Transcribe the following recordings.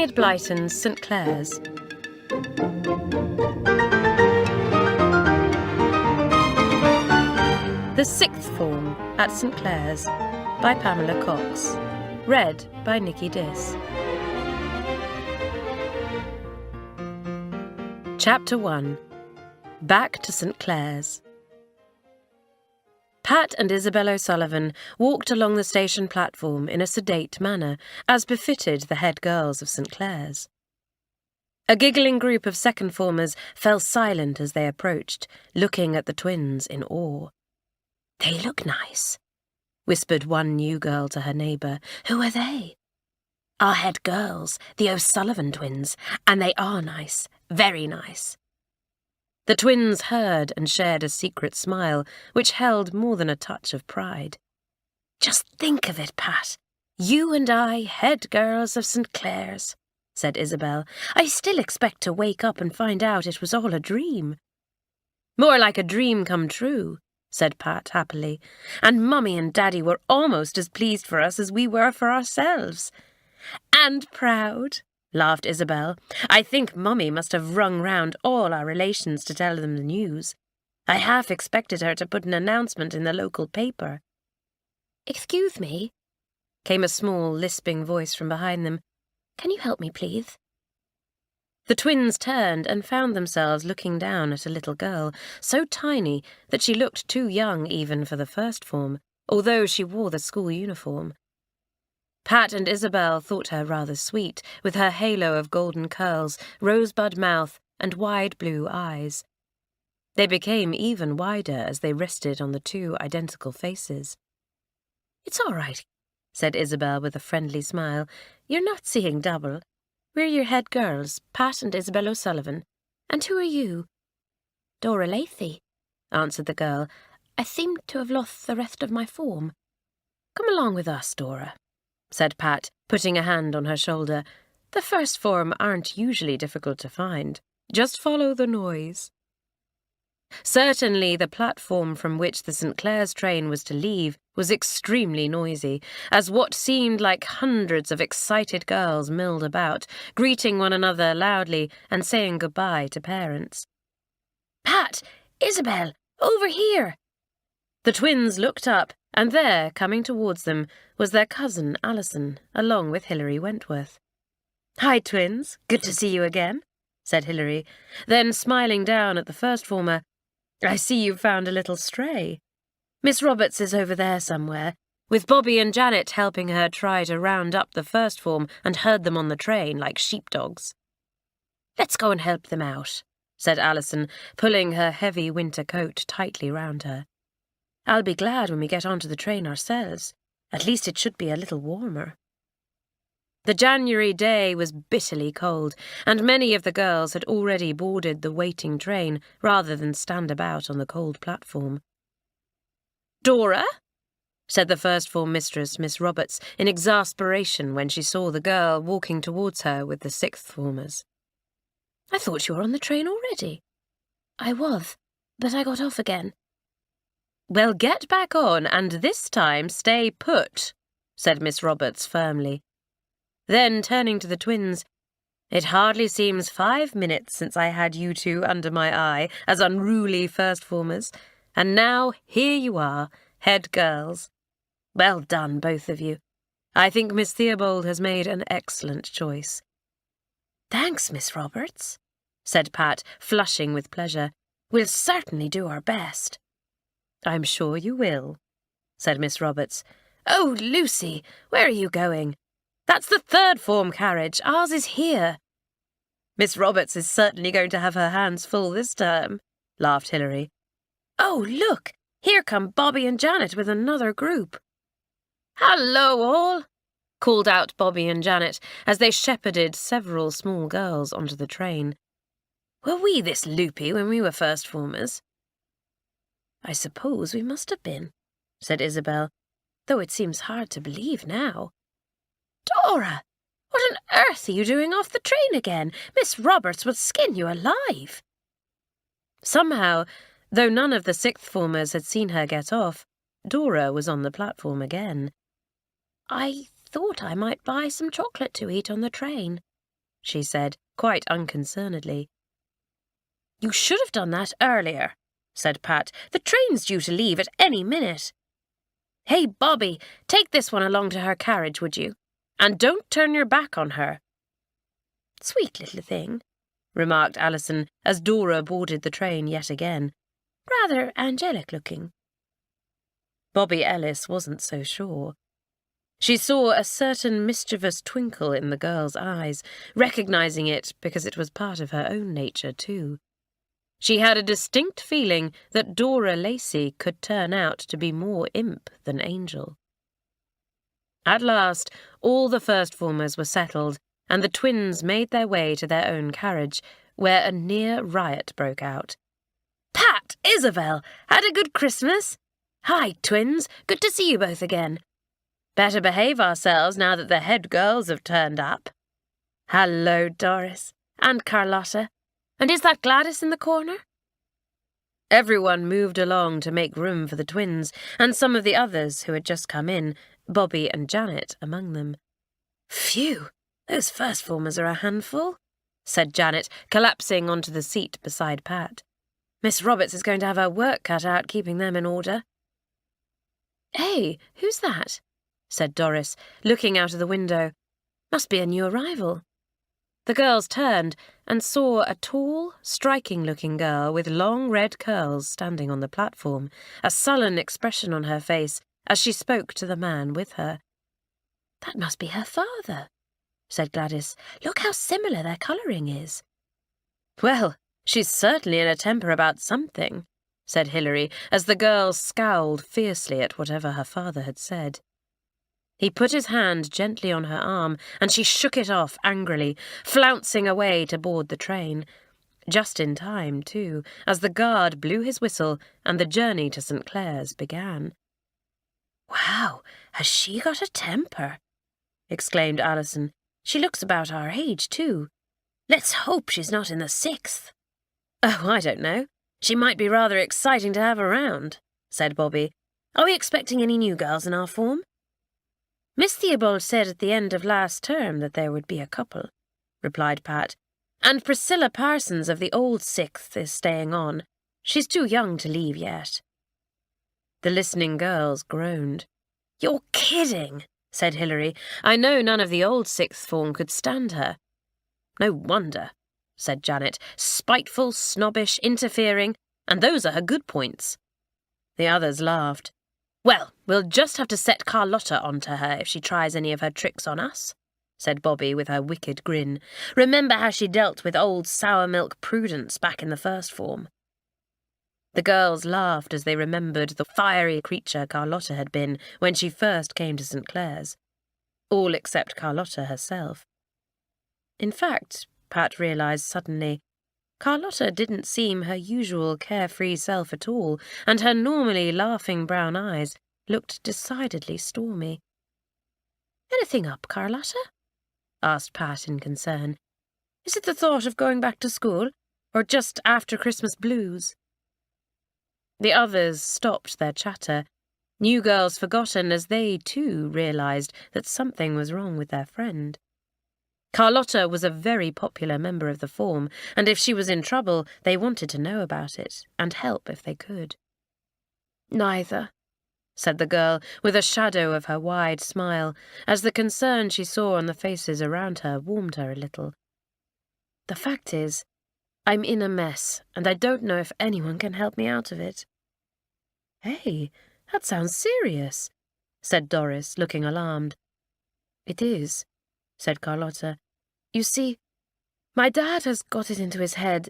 Enid Blyton's St Clare's. The Sixth Form at St Clare's by Pamela Cox. Read by Nikki Diss. Chapter 1. Back to St Clare's. Pat and Isabel O'Sullivan walked along the station platform in a sedate manner, as befitted the head girls of St Clare's. A giggling group of second formers fell silent as they approached, looking at the twins in awe. "They look nice," whispered one new girl to her neighbour. "Who are they?" "Our head girls, the O'Sullivan twins, and they are nice, very nice." The twins heard and shared a secret smile, which held more than a touch of pride. "Just think of it, Pat. You and I, head girls of St Clare's," said Isabel. "I still expect to wake up and find out it was all a dream." "More like a dream come true," said Pat happily. "And Mummy and Daddy were almost as pleased for us as we were for ourselves." "And proud," laughed Isabel. "I think Mummy must have rung round all our relations to tell them the news. I half expected her to put an announcement in the local paper." "Excuse me," came a small, lisping voice from behind them. "Can you help me, please?" The twins turned and found themselves looking down at a little girl, so tiny that she looked too young even for the first form, although she wore the school uniform. Pat and Isabel thought her rather sweet, with her halo of golden curls, rosebud mouth, and wide blue eyes. They became even wider as they rested on the two identical faces. "It's all right," said Isabel with a friendly smile. "You're not seeing double. We're your head girls, Pat and Isabel O'Sullivan. And who are you?" "Dora Lathey," answered the girl. "I seem to have lost the rest of my form." "Come along with us, Dora," said Pat, putting a hand on her shoulder. "The first form aren't usually difficult to find. Just follow the noise." Certainly the platform from which the St Clare's train was to leave was extremely noisy, as what seemed like hundreds of excited girls milled about, greeting one another loudly and saying goodbye to parents. "Pat! Isabel! Over here!" The twins looked up, and there, coming towards them, was their cousin Alison, along with Hilary Wentworth. "Hi, twins. Good to see you again," said Hilary. Then, smiling down at the first former, "I see you've found a little stray. Miss Roberts is over there somewhere, with Bobby and Janet helping her try to round up the first form and herd them on the train like sheepdogs." "Let's go and help them out," said Alison, pulling her heavy winter coat tightly round her. "I'll be glad when we get onto the train ourselves. At least it should be a little warmer." The January day was bitterly cold, and many of the girls had already boarded the waiting train rather than stand about on the cold platform. "Dora," said the first form mistress, Miss Roberts, in exasperation when she saw the girl walking towards her with the sixth formers. "I thought you were on the train already." "I was, but I got off again." "Well, get back on, and this time stay put," said Miss Roberts firmly. Then, turning to the twins, "It hardly seems 5 minutes since I had you two under my eye as unruly first-formers, and now here you are, head girls. Well done, both of you. I think Miss Theobald has made an excellent choice." "Thanks, Miss Roberts," said Pat, flushing with pleasure. "We'll certainly do our best." "I'm sure you will," said Miss Roberts. "Oh, Lucy, where are you going?" "That's the third form carriage. Ours is here." "Miss Roberts is certainly going to have her hands full this term," laughed Hilary. "Oh, look, here come Bobby and Janet with another group." "Hello, all," called out Bobby and Janet as they shepherded several small girls onto the train. "Were we this loopy when we were first formers?" "I suppose we must have been," said Isabel, "though it seems hard to believe now." "Dora, what on earth are you doing off the train again? Miss Roberts will skin you alive." Somehow, though none of the sixth formers had seen her get off, Dora was on the platform again. "I thought I might buy some chocolate to eat on the train," she said, quite unconcernedly. "You should have done that earlier," said Pat. "The train's due to leave at any minute." "Hey, Bobby, take this one along to her carriage, would you? And don't turn your back on her." "Sweet little thing," remarked Alison as Dora boarded the train yet again. "Rather angelic-looking." Bobby Ellis wasn't so sure. She saw a certain mischievous twinkle in the girl's eyes, recognizing it because it was part of her own nature too. She had a distinct feeling that Dora Lacey could turn out to be more imp than angel. At last, all the first-formers were settled, and the twins made their way to their own carriage, where a near riot broke out. "Pat, Isabel, had a good Christmas? Hi, twins, good to see you both again. Better behave ourselves now that the head girls have turned up. Hello, Doris. And Carlotta. And is that Gladys in the corner?" Everyone moved along to make room for the twins, and some of the others who had just come in, Bobby and Janet among them. "Phew, those first-formers are a handful," said Janet, collapsing onto the seat beside Pat. "Miss Roberts is going to have her work cut out keeping them in order." "Hey, who's that?" said Doris, looking out of the window. "Must be a new arrival." The girls turned and saw a tall, striking-looking girl with long red curls standing on the platform, a sullen expression on her face as she spoke to the man with her. "That must be her father," said Gladys. "Look how similar their colouring is." "Well, she's certainly in a temper about something," said Hilary, as the girl scowled fiercely at whatever her father had said. He put his hand gently on her arm, and she shook it off angrily, flouncing away to board the train. Just in time, too, as the guard blew his whistle and the journey to St. Clare's began. "Wow, has she got a temper?" exclaimed Alison. "She looks about our age, too. Let's hope she's not in the 6th. "Oh, I don't know. She might be rather exciting to have around," said Bobby. "Are we expecting any new girls in our form?" "Miss Theobald said at the end of last term that there would be a couple," replied Pat. "And Priscilla Parsons of the old 6th is staying on. She's too young to leave yet." The listening girls groaned. "You're kidding," said Hilary. "I know none of the old 6th form could stand her." "No wonder," said Janet. "Spiteful, snobbish, interfering, and those are her good points." The others laughed. "Well, we'll just have to set Carlotta onto her if she tries any of her tricks on us," said Bobby with her wicked grin. "Remember how she dealt with old sour-milk Prudence back in the first form." The girls laughed as they remembered the fiery creature Carlotta had been when she first came to St. Clare's. All except Carlotta herself. In fact, Pat realised suddenly, Carlotta didn't seem her usual carefree self at all, and her normally laughing brown eyes looked decidedly stormy. "Anything up, Carlotta?" asked Pat in concern. "Is it the thought of going back to school, or just after Christmas blues?" The others stopped their chatter, new girls forgotten as they, too, realised that something was wrong with their friend. Carlotta was a very popular member of the form, and if she was in trouble, they wanted to know about it, and help if they could. "Neither," said the girl, with a shadow of her wide smile, as the concern she saw on the faces around her warmed her a little. "The fact is, I'm in a mess, and I don't know if anyone can help me out of it." "Hey, that sounds serious," said Doris, looking alarmed. "It is," said Carlotta. "You see, my dad has got it into his head,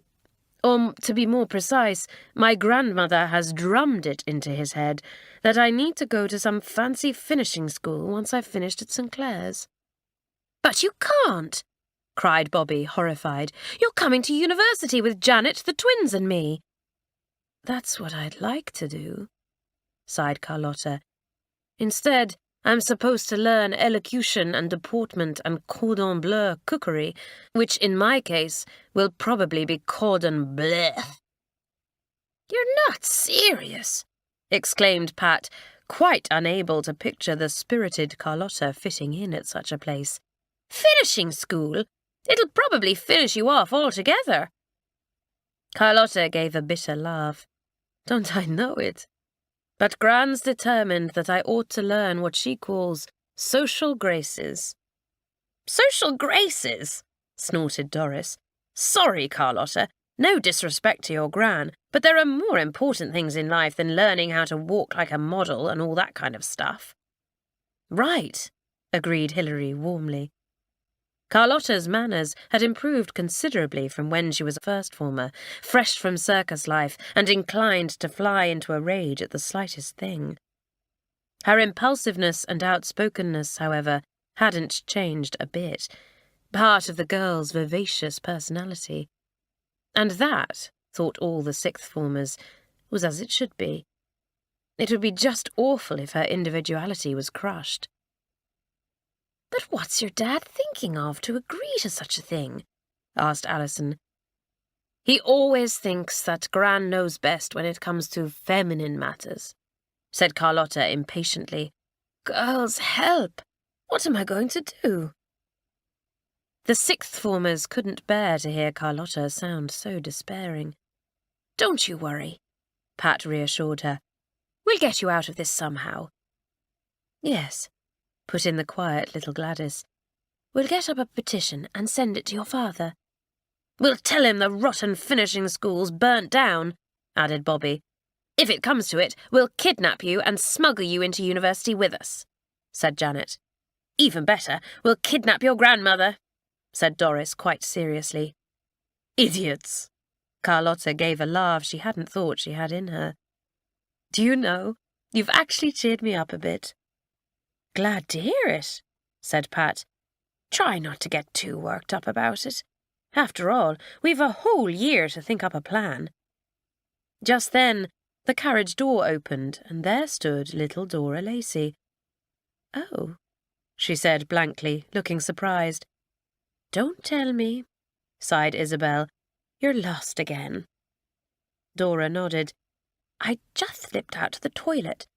or, to be more precise, my grandmother has drummed it into his head, that I need to go to some fancy finishing school once I've finished at St. Clare's." "But you can't!" cried Bobby, horrified. "You're coming to university with Janet, the twins, and me." "That's what I'd like to do," sighed Carlotta. "Instead, I'm supposed to learn elocution and deportment and cordon bleu cookery, which in my case will probably be cordon bleu." "You're not serious," exclaimed Pat, quite unable to picture the spirited Carlotta fitting in at such a place. "Finishing school? It'll probably finish you off altogether. Carlotta gave a bitter laugh. Don't I know it? But Gran's determined that I ought to learn what she calls social graces. Social graces? Snorted Doris. Sorry, Carlotta. No disrespect to your Gran, but there are more important things in life than learning how to walk like a model and all that kind of stuff. Right, agreed Hilary warmly. Carlotta's manners had improved considerably from when she was a first former, fresh from circus life and inclined to fly into a rage at the slightest thing. Her impulsiveness and outspokenness, however, hadn't changed a bit, part of the girl's vivacious personality. And that, thought all the sixth formers, was as it should be. It would be just awful if her individuality was crushed. "But what's your dad thinking of to agree to such a thing?" asked Alison. "He always thinks that Gran knows best when it comes to feminine matters," said Carlotta impatiently. "Girls, help! What am I going to do?" The sixth formers couldn't bear to hear Carlotta sound so despairing. "Don't you worry," Pat reassured her. "We'll get you out of this somehow." "Yes," put in the quiet little Gladys. "We'll get up a petition and send it to your father." "We'll tell him the rotten finishing school's burnt down," added Bobby. "If it comes to it, we'll kidnap you and smuggle you into university with us," said Janet. "Even better, we'll kidnap your grandmother," said Doris quite seriously. "Idiots!" Carlotta gave a laugh she hadn't thought she had in her. "Do you know, you've actually cheered me up a bit." "Glad to hear it," said Pat. "Try not to get too worked up about it. After all, we've a whole year to think up a plan." Just then, the carriage door opened, and there stood little Dora Lacey. "Oh," she said blankly, looking surprised. "Don't tell me," sighed Isabel. "You're lost again." Dora nodded. "I just slipped out to the toilet,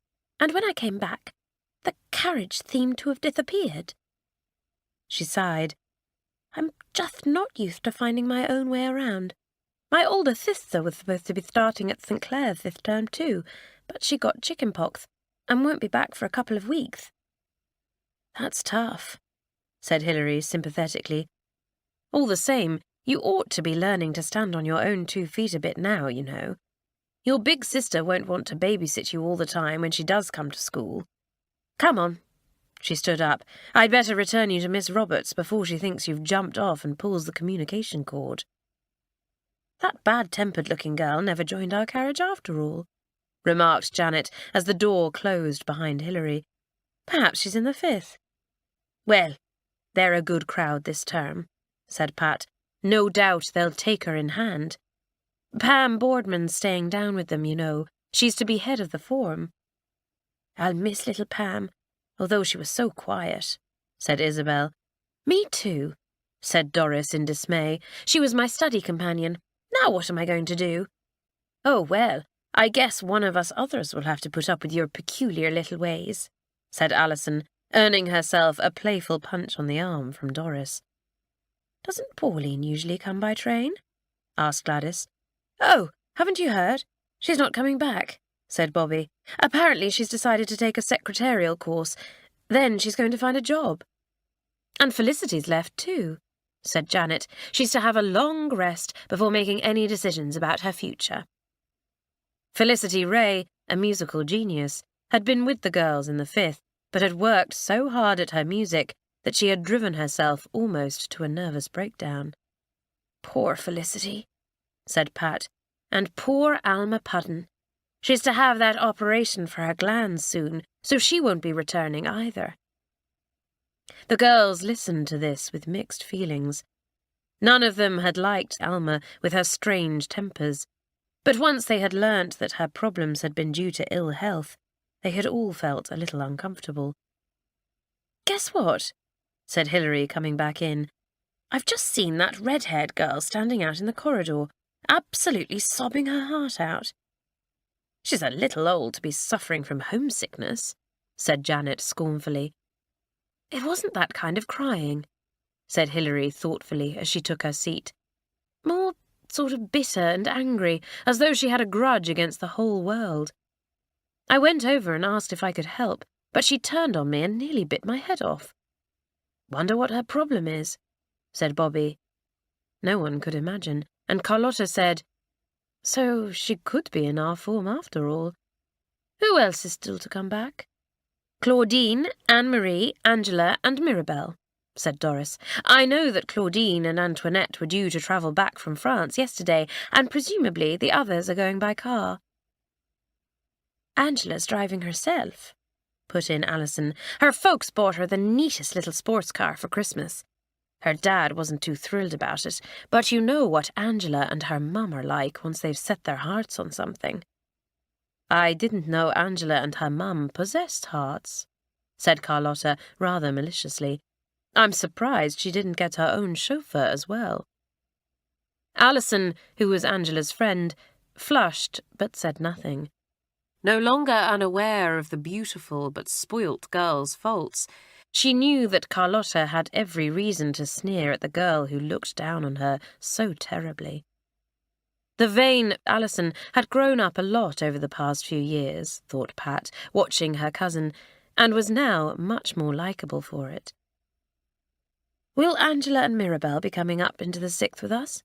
and when I came back, the carriage seemed to have disappeared." She sighed. "I'm just not used to finding my own way around. My older sister was supposed to be starting at St. Clare's this term too, but she got chickenpox and won't be back for a couple of weeks." "That's tough," said Hilary sympathetically. "All the same, you ought to be learning to stand on your own 2 feet a bit now, you know. Your big sister won't want to babysit you all the time when she does come to school. Come on." She stood up. "I'd better return you to Miss Roberts before she thinks you've jumped off and pulls the communication cord." "That bad-tempered-looking girl never joined our carriage after all," remarked Janet as the door closed behind Hilary. "Perhaps she's in the 5th. "Well, they're a good crowd this term," said Pat. "No doubt they'll take her in hand. Pam Boardman's staying down with them, you know. She's to be head of the form." "I'll miss little Pam, although she was so quiet," said Isabel. "Me too," said Doris in dismay. "She was my study companion. Now what am I going to do?" "Oh, well, I guess one of us others will have to put up with your peculiar little ways," said Alison, earning herself a playful punch on the arm from Doris. "Doesn't Pauline usually come by train?" asked Gladys. "Oh, haven't you heard? She's not coming back," said Bobby. "Apparently she's decided to take a secretarial course. Then she's going to find a job." "And Felicity's left too," said Janet. "She's to have a long rest before making any decisions about her future." Felicity Ray, a musical genius, had been with the girls in the 5th, but had worked so hard at her music that she had driven herself almost to a nervous breakdown. "Poor Felicity," said Pat, "and poor Alma Pudden. She's to have that operation for her glands soon, so she won't be returning either." The girls listened to this with mixed feelings. None of them had liked Alma with her strange tempers, but once they had learnt that her problems had been due to ill health, they had all felt a little uncomfortable. "Guess what?" said Hilary, coming back in. "I've just seen that red-haired girl standing out in the corridor, absolutely sobbing her heart out." "She's a little old to be suffering from homesickness," said Janet scornfully. "It wasn't that kind of crying," said Hilary thoughtfully as she took her seat. More sort of bitter and angry, as though she had a grudge against the whole world. I went over and asked if I could help, but she turned on me and nearly bit my head off. Wonder what her problem is, said Bobby. No one could imagine, and Carlotta said, So she could be in our form after all. Who else is still to come back? Claudine, Anne-Marie, Angela, and Mirabelle, said Doris. I know that Claudine and Antoinette were due to travel back from France yesterday, and presumably the others are going by car. Angela's driving herself, put in Alison. Her folks bought her the neatest little sports car for Christmas. Her dad wasn't too thrilled about it, but you know what Angela and her mum are like once they've set their hearts on something. I didn't know Angela and her mum possessed hearts, said Carlotta rather maliciously. I'm surprised she didn't get her own chauffeur as well. Alison, who was Angela's friend, flushed but said nothing. No longer unaware of the beautiful but spoilt girl's faults, she knew that Carlotta had every reason to sneer at the girl who looked down on her so terribly. The vain Alison had grown up a lot over the past few years, thought Pat, watching her cousin, and was now much more likeable for it. Will Angela and Mirabelle be coming up into the 6th with us?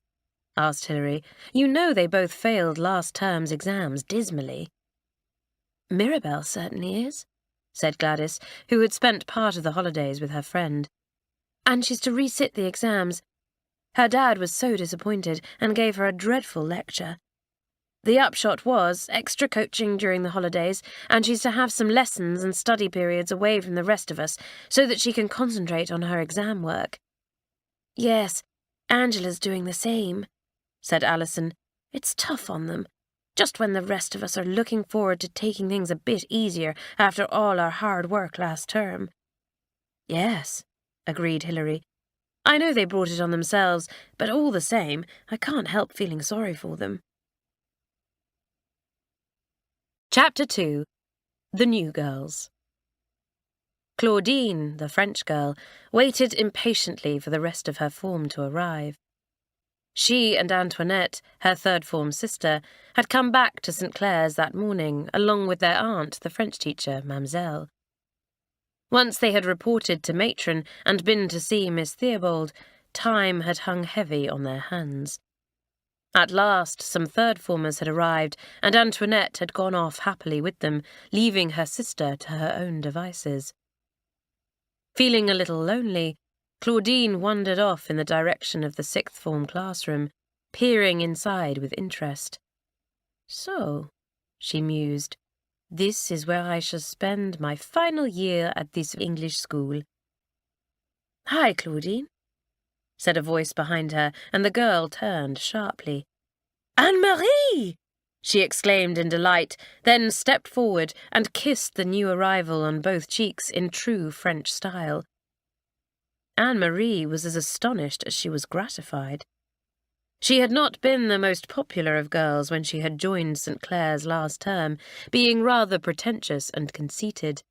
Asked Hilary. You know they both failed last term's exams dismally. Mirabelle certainly is, said Gladys, who had spent part of the holidays with her friend. And she's to resit the exams. Her dad was so disappointed and gave her a dreadful lecture. The upshot was extra coaching during the holidays, and she's to have some lessons and study periods away from the rest of us so that she can concentrate on her exam work. Yes, Angela's doing the same, said Alison. It's tough on them, just when the rest of us are looking forward to taking things a bit easier after all our hard work last term. Yes, agreed Hilary. I know they brought it on themselves, but all the same, I can't help feeling sorry for them. Chapter 2. The New Girls. Claudine, the French girl, waited impatiently for the rest of her form to arrive. She and Antoinette, her third-form sister, had come back to St. Clare's that morning, along with their aunt, the French teacher, Mademoiselle. Once they had reported to matron and been to see Miss Theobald, time had hung heavy on their hands. At last, some third-formers had arrived, and Antoinette had gone off happily with them, leaving her sister to her own devices. Feeling a little lonely, Claudine wandered off in the direction of the 6th-form classroom, peering inside with interest. So, she mused, this is where I shall spend my final year at this English school. Hi, Claudine, said a voice behind her, and the girl turned sharply. Anne-Marie! She exclaimed in delight, then stepped forward and kissed the new arrival on both cheeks in true French style. Anne-Marie was as astonished as she was gratified. She had not been the most popular of girls when she had joined St. Clare's last term, being rather pretentious and conceited.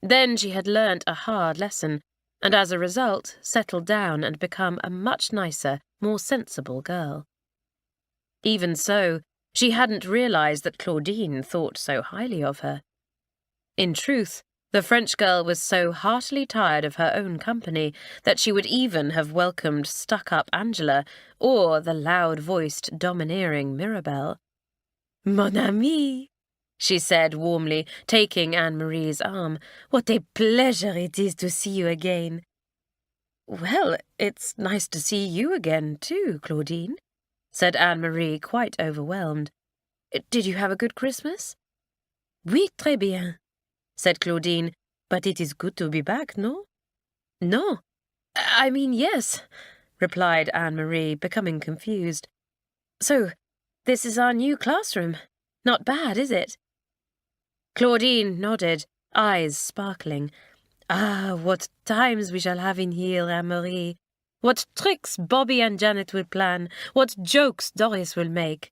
Then she had learnt a hard lesson, and as a result settled down and become a much nicer, more sensible girl. Even so, she hadn't realised that Claudine thought so highly of her. In truth, the French girl was so heartily tired of her own company that she would even have welcomed stuck-up Angela or the loud-voiced, domineering Mirabelle. Mon amie, she said warmly, taking Anne-Marie's arm. What a pleasure it is to see you again. Well, it's nice to see you again too, Claudine, said Anne-Marie, quite overwhelmed. Did you have a good Christmas? Oui, très bien, said Claudine, but it is good to be back, no? No, I mean yes, replied Anne-Marie, becoming confused. So, this is our new classroom. Not bad, is it? Claudine nodded, eyes sparkling. Ah, what times we shall have in here, Anne-Marie. What tricks Bobby and Janet will plan, what jokes Doris will make.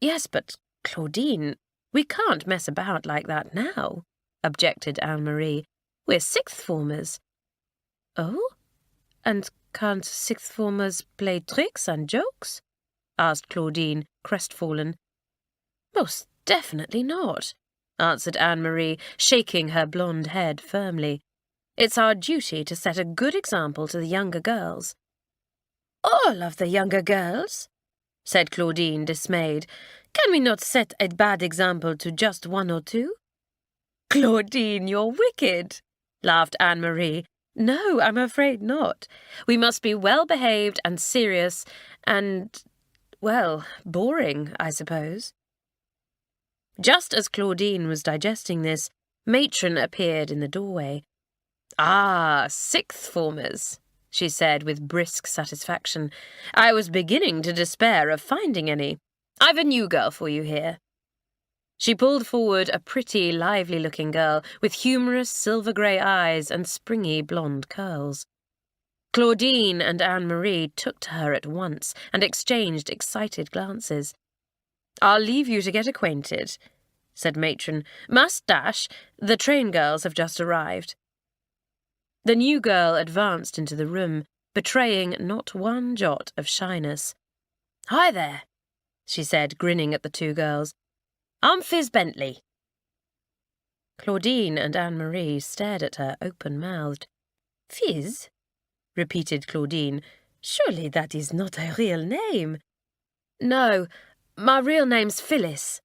Yes, but, Claudine, we can't mess about like that now, objected Anne-Marie. We're 6th-formers. Oh? And can't sixth formers play tricks and jokes? Asked Claudine, crestfallen. Most definitely not, answered Anne-Marie, shaking her blonde head firmly. It's our duty to set a good example to the younger girls. All of the younger girls? Said Claudine, dismayed. Can we not set a bad example to just one or two? Claudine, you're wicked, laughed Anne-Marie. No, I'm afraid not. We must be well-behaved and serious and, well, boring, I suppose. Just as Claudine was digesting this, Matron appeared in the doorway. Ah, sixth formers, she said with brisk satisfaction. I was beginning to despair of finding any. I've a new girl for you here. She pulled forward a pretty, lively-looking girl with humorous silver-grey eyes and springy blonde curls. Claudine and Anne-Marie took to her at once and exchanged excited glances. I'll leave you to get acquainted, said Matron. Must dash. The train girls have just arrived. The new girl advanced into the room, betraying not one jot of shyness. Hi there, she said, grinning at the two girls. I'm Fizz Bentley. Claudine and Anne-Marie stared at her open-mouthed. Fizz? Repeated Claudine. Surely that is not a real name. No, my real name's Phyllis,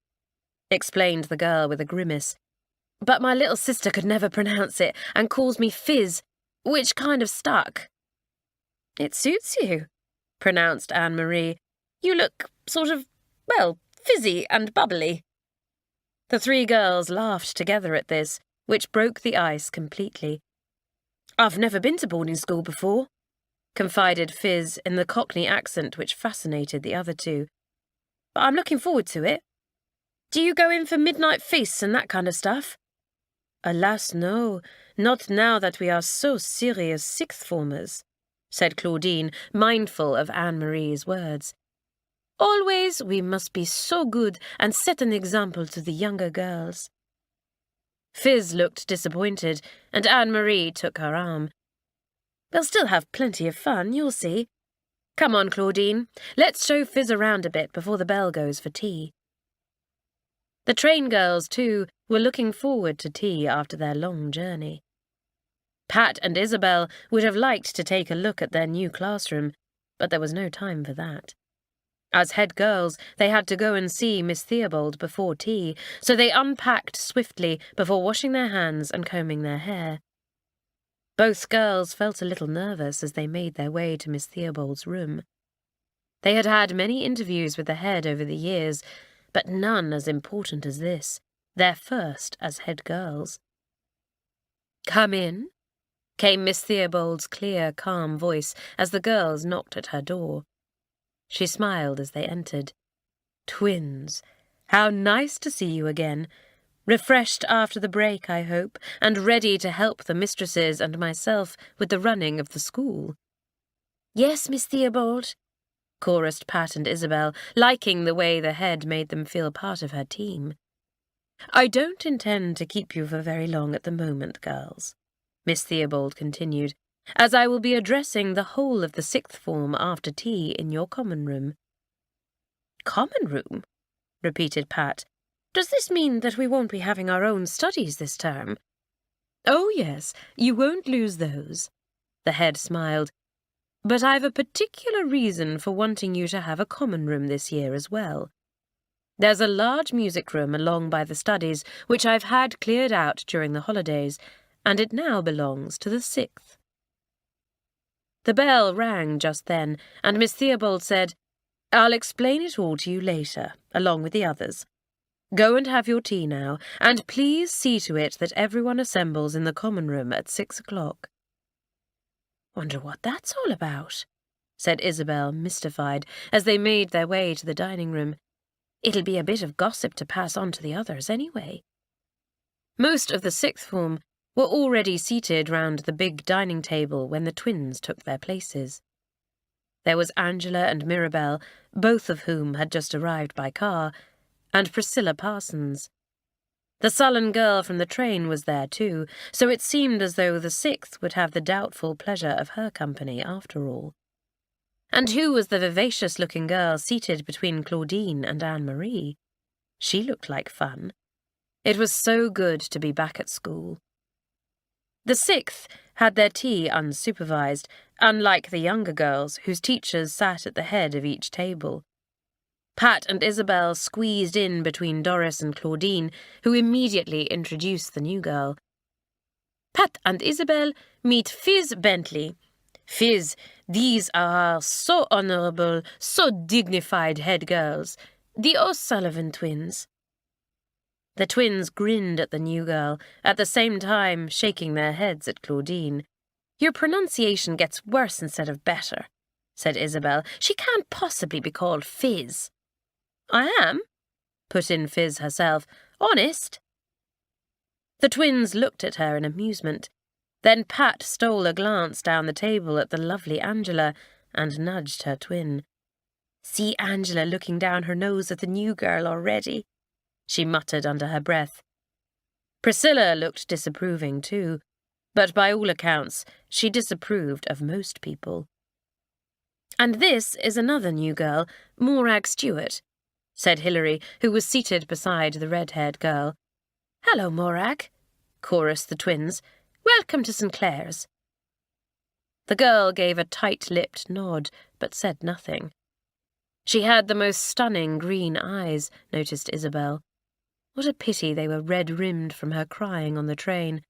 explained the girl with a grimace. But my little sister could never pronounce it and calls me Fizz, which kind of stuck. It suits you, pronounced Anne-Marie. You look sort of, well, fizzy and bubbly. The three girls laughed together at this, which broke the ice completely. I've never been to boarding school before, confided Fizz in the Cockney accent which fascinated the other two. But I'm looking forward to it. Do you go in for midnight feasts and that kind of stuff? Alas, no, not now that we are so serious sixth formers, said Claudine, mindful of Anne-Marie's words. Always we must be so good and set an example to the younger girls. Fizz looked disappointed, and Anne-Marie took her arm. They'll still have plenty of fun, you'll see. Come on, Claudine, let's show Fizz around a bit before the bell goes for tea. The train girls, too, were looking forward to tea after their long journey. Pat and Isabel would have liked to take a look at their new classroom, but there was no time for that. As head girls, they had to go and see Miss Theobald before tea, so they unpacked swiftly before washing their hands and combing their hair. Both girls felt a little nervous as they made their way to Miss Theobald's room. They had had many interviews with the head over the years, but none as important as this, their first as head girls. Come in, came Miss Theobald's clear, calm voice as the girls knocked at her door. She smiled as they entered. Twins, how nice to see you again. Refreshed after the break, I hope, and ready to help the mistresses and myself with the running of the school. Yes, Miss Theobald, chorused Pat and Isabel, liking the way the head made them feel part of her team. I don't intend to keep you for very long at the moment, girls, Miss Theobald continued, as I will be addressing the whole of the sixth form after tea in your common room. Common room? Repeated Pat. Does this mean that we won't be having our own studies this term? Oh, yes, you won't lose those. The head smiled. But I've a particular reason for wanting you to have a common room this year as well. There's a large music room along by the studies which I've had cleared out during the holidays, and it now belongs to the sixth. The bell rang just then, and Miss Theobald said, I'll explain it all to you later, along with the others. Go and have your tea now, and please see to it that everyone assembles in the common room at 6 o'clock. Wonder what that's all about, said Isabel, mystified, as they made their way to the dining room. It'll be a bit of gossip to pass on to the others anyway. Most of the sixth form were already seated round the big dining table when the twins took their places. There was Angela and Mirabelle, both of whom had just arrived by car, and Priscilla Parsons. The sullen girl from the train was there too, so it seemed as though the sixth would have the doubtful pleasure of her company after all. And who was the vivacious-looking girl seated between Claudine and Anne-Marie? She looked like fun. It was so good to be back at school. The sixth had their tea unsupervised, unlike the younger girls, whose teachers sat at the head of each table. Pat and Isabel squeezed in between Doris and Claudine, who immediately introduced the new girl. Pat and Isabel, meet Fizz Bentley. Fizz, these are so honourable, so dignified head girls, the O'Sullivan twins. The twins grinned at the new girl, at the same time shaking their heads at Claudine. Your pronunciation gets worse instead of better, said Isabel. She can't possibly be called Fizz. I am, put in Fizz herself. Honest. The twins looked at her in amusement. Then Pat stole a glance down the table at the lovely Angela and nudged her twin. See Angela looking down her nose at the new girl already, she muttered under her breath. Priscilla looked disapproving too, but by all accounts she disapproved of most people. And this is another new girl, Morag Stewart, said Hilary, who was seated beside the red-haired girl. Hello, Morag, chorused the twins. Welcome to St. Clare's. The girl gave a tight-lipped nod, but said nothing. She had the most stunning green eyes, noticed Isabel. What a pity they were red-rimmed from her crying on the train.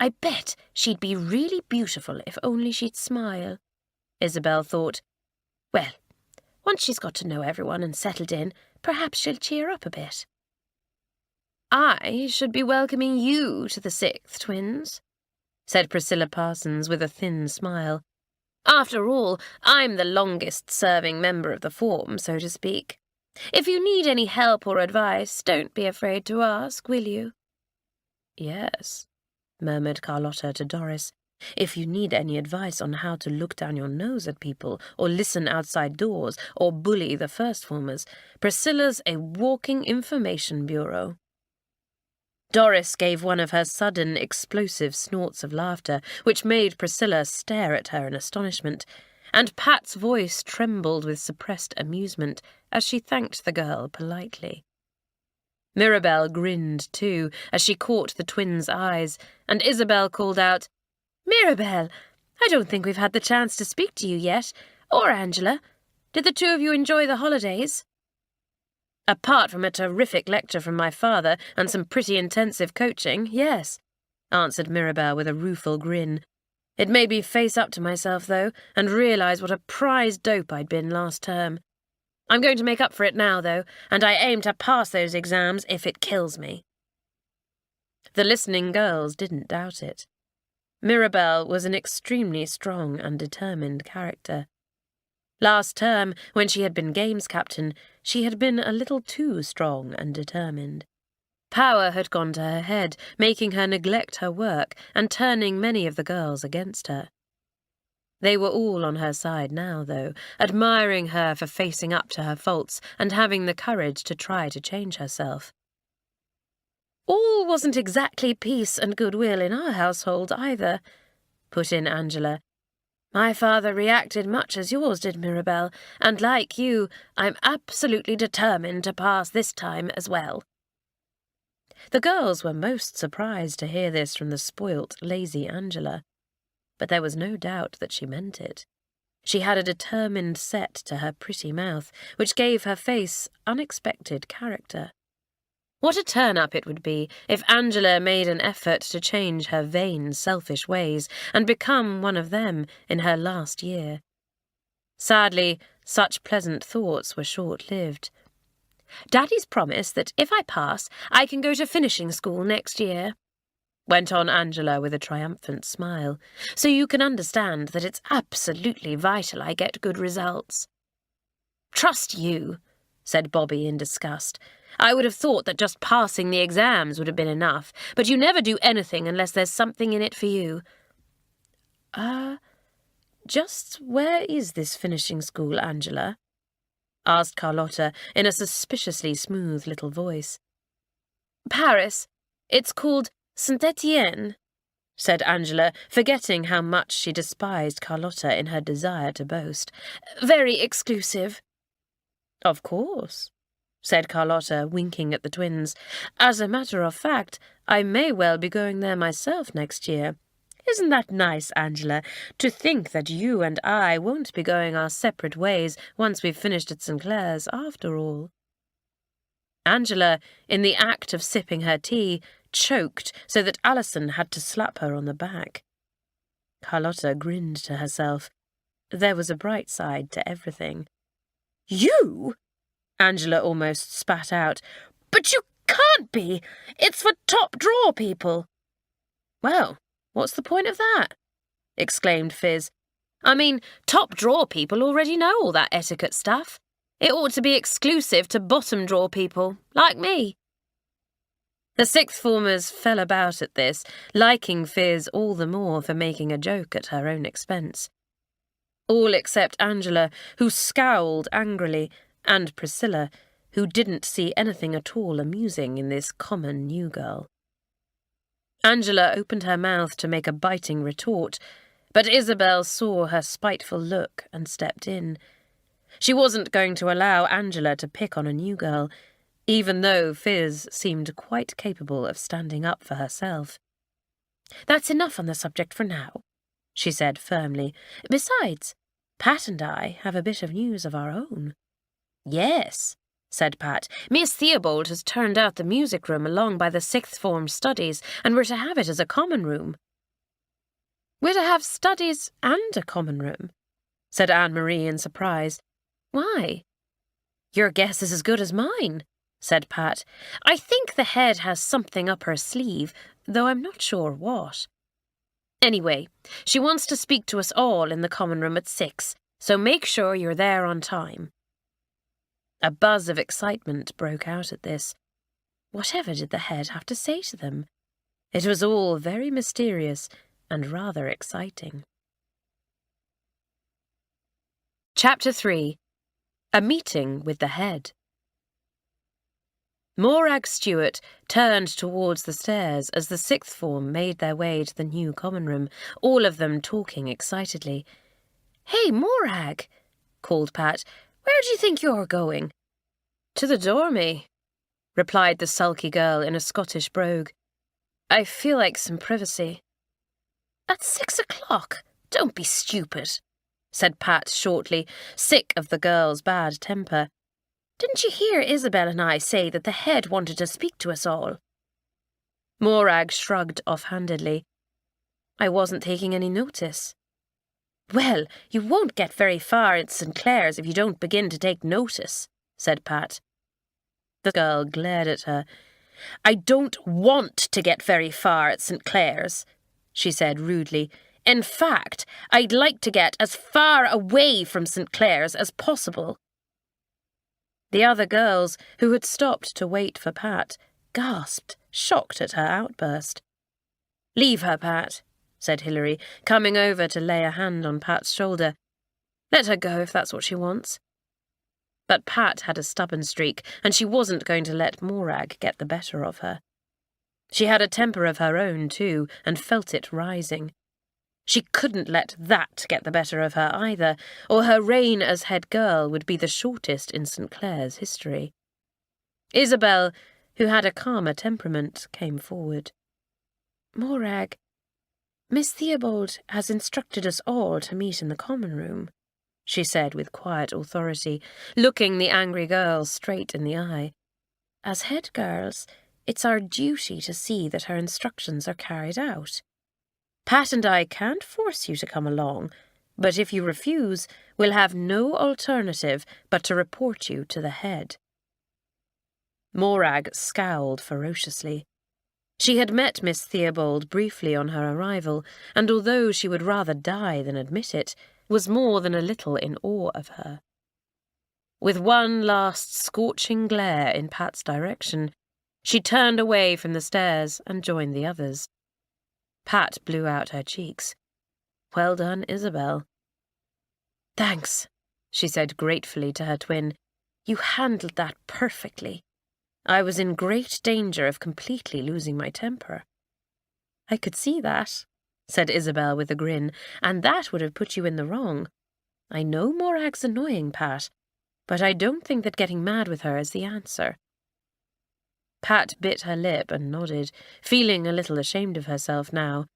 I bet she'd be really beautiful if only she'd smile, Isabel thought. Well, once she's got to know everyone and settled in, perhaps she'll cheer up a bit. I should be welcoming you to the sixth, twins, said Priscilla Parsons with a thin smile. After all, I'm the longest-serving member of the form, so to speak. If you need any help or advice, don't be afraid to ask, will you? Yes, murmured Carlotta to Doris. If you need any advice on how to look down your nose at people, or listen outside doors, or bully the first-formers, Priscilla's a walking information bureau. Doris gave one of her sudden, explosive snorts of laughter, which made Priscilla stare at her in astonishment, and Pat's voice trembled with suppressed amusement as she thanked the girl politely. Mirabel grinned too as she caught the twins' eyes, and Isabel called out, Mirabel, I don't think we've had the chance to speak to you yet. Or Angela. Did the two of you enjoy the holidays? Apart from a terrific lecture from my father and some pretty intensive coaching, yes, answered Mirabel with a rueful grin. It made me face up to myself, though, and realise what a prize dope I'd been last term. I'm going to make up for it now, though, and I aim to pass those exams if it kills me. The listening girls didn't doubt it. Mirabel was an extremely strong and determined character. Last term, when she had been games captain, she had been a little too strong and determined. Power had gone to her head, making her neglect her work and turning many of the girls against her. They were all on her side now, though, admiring her for facing up to her faults and having the courage to try to change herself. All wasn't exactly peace and goodwill in our household either, put in Angela. My father reacted much as yours did, Mirabel, and like you, I'm absolutely determined to pass this time as well. The girls were most surprised to hear this from the spoilt, lazy Angela, but there was no doubt that she meant it. She had a determined set to her pretty mouth, which gave her face unexpected character. What a turn-up it would be if Angela made an effort to change her vain, selfish ways and become one of them in her last year. Sadly, such pleasant thoughts were short-lived. Daddy's promised that if I pass, I can go to finishing school next year, went on Angela with a triumphant smile, so you can understand that it's absolutely vital I get good results. Trust you, said Bobby in disgust. I would have thought that just passing the exams would have been enough, but you never do anything unless there's something in it for you. Just where is this finishing school, Angela? Asked Carlotta in a suspiciously smooth little voice. Paris. It's called Saint Etienne, said Angela, forgetting how much she despised Carlotta in her desire to boast. Very exclusive. Of course, said Carlotta, winking at the twins. As a matter of fact, I may well be going there myself next year. Isn't that nice, Angela, to think that you and I won't be going our separate ways once we've finished at St. Clare's, after all? Angela, in the act of sipping her tea, choked so that Alison had to slap her on the back. Carlotta grinned to herself. There was a bright side to everything. You? Angela almost spat out. But you can't be! It's for top-drawer people! Well, what's the point of that? Exclaimed Fizz. I mean, top-drawer people already know all that etiquette stuff. It ought to be exclusive to bottom-drawer people, like me. The sixth formers fell about at this, liking Fizz all the more for making a joke at her own expense. All except Angela, who scowled angrily, and Priscilla, who didn't see anything at all amusing in this common new girl. Angela opened her mouth to make a biting retort, but Isabel saw her spiteful look and stepped in. She wasn't going to allow Angela to pick on a new girl, even though Fizz seemed quite capable of standing up for herself. That's enough on the subject for now, she said firmly. Besides, Pat and I have a bit of news of our own. Yes, said Pat. Miss Theobald has turned out the music room along by the sixth form studies, and we're to have it as a common room. We're to have studies and a common room, said Anne-Marie in surprise. Why? Your guess is as good as mine, said Pat. I think the head has something up her sleeve, though I'm not sure what. Anyway, she wants to speak to us all in the common room at 6, so make sure you're there on time. A buzz of excitement broke out at this. Whatever did the head have to say to them? It was all very mysterious and rather exciting. Chapter 3. A Meeting with the Head. Morag Stewart turned towards the stairs as the sixth form made their way to the new common room, all of them talking excitedly. Hey, Morag, called Pat. Where do you think you're going? To the dormy, replied the sulky girl in a Scottish brogue. I feel like some privacy. At 6 o'clock? Don't be stupid, said Pat shortly, sick of the girl's bad temper. Didn't you hear Isabel and I say that the head wanted to speak to us all? Morag shrugged offhandedly. I wasn't taking any notice. Well, you won't get very far at St. Clare's if you don't begin to take notice, said Pat. The girl glared at her. I don't want to get very far at St. Clare's, she said rudely. In fact, I'd like to get as far away from St. Clare's as possible. The other girls, who had stopped to wait for Pat, gasped, shocked at her outburst. Leave her, Pat, said Hilary, coming over to lay a hand on Pat's shoulder. Let her go if that's what she wants. But Pat had a stubborn streak, and she wasn't going to let Morag get the better of her. She had a temper of her own, too, and felt it rising. She couldn't let that get the better of her either, or her reign as head girl would be the shortest in St. Clare's history. Isabel, who had a calmer temperament, came forward. Morag, Miss Theobald has instructed us all to meet in the common room, she said with quiet authority, looking the angry girl straight in the eye. As head girls, it's our duty to see that her instructions are carried out. Pat and I can't force you to come along, but if you refuse, we'll have no alternative but to report you to the head. Morag scowled ferociously. She had met Miss Theobald briefly on her arrival, and although she would rather die than admit it, was more than a little in awe of her. With one last scorching glare in Pat's direction, she turned away from the stairs and joined the others. Pat blew out her cheeks. Well done, Isabel. Thanks, she said gratefully to her twin. You handled that perfectly. I was in great danger of completely losing my temper." "I could see that," said Isabel with a grin, "and that would have put you in the wrong. I know Morag's annoying, Pat, but I don't think that getting mad with her is the answer." Pat bit her lip and nodded, feeling a little ashamed of herself now.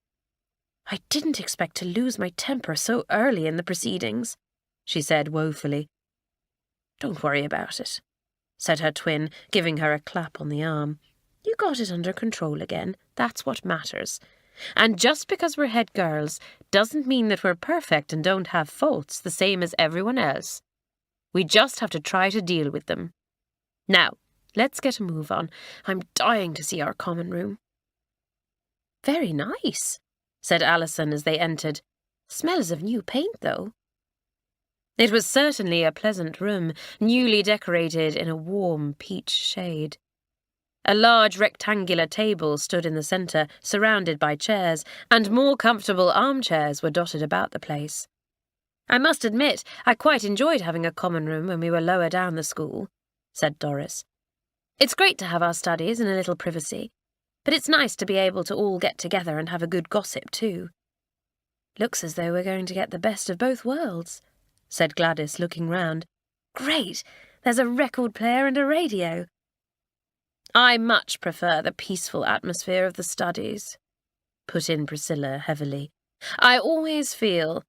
"I didn't expect to lose my temper so early in the proceedings," she said woefully. "Don't worry about it," said her twin, giving her a clap on the arm. "You got it under control again. That's what matters. And just because we're head girls doesn't mean that we're perfect and don't have faults the same as everyone else. We just have to try to deal with them. Now, let's get a move on. I'm dying to see our common room." "Very nice," said Alison as they entered. "Smells of new paint, though." It was certainly a pleasant room, newly decorated in a warm peach shade. A large rectangular table stood in the centre, surrounded by chairs, and more comfortable armchairs were dotted about the place. "I must admit, I quite enjoyed having a common room when we were lower down the school," said Doris. "It's great to have our studies and a little privacy, but it's nice to be able to all get together and have a good gossip too." "Looks as though we're going to get the best of both worlds," said Gladys, looking round. "Great! There's a record player and a radio." "I much prefer the peaceful atmosphere of the studies," put in Priscilla heavily. "I always feel—"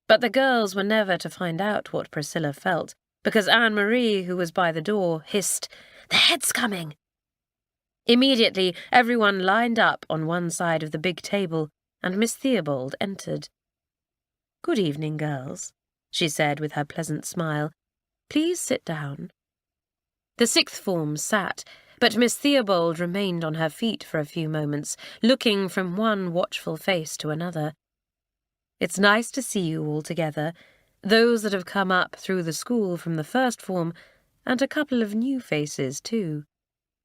But the girls were never to find out what Priscilla felt, because Anne-Marie, who was by the door, hissed, "The head's coming!" Immediately, everyone lined up on one side of the big table, and Miss Theobald entered. "Good evening, girls," she said with her pleasant smile. "Please sit down." The sixth form sat, but Miss Theobald remained on her feet for a few moments, looking from one watchful face to another. "It's nice to see you all together, those that have come up through the school from the first form, and a couple of new faces, too."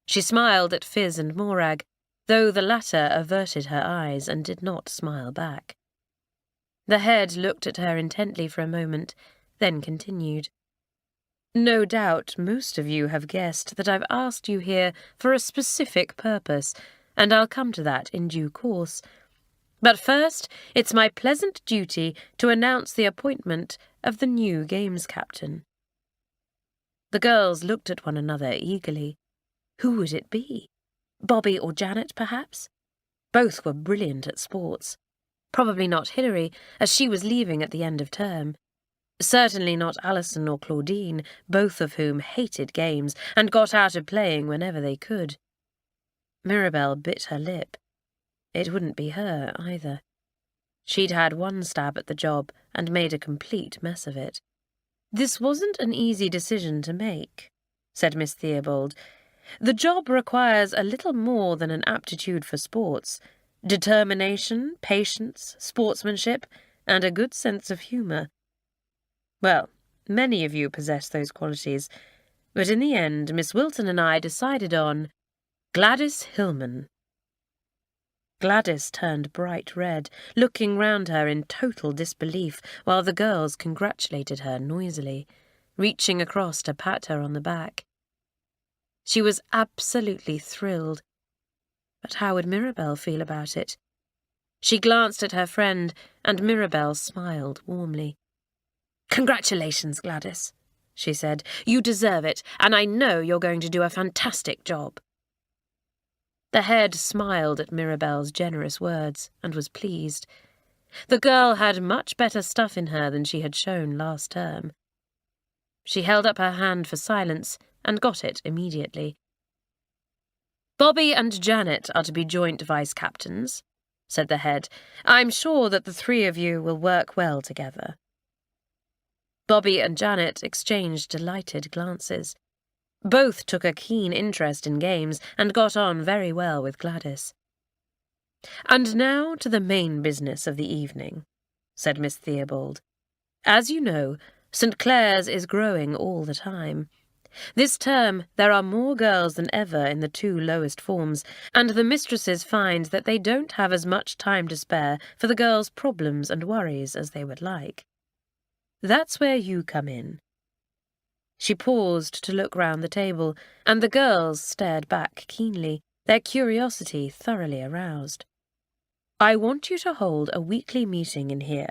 She smiled at Fizz and Morag, though the latter averted her eyes and did not smile back. The head looked at her intently for a moment, then continued. "No doubt most of you have guessed that I've asked you here for a specific purpose, and I'll come to that in due course. But first, it's my pleasant duty to announce the appointment of the new games captain." The girls looked at one another eagerly. Who would it be? Bobby or Janet, perhaps? Both were brilliant at sports. Probably not Hilary, as she was leaving at the end of term. Certainly not Alison or Claudine, both of whom hated games and got out of playing whenever they could. Mirabelle bit her lip. It wouldn't be her, either. She'd had one stab at the job and made a complete mess of it. "This wasn't an easy decision to make," said Miss Theobald. "The job requires a little more than an aptitude for sports. Determination, patience, sportsmanship, and a good sense of humour. Well, many of you possess those qualities, but in the end Miss Wilton and I decided on Gladys Hillman." Gladys turned bright red, looking round her in total disbelief, while the girls congratulated her noisily, reaching across to pat her on the back. She was absolutely thrilled. But how would Mirabelle feel about it? She glanced at her friend, and Mirabelle smiled warmly. "Congratulations, Gladys," she said. "You deserve it, and I know you're going to do a fantastic job." The head smiled at Mirabelle's generous words and was pleased. The girl had much better stuff in her than she had shown last term. She held up her hand for silence and got it immediately. "Bobby and Janet are to be joint vice-captains," said the head. "I'm sure that the three of you will work well together." Bobby and Janet exchanged delighted glances. Both took a keen interest in games and got on very well with Gladys. "And now to the main business of the evening," said Miss Theobald. "As you know, St. Clare's is growing all the time. This term there are more girls than ever in the two lowest forms, and the mistresses find that they don't have as much time to spare for the girls' problems and worries as they would like. That's where you come in." She paused to look round the table, and the girls stared back keenly, their curiosity thoroughly aroused. "I want you to hold a weekly meeting in here,"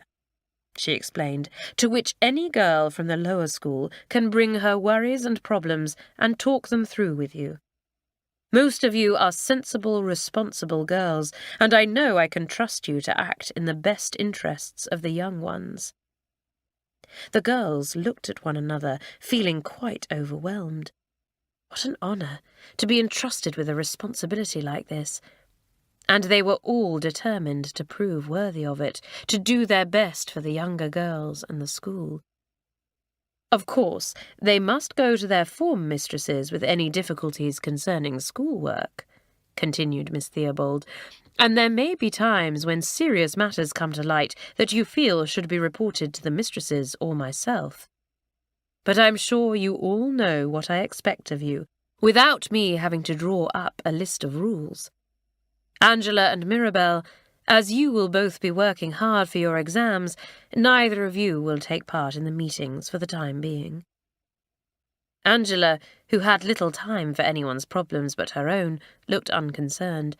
she explained, "to which any girl from the lower school can bring her worries and problems and talk them through with you. Most of you are sensible, responsible girls, and I know I can trust you to act in the best interests of the young ones." The girls looked at one another, feeling quite overwhelmed. What an honour, to be entrusted with a responsibility like this. And they were all determined to prove worthy of it, to do their best for the younger girls and the school. Of course, they must go to their form mistresses with any difficulties concerning schoolwork, continued Miss Theobald, and there may be times when serious matters come to light that you feel should be reported to the mistresses or myself. But I'm sure you all know what I expect of you, without me having to draw up a list of rules. Angela and Mirabelle, as you will both be working hard for your exams, neither of you will take part in the meetings for the time being. Angela, who had little time for anyone's problems but her own, looked unconcerned,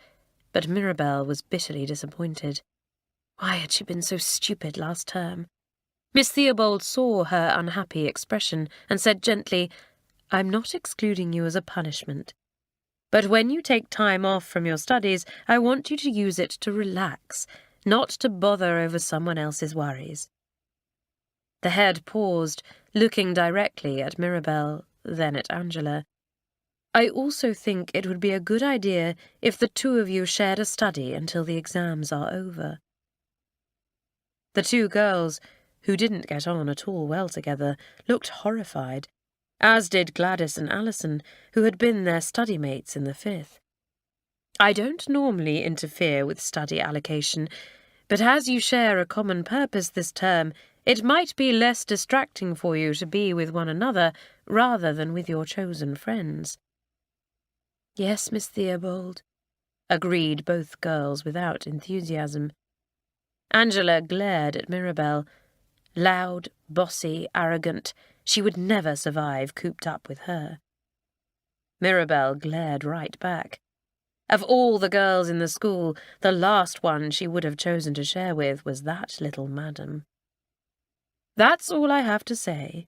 but Mirabelle was bitterly disappointed. Why had she been so stupid last term? Miss Theobald saw her unhappy expression and said gently, "I'm not excluding you as a punishment. But when you take time off from your studies, I want you to use it to relax, not to bother over someone else's worries." The head paused, looking directly at Mirabelle, then at Angela. "I also think it would be a good idea if the two of you shared a study until the exams are over." The two girls, who didn't get on at all well together, looked horrified, as did Gladys and Alison, who had been their study mates in the 5th. "I don't normally interfere with study allocation, but as you share a common purpose this term, it might be less distracting for you to be with one another rather than with your chosen friends." "Yes, Miss Theobald," agreed both girls without enthusiasm. Angela glared at Mirabelle. Loud, bossy, arrogant, she would never survive cooped up with her. Mirabelle glared right back. Of all the girls in the school, the last one she would have chosen to share with was that little madam. "That's all I have to say,"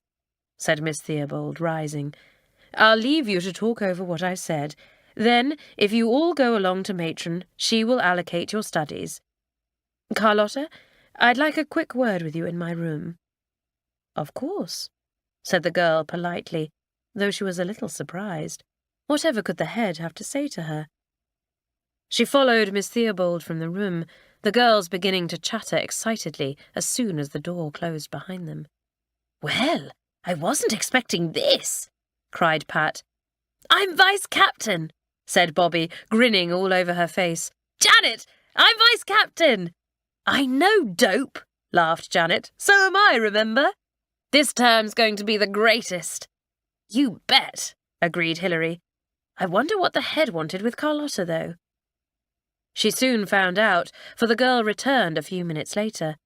said Miss Theobald, rising. "I'll leave you to talk over what I said. Then, if you all go along to Matron, she will allocate your studies. Carlotta, I'd like a quick word with you in my room." "Of course," said the girl politely, though she was a little surprised. Whatever could the head have to say to her? She followed Miss Theobald from the room, the girls beginning to chatter excitedly as soon as the door closed behind them. "Well, I wasn't expecting this," cried Pat. "I'm vice-captain," said Bobby, grinning all over her face. "Janet, I'm vice-captain." "I know, dope," laughed Janet. "So am I, remember? This term's going to be the greatest." "You bet," agreed Hilary. "I wonder what the head wanted with Carlotta, though." She soon found out, for the girl returned a few minutes later.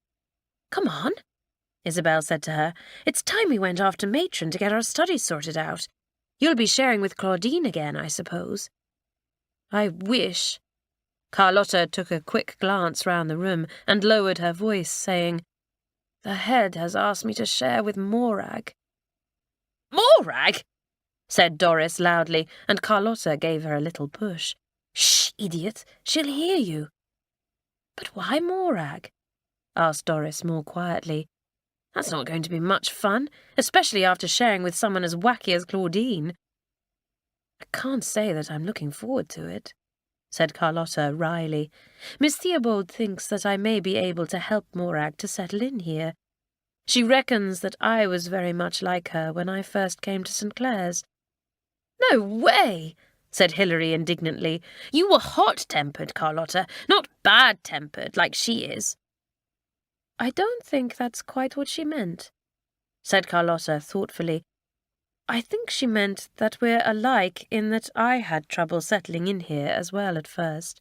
"Come on," Isabel said to her. "It's time we went after Matron to get our studies sorted out. You'll be sharing with Claudine again, I suppose." "I wish." Carlotta took a quick glance round the room and lowered her voice, saying, "The head has asked me to share with Morag." "Morag?" said Doris loudly, and Carlotta gave her a little push. "Shh, idiot, she'll hear you." "But why Morag?" asked Doris more quietly. "That's not going to be much fun, especially after sharing with someone as wacky as Claudine." "I can't say that I'm looking forward to it," said Carlotta wryly. "Miss Theobald thinks that I may be able to help Morag to settle in here. She reckons that I was very much like her when I first came to St. Clare's." "No way!" said Hilary indignantly. "You were hot-tempered, Carlotta, not bad-tempered like she is." "I don't think that's quite what she meant," said Carlotta thoughtfully. "I think she meant that we're alike in that I had trouble settling in here as well at first.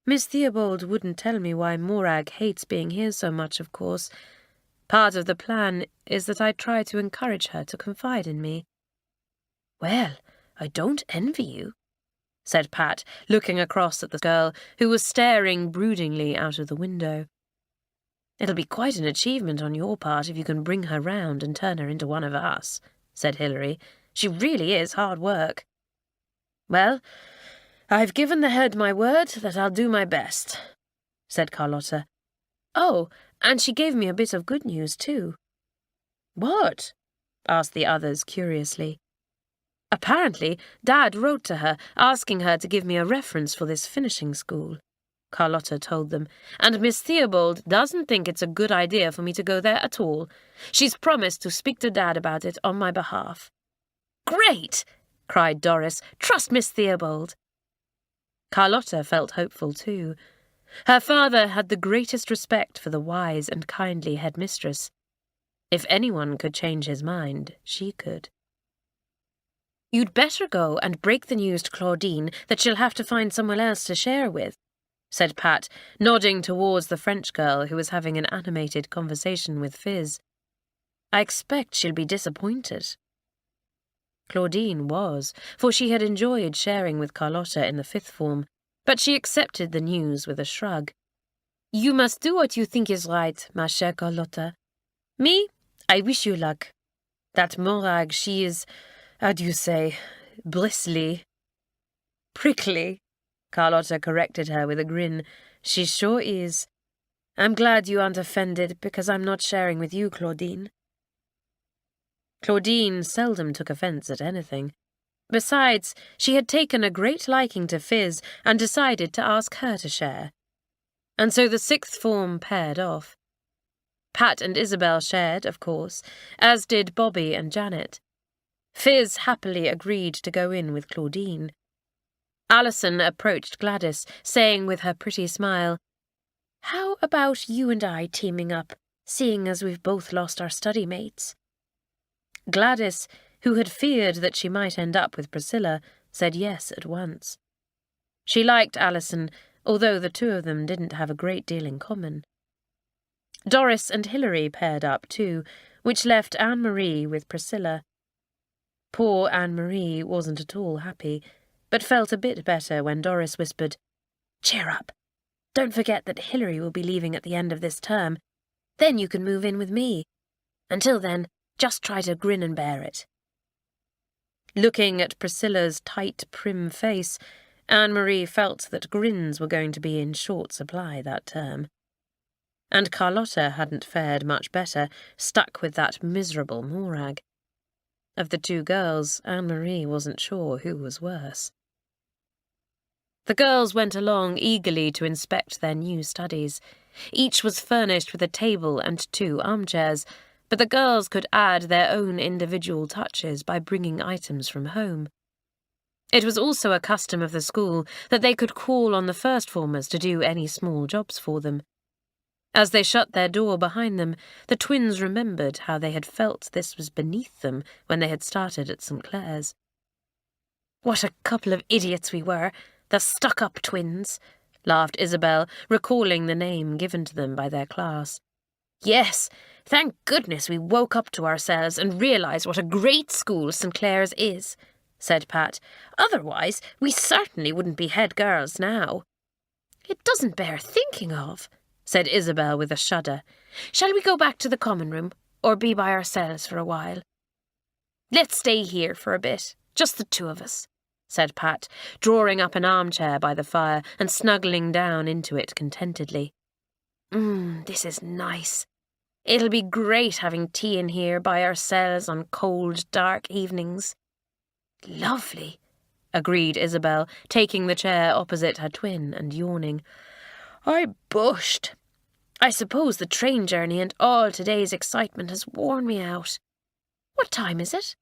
Miss Theobald wouldn't tell me why Morag hates being here so much, of course. Part of the plan is that I try to encourage her to confide in me. "Well, I don't envy you," said Pat, looking across at the girl, who was staring broodingly out of the window. "It'll be quite an achievement on your part if you can bring her round and turn her into one of us," said Hilary. "She really is hard work." "Well, I've given the head my word that I'll do my best," said Carlotta. "Oh, and she gave me a bit of good news, too." "What?" asked the others curiously. "Apparently, Dad wrote to her, asking her to give me a reference for this finishing school," Carlotta told them, "and Miss Theobald doesn't think it's a good idea for me to go there at all. She's promised to speak to Dad about it on my behalf." "Great!" cried Doris. "Trust Miss Theobald." Carlotta felt hopeful too. Her father had the greatest respect for the wise and kindly headmistress. If anyone could change his mind, she could. "You'd better go and break the news to Claudine that she'll have to find someone else to share with," said Pat, nodding towards the French girl who was having an animated conversation with Fizz. "I expect she'll be disappointed." Claudine was, for she had enjoyed sharing with Carlotta in the fifth form, but she accepted the news with a shrug. "You must do what you think is right, ma chère Carlotta. Me, I wish you luck. That Morag, she is, how do you say, bristly." "Prickly," Carlotta corrected her with a grin. "She sure is. I'm glad you aren't offended because I'm not sharing with you, Claudine." Claudine seldom took offence at anything. Besides, she had taken a great liking to Fizz and decided to ask her to share. And so the sixth form paired off. Pat and Isabel shared, of course, as did Bobby and Janet. Fizz happily agreed to go in with Claudine. Alison approached Gladys, saying with her pretty smile, "How about you and I teaming up, seeing as we've both lost our study mates?" Gladys, who had feared that she might end up with Priscilla, said yes at once. She liked Alison, although the two of them didn't have a great deal in common. Doris and Hilary paired up too, which left Anne-Marie with Priscilla. Poor Anne-Marie wasn't at all happy, but felt a bit better when Doris whispered, "Cheer up. Don't forget that Hilary will be leaving at the end of this term. Then you can move in with me. Until then, just try to grin and bear it." Looking at Priscilla's tight, prim face, Anne-Marie felt that grins were going to be in short supply that term. And Carlotta hadn't fared much better, stuck with that miserable Morag. Of the two girls, Anne-Marie wasn't sure who was worse. The girls went along eagerly to inspect their new studies. Each was furnished with a table and 2 armchairs, but the girls could add their own individual touches by bringing items from home. It was also a custom of the school that they could call on the first formers to do any small jobs for them. As they shut their door behind them, the twins remembered how they had felt this was beneath them when they had started at St. Clare's. "What a couple of idiots we were, the stuck-up twins," laughed Isabel, recalling the name given to them by their class. "Yes, thank goodness we woke up to ourselves and realised what a great school St. Clare's is," said Pat. "Otherwise, we certainly wouldn't be head girls now." "It doesn't bear thinking of," said Isabel with a shudder. "Shall we go back to the common room, or be by ourselves for a while?" "Let's stay here for a bit, just the 2 of us," said Pat, drawing up an armchair by the fire and snuggling down into it contentedly. This is nice. It'll be great having tea in here by ourselves on cold, dark evenings." "Lovely," agreed Isabel, taking the chair opposite her twin and yawning. "I bushed. I suppose the train journey and all today's excitement has worn me out. What time is it?"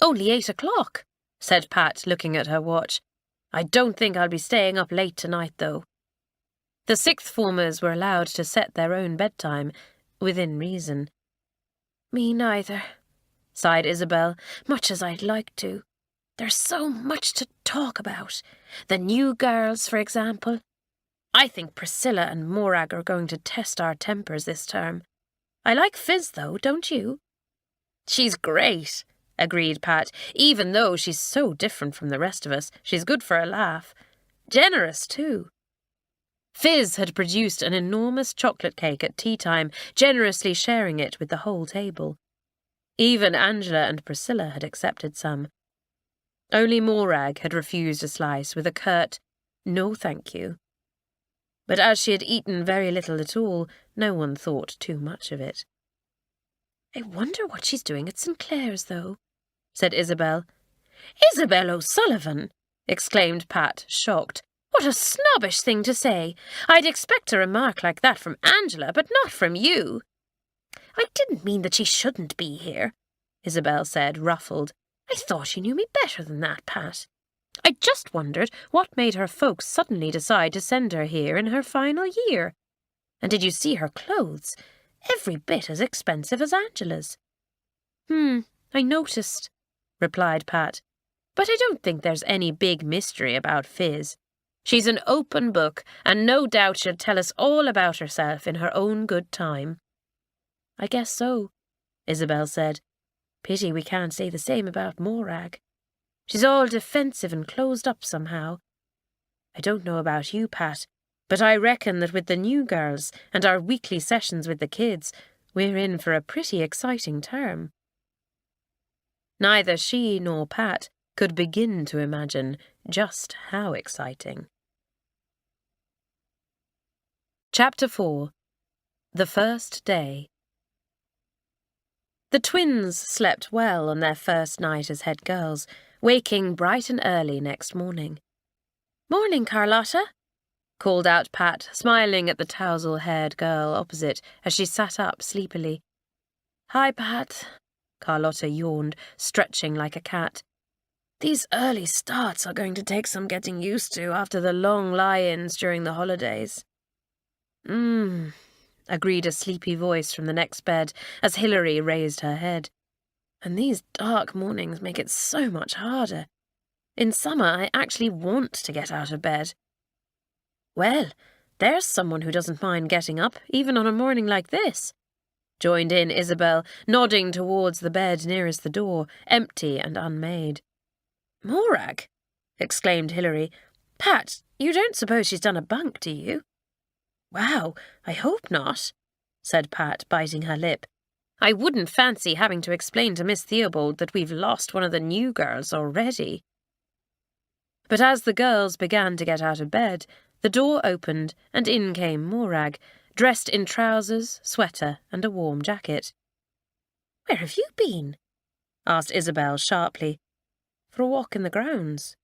"Only 8 o'clock, said Pat, looking at her watch. "I don't think I'll be staying up late tonight, though." The sixth formers were allowed to set their own bedtime, within reason. "Me neither," sighed Isabel, "much as I'd like to. There's so much to talk about. The new girls, for example. I think Priscilla and Morag are going to test our tempers this term. I like Fizz, though, don't you?" "She's great," agreed Pat. Even though she's so different from the rest of us, she's good for a laugh. Generous, too. Fizz had produced an enormous chocolate cake at tea time, generously sharing it with the whole table. Even Angela and Priscilla had accepted some. Only Morag had refused a slice with a curt, "No, thank you." But as she had eaten very little at all, no one thought too much of it. "I wonder what she's doing at St. Clare's, though," said Isabel. "Isabel O'Sullivan!" exclaimed Pat, shocked. "What a snobbish thing to say! I'd expect a remark like that from Angela, but not from you." "I didn't mean that she shouldn't be here," Isabel said, ruffled. "I thought you knew me better than that, Pat. I just wondered what made her folks suddenly decide to send her here in her final year. And did you see her clothes? Every bit as expensive as Angela's." I noticed," replied Pat. "But I don't think there's any big mystery about Fizz. She's an open book, and no doubt she'll tell us all about herself in her own good time." "I guess so," Isabel said. "Pity we can't say the same about Morag. She's all defensive and closed up somehow. I don't know about you, Pat, but I reckon that with the new girls and our weekly sessions with the kids, we're in for a pretty exciting term." Neither she nor Pat could begin to imagine just how exciting. Chapter 4. The First Day. The twins slept well on their first night as head girls, waking bright and early next morning. "Morning, Carlotta," called out Pat, smiling at the tousle-haired girl opposite as she sat up sleepily. "Hi, Pat," Carlotta yawned, stretching like a cat. "These early starts are going to take some getting used to after the long lie-ins during the holidays." Agreed a sleepy voice from the next bed as Hilary raised her head. "And these dark mornings make it so much harder. In summer, I actually want to get out of bed." "Well, there's someone who doesn't mind getting up, even on a morning like this," joined in Isabel, nodding towards the bed nearest the door, empty and unmade. "Morag!" exclaimed Hilary. "Pat, you don't suppose she's done a bunk, do you?" "Wow, I hope not," said Pat, biting her lip. "I wouldn't fancy having to explain to Miss Theobald that we've lost one of the new girls already." But as the girls began to get out of bed, the door opened and in came Morag, dressed in trousers, sweater, and a warm jacket. "Where have you been?" asked Isabel sharply. "For a walk in the grounds."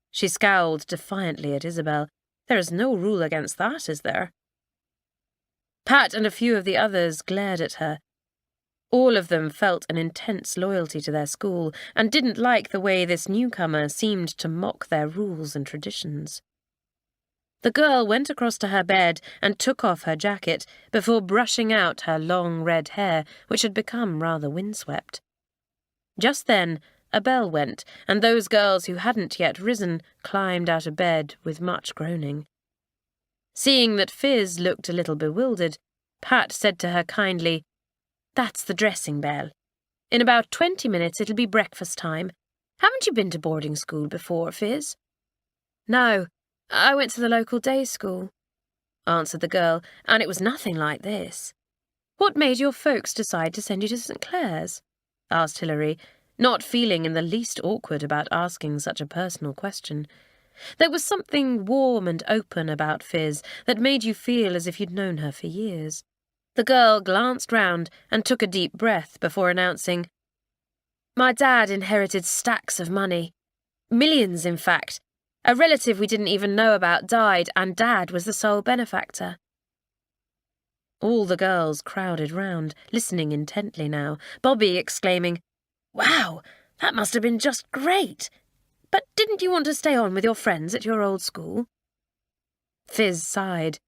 She scowled defiantly at Isabel. There is no rule against that, is there? Pat and a few of the others glared at her. All of them felt an intense loyalty to their school and didn't like the way this newcomer seemed to mock their rules and traditions. The girl went across to her bed and took off her jacket before brushing out her long red hair, which had become rather windswept. Just then, a bell went, and those girls who hadn't yet risen climbed out of bed with much groaning. Seeing that Fizz looked a little bewildered, Pat said to her kindly, "That's the dressing bell. In about 20 minutes it'll be breakfast time. Haven't you been to boarding school before, Fizz?" "No, I went to the local day school," answered the girl, "and it was nothing like this." "What made your folks decide to send you to St. Clare's?" asked Hilary, not feeling in the least awkward about asking such a personal question. There was something warm and open about Fizz that made you feel as if you'd known her for years. The girl glanced round and took a deep breath before announcing, "My dad inherited stacks of money. Millions, in fact. A relative we didn't even know about died, and Dad was the sole benefactor." All the girls crowded round, listening intently now, Bobby exclaiming, "Wow, that must have been just great. But didn't you want to stay on with your friends at your old school?" Fizz sighed.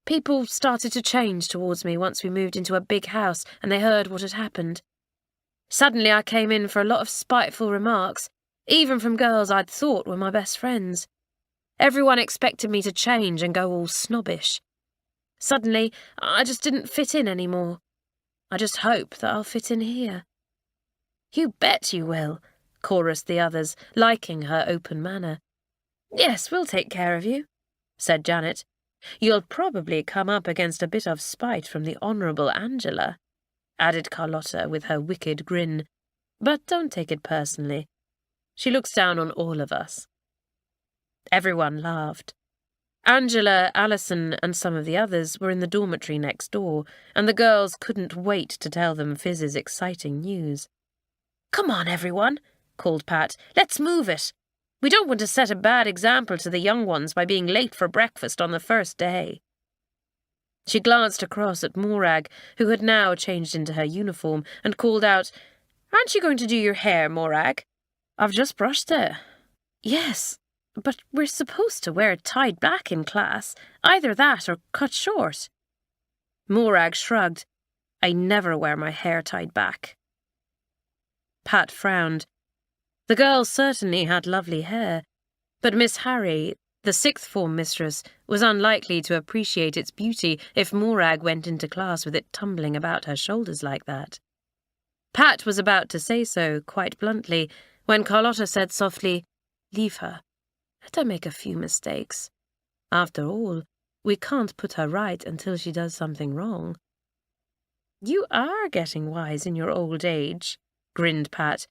"People started to change towards me once we moved into a big house and they heard what had happened. Suddenly I came in for a lot of spiteful remarks, even from girls I'd thought were my best friends. Everyone expected me to change and go all snobbish. Suddenly, I just didn't fit in anymore. I just hope that I'll fit in here." "You bet you will," chorused the others, liking her open manner. "Yes, we'll take care of you," said Janet. "You'll probably come up against a bit of spite from the Honourable Angela," added Carlotta with her wicked grin. "But don't take it personally. She looks down on all of us." Everyone laughed. Angela, Alison, and some of the others were in the dormitory next door, and the girls couldn't wait to tell them Fiz's exciting news. "Come on, everyone," called Pat. "Let's move it. We don't want to set a bad example to the young ones by being late for breakfast on the first day." She glanced across at Morag, who had now changed into her uniform, and called out, "Aren't you going to do your hair, Morag?" "I've just brushed it." "Yes, but we're supposed to wear it tied back in class. Either that or cut short." Morag shrugged. "I never wear my hair tied back." Pat frowned. The girls certainly had lovely hair, but Miss Harry, the sixth form mistress, was unlikely to appreciate its beauty if Morag went into class with it tumbling about her shoulders like that. Pat was about to say so, quite bluntly, when Carlotta said softly, "Leave her. Let her make a few mistakes. After all, we can't put her right until she does something wrong." "You are getting wise in your old age," grinned Pat.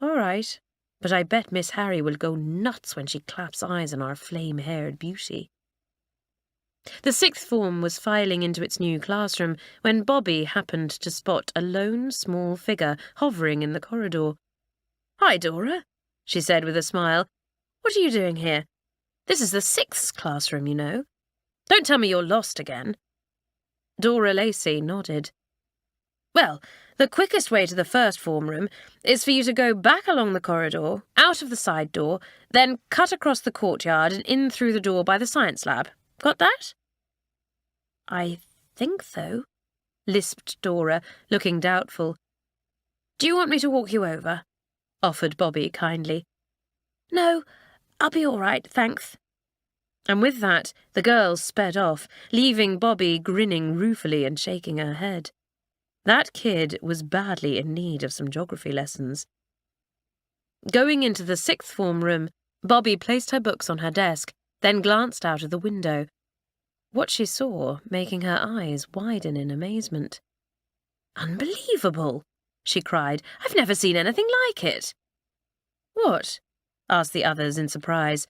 "All right, but I bet Miss Harry will go nuts when she claps eyes on our flame-haired beauty." The sixth form was filing into its new classroom when Bobby happened to spot a lone, small figure hovering in the corridor. "Hi, Dora," she said with a smile. "What are you doing here? This is the sixth classroom, you know. Don't tell me you're lost again." Dora Lacey nodded. "Well, the quickest way to the first form room is for you to go back along the corridor, out of the side door, then cut across the courtyard and in through the door by the science lab. Got that?" "I think so," lisped Dora, looking doubtful. "Do you want me to walk you over?" offered Bobby kindly. "No, I'll be all right, thanks." And with that, the girls sped off, leaving Bobby grinning ruefully and shaking her head. That kid was badly in need of some geography lessons. Going into the sixth form room, Bobby placed her books on her desk, then glanced out of the window. What she saw, making her eyes widen in amazement. "Unbelievable!" she cried. "I've never seen anything like it." "What?" asked the others in surprise.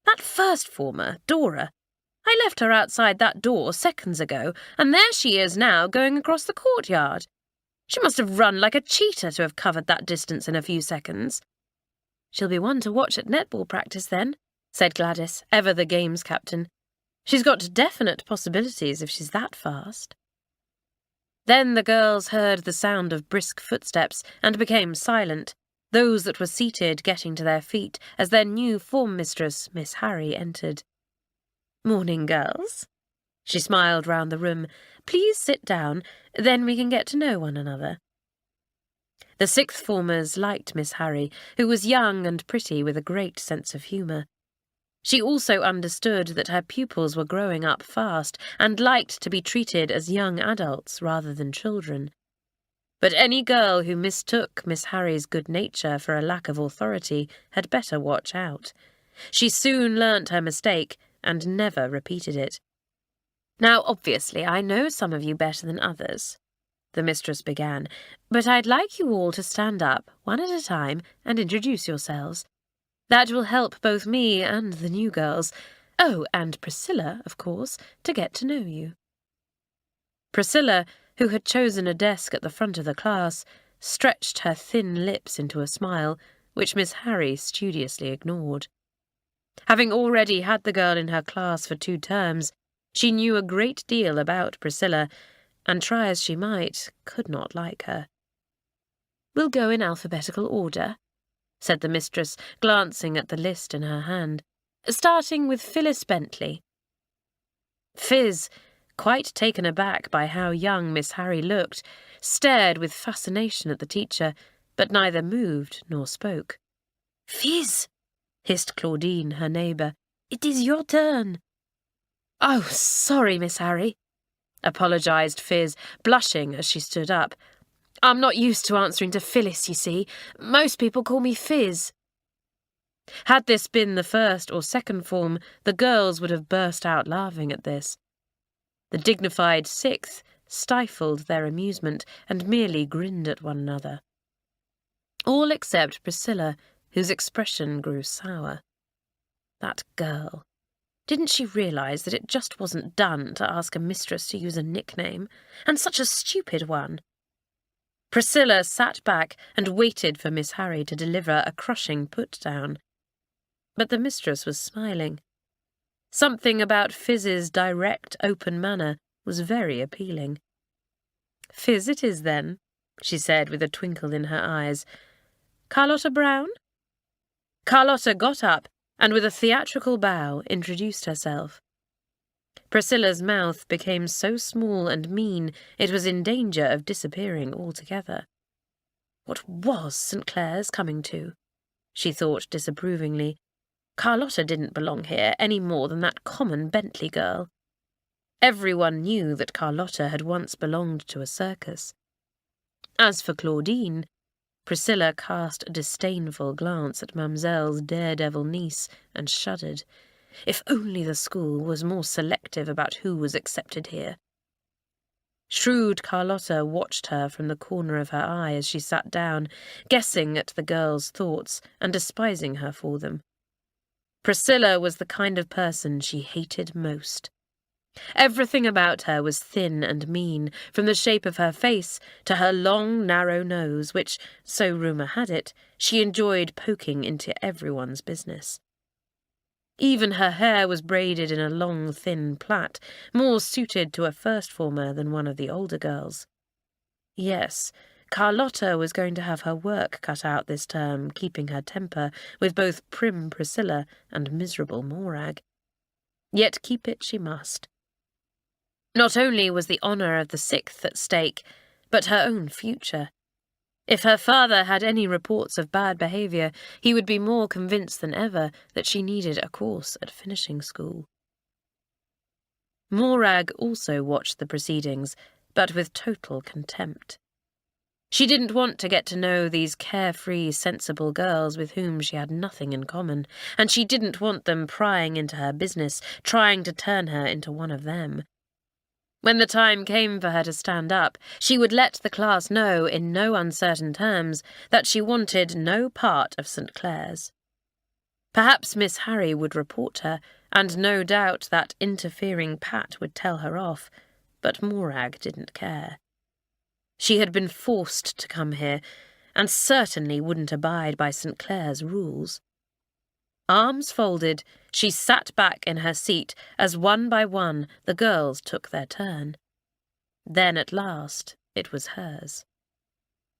"That first former, Dora. I left her outside that door seconds ago, and there she is now going across the courtyard. She must have run like a cheetah to have covered that distance in a few seconds." "She'll be one to watch at netball practice then," said Gladys, ever the games captain. "She's got definite possibilities if she's that fast." Then the girls heard the sound of brisk footsteps and became silent, those that were seated getting to their feet as their new form mistress, Miss Harry, entered. "Morning, girls." She smiled round the room. "Please sit down, then we can get to know one another." The sixth formers liked Miss Harry, who was young and pretty with a great sense of humour. She also understood that her pupils were growing up fast and liked to be treated as young adults rather than children. But any girl who mistook Miss Harry's good nature for a lack of authority had better watch out. She soon learnt her mistake and never repeated it. "Now, obviously, I know some of you better than others," the mistress began, "but I'd like you all to stand up, one at a time, and introduce yourselves. That will help both me and the new girls, oh, and Priscilla, of course, to get to know you." Priscilla, who had chosen a desk at the front of the class, stretched her thin lips into a smile, which Miss Harry studiously ignored. Having already had the girl in her class for 2 terms, she knew a great deal about Priscilla, and try as she might, could not like her. "We'll go in alphabetical order," said the mistress, glancing at the list in her hand, "starting with Phyllis Bentley." Fizz, quite taken aback by how young Miss Harry looked, stared with fascination at the teacher, but neither moved nor spoke. "Fizz," hissed Claudine, her neighbour, "it is your turn." "Oh, sorry, Miss Harry," apologised Fizz, blushing as she stood up. I'm not used to answering to Phyllis, you see. Most people call me Fizz. Had this been the first or second form, the girls would have burst out laughing at this. The dignified sixth stifled their amusement and merely grinned at one another. All except Priscilla, whose expression grew sour. That girl. Didn't she realise that it just wasn't done to ask a mistress to use a nickname, and such a stupid one? Priscilla sat back and waited for Miss Harry to deliver a crushing put-down. But the mistress was smiling. Something about Fizz's direct, open manner was very appealing. "Fizz it is, then," she said with a twinkle in her eyes. "Carlotta Brown?" Carlotta got up and with a theatrical bow introduced herself. Priscilla's mouth became so small and mean it was in danger of disappearing altogether. What was St. Clare's coming to? She thought disapprovingly. Carlotta didn't belong here any more than that common Bentley girl. Everyone knew that Carlotta had once belonged to a circus. As for Claudine, Priscilla cast a disdainful glance at Mademoiselle's daredevil niece and shuddered. If only the school was more selective about who was accepted here. Shrewd Carlotta watched her from the corner of her eye as she sat down, guessing at the girl's thoughts and despising her for them. Priscilla was the kind of person she hated most. Everything about her was thin and mean, from the shape of her face to her long, narrow nose, which, so rumour had it, she enjoyed poking into everyone's business. Even her hair was braided in a long, thin plait, more suited to a first-former than one of the older girls. Yes, Carlotta was going to have her work cut out this term, keeping her temper with both prim Priscilla and miserable Morag. Yet keep it she must. Not only was the honour of the sixth at stake, but her own future. If her father had any reports of bad behaviour, he would be more convinced than ever that she needed a course at finishing school. Morag also watched the proceedings, but with total contempt. She didn't want to get to know these carefree, sensible girls with whom she had nothing in common, and she didn't want them prying into her business, trying to turn her into one of them. When the time came for her to stand up, she would let the class know in no uncertain terms that she wanted no part of St. Clare's. Perhaps Miss Harry would report her, and no doubt that interfering Pat would tell her off, but Morag didn't care. She had been forced to come here, and certainly wouldn't abide by St. Clare's rules. Arms folded, she sat back in her seat as one by one the girls took their turn. Then at last it was hers.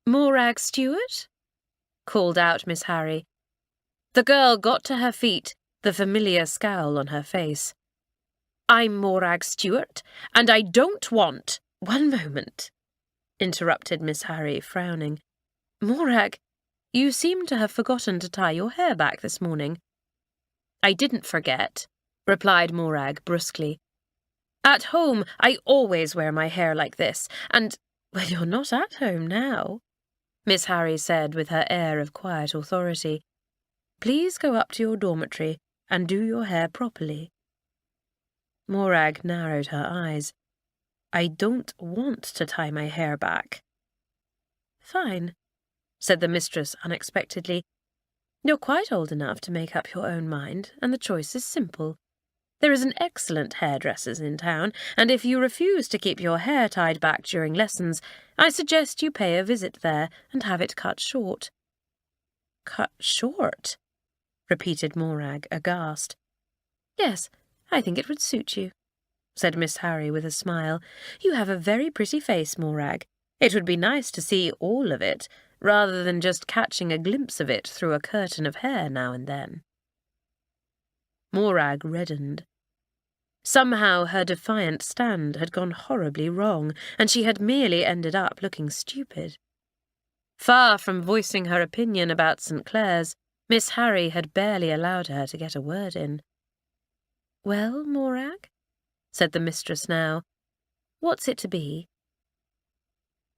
"Morag Stewart?" called out Miss Harry. The girl got to her feet, the familiar scowl on her face. "I'm Morag Stewart, and I don't want—" "One moment," interrupted Miss Harry, frowning. "Morag, you seem to have forgotten to tie your hair back this morning." "I didn't forget," replied Morag brusquely. "At home I always wear my hair like this, and—" "Well, you're not at home now," Miss Harry said with her air of quiet authority. "Please go up to your dormitory and do your hair properly." Morag narrowed her eyes. "I don't want to tie my hair back." "Fine," said the mistress unexpectedly. "You're quite old enough to make up your own mind, and the choice is simple. There is an excellent hairdresser's in town, and if you refuse to keep your hair tied back during lessons, I suggest you pay a visit there and have it cut short." "Cut short?" repeated Morag, aghast. "Yes, I think it would suit you," said Miss Harry with a smile. "You have a very pretty face, Morag. It would be nice to see all of it, rather than just catching a glimpse of it through a curtain of hair now and then." Morag reddened. Somehow her defiant stand had gone horribly wrong, and she had merely ended up looking stupid. Far from voicing her opinion about St. Clare's, Miss Harry had barely allowed her to get a word in. "Well, Morag?" said the mistress now. "What's it to be?"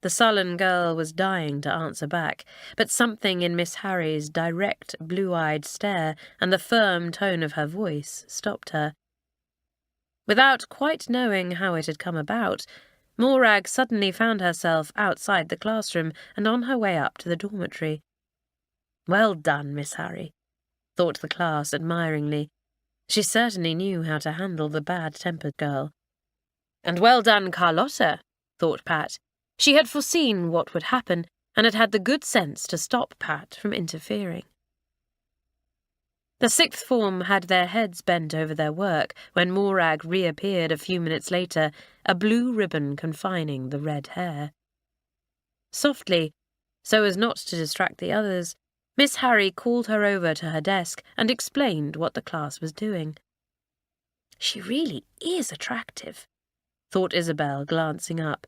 The sullen girl was dying to answer back, but something in Miss Harry's direct, blue-eyed stare and the firm tone of her voice stopped her. Without quite knowing how it had come about, Morag suddenly found herself outside the classroom and on her way up to the dormitory. "Well done, Miss Harry," thought the class admiringly. She certainly knew how to handle the bad-tempered girl. "And well done, Carlotta," thought Pat. She had foreseen what would happen and had had the good sense to stop Pat from interfering. The sixth form had their heads bent over their work when Morag reappeared a few minutes later, a blue ribbon confining the red hair. Softly, so as not to distract the others, Miss Harry called her over to her desk and explained what the class was doing. "She really is attractive," thought Isabel, glancing up.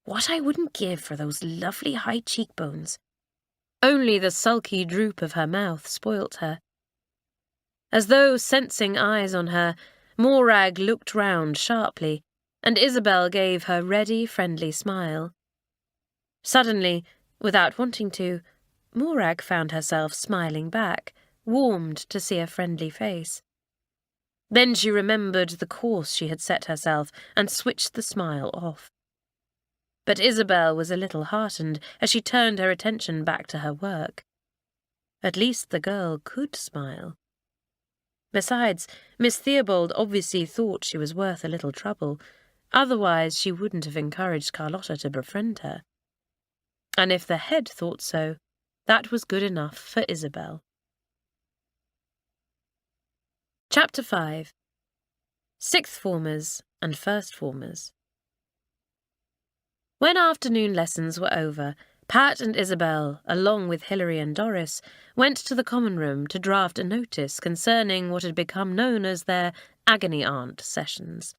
"What I wouldn't give for those lovely high cheekbones." Only the sulky droop of her mouth spoilt her. As though sensing eyes on her, Morag looked round sharply, and Isabel gave her ready, friendly smile. Suddenly, without wanting to, Morag found herself smiling back, warmed to see a friendly face. Then she remembered the course she had set herself and switched the smile off. But Isabel was a little heartened as she turned her attention back to her work. At least the girl could smile. Besides, Miss Theobald obviously thought she was worth a little trouble, otherwise she wouldn't have encouraged Carlotta to befriend her. And if the head thought so, that was good enough for Isabel. Chapter 5. Sixth Formers and First Formers. When afternoon lessons were over, Pat and Isabel, along with Hilary and Doris, went to the common room to draft a notice concerning what had become known as their agony aunt sessions.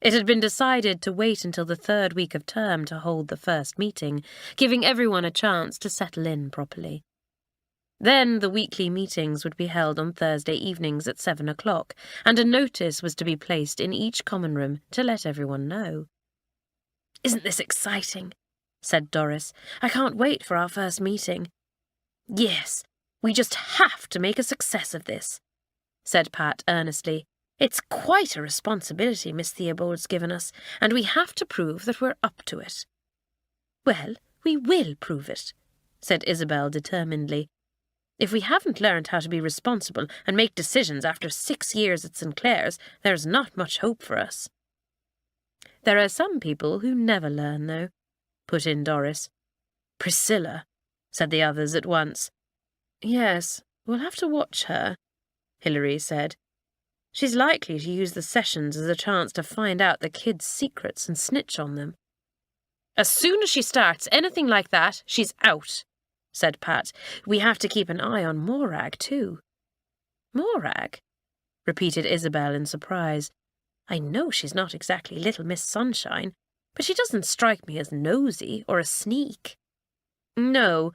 It had been decided to wait until the third week of term to hold the first meeting, giving everyone a chance to settle in properly. Then the weekly meetings would be held on Thursday evenings at 7 o'clock, and a notice was to be placed in each common room to let everyone know. "Isn't this exciting?" said Doris. "I can't wait for our first meeting." "Yes, we just have to make a success of this," said Pat earnestly. "It's quite a responsibility Miss Theobald's given us, and we have to prove that we're up to it." "Well, we will prove it," said Isabel determinedly. "If we haven't learned how to be responsible and make decisions after 6 years at St. Clare's, there's not much hope for us." "There are some people who never learn, though," put in Doris. "Priscilla," said the others at once. "Yes, we'll have to watch her," Hilary said. "She's likely to use the sessions as a chance to find out the kids' secrets and snitch on them." "As soon as she starts anything like that, she's out," said Pat. "We have to keep an eye on Morag, too." "Morag?" repeated Isabel in surprise. "I know she's not exactly Little Miss Sunshine, but she doesn't strike me as nosy or a sneak." "No,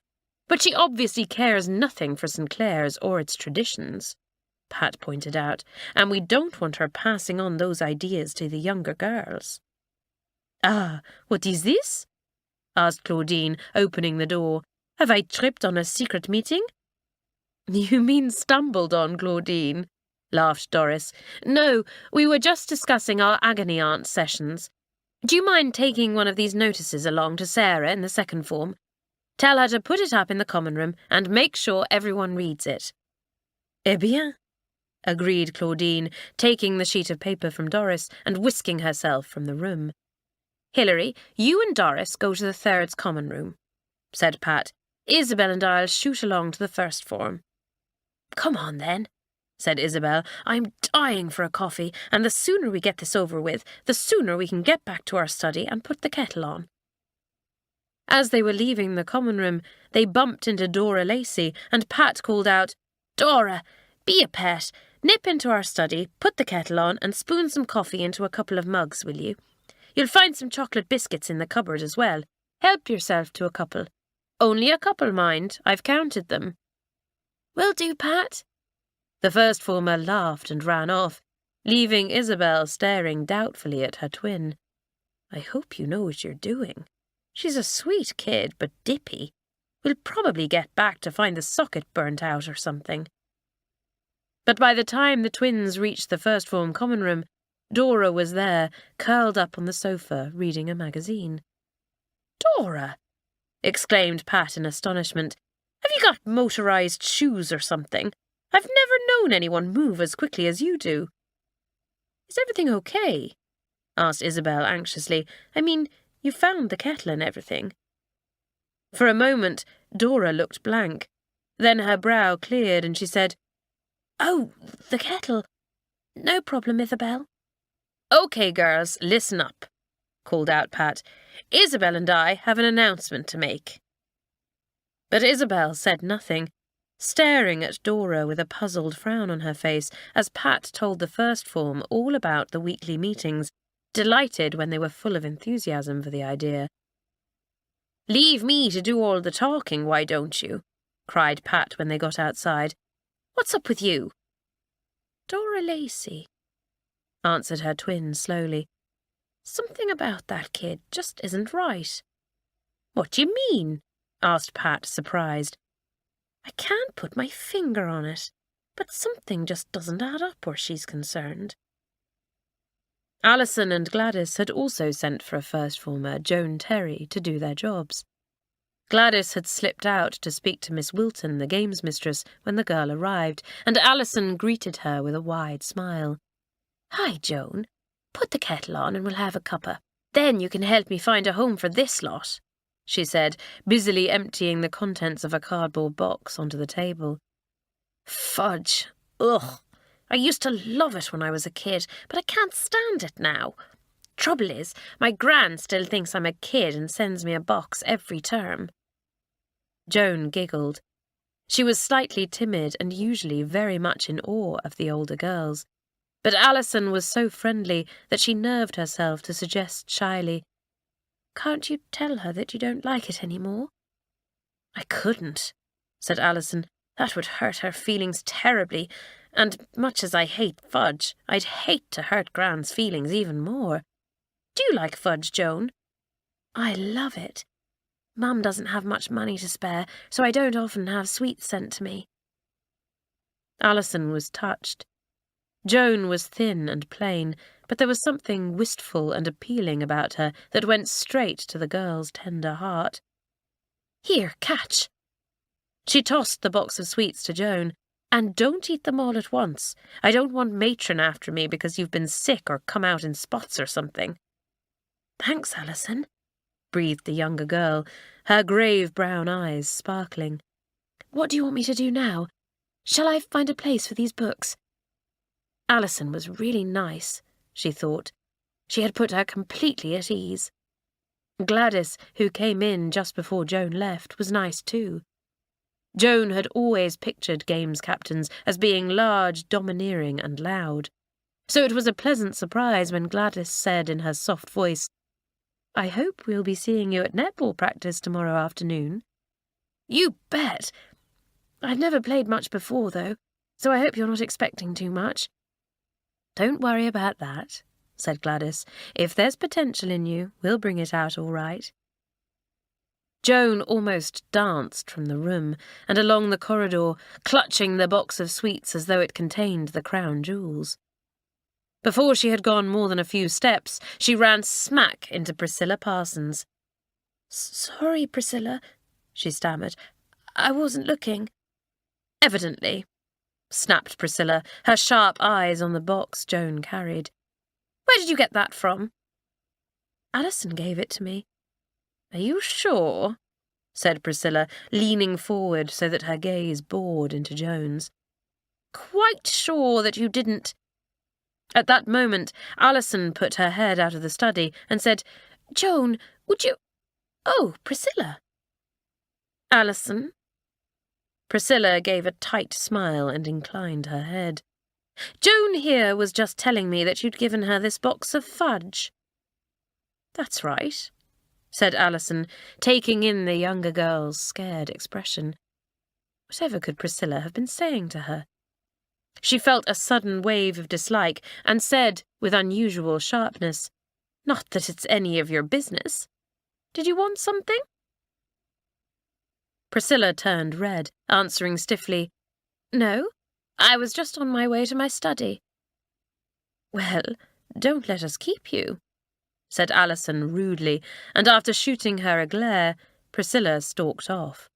but she obviously cares nothing for St. Clare's or its traditions," Pat pointed out, "and we don't want her passing on those ideas to the younger girls." "Ah, what is this?" asked Claudine, opening the door. "Have I tripped on a secret meeting?" "You mean stumbled on, Claudine," laughed Doris. "No, we were just discussing our agony aunt sessions. Do you mind taking one of these notices along to Sarah in the second form? Tell her to put it up in the common room and make sure everyone reads it." "Eh bien," agreed Claudine, taking the sheet of paper from Doris and whisking herself from the room. "Hilary, you and Doris go to the third's common room," said Pat. "Isabel and I'll shoot along to the first form." "Come on, then," said Isabel. "I'm dying for a coffee, and the sooner we get this over with, the sooner we can get back to our study and put the kettle on." As they were leaving the common room, they bumped into Dora Lacey, and Pat called out, "Dora, be a pet. Nip into our study, put the kettle on, and spoon some coffee into a couple of mugs, will you? You'll find some chocolate biscuits in the cupboard as well. Help yourself to a couple. Only a couple, mind. I've counted them." "Will do, Pat." The first former laughed and ran off, leaving Isabel staring doubtfully at her twin. "I hope you know what you're doing," She's a sweet kid, but dippy. We'll probably get back to find the socket burnt out or something." But by the time the twins reached the first form common room, Dora was there, curled up on the sofa, reading a magazine. "Dora!" exclaimed Pat in astonishment. "Have you got motorized shoes or something? I've never known anyone move as quickly as you do." "Is everything okay?" asked Isabel anxiously. "I mean, you found the kettle and everything." For a moment, Dora looked blank. Then her brow cleared and she said, "Oh, the kettle. No problem, Isabel." "Okay, girls, listen up," called out Pat. "Isabel and I have an announcement to make." But Isabel said nothing, staring at Dora with a puzzled frown on her face as Pat told the first form all about the weekly meetings, delighted when they were full of enthusiasm for the idea. "Leave me to do all the talking, why don't you?" cried Pat when they got outside. "What's up with you?" "Dora Lacey," answered her twin slowly. "Something about that kid just isn't right." "What do you mean?" asked Pat, surprised. "I can't put my finger on it, but something just doesn't add up where she's concerned." Alison and Gladys had also sent for a first former, Joan Terry, to do their jobs. Gladys had slipped out to speak to Miss Wilton, the games mistress, when the girl arrived, and Alison greeted her with a wide smile. "Hi, Joan. Put the kettle on and we'll have a cuppa. Then you can help me find a home for this lot," she said, busily emptying the contents of a cardboard box onto the table. "Fudge. Ugh. I used to love it when I was a kid, but I can't stand it now. Trouble is, my gran still thinks I'm a kid and sends me a box every term." Joan giggled. She was slightly timid and usually very much in awe of the older girls. But Alison was so friendly that she nerved herself to suggest shyly, "Can't you tell her that you don't like it any more?" "I couldn't," said Alison. "That would hurt her feelings terribly, and much as I hate fudge, I'd hate to hurt Gran's feelings even more. Do you like fudge, Joan?" "I love it. Mum doesn't have much money to spare, so I don't often have sweets sent to me." Alison was touched. Joan was thin and plain, but there was something wistful and appealing about her that went straight to the girl's tender heart. "Here, catch." She tossed the box of sweets to Joan. "And don't eat them all at once. I don't want matron after me because you've been sick or come out in spots or something." "Thanks, Alison," breathed the younger girl, her grave brown eyes sparkling. "What do you want me to do now? Shall I find a place for these books?" Alison was really nice, she thought. She had put her completely at ease. Gladys, who came in just before Joan left, was nice too. Joan had always pictured games captains as being large, domineering and loud. So it was a pleasant surprise when Gladys said in her soft voice, "I hope we'll be seeing you at netball practice tomorrow afternoon." "You bet! I've never played much before, though, so I hope you're not expecting too much." "Don't worry about that," said Gladys. "If there's potential in you, we'll bring it out all right." Joan almost danced from the room and along the corridor, clutching the box of sweets as though it contained the crown jewels. Before she had gone more than a few steps, she ran smack into Priscilla Parsons. "Sorry, Priscilla," she stammered. "I wasn't looking." "Evidently," snapped Priscilla, her sharp eyes on the box Joan carried. "Where did you get that from?" "Alison gave it to me." "Are you sure?" said Priscilla, leaning forward so that her gaze bored into Joan's. "Quite sure that you didn't—" At that moment, Alison put her head out of the study and said, "Joan, would you—" "Oh, Priscilla." "Alison?" Priscilla gave a tight smile and inclined her head. "Joan here was just telling me that you'd given her this box of fudge." "That's right," said Alison, taking in the younger girl's scared expression. Whatever could Priscilla have been saying to her? She felt a sudden wave of dislike and said, with unusual sharpness, "Not that it's any of your business. Did you want something?" Priscilla turned red, answering stiffly, "No, I was just on my way to my study." "Well, don't let us keep you," said Alison rudely, and after shooting her a glare, Priscilla stalked off.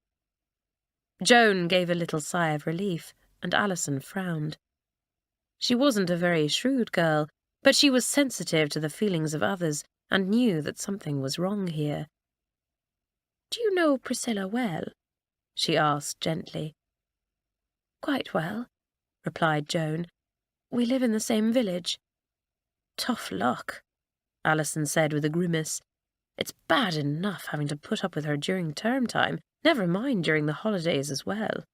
Joan gave a little sigh of relief, and Alison frowned. She wasn't a very shrewd girl, but she was sensitive to the feelings of others and knew that something was wrong here. "Do you know Priscilla well?" she asked gently. "Quite well," replied Joan. "We live in the same village." "Tough luck," Alison said with a grimace. "It's bad enough having to put up with her during term time, never mind during the holidays as well."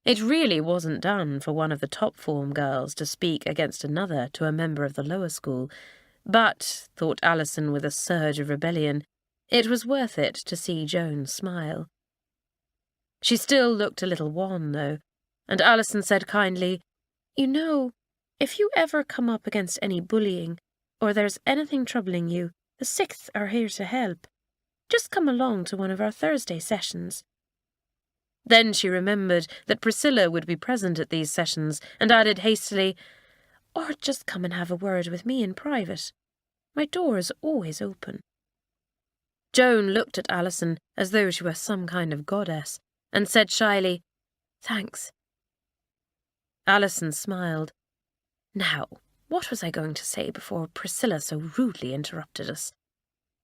It really wasn't done for one of the top form girls to speak against another to a member of the lower school, but, thought Alison with a surge of rebellion, it was worth it to see Joan smile. She still looked a little wan, though, and Alison said kindly, "You know, if you ever come up against any bullying, or there's anything troubling you, the Sixth are here to help. Just come along to one of our Thursday sessions." Then she remembered that Priscilla would be present at these sessions and added hastily, "Or just come and have a word with me in private. My door is always open." Joan looked at Alison as though she were some kind of goddess and said shyly, "Thanks." Alison smiled. Now, what was I going to say before Priscilla so rudely interrupted us?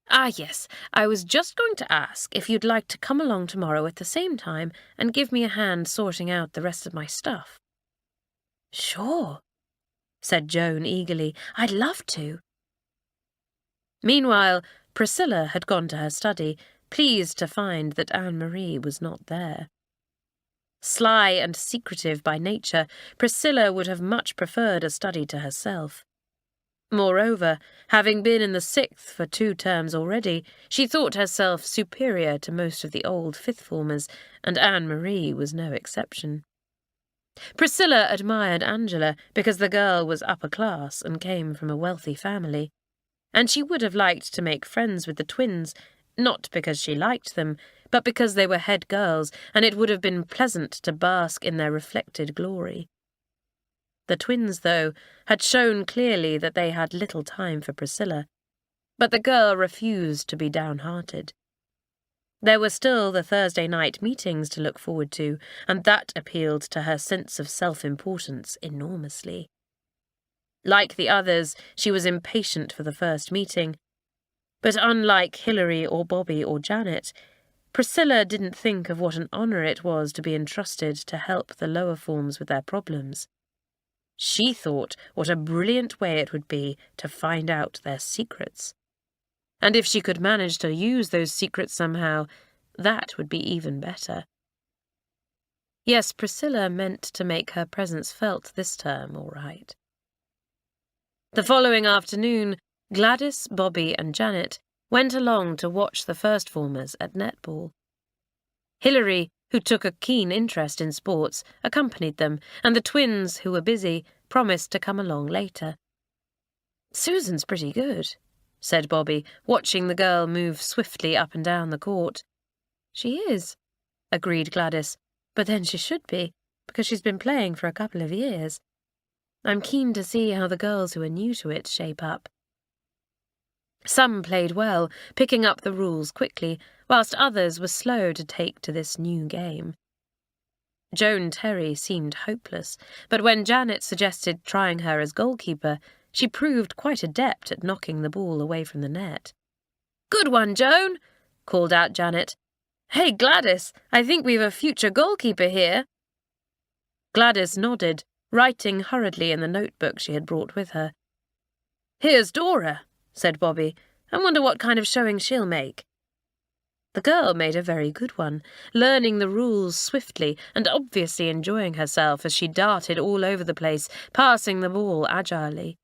Ah, yes, I was just going to ask if you'd like to come along tomorrow at the same time and give me a hand sorting out the rest of my stuff. "Sure," said Joan eagerly. "I'd love to." Meanwhile, Priscilla had gone to her study, pleased to find that Anne-Marie was not there. Sly and secretive by nature, Priscilla would have much preferred a study to herself. Moreover, having been in the Sixth for 2 terms already, she thought herself superior to most of the old fifth-formers, and Anne-Marie was no exception. Priscilla admired Angela because the girl was upper class and came from a wealthy family, and she would have liked to make friends with the twins, not because she liked them, but because they were head girls and it would have been pleasant to bask in their reflected glory. The twins, though, had shown clearly that they had little time for Priscilla, but the girl refused to be downhearted. There were still the Thursday night meetings to look forward to, and that appealed to her sense of self-importance enormously. Like the others, she was impatient for the first meeting, but unlike Hilary or Bobby or Janet, Priscilla didn't think of what an honour it was to be entrusted to help the lower forms with their problems. She thought what a brilliant way it would be to find out their secrets. And if she could manage to use those secrets somehow, that would be even better. Yes, Priscilla meant to make her presence felt this term, all right. The following afternoon, Gladys, Bobby and Janet went along to watch the first-formers at netball. Hilary, who took a keen interest in sports, accompanied them, and the twins, who were busy, promised to come along later. "Susan's pretty good," said Bobby, watching the girl move swiftly up and down the court. "She is," agreed Gladys, "but then she should be, because she's been playing for a couple of years. I'm keen to see how the girls who are new to it shape up." Some played well, picking up the rules quickly, whilst others were slow to take to this new game. Joan Terry seemed hopeless, but when Janet suggested trying her as goalkeeper, she proved quite adept at knocking the ball away from the net. "Good one, Joan!" called out Janet. "Hey, Gladys, I think we've a future goalkeeper here." Gladys nodded, writing hurriedly in the notebook she had brought with her. "Here's Dora," said Bobby. "I wonder what kind of showing she'll make." The girl made a very good one, learning the rules swiftly and obviously enjoying herself as she darted all over the place, passing the ball agilely.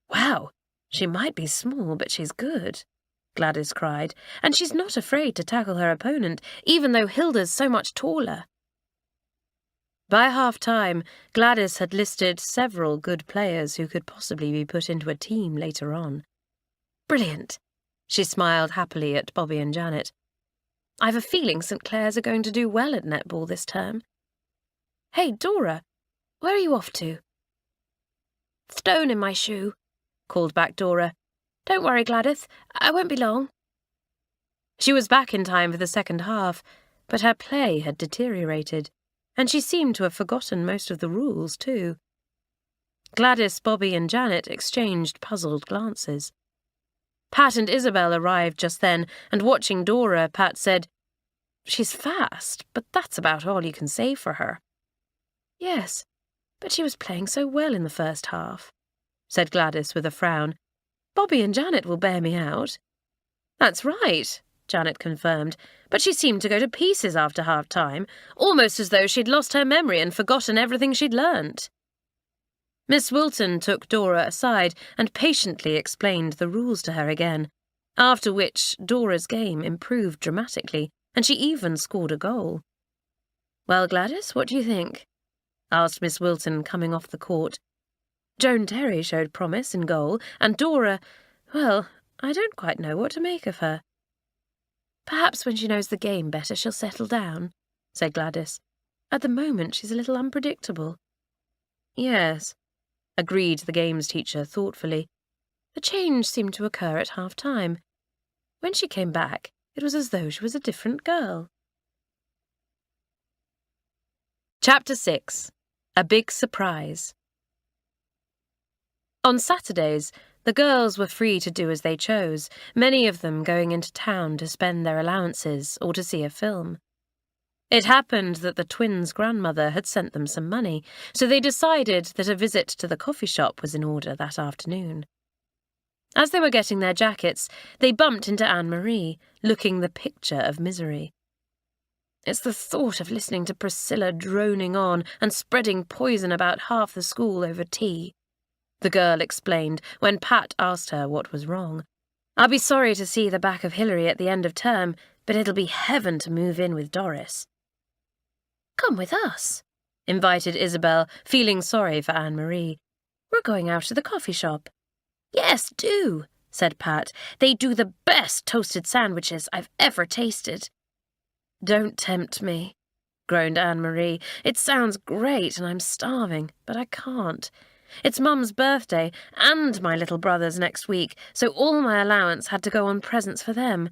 "Wow, she might be small, but she's good," Gladys cried, "and she's not afraid to tackle her opponent, even though Hilda's so much taller." By half-time, Gladys had listed several good players who could possibly be put into a team later on. "Brilliant," She smiled happily at Bobby and Janet. "I've a feeling St. Clare's are going to do well at netball this term." "Hey, Dora, where are you off to?" "Stone in my shoe," called back Dora. "Don't worry, Gladys, I won't be long." She was back in time for the second half, but her play had deteriorated, and she seemed to have forgotten most of the rules, too. Gladys, Bobby and Janet exchanged puzzled glances. Pat and Isabel arrived just then, and watching Dora, Pat said, "She's fast, but that's about all you can say for her." "Yes, but she was playing so well in the first half," said Gladys with a frown. "Bobby and Janet will bear me out." "That's right," Janet confirmed, "but she seemed to go to pieces after half-time, almost as though she'd lost her memory and forgotten everything she'd learnt." Miss Wilton took Dora aside and patiently explained the rules to her again, after which Dora's game improved dramatically, and she even scored a goal. "Well, Gladys, what do you think?" asked Miss Wilton, coming off the court. "Joan Terry showed promise in goal, and Dora, well, I don't quite know what to make of her." "Perhaps when she knows the game better she'll settle down," said Gladys. "At the moment she's a little unpredictable." "Yes," agreed the games teacher thoughtfully. "The change seemed to occur at half-time. When she came back, it was as though she was a different girl." Chapter 6. A Big Surprise. On Saturdays, the girls were free to do as they chose, many of them going into town to spend their allowances or to see a film. It happened that the twins' grandmother had sent them some money, so they decided that a visit to the coffee shop was in order that afternoon. As they were getting their jackets, they bumped into Anne-Marie, looking the picture of misery. "It's the thought of listening to Priscilla droning on and spreading poison about half the school over tea," the girl explained when Pat asked her what was wrong. "I'll be sorry to see the back of Hilary at the end of term, but it'll be heaven to move in with Doris." "Come with us," invited Isabel, feeling sorry for Anne-Marie. "We're going out to the coffee shop." "Yes, do," said Pat. "They do the best toasted sandwiches I've ever tasted." "Don't tempt me," groaned Anne-Marie. "It sounds great and I'm starving, but I can't. It's Mum's birthday and my little brother's next week, so all my allowance had to go on presents for them."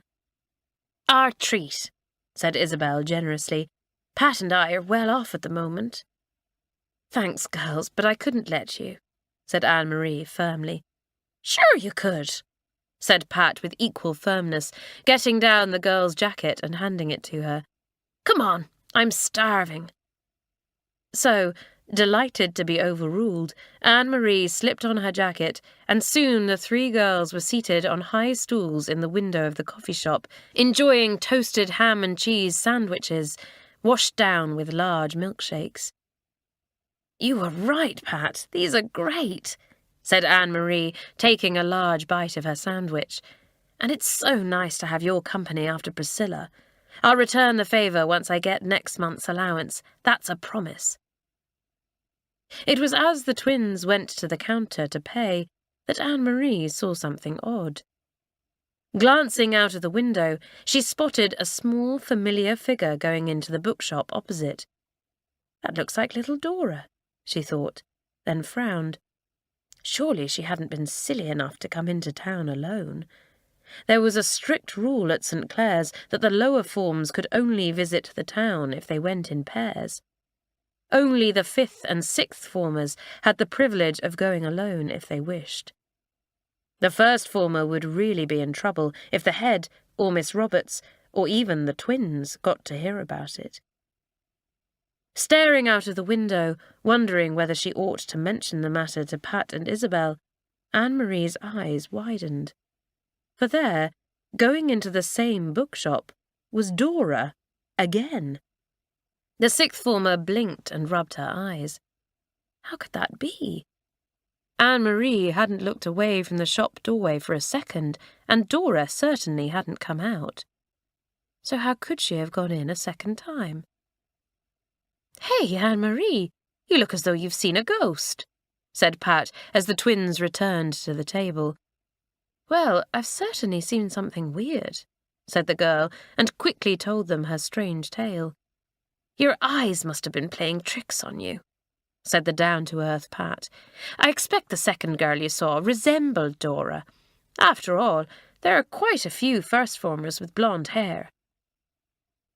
"Our treat," said Isabel generously. "Pat and I are well off at the moment." "Thanks, girls, but I couldn't let you," said Anne-Marie firmly. "Sure you could," said Pat with equal firmness, getting down the girl's jacket and handing it to her. "Come on, I'm starving." So, delighted to be overruled, Anne-Marie slipped on her jacket, and soon the three girls were seated on high stools in the window of the coffee shop, enjoying toasted ham and cheese sandwiches, washed down with large milkshakes. "You were right, Pat. These are great," said Anne-Marie, taking a large bite of her sandwich. "And it's so nice to have your company after Priscilla. I'll return the favour once I get next month's allowance. That's a promise." It was as the twins went to the counter to pay that Anne-Marie saw something odd. Glancing out of the window, she spotted a small, familiar figure going into the bookshop opposite. "That looks like little Dora," she thought, then frowned. Surely she hadn't been silly enough to come into town alone. There was a strict rule at St. Clare's that the lower forms could only visit the town if they went in pairs. Only the 5th and 6th formers had the privilege of going alone if they wished. The first former would really be in trouble if the head, or Miss Roberts, or even the twins got to hear about it. Staring out of the window, wondering whether she ought to mention the matter to Pat and Isabel, Anne-Marie's eyes widened. For there, going into the same bookshop, was Dora, again. The 6th former blinked and rubbed her eyes. How could that be? Anne-Marie hadn't looked away from the shop doorway for a second, and Dora certainly hadn't come out. So how could she have gone in a second time? "Hey, Anne-Marie, you look as though you've seen a ghost," said Pat as the twins returned to the table. "Well, I've certainly seen something weird," said the girl, and quickly told them her strange tale. "Your eyes must have been playing tricks on you," said the down-to-earth Pat. "I expect the second girl you saw resembled Dora. After all, there are quite a few first-formers with blonde hair."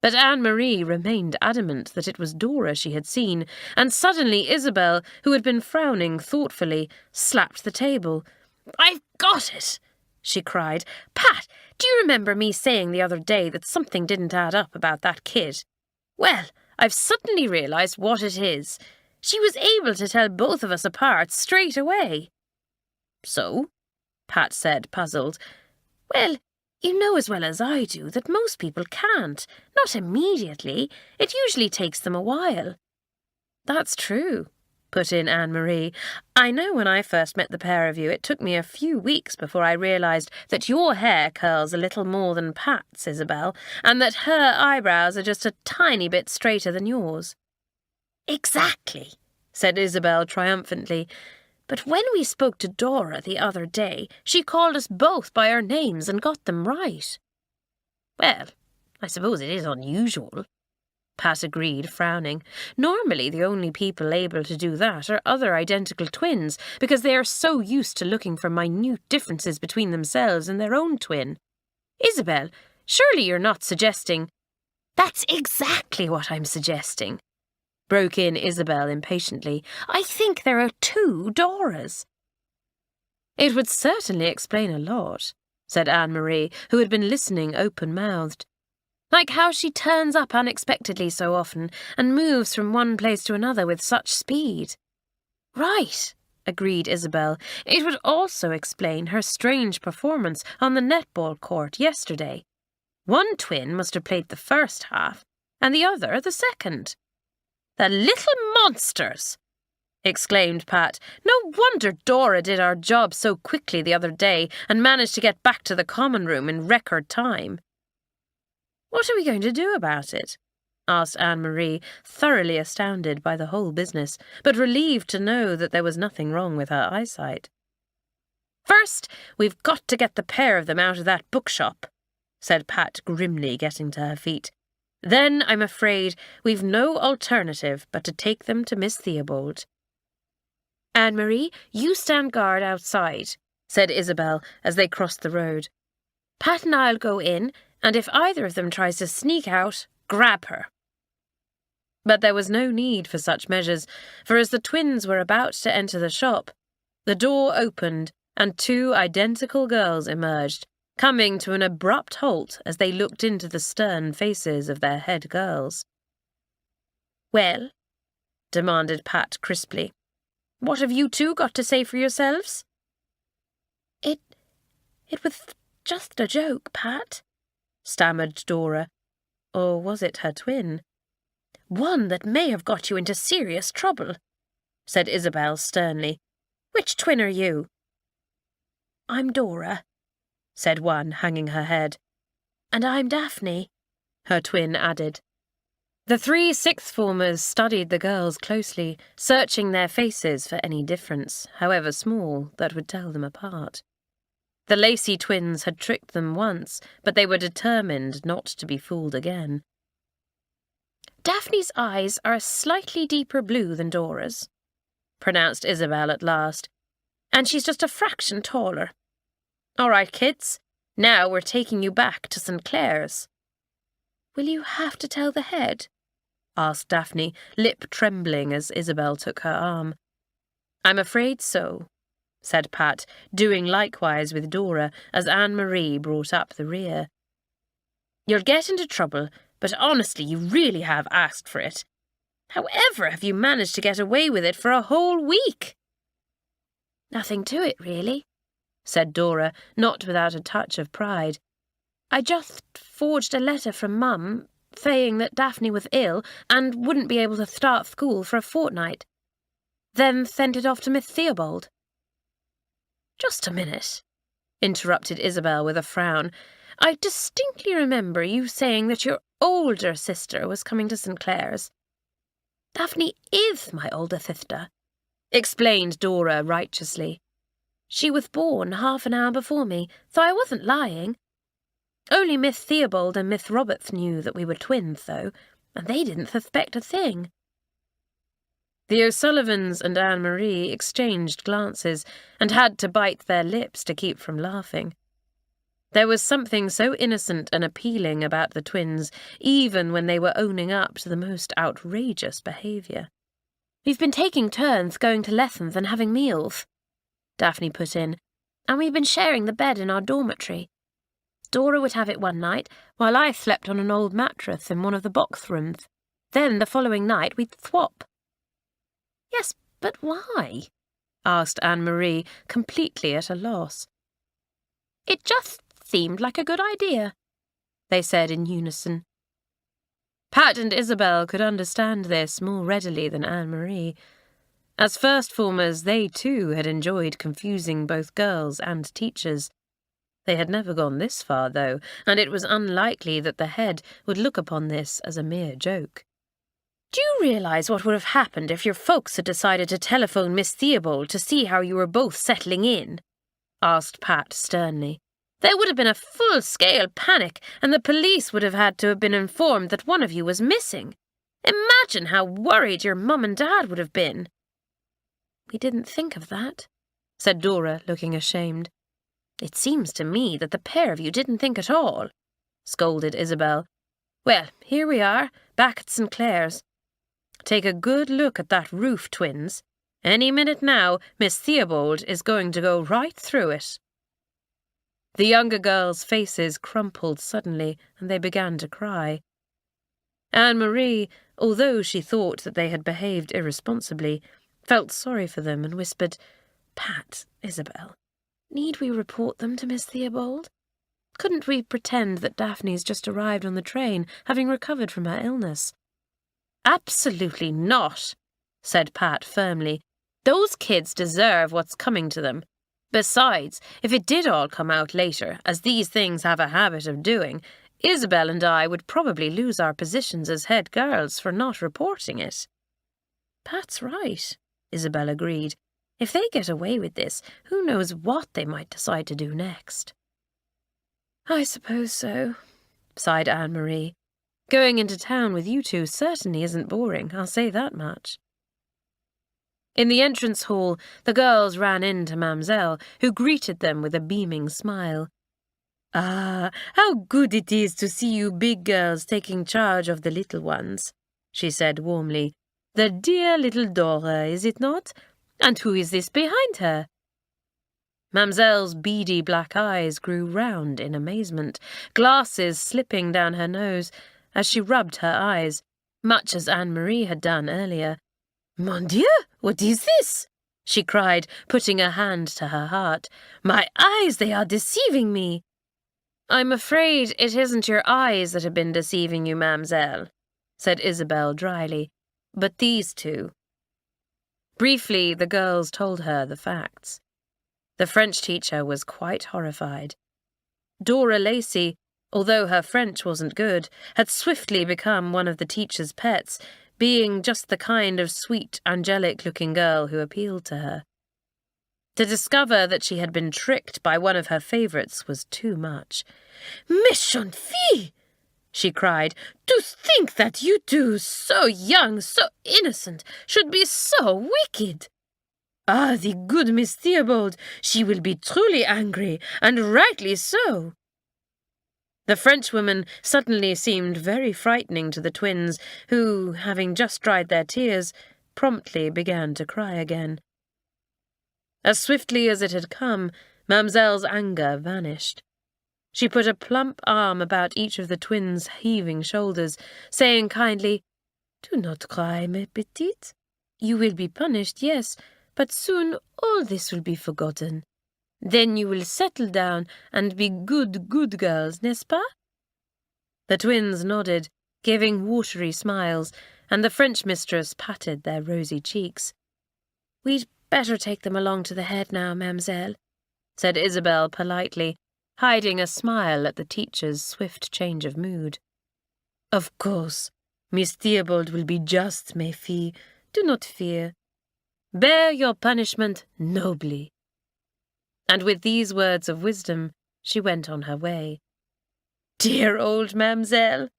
But Anne-Marie remained adamant that it was Dora she had seen, and suddenly Isabel, who had been frowning thoughtfully, slapped the table. "I've got it!" she cried. "Pat, do you remember me saying the other day that something didn't add up about that kid? Well, I've suddenly realised what it is. She was able to tell both of us apart straight away." "So?" Pat said, puzzled. "Well, you know as well as I do that most people can't. Not immediately. It usually takes them a while." "That's true," put in Anne-Marie. "I know when I first met the pair of you, it took me a few weeks before I realised that your hair curls a little more than Pat's, Isabel, and that her eyebrows are just a tiny bit straighter than yours." "Exactly," said Isabel triumphantly. "But when we spoke to Dora the other day, she called us both by our names and got them right." "Well, I suppose it is unusual," Pat agreed, frowning. "Normally the only people able to do that are other identical twins, because they are so used to looking for minute differences between themselves and their own twin. Isabel, surely you're not suggesting—" "That's exactly what I'm suggesting," broke in Isabel impatiently. "I think there are 2 Doras." "It would certainly explain a lot," said Anne-Marie, who had been listening open-mouthed. "Like how she turns up unexpectedly so often and moves from one place to another with such speed." "Right," agreed Isabel. "It would also explain her strange performance on the netball court yesterday. One twin must have played the first half, and the other the second." "The little monsters!" exclaimed Pat. "No wonder Dora did our job so quickly the other day and managed to get back to the common room in record time." "What are we going to do about it?" asked Anne-Marie, thoroughly astounded by the whole business, but relieved to know that there was nothing wrong with her eyesight. "First, we've got to get the pair of them out of that bookshop," said Pat grimly, getting to her feet. "Then, I'm afraid, we've no alternative but to take them to Miss Theobald." "Anne-Marie, you stand guard outside," said Isabel as they crossed the road. "Pat and I'll go in, and if either of them tries to sneak out, grab her." But there was no need for such measures, for as the twins were about to enter the shop, the door opened and 2 identical girls emerged, coming to an abrupt halt as they looked into the stern faces of their head girls. "Well?" demanded Pat crisply. "What have you 2 got to say for yourselves?" It was just a joke, Pat," stammered Dora. Or was it her twin? "One that may have got you into serious trouble," said Isabel sternly. "Which twin are you?" "I'm Dora," said one, hanging her head. "And I'm Daphne," her twin added. The 3 sixth-formers studied the girls closely, searching their faces for any difference, however small, that would tell them apart. The Lacey twins had tricked them once, but they were determined not to be fooled again. "Daphne's eyes are a slightly deeper blue than Dora's," pronounced Isabel at last, "and she's just a fraction taller. All right, kids, now we're taking you back to St. Clare's." "Will you have to tell the head?" asked Daphne, lip trembling as Isabel took her arm. "I'm afraid so," said Pat, doing likewise with Dora as Anne-Marie brought up the rear. "You'll get into trouble, but honestly, you really have asked for it. However have you managed to get away with it for a whole week?" "Nothing to it, really," said Dora, not without a touch of pride. "I just forged a letter from Mum, saying that Daphne was ill and wouldn't be able to start school for a fortnight. Then sent it off to Miss Theobald." "Just a minute," interrupted Isabel with a frown. "I distinctly remember you saying that your older sister was coming to St. Clare's." "Daphne is my older sister," explained Dora righteously. She was born half an hour before me, so I wasn't lying. Only Miss Theobald and Miss Roberts knew that we were twins, though, and they didn't suspect a thing." The O'Sullivans and Anne-Marie exchanged glances and had to bite their lips to keep from laughing. There was something so innocent and appealing about the twins, even when they were owning up to the most outrageous behaviour. "We've been taking turns going to lessons and having meals," Daphne put in, "and we've been sharing the bed in our dormitory. Dora would have it one night, while I slept on an old mattress in one of the box rooms. Then the following night we'd swap." "Yes, but why?" asked Anne-Marie, completely at a loss. "It just seemed like a good idea," they said in unison. Pat and Isabel could understand this more readily than Anne-Marie. As first-formers, they too had enjoyed confusing both girls and teachers. They had never gone this far, though, and it was unlikely that the head would look upon this as a mere joke. "Do you realise what would have happened if your folks had decided to telephone Miss Theobald to see how you were both settling in?" asked Pat sternly. "There would have been a full-scale panic, and the police would have been informed that one of you was missing. Imagine how worried your mum and dad would have been." "We didn't think of that," said Dora, looking ashamed. "It seems to me that the pair of you didn't think at all," scolded Isabel. "Well, here we are, back at St. Clare's. Take a good look at that roof, twins. Any minute now, Miss Theobald is going to go right through it." The younger girls' faces crumpled suddenly, and they began to cry. Anne-Marie, although she thought that they had behaved irresponsibly, felt sorry for them and whispered, "Pat, Isabel, need we report them to Miss Theobald? Couldn't we pretend that Daphne's just arrived on the train, having recovered from her illness?" "Absolutely not," said Pat firmly. "Those kids deserve what's coming to them. Besides, if it did all come out later, as these things have a habit of doing, Isabel and I would probably lose our positions as head girls for not reporting it." "Pat's right," Isabel agreed. "If they get away with this, who knows what they might decide to do next." "I suppose so," sighed Anne-Marie. "Going into town with you two certainly isn't boring, I'll say that much." In the entrance hall, the girls ran into Mamselle, who greeted them with a beaming smile. "Ah, how good it is to see you big girls taking charge of the little ones," she said warmly. "The dear little Dora, is it not? And who is this behind her?" Mamselle's beady black eyes grew round in amazement, glasses slipping down her nose as she rubbed her eyes, much as Anne-Marie had done earlier. "Mon Dieu, what is this?" she cried, putting a hand to her heart. "My eyes, they are deceiving me." "I'm afraid it isn't your eyes that have been deceiving you, Mamselle," said Isabel dryly, "but these two." Briefly, the girls told her the facts. The French teacher was quite horrified. Dora Lacey, although her French wasn't good, had swiftly become one of the teacher's pets, being just the kind of sweet, angelic-looking girl who appealed to her. To discover that she had been tricked by one of her favourites was too much. "Méchante fille!" she cried. "To think that you two, so young, so innocent, should be so wicked! Ah, the good Miss Theobald, she will be truly angry, and rightly so." The Frenchwoman suddenly seemed very frightening to the twins, who, having just dried their tears, promptly began to cry again. As swiftly as it had come, Mamselle's anger vanished. She put a plump arm about each of the twins' heaving shoulders, saying kindly, "Do not cry, mes petites. You will be punished, yes, but soon all this will be forgotten. Then you will settle down and be good girls, n'est-ce pas?" The twins nodded, giving watery smiles, and the French mistress patted their rosy cheeks. "We'd better take them along to the head now, Mamselle," said Isabel politely, hiding a smile at the teacher's swift change of mood. "Of course, Miss Theobald will be just, mes filles. Do not fear. Bear your punishment nobly." And with these words of wisdom, she went on her way. "Dear old Mamselle,"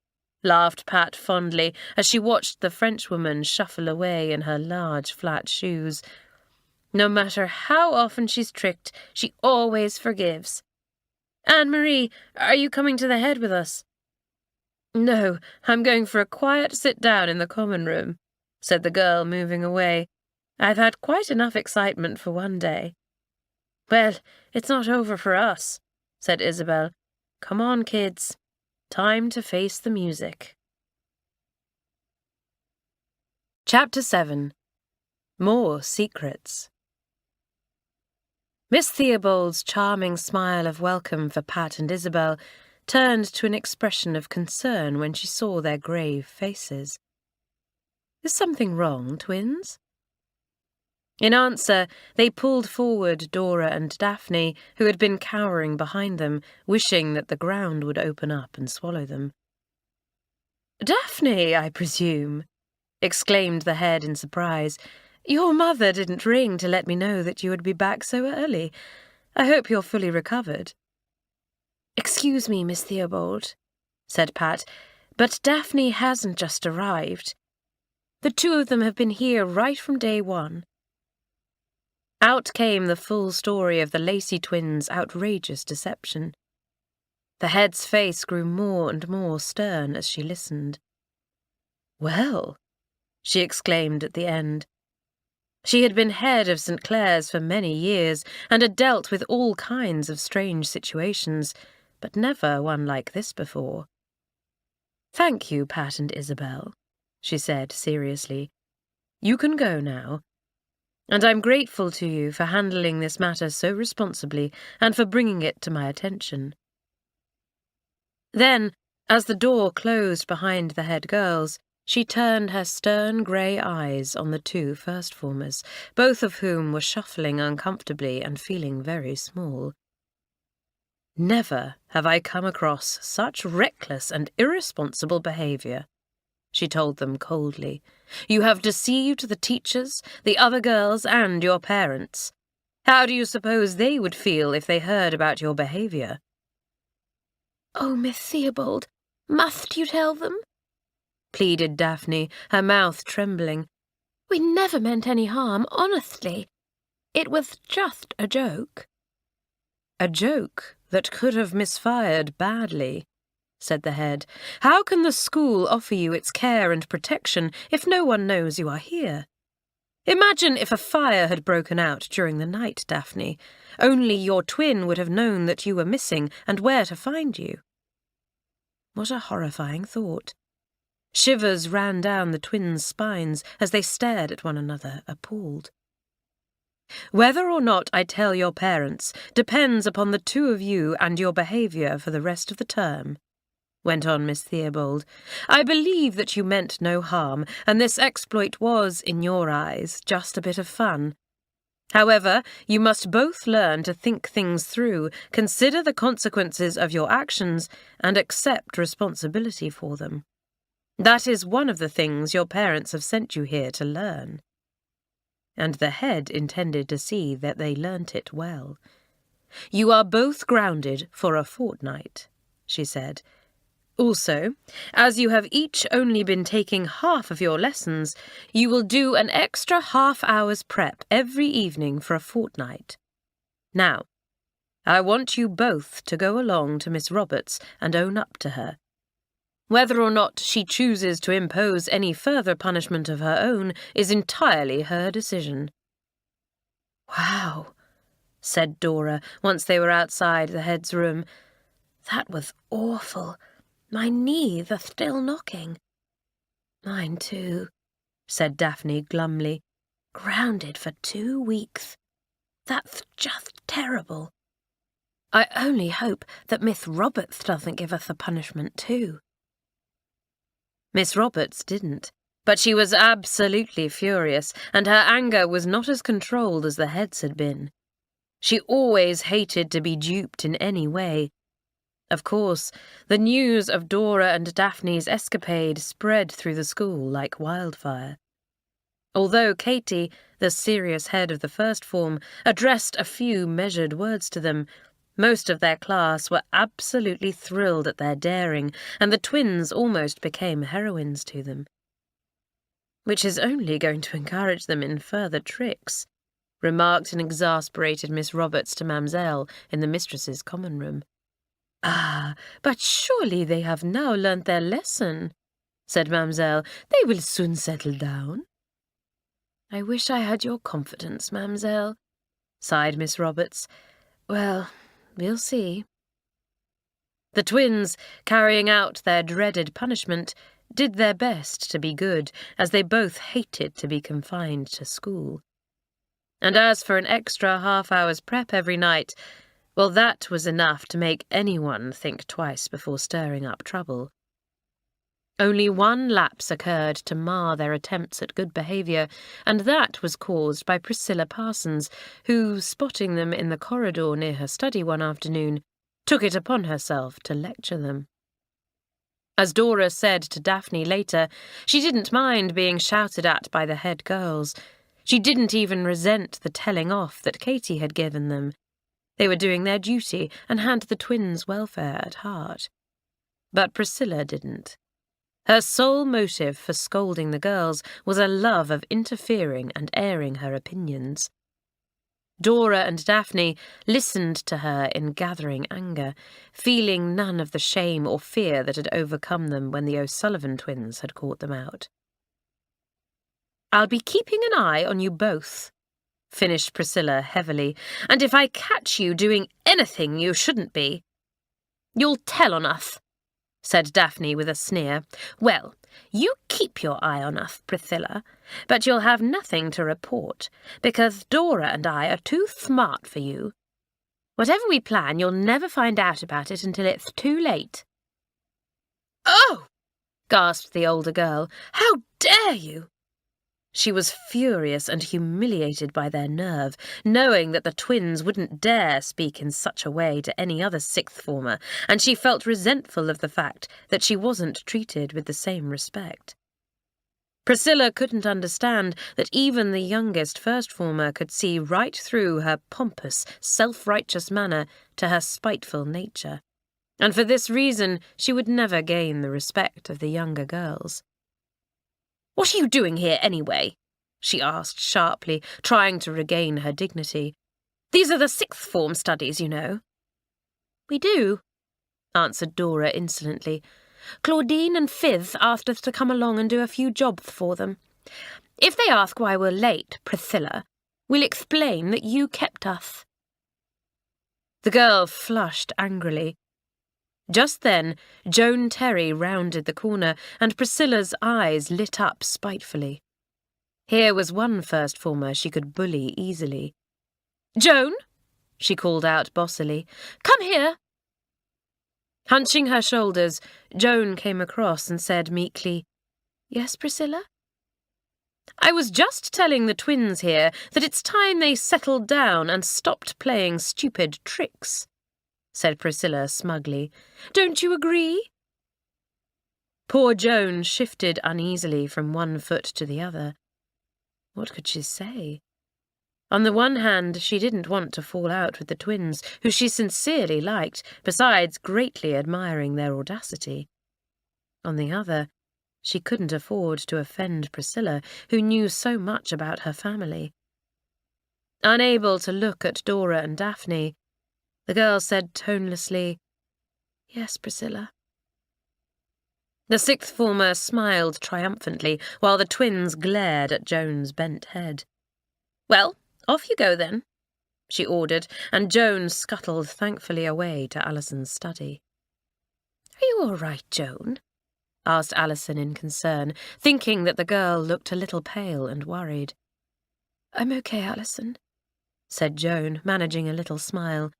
laughed Pat fondly as she watched the Frenchwoman shuffle away in her large flat shoes. "No matter how often she's tricked, she always forgives. Anne-Marie, are you coming to the Head with us?" "No, I'm going for a quiet sit-down in the common room," said the girl, moving away. "I've had quite enough excitement for one day." "Well, it's not over for us," said Isabel. "Come on, kids. Time to face the music." Chapter 7. More Secrets. Miss Theobald's charming smile of welcome for Pat and Isabel turned to an expression of concern when she saw their grave faces. "Is something wrong, twins?" In answer, they pulled forward Dora and Daphne, who had been cowering behind them, wishing that the ground would open up and swallow them. "Daphne, I presume?" exclaimed the Head in surprise. "Your mother didn't ring to let me know that you would be back so early. I hope you're fully recovered." "Excuse me, Miss Theobald," said Pat, "but Daphne hasn't just arrived. The two of them have been here right from day one." Out came the full story of the Lacey twins' outrageous deception. The Head's face grew more and more stern as she listened. "Well," she exclaimed at the end. She had been head of St. Clare's for many years and had dealt with all kinds of strange situations, but never one like this before. "Thank you, Pat and Isabel," she said seriously. "You can go now. And I'm grateful to you for handling this matter so responsibly and for bringing it to my attention." Then, as the door closed behind the Head girls, she turned her stern grey eyes on the two first-formers, both of whom were shuffling uncomfortably and feeling very small. "Never have I come across such reckless and irresponsible behaviour," she told them coldly. "You have deceived the teachers, the other girls, and your parents. How do you suppose they would feel if they heard about your behaviour?" "Oh, Miss Theobald, must you tell them?" pleaded Daphne, her mouth trembling. "We never meant any harm, honestly. It was just a joke." "A joke that could have misfired badly," said the Head. "How can the school offer you its care and protection if no one knows you are here? Imagine if a fire had broken out during the night, Daphne. Only your twin would have known that you were missing and where to find you." What a horrifying thought. Shivers ran down the twins' spines as they stared at one another, appalled. "Whether or not I tell your parents depends upon the two of you and your behaviour for the rest of the term," went on Miss Theobald. "I believe that you meant no harm, and this exploit was, in your eyes, just a bit of fun. However, you must both learn to think things through, consider the consequences of your actions, and accept responsibility for them. That is one of the things your parents have sent you here to learn." And the Head intended to see that they learnt it well. "You are both grounded for a fortnight," she said. "Also, as you have each only been taking half of your lessons, you will do an extra half-hour's prep every evening for a fortnight. Now, I want you both to go along to Miss Roberts and own up to her. Whether or not she chooses to impose any further punishment of her own is entirely her decision." "Wow," said Dora once they were outside the Head's room. "That was awful. My knees are still knocking." "Mine too," said Daphne glumly. "Grounded for 2 weeks. That's just terrible. I only hope that Miss Roberts doesn't give us a punishment too." Miss Roberts didn't, but she was absolutely furious, and her anger was not as controlled as the Head's had been. She always hated to be duped in any way. Of course, the news of Dora and Daphne's escapade spread through the school like wildfire. Although Katy, the serious head of the first form, addressed a few measured words to them, most of their class were absolutely thrilled at their daring, and the twins almost became heroines to them. "Which is only going to encourage them in further tricks," remarked an exasperated Miss Roberts to Mamselle in the mistress's common room. "Ah, but surely they have now learnt their lesson," said Mamselle. "They will soon settle down." "I wish I had your confidence, Mamselle," sighed Miss Roberts. "Well, we'll see." The twins, carrying out their dreaded punishment, did their best to be good, as they both hated to be confined to school. And as for an extra half-hour's prep every night, well, that was enough to make anyone think twice before stirring up trouble. Only one lapse occurred to mar their attempts at good behaviour, and that was caused by Priscilla Parsons, who, spotting them in the corridor near her study one afternoon, took it upon herself to lecture them. As Dora said to Daphne later, she didn't mind being shouted at by the head girls. She didn't even resent the telling off that Katy had given them. They were doing their duty and had the twins' welfare at heart. But Priscilla didn't. Her sole motive for scolding the girls was a love of interfering and airing her opinions. Dora and Daphne listened to her in gathering anger, feeling none of the shame or fear that had overcome them when the O'Sullivan twins had caught them out. "I'll be keeping an eye on you both," finished Priscilla heavily, "and if I catch you doing anything you shouldn't be—" "You'll tell on us," said Daphne with a sneer. "Well, you keep your eye on us, Priscilla, but you'll have nothing to report, because Dora and I are too smart for you. Whatever we plan, you'll never find out about it until it's too late." "Oh!" gasped the older girl. "How dare you!" She was furious and humiliated by their nerve, knowing that the twins wouldn't dare speak in such a way to any other sixth former, and she felt resentful of the fact that she wasn't treated with the same respect. Priscilla couldn't understand that even the youngest first former could see right through her pompous, self-righteous manner to her spiteful nature, and for this reason she would never gain the respect of the younger girls. "What are you doing here, anyway?" she asked sharply, trying to regain her dignity. "These are the sixth form studies, you know." "We do," answered Dora insolently. "Claudine and Fizz asked us to come along and do a few jobs for them. If they ask why we're late, Priscilla, we'll explain that you kept us." The girl flushed angrily. Just then, Joan Terry rounded the corner, and Priscilla's eyes lit up spitefully. Here was one first former she could bully easily. "Joan," she called out bossily, "come here." Hunching her shoulders, Joan came across and said meekly, "Yes, Priscilla?" "I was just telling the twins here that it's time they settled down and stopped playing stupid tricks," said Priscilla smugly. "Don't you agree?" Poor Joan shifted uneasily from one foot to the other. What could she say? On the one hand, she didn't want to fall out with the twins, who she sincerely liked, besides greatly admiring their audacity. On the other, she couldn't afford to offend Priscilla, who knew so much about her family. Unable to look at Dora and Daphne, the girl said tonelessly, "Yes, Priscilla." The sixth former smiled triumphantly, while the twins glared at Joan's bent head. "Well, off you go then," she ordered, and Joan scuttled thankfully away to Alison's study. "Are you all right, Joan?" asked Alison in concern, thinking that the girl looked a little pale and worried. "I'm okay, Alison," said Joan, managing a little smile.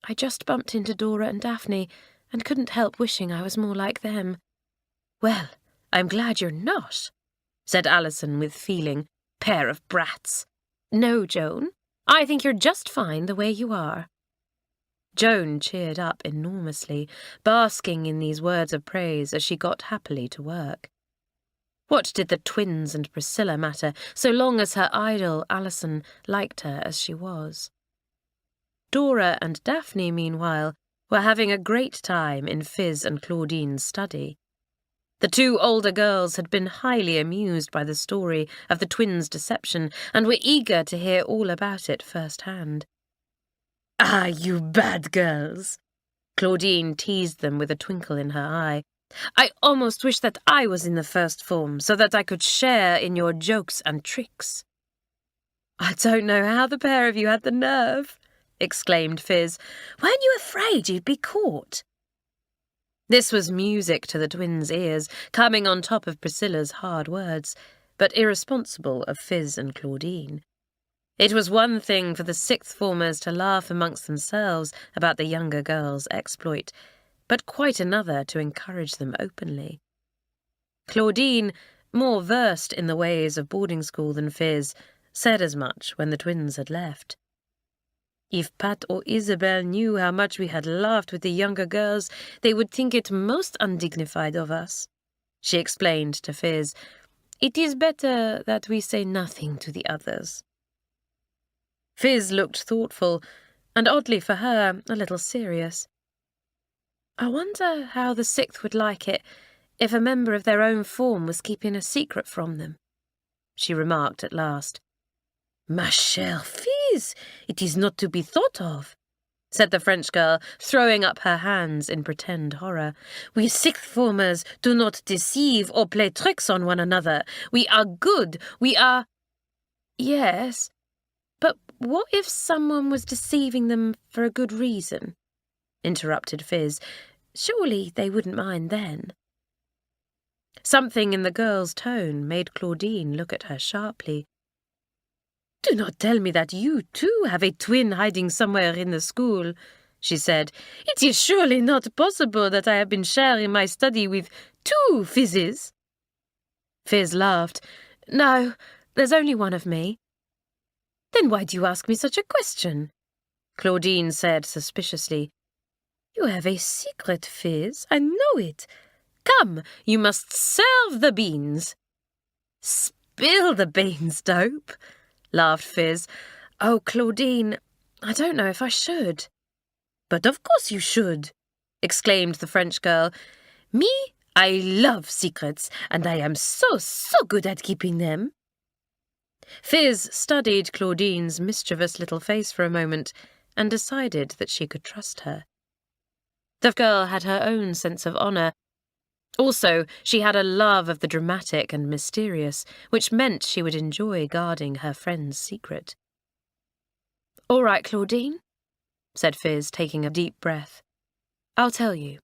"I just bumped into Dora and Daphne and couldn't help wishing I was more like them." "Well, I'm glad you're not," said Alison with feeling. "Pair of brats." "No, Joan, I think you're just fine the way you are." Joan cheered up enormously, basking in these words of praise as she got happily to work. What did the twins and Priscilla matter, so long as her idol, Alison, liked her as she was? Dora and Daphne, meanwhile, were having a great time in Fiz and Claudine's study. The two older girls had been highly amused by the story of the twins' deception and were eager to hear all about it firsthand. "Ah, you bad girls!" Claudine teased them with a twinkle in her eye. "I almost wish that I was in the first form so that I could share in your jokes and tricks." "I don't know how the pair of you had the nerve," exclaimed Fiz. "Weren't you afraid you'd be caught?" This was music to the twins' ears, coming on top of Priscilla's hard words, but irresponsible of Fiz and Claudine. It was one thing for the sixth formers to laugh amongst themselves about the younger girls' exploit, but quite another to encourage them openly. Claudine, more versed in the ways of boarding school than Fiz, said as much when the twins had left. "If Pat or Isabel knew how much we had laughed with the younger girls, they would think it most undignified of us," she explained to Fiz. "It is better that we say nothing to the others." Fiz looked thoughtful, and oddly for her, a little serious. "I wonder how the sixth would like it if a member of their own form was keeping a secret from them," she remarked at last. "Ma chère Fiz, it is not to be thought of," said the French girl, throwing up her hands in pretend horror. "We sixth formers do not deceive or play tricks on one another. We are good. We are—" "Yes, but what if someone was deceiving them for a good reason?" interrupted Fiz. "Surely they wouldn't mind then." Something in the girl's tone made Claudine look at her sharply. "Do not tell me that you, too, have a twin hiding somewhere in the school," she said. "It is surely not possible that I have been sharing my study with 2 Fizzes." Fiz laughed. "No, there's only one of me." "Then why do you ask me such a question?" Claudine said suspiciously. "You have a secret, Fiz. I know it. Come, you must serve the beans." "Spill the beans, Dope," laughed Fiz. "Oh, Claudine, I don't know if I should." "But of course you should," exclaimed the French girl. "Me, I love secrets, and I am so good at keeping them." Fiz studied Claudine's mischievous little face for a moment and decided that she could trust her. The girl had her own sense of honour. Also, she had a love of the dramatic and mysterious, which meant she would enjoy guarding her friend's secret. "All right, Claudine," said Fiz, taking a deep breath. "I'll tell you."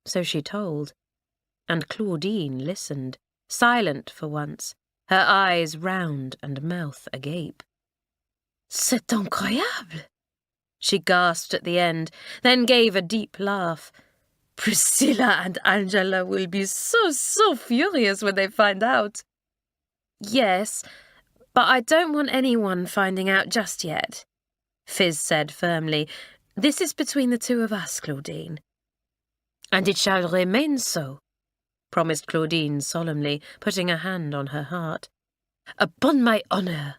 So she told, and Claudine listened, silent for once, her eyes round and mouth agape. "C'est incroyable!" she gasped at the end, then gave a deep laugh. "Priscilla and Angela will be so furious when they find out." "Yes, but I don't want anyone finding out just yet," Fiz said firmly. "This is between the two of us, Claudine." "And it shall remain so," promised Claudine solemnly, putting a hand on her heart. "Upon my honour."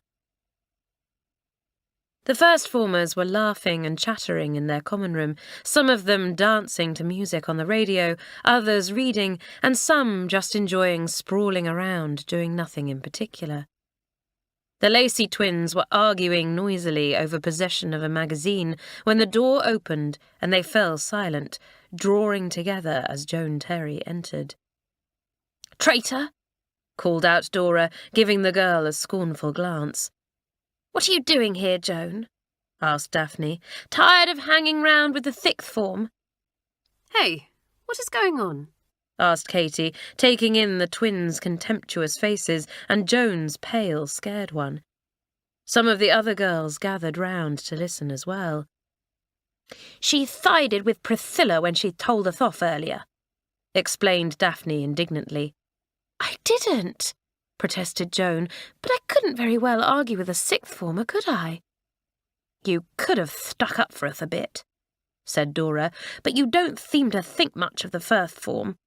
The first formers were laughing and chattering in their common room, some of them dancing to music on the radio, others reading, and some just enjoying sprawling around, doing nothing in particular. The Lacey twins were arguing noisily over possession of a magazine when the door opened and they fell silent, drawing together as Joan Terry entered. "Traitor!" called out Dora, giving the girl a scornful glance. "What are you doing here, Joan?" asked Daphne. "Tired of hanging round with the sixth form?" "Hey, what is going on?" asked Katie, taking in the twins' contemptuous faces and Joan's pale, scared one. Some of the other girls gathered round to listen as well. "She sided with Priscilla when she told us off earlier," explained Daphne indignantly. "I didn't," protested Joan, "but I couldn't very well argue with a sixth former, could I?" "You could have stuck up for us a bit," said Dora, "but you don't seem to think much of the first form."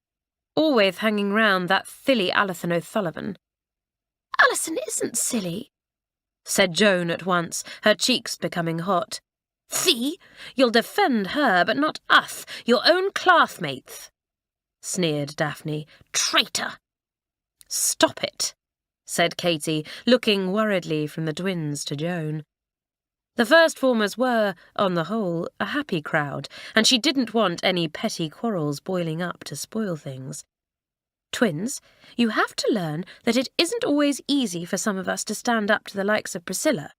always hanging round that silly Alison O'Sullivan. Alison isn't silly, said Joan at once, her cheeks becoming hot. See, you'll defend her, but not us, your own classmates, sneered Daphne. Traitor! Stop it, said Katy, looking worriedly from the twins to Joan. The first formers were, on the whole, a happy crowd, and she didn't want any petty quarrels boiling up to spoil things. Twins, you have to learn that it isn't always easy for some of us to stand up to the likes of Priscilla,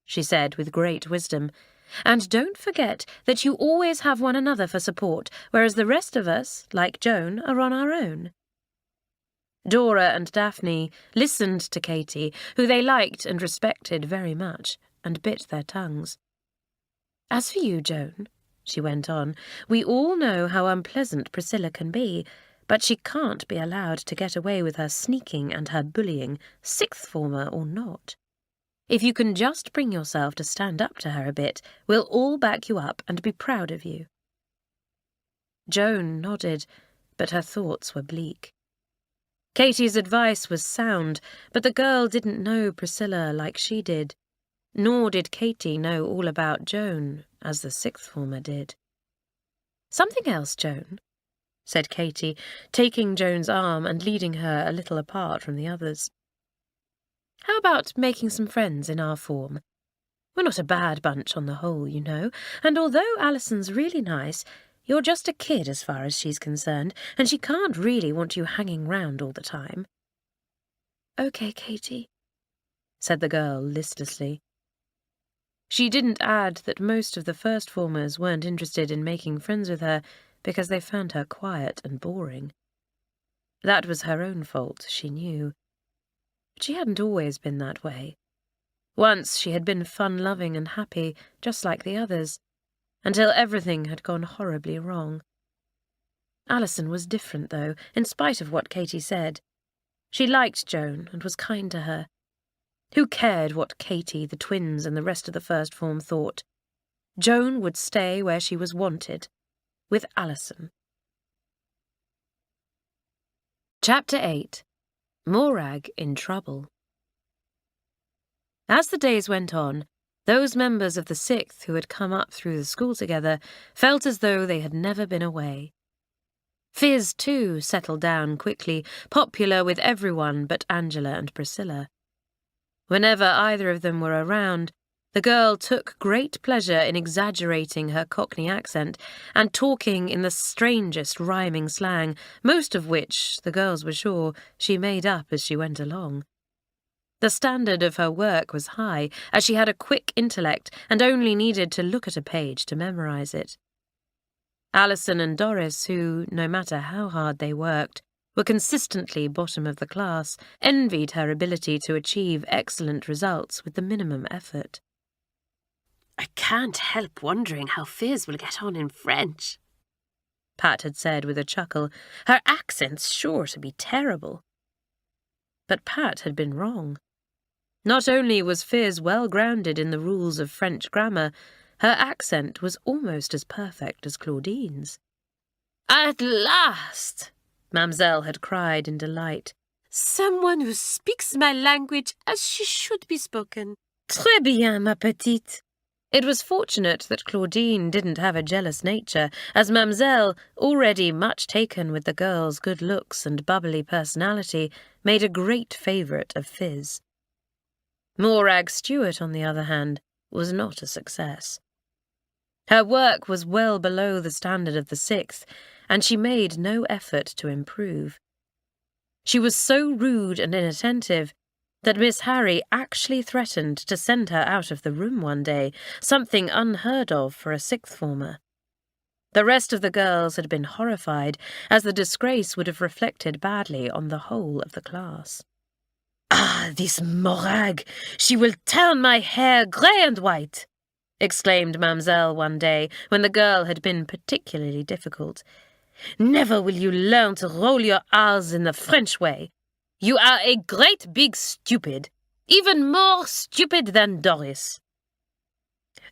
she said with great wisdom. And don't forget that you always have one another for support, whereas the rest of us, like Joan, are on our own. Dora and Daphne listened to Katy, who they liked and respected very much, and bit their tongues. As for you, Joan, she went on, we all know how unpleasant Priscilla can be, but she can't be allowed to get away with her sneaking and her bullying, sixth former or not. If you can just bring yourself to stand up to her a bit, we'll all back you up and be proud of you. Joan nodded, but her thoughts were bleak. Katy's advice was sound, but the girl didn't know Priscilla like she did, nor did Katy know all about Joan, as the sixth former did. Something else, Joan, said Katy, taking Joan's arm and leading her a little apart from the others. How about making some friends in our form? We're not a bad bunch on the whole, you know, and although Alison's really nice, you're just a kid as far as she's concerned, and she can't really want you hanging round all the time. Okay, Katy, said the girl listlessly. She didn't add that most of the first formers weren't interested in making friends with her because they found her quiet and boring. That was her own fault, she knew. But she hadn't always been that way. Once she had been fun-loving and happy, just like the others, until everything had gone horribly wrong. Alison was different, though, in spite of what Katy said. She liked Joan and was kind to her. Who cared what Katy, the twins, and the rest of the first form thought? Joan would stay where she was wanted, with Alison. Chapter 8. Morag in Trouble. As the days went on, those members of the sixth who had come up through the school together felt as though they had never been away. Fizz, too, settled down quickly, popular with everyone but Angela and Priscilla. Whenever either of them were around, the girl took great pleasure in exaggerating her Cockney accent and talking in the strangest rhyming slang, most of which, the girls were sure, she made up as she went along. The standard of her work was high, as she had a quick intellect and only needed to look at a page to memorize it. Alison and Doris, who, no matter how hard they worked, were consistently bottom of the class, envied her ability to achieve excellent results with the minimum effort. I can't help wondering how Fizz will get on in French, Pat had said with a chuckle. Her accent's sure to be terrible. But Pat had been wrong. Not only was Fizz well grounded in the rules of French grammar, her accent was almost as perfect as Claudine's. At last! Mamselle had cried in delight. Someone who speaks my language as she should be spoken. Très bien, ma petite. It was fortunate that Claudine didn't have a jealous nature, as Mamselle, already much taken with the girl's good looks and bubbly personality, made a great favourite of Fizz. Morag Stewart, on the other hand, was not a success. Her work was well below the standard of the sixth, and she made no effort to improve. She was so rude and inattentive that Miss Harry actually threatened to send her out of the room one day, something unheard of for a sixth former. The rest of the girls had been horrified, as the disgrace would have reflected badly on the whole of the class. Ah, this Morag! She will turn my hair grey and white! Exclaimed Mamselle one day, when the girl had been particularly difficult. Never will you learn to roll your R's in the French way. You are a great big stupid, even more stupid than Doris.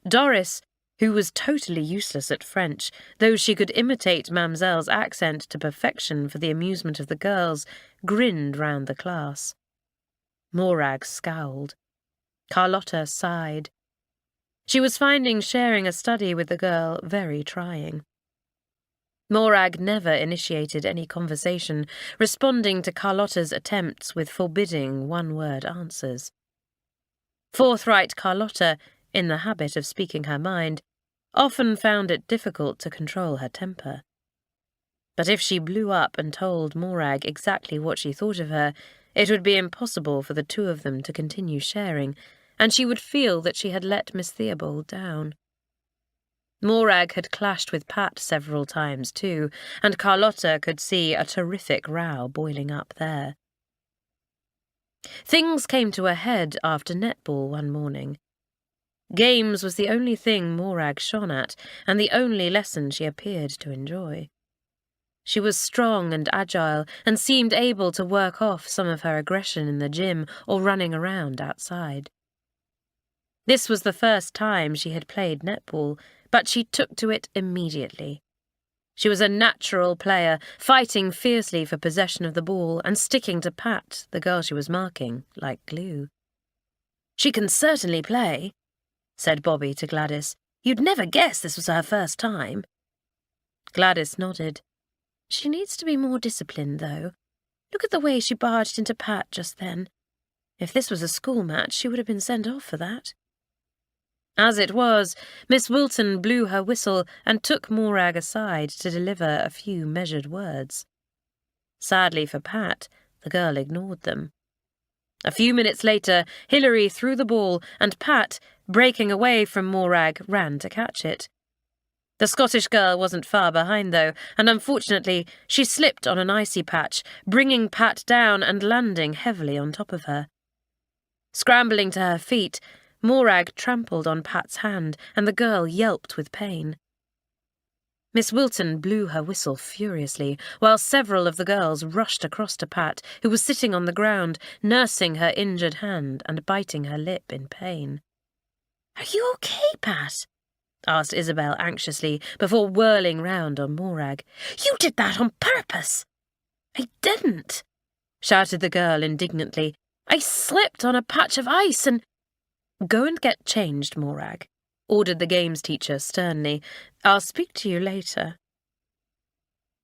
Doris, who was totally useless at French, though she could imitate Mamselle's accent to perfection for the amusement of the girls, grinned round the class. Morag scowled. Carlotta sighed. She was finding sharing a study with the girl very trying. Morag never initiated any conversation, responding to Carlotta's attempts with forbidding one-word answers. Forthright Carlotta, in the habit of speaking her mind, often found it difficult to control her temper. But if she blew up and told Morag exactly what she thought of her, it would be impossible for the two of them to continue sharing, and she would feel that she had let Miss Theobald down. Morag had clashed with Pat several times too, and Carlotta could see a terrific row boiling up there. Things came to a head after netball one morning. Games was the only thing Morag shone at, and the only lesson she appeared to enjoy. She was strong and agile, and seemed able to work off some of her aggression in the gym or running around outside. This was the first time she had played netball, but she took to it immediately. She was a natural player, fighting fiercely for possession of the ball and sticking to Pat, the girl she was marking, like glue. "She can certainly play," said Bobby to Gladys. "You'd never guess this was her first time." Gladys nodded. "She needs to be more disciplined, though. Look at the way she barged into Pat just then. If this was a school match, she would have been sent off for that." As it was, Miss Wilton blew her whistle and took Morag aside to deliver a few measured words. Sadly for Pat, the girl ignored them. A few minutes later, Hilary threw the ball, and Pat, breaking away from Morag, ran to catch it. The Scottish girl wasn't far behind, though, and unfortunately she slipped on an icy patch, bringing Pat down and landing heavily on top of her. Scrambling to her feet, Morag trampled on Pat's hand, and the girl yelped with pain. Miss Wilton blew her whistle furiously, while several of the girls rushed across to Pat, who was sitting on the ground, nursing her injured hand and biting her lip in pain. "Are you okay, Pat?" asked Isabel anxiously, before whirling round on Morag. "You did that on purpose." "I didn't," shouted the girl indignantly. "I slipped on a patch of ice and—" "Go and get changed, Morag," ordered the games teacher sternly. "I'll speak to you later."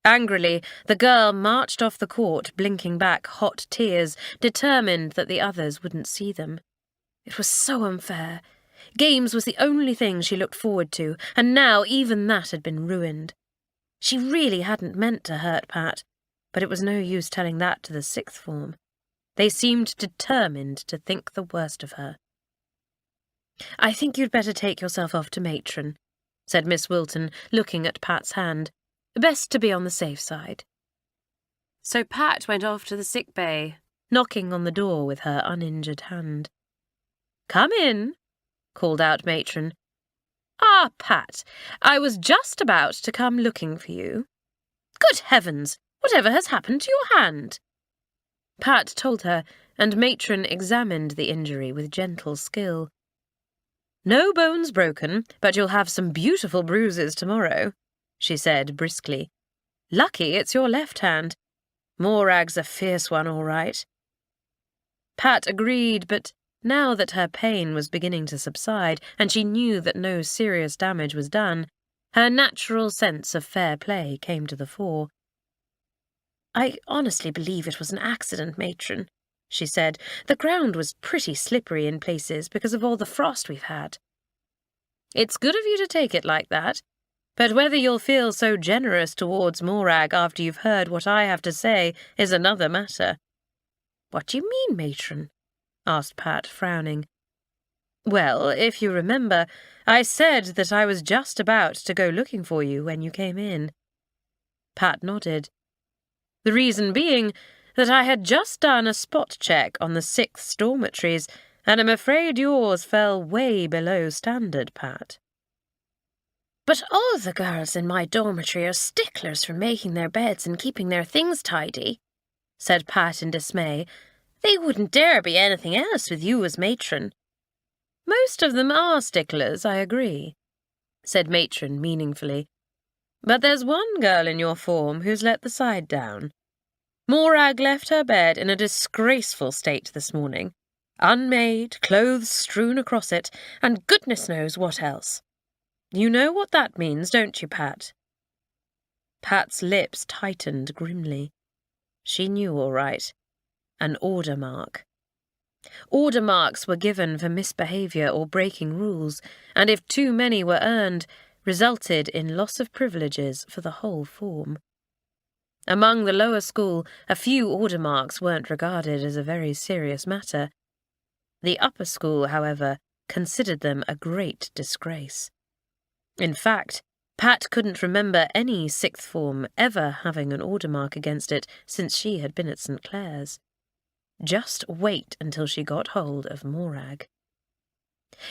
Angrily, the girl marched off the court, blinking back hot tears, determined that the others wouldn't see them. It was so unfair. Games was the only thing she looked forward to, and now even that had been ruined. She really hadn't meant to hurt Pat, but it was no use telling that to the sixth form. They seemed determined to think the worst of her. "I think you'd better take yourself off to matron," said Miss Wilton, looking at Pat's hand. "Best to be on the safe side." So Pat went off to the sick bay, knocking on the door with her uninjured hand. "Come in," called out matron. "Ah, Pat, I was just about to come looking for you. Good heavens, whatever has happened to your hand?" Pat told her, and matron examined the injury with gentle skill. "No bones broken, but you'll have some beautiful bruises tomorrow," she said briskly. "Lucky it's your left hand. Morag's a fierce one, all right." Pat agreed, but now that her pain was beginning to subside and she knew that no serious damage was done, her natural sense of fair play came to the fore. "I honestly believe it was an accident, matron," she said. "The ground was pretty slippery in places because of all the frost we've had." "It's good of you to take it like that, but whether you'll feel so generous towards Morag after you've heard what I have to say is another matter." "What do you mean, matron?" asked Pat, frowning. "Well, if you remember, I said that I was just about to go looking for you when you came in." Pat nodded. "The reason being that I had just done a spot check on the 6th dormitories, and I'm afraid yours fell way below standard, Pat." "But all the girls in my dormitory are sticklers for making their beds and keeping their things tidy," said Pat in dismay. "They wouldn't dare be anything else with you as matron." "Most of them are sticklers, I agree," said Matron meaningfully. "But there's one girl in your form who's let the side down. Morag left her bed in a disgraceful state this morning. Unmade, clothes strewn across it, and goodness knows what else. You know what that means, don't you, Pat?" Pat's lips tightened grimly. She knew all right. An order mark. Order marks were given for misbehaviour or breaking rules, and if too many were earned, resulted in loss of privileges for the whole form. Among the lower school, a few order marks weren't regarded as a very serious matter. The upper school, however, considered them a great disgrace. In fact, Pat couldn't remember any sixth form ever having an order mark against it since she had been at St. Clare's. Just wait until she got hold of Morag.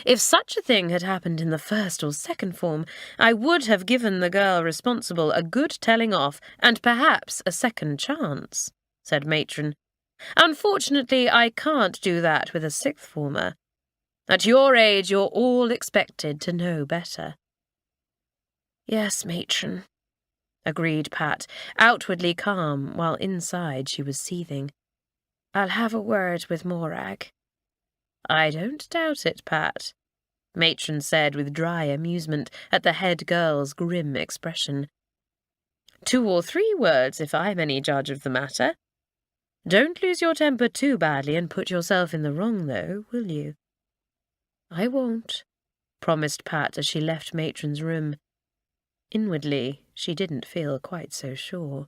If such a thing had happened in the first or second form, I would have given the girl responsible a good telling off and perhaps a second chance, said Matron. Unfortunately, I can't do that with a sixth former. At your age, you're all expected to know better. Yes, Matron, agreed Pat, outwardly calm while inside she was seething. I'll have a word with Morag. I don't doubt it, Pat, Matron said with dry amusement at the head girl's grim expression. 2 or 3 words, if I'm any judge of the matter. Don't lose your temper too badly and put yourself in the wrong, though, will you? I won't, promised Pat as she left Matron's room. Inwardly, she didn't feel quite so sure.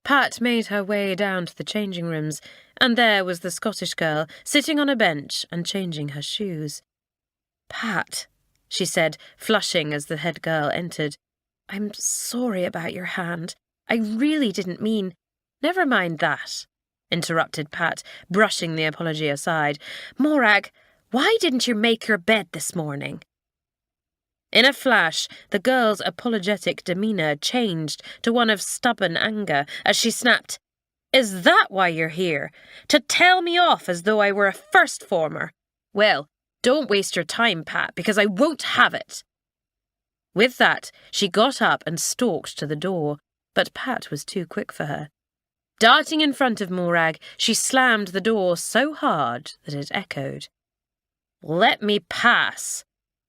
Pat made her way down to the changing rooms, and there was the Scottish girl sitting on a bench and changing her shoes. Pat, she said, flushing as the head girl entered, I'm sorry about your hand. I really didn't mean— Never mind that, interrupted Pat, brushing the apology aside. Morag, why didn't you make your bed this morning? In a flash, the girl's apologetic demeanour changed to one of stubborn anger as she snapped, Is that why you're here? To tell me off as though I were a first former? Well, don't waste your time, Pat, because I won't have it. With that, she got up and stalked to the door, but Pat was too quick for her. Darting in front of Morag, she slammed the door so hard that it echoed. Let me pass,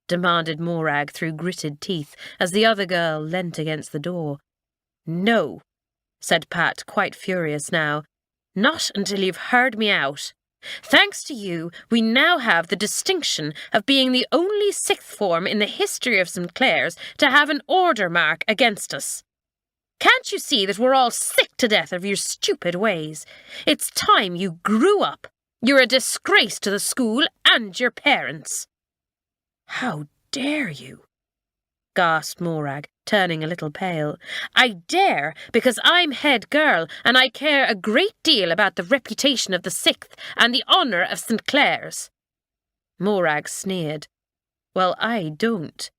demanded Morag through gritted teeth as the other girl leant against the door. No, said Pat, quite furious now. Not until you've heard me out. Thanks to you, we now have the distinction of being the only sixth form in the history of St. Clare's to have an order mark against us. Can't you see that we're all sick to death of your stupid ways? It's time you grew up. You're a disgrace to the school and your parents. How dare you? Gasped Morag, turning a little pale. I dare because I'm head girl and I care a great deal about the reputation of the sixth and the honour of St. Clare's. Morag sneered. Well, I don't.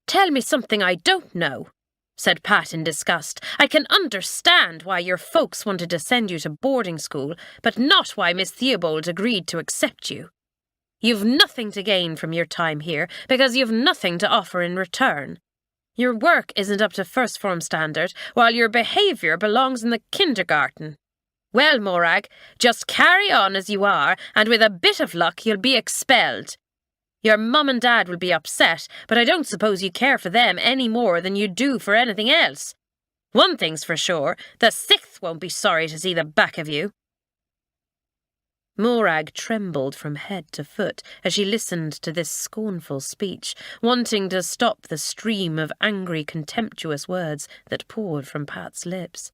Tell me something I don't know, said Pat in disgust. I can understand why your folks wanted to send you to boarding school, but not why Miss Theobald agreed to accept you. You've nothing to gain from your time here, because you've nothing to offer in return. Your work isn't up to first form standard, while your behaviour belongs in the kindergarten. Well, Morag, just carry on as you are, and with a bit of luck you'll be expelled. Your mum and dad will be upset, but I don't suppose you care for them any more than you do for anything else. One thing's for sure, the sixth won't be sorry to see the back of you. Morag trembled from head to foot as she listened to this scornful speech, wanting to stop the stream of angry, contemptuous words that poured from Pat's lips.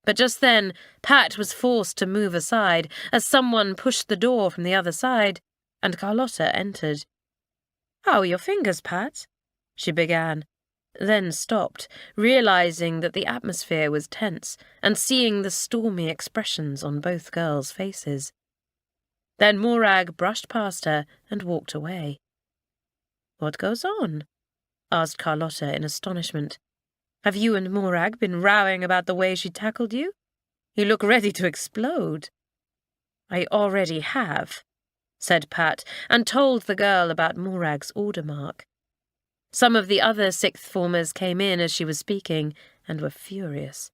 But just then, Pat was forced to move aside as someone pushed the door from the other side, and Carlotta entered. How are your fingers, Pat? She began, then stopped, realising that the atmosphere was tense and seeing the stormy expressions on both girls' faces. Then Morag brushed past her and walked away. What goes on? Asked Carlotta in astonishment. Have you and Morag been rowing about the way she tackled you? You look ready to explode. I already have, said Pat, and told the girl about Morag's order mark. Some of the other sixth formers came in as she was speaking and were furious.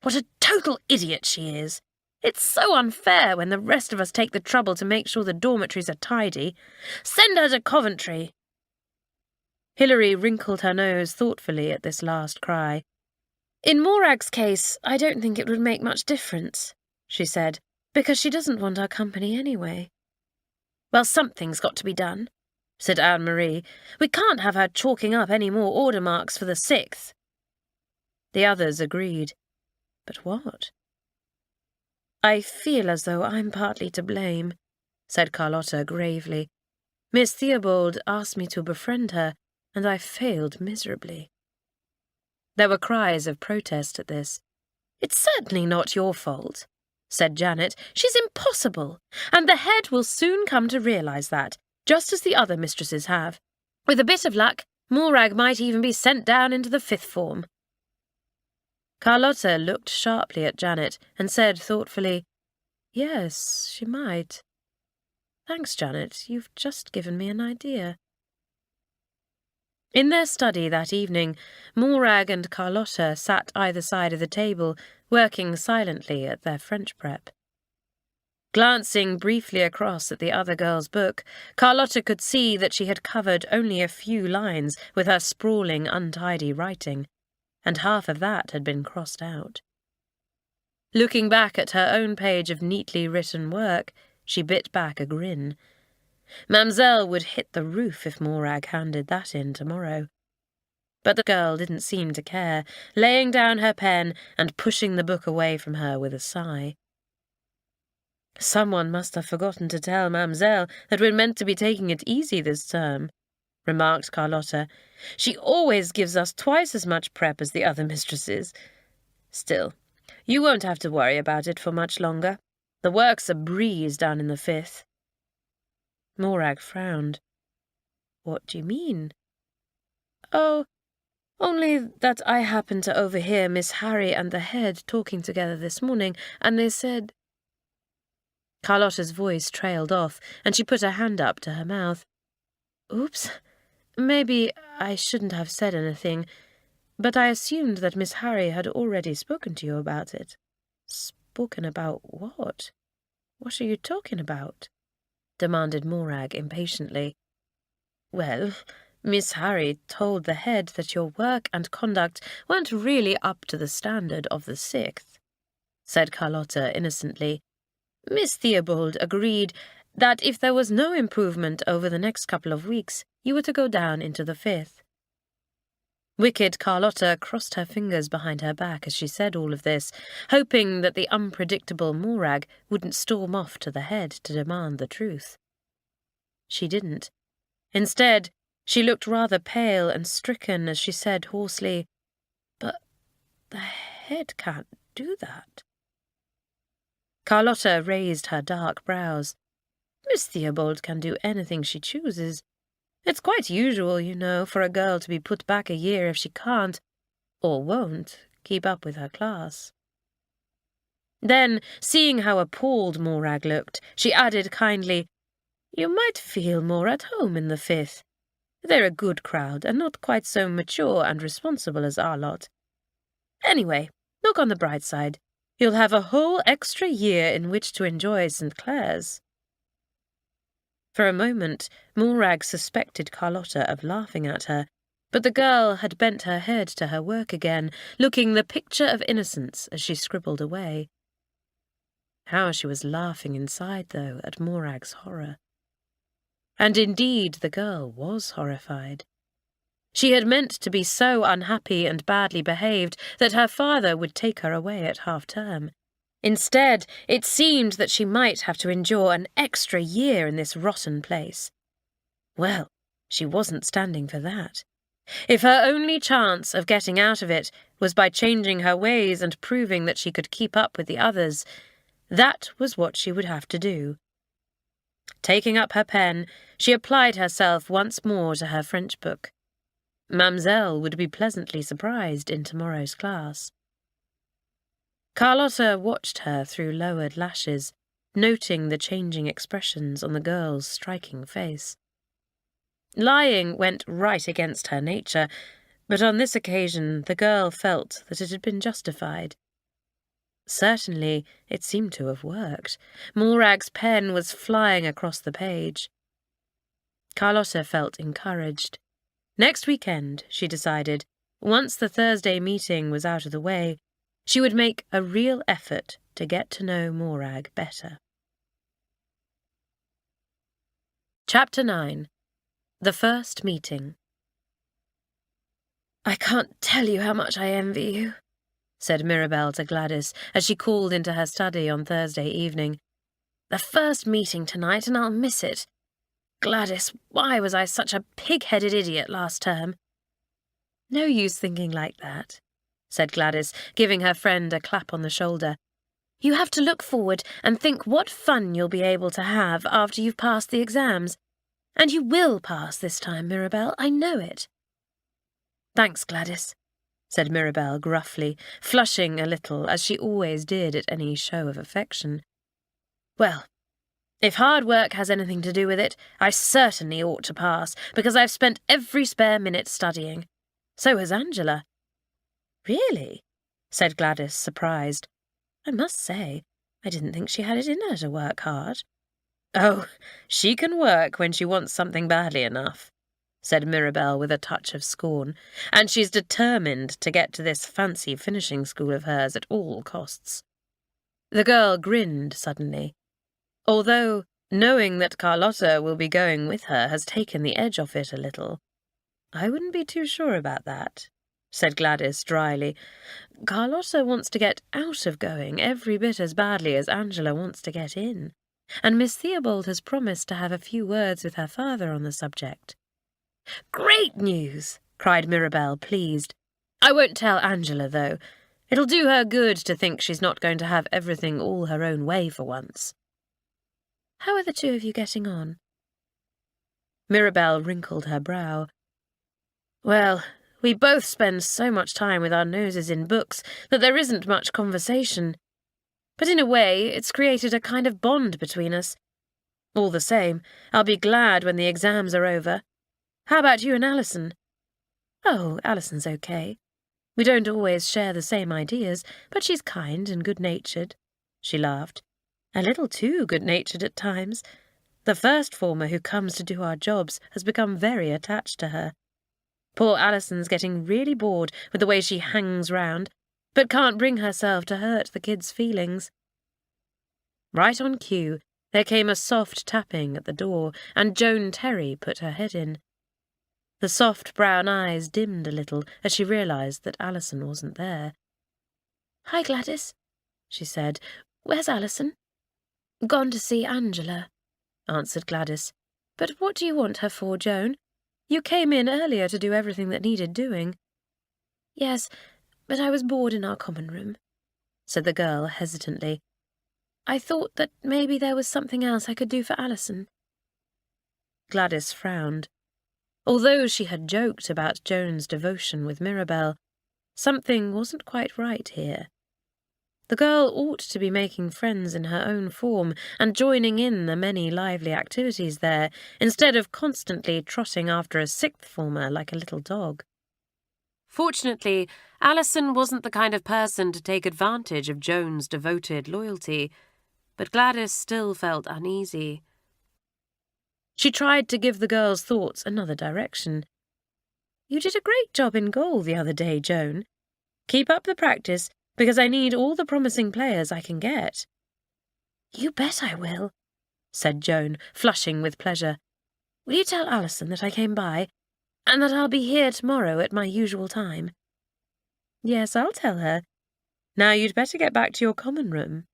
"What a total idiot she is! It's so unfair when the rest of us take the trouble to make sure the dormitories are tidy. Send her to Coventry!" Hilary wrinkled her nose thoughtfully at this last cry. "In Morag's case, I don't think it would make much difference," she said, "because she doesn't want our company anyway." "Well, something's got to be done," said Anne-Marie. "We can't have her chalking up any more order marks for the 6th. The others agreed. But what? "I feel as though I'm partly to blame," said Carlotta gravely. "Miss Theobald asked me to befriend her, and I failed miserably." There were cries of protest at this. "It's certainly not your fault," said Janet. "She's impossible, and the head will soon come to realise that, just as the other mistresses have. With a bit of luck, Morag might even be sent down into the 5th form." Carlotta looked sharply at Janet and said thoughtfully, "Yes, she might. Thanks, Janet. You've just given me an idea." In their study that evening, Morag and Carlotta sat either side of the table, working silently at their French prep. Glancing briefly across at the other girl's book, Carlotta could see that she had covered only a few lines with her sprawling, untidy writing, and half of that had been crossed out. Looking back at her own page of neatly written work, she bit back a grin. Mamselle would hit the roof if Morag handed that in tomorrow. But the girl didn't seem to care, laying down her pen and pushing the book away from her with a sigh. "Someone must have forgotten to tell Mamselle that we're meant to be taking it easy this term," remarked Carlotta. "She always gives us twice as much prep as the other mistresses. Still, you won't have to worry about it for much longer. The work's a breeze down in the 5th. Morag frowned. "What do you mean?" "Oh, only that I happened to overhear Miss Harry and the head talking together this morning, and they said—" Carlotta's voice trailed off, and she put her hand up to her mouth. "Oops, maybe I shouldn't have said anything, but I assumed that Miss Harry had already spoken to you about it." "Spoken about what? What are you talking about?" demanded Morag impatiently. "Well, Miss Harry told the head that your work and conduct weren't really up to the standard of the 6th, said Carlotta innocently. Miss Theobald agreed that if there was no improvement over the next couple of weeks, you were to go down into the 5th. Wicked Carlotta crossed her fingers behind her back as she said all of this, hoping that the unpredictable Morag wouldn't storm off to the head to demand the truth. She didn't. Instead, she looked rather pale and stricken as she said hoarsely, "But the head can't do that." Carlotta raised her dark brows. "Miss Theobald can do anything she chooses. It's quite usual, you know, for a girl to be put back a year if she can't, or won't, keep up with her class." Then, seeing how appalled Morag looked, she added kindly, "You might feel more at home in the 5th. They're a good crowd and not quite so mature and responsible as our lot. Anyway, look on the bright side. You'll have a whole extra year in which to enjoy St. Clare's." For a moment, Morag suspected Carlotta of laughing at her, but the girl had bent her head to her work again, looking the picture of innocence as she scribbled away. How she was laughing inside, though, at Morag's horror. And indeed the girl was horrified. She had meant to be so unhappy and badly behaved that her father would take her away at half-term. Instead, it seemed that she might have to endure an extra year in this rotten place. Well, she wasn't standing for that. If her only chance of getting out of it was by changing her ways and proving that she could keep up with the others, that was what she would have to do. Taking up her pen, she applied herself once more to her French book. Mamselle would be pleasantly surprised in tomorrow's class. Carlotta watched her through lowered lashes, noting the changing expressions on the girl's striking face. Lying went right against her nature, but on this occasion the girl felt that it had been justified. Certainly, it seemed to have worked. Morag's pen was flying across the page. Carlotta felt encouraged. Next weekend, she decided, once the Thursday meeting was out of the way, she would make a real effort to get to know Morag better. Chapter 9. The First Meeting. "I can't tell you how much I envy you," said Mirabelle to Gladys as she called into her study on Thursday evening. "The first meeting tonight, and I'll miss it. Gladys, why was I such a pig-headed idiot last term?" "No use thinking like that," said Gladys, giving her friend a clap on the shoulder. "You have to look forward and think what fun you'll be able to have after you've passed the exams. And you will pass this time, Mirabelle, I know it." "Thanks, Gladys," said Mirabelle gruffly, flushing a little, as she always did at any show of affection. "Well, if hard work has anything to do with it, I certainly ought to pass, because I've spent every spare minute studying. So has Angela." "Really?" said Gladys, surprised. "I must say, I didn't think she had it in her to work hard." "Oh, she can work when she wants something badly enough," said Mirabelle with a touch of scorn, "and she's determined to get to this fancy finishing school of hers at all costs." The girl grinned suddenly, although knowing that Carlotta will be going with her has taken the edge off it a little. "I wouldn't be too sure about that," said Gladys dryly. "Carlotta wants to get out of going every bit as badly as Angela wants to get in, and Miss Theobald has promised to have a few words with her father on the subject." "Great news!" cried Mirabelle, pleased. "I won't tell Angela, though. It'll do her good to think she's not going to have everything all her own way for once." "How are the two of you getting on?" Mirabelle wrinkled her brow. "Well, we both spend so much time with our noses in books that there isn't much conversation. But in a way, it's created a kind of bond between us. All the same, I'll be glad when the exams are over. How about you and Alison?" "Oh, Alison's okay. We don't always share the same ideas, but she's kind and good-natured." She laughed. "A little too good-natured at times. The first former who comes to do our jobs has become very attached to her. Poor Alison's getting really bored with the way she hangs round, but can't bring herself to hurt the kids' feelings." Right on cue, there came a soft tapping at the door, and Joan Terry put her head in. The soft brown eyes dimmed a little as she realised that Alison wasn't there. "Hi, Gladys," she said. "Where's Alison?" "Gone to see Angela," answered Gladys. "But what do you want her for, Joan? You came in earlier to do everything that needed doing." "Yes, but I was bored in our common room," said the girl hesitantly. "I thought that maybe there was something else I could do for Alison." Gladys frowned. Although she had joked about Joan's devotion with Mirabelle, something wasn't quite right here. The girl ought to be making friends in her own form and joining in the many lively activities there, instead of constantly trotting after a sixth former like a little dog. Fortunately, Alison wasn't the kind of person to take advantage of Joan's devoted loyalty, but Gladys still felt uneasy. She tried to give the girl's thoughts another direction. "You did a great job in goal the other day, Joan. Keep up the practice, because I need all the promising players I can get." "You bet I will," said Joan, flushing with pleasure. "Will you tell Alison that I came by, and that I'll be here tomorrow at my usual time?" "Yes, I'll tell her. Now you'd better get back to your common room."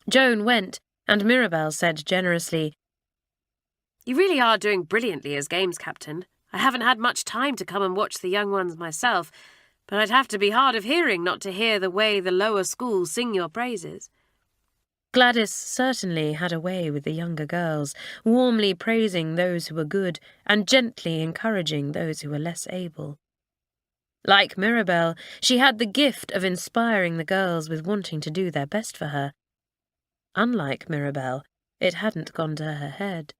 Joan went, and Mirabelle said generously, "You really are doing brilliantly as games captain. I haven't had much time to come and watch the young ones myself, but I'd have to be hard of hearing not to hear the way the lower schools sing your praises." Gladys certainly had a way with the younger girls, warmly praising those who were good and gently encouraging those who were less able. Like Mirabelle, she had the gift of inspiring the girls with wanting to do their best for her. Unlike Mirabelle, it hadn't gone to her head.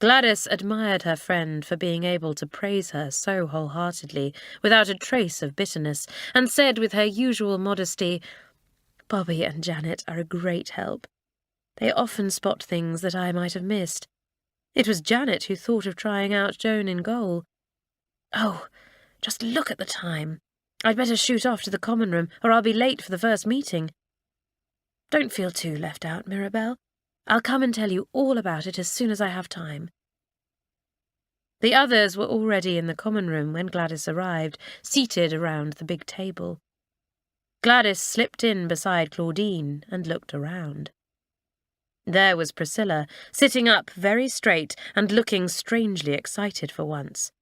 Gladys admired her friend for being able to praise her so wholeheartedly, without a trace of bitterness, and said with her usual modesty, "Bobby and Janet are a great help. They often spot things that I might have missed. It was Janet who thought of trying out Joan in goal. Oh, just look at the time. I'd better shoot off to the common room, or I'll be late for the first meeting. Don't feel too left out, Mirabelle. I'll come and tell you all about it as soon as I have time." The others were already in the common room when Gladys arrived, seated around the big table. Gladys slipped in beside Claudine and looked around. There was Priscilla, sitting up very straight and looking strangely excited for once.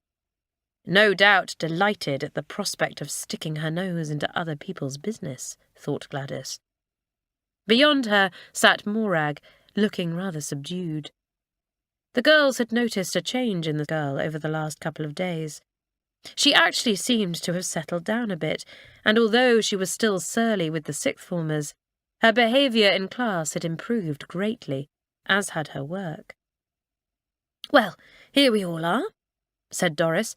No doubt delighted at the prospect of sticking her nose into other people's business, thought Gladys. Beyond her sat Morag, looking rather subdued. The girls had noticed a change in the girl over the last couple of days. She actually seemed to have settled down a bit, and although she was still surly with the sixth formers, her behaviour in class had improved greatly, as had her work. "Well, here we all are," said Doris.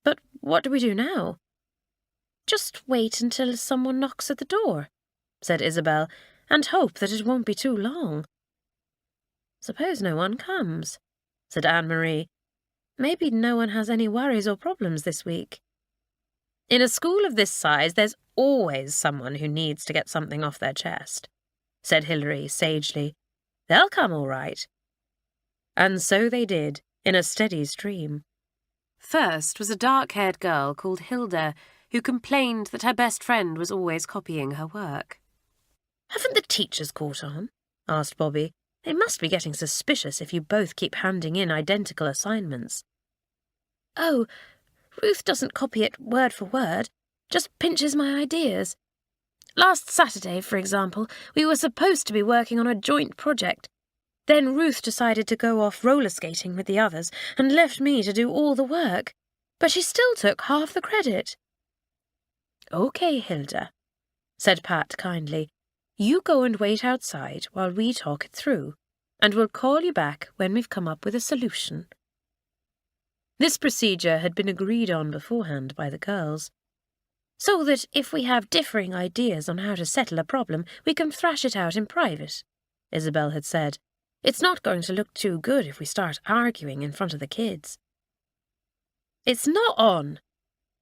"But what do we do now?" "Just wait until someone knocks at the door," said Isabel, "and hope that it won't be too long." "Suppose no one comes," said Anne-Marie. "Maybe no one has any worries or problems this week." "In a school of this size, there's always someone who needs to get something off their chest," said Hilary sagely. "They'll come all right." And so they did, in a steady stream. First was a dark-haired girl called Hilda, who complained that her best friend was always copying her work. "Haven't the teachers caught on?" asked Bobby. "They must be getting suspicious if you both keep handing in identical assignments." "Oh, Ruth doesn't copy it word for word, just pinches my ideas. Last Saturday, for example, we were supposed to be working on a joint project. Then Ruth decided to go off roller skating with the others and left me to do all the work, but she still took half the credit." "Okay, Hilda," said Pat kindly. "You go and wait outside while we talk it through, and we'll call you back when we've come up with a solution." This procedure had been agreed on beforehand by the girls, "so that if we have differing ideas on how to settle a problem, we can thrash it out in private," Isabel had said. "It's not going to look too good if we start arguing in front of the kids." "It's not on,"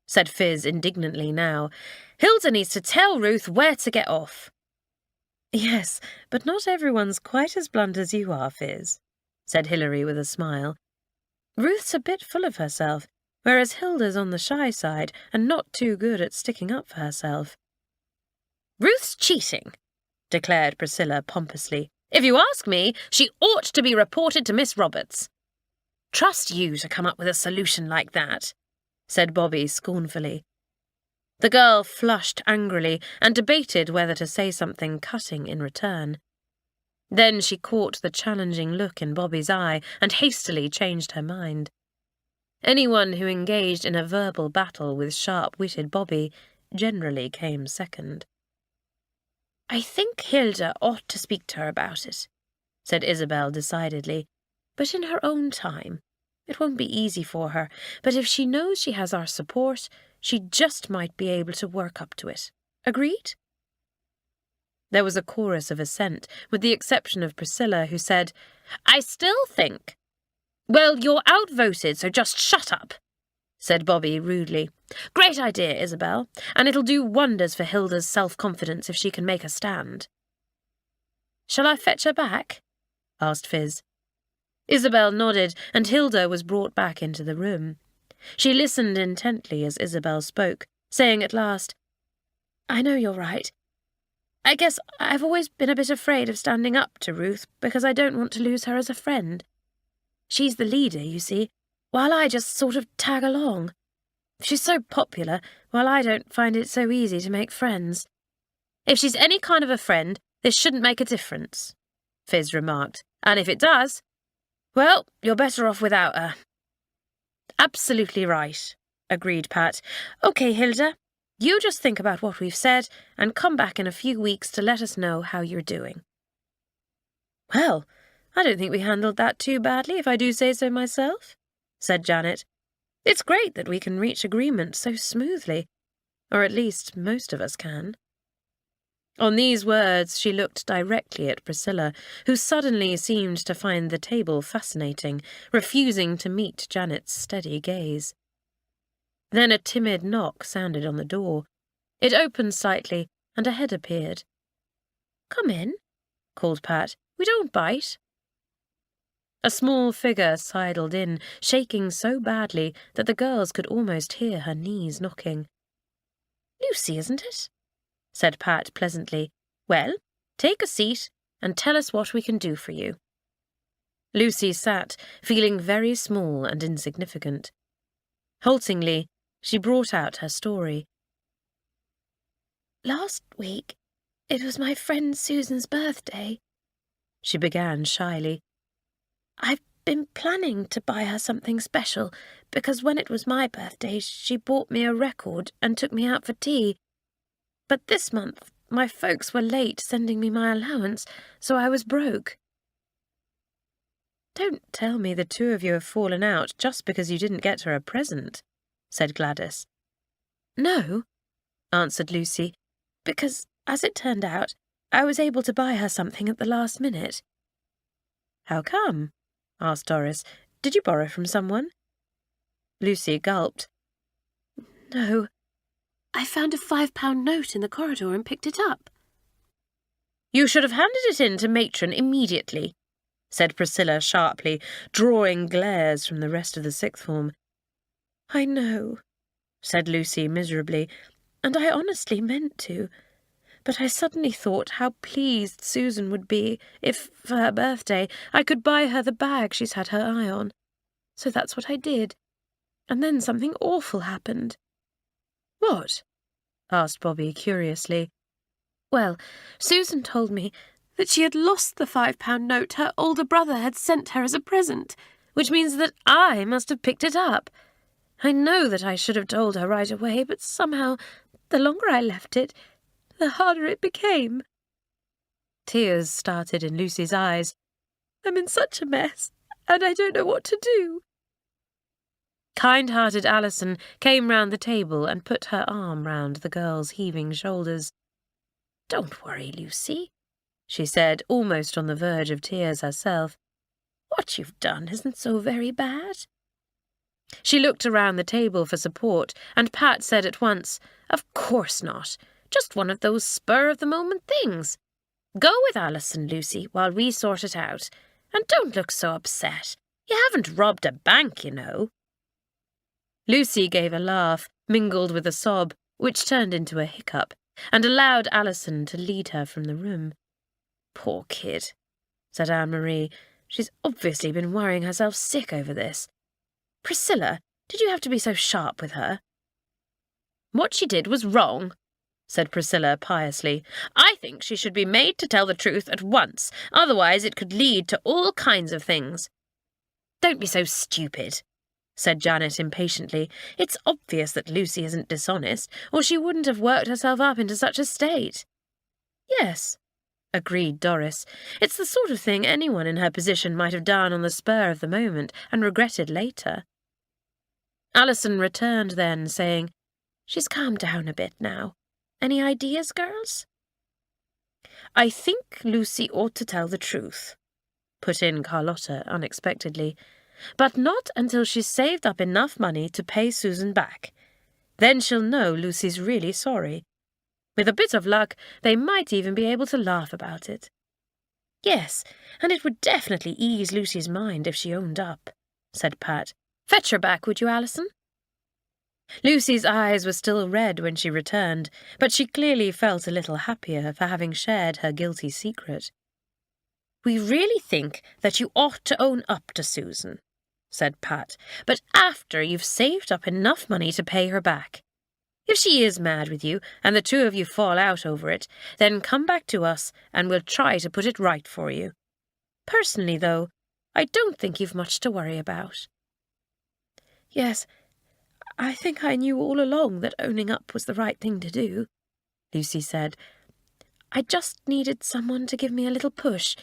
said Fizz indignantly now. "Hilda needs to tell Ruth where to get off." "Yes, but not everyone's quite as blunt as you are, Fizz," said Hilary with a smile. "Ruth's a bit full of herself, whereas Hilda's on the shy side and not too good at sticking up for herself." "Ruth's cheating," declared Priscilla pompously. "If you ask me, she ought to be reported to Miss Roberts." "Trust you to come up with a solution like that," said Bobby scornfully. The girl flushed angrily and debated whether to say something cutting in return. Then she caught the challenging look in Bobby's eye and hastily changed her mind. Anyone who engaged in a verbal battle with sharp-witted Bobby generally came second. "I think Hilda ought to speak to her about it," said Isabel decidedly, "but in her own time. It won't be easy for her, but if she knows she has our support, she just might be able to work up to it. Agreed?" There was a chorus of assent, with the exception of Priscilla, who said, "I still think—" "Well, you're outvoted, so just shut up," said Bobby rudely. "Great idea, Isabel, and it'll do wonders for Hilda's self-confidence if she can make a stand." "Shall I fetch her back?" asked Fizz. Isabel nodded, and Hilda was brought back into the room. She listened intently as Isabel spoke, saying at last, "I know you're right. I guess I've always been a bit afraid of standing up to Ruth because I don't want to lose her as a friend. She's the leader, you see, while I just sort of tag along. She's so popular, while I don't find it so easy to make friends." "If she's any kind of a friend, this shouldn't make a difference," Fizz remarked. "And if it does, well, you're better off without her." "Absolutely right," agreed Pat. "OK, Hilda, you just think about what we've said and come back in a few weeks to let us know how you're doing." "Well, I don't think we handled that too badly, if I do say so myself, said Janet. It's great that we can reach agreement so smoothly, or at least most of us can. On these words she looked directly at Priscilla, who suddenly seemed to find the table fascinating, refusing to meet Janet's steady gaze. Then a timid knock sounded on the door. It opened slightly, and a head appeared. "Come in," called Pat. "We don't bite." A small figure sidled in, shaking so badly that the girls could almost hear her knees knocking. "Lucy, isn't it?" said Pat pleasantly. "Well, take a seat and tell us what we can do for you." Lucy sat, feeling very small and insignificant. Haltingly, she brought out her story. "Last week, it was my friend Susan's birthday," she began shyly. "I've been planning to buy her something special, because when it was my birthday, she bought me a record and took me out for tea. But this month, my folks were late sending me my allowance, so I was broke." "Don't tell me the two of you have fallen out just because you didn't get her a present," said Gladys. "No," answered Lucy, "because, as it turned out, I was able to buy her something at the last minute." "How come?" asked Doris. "Did you borrow from someone?" Lucy gulped. "No. I found a £5 note in the corridor and picked it up." "You should have handed it in to matron immediately," said Priscilla sharply, drawing glares from the rest of the sixth form. "I know," said Lucy miserably, "and I honestly meant to. But I suddenly thought how pleased Susan would be if, for her birthday, I could buy her the bag she's had her eye on. So that's what I did. And then something awful happened." "What?" asked Bobby curiously. "Well, Susan told me that she had lost the £5 note her older brother had sent her as a present, which means that I must have picked it up. I know that I should have told her right away, but somehow, the longer I left it, the harder it became." Tears started in Lucy's eyes. "I'm in such a mess, and I don't know what to do." Kind-hearted Alison came round the table and put her arm round the girl's heaving shoulders. "Don't worry, Lucy," she said, almost on the verge of tears herself. "What you've done isn't so very bad." She looked around the table for support, and Pat said at once, "Of course not. Just one of those spur-of-the-moment things. Go with Alison, Lucy, while we sort it out. And don't look so upset. You haven't robbed a bank, you know." Lucy gave a laugh, mingled with a sob, which turned into a hiccup, and allowed Alison to lead her from the room. "Poor kid," said Anne-Marie. "She's obviously been worrying herself sick over this. Priscilla, did you have to be so sharp with her?" "What she did was wrong," said Priscilla piously. "I think she should be made to tell the truth at once, otherwise it could lead to all kinds of things." "Don't be so stupid," said Janet impatiently. "It's obvious that Lucy isn't dishonest, or she wouldn't have worked herself up into such a state." "Yes," agreed Doris. "It's the sort of thing anyone in her position might have done on the spur of the moment and regretted later." Alison returned then, saying, "She's calmed down a bit now. Any ideas, girls?" "I think Lucy ought to tell the truth," put in Carlotta unexpectedly, "but not until she's saved up enough money to pay Susan back. Then she'll know Lucy's really sorry. With a bit of luck, they might even be able to laugh about it." "Yes, and it would definitely ease Lucy's mind if she owned up," said Pat. "Fetch her back, would you, Alison?" Lucy's eyes were still red when she returned, but she clearly felt a little happier for having shared her guilty secret. "We really think that you ought to own up to Susan," said Pat, "but after you've saved up enough money to pay her back. If she is mad with you, and the two of you fall out over it, then come back to us, and we'll try to put it right for you. Personally, though, I don't think you've much to worry about." "Yes, I think I knew all along that owning up was the right thing to do," Lucy said. "I just needed someone to give me a little push.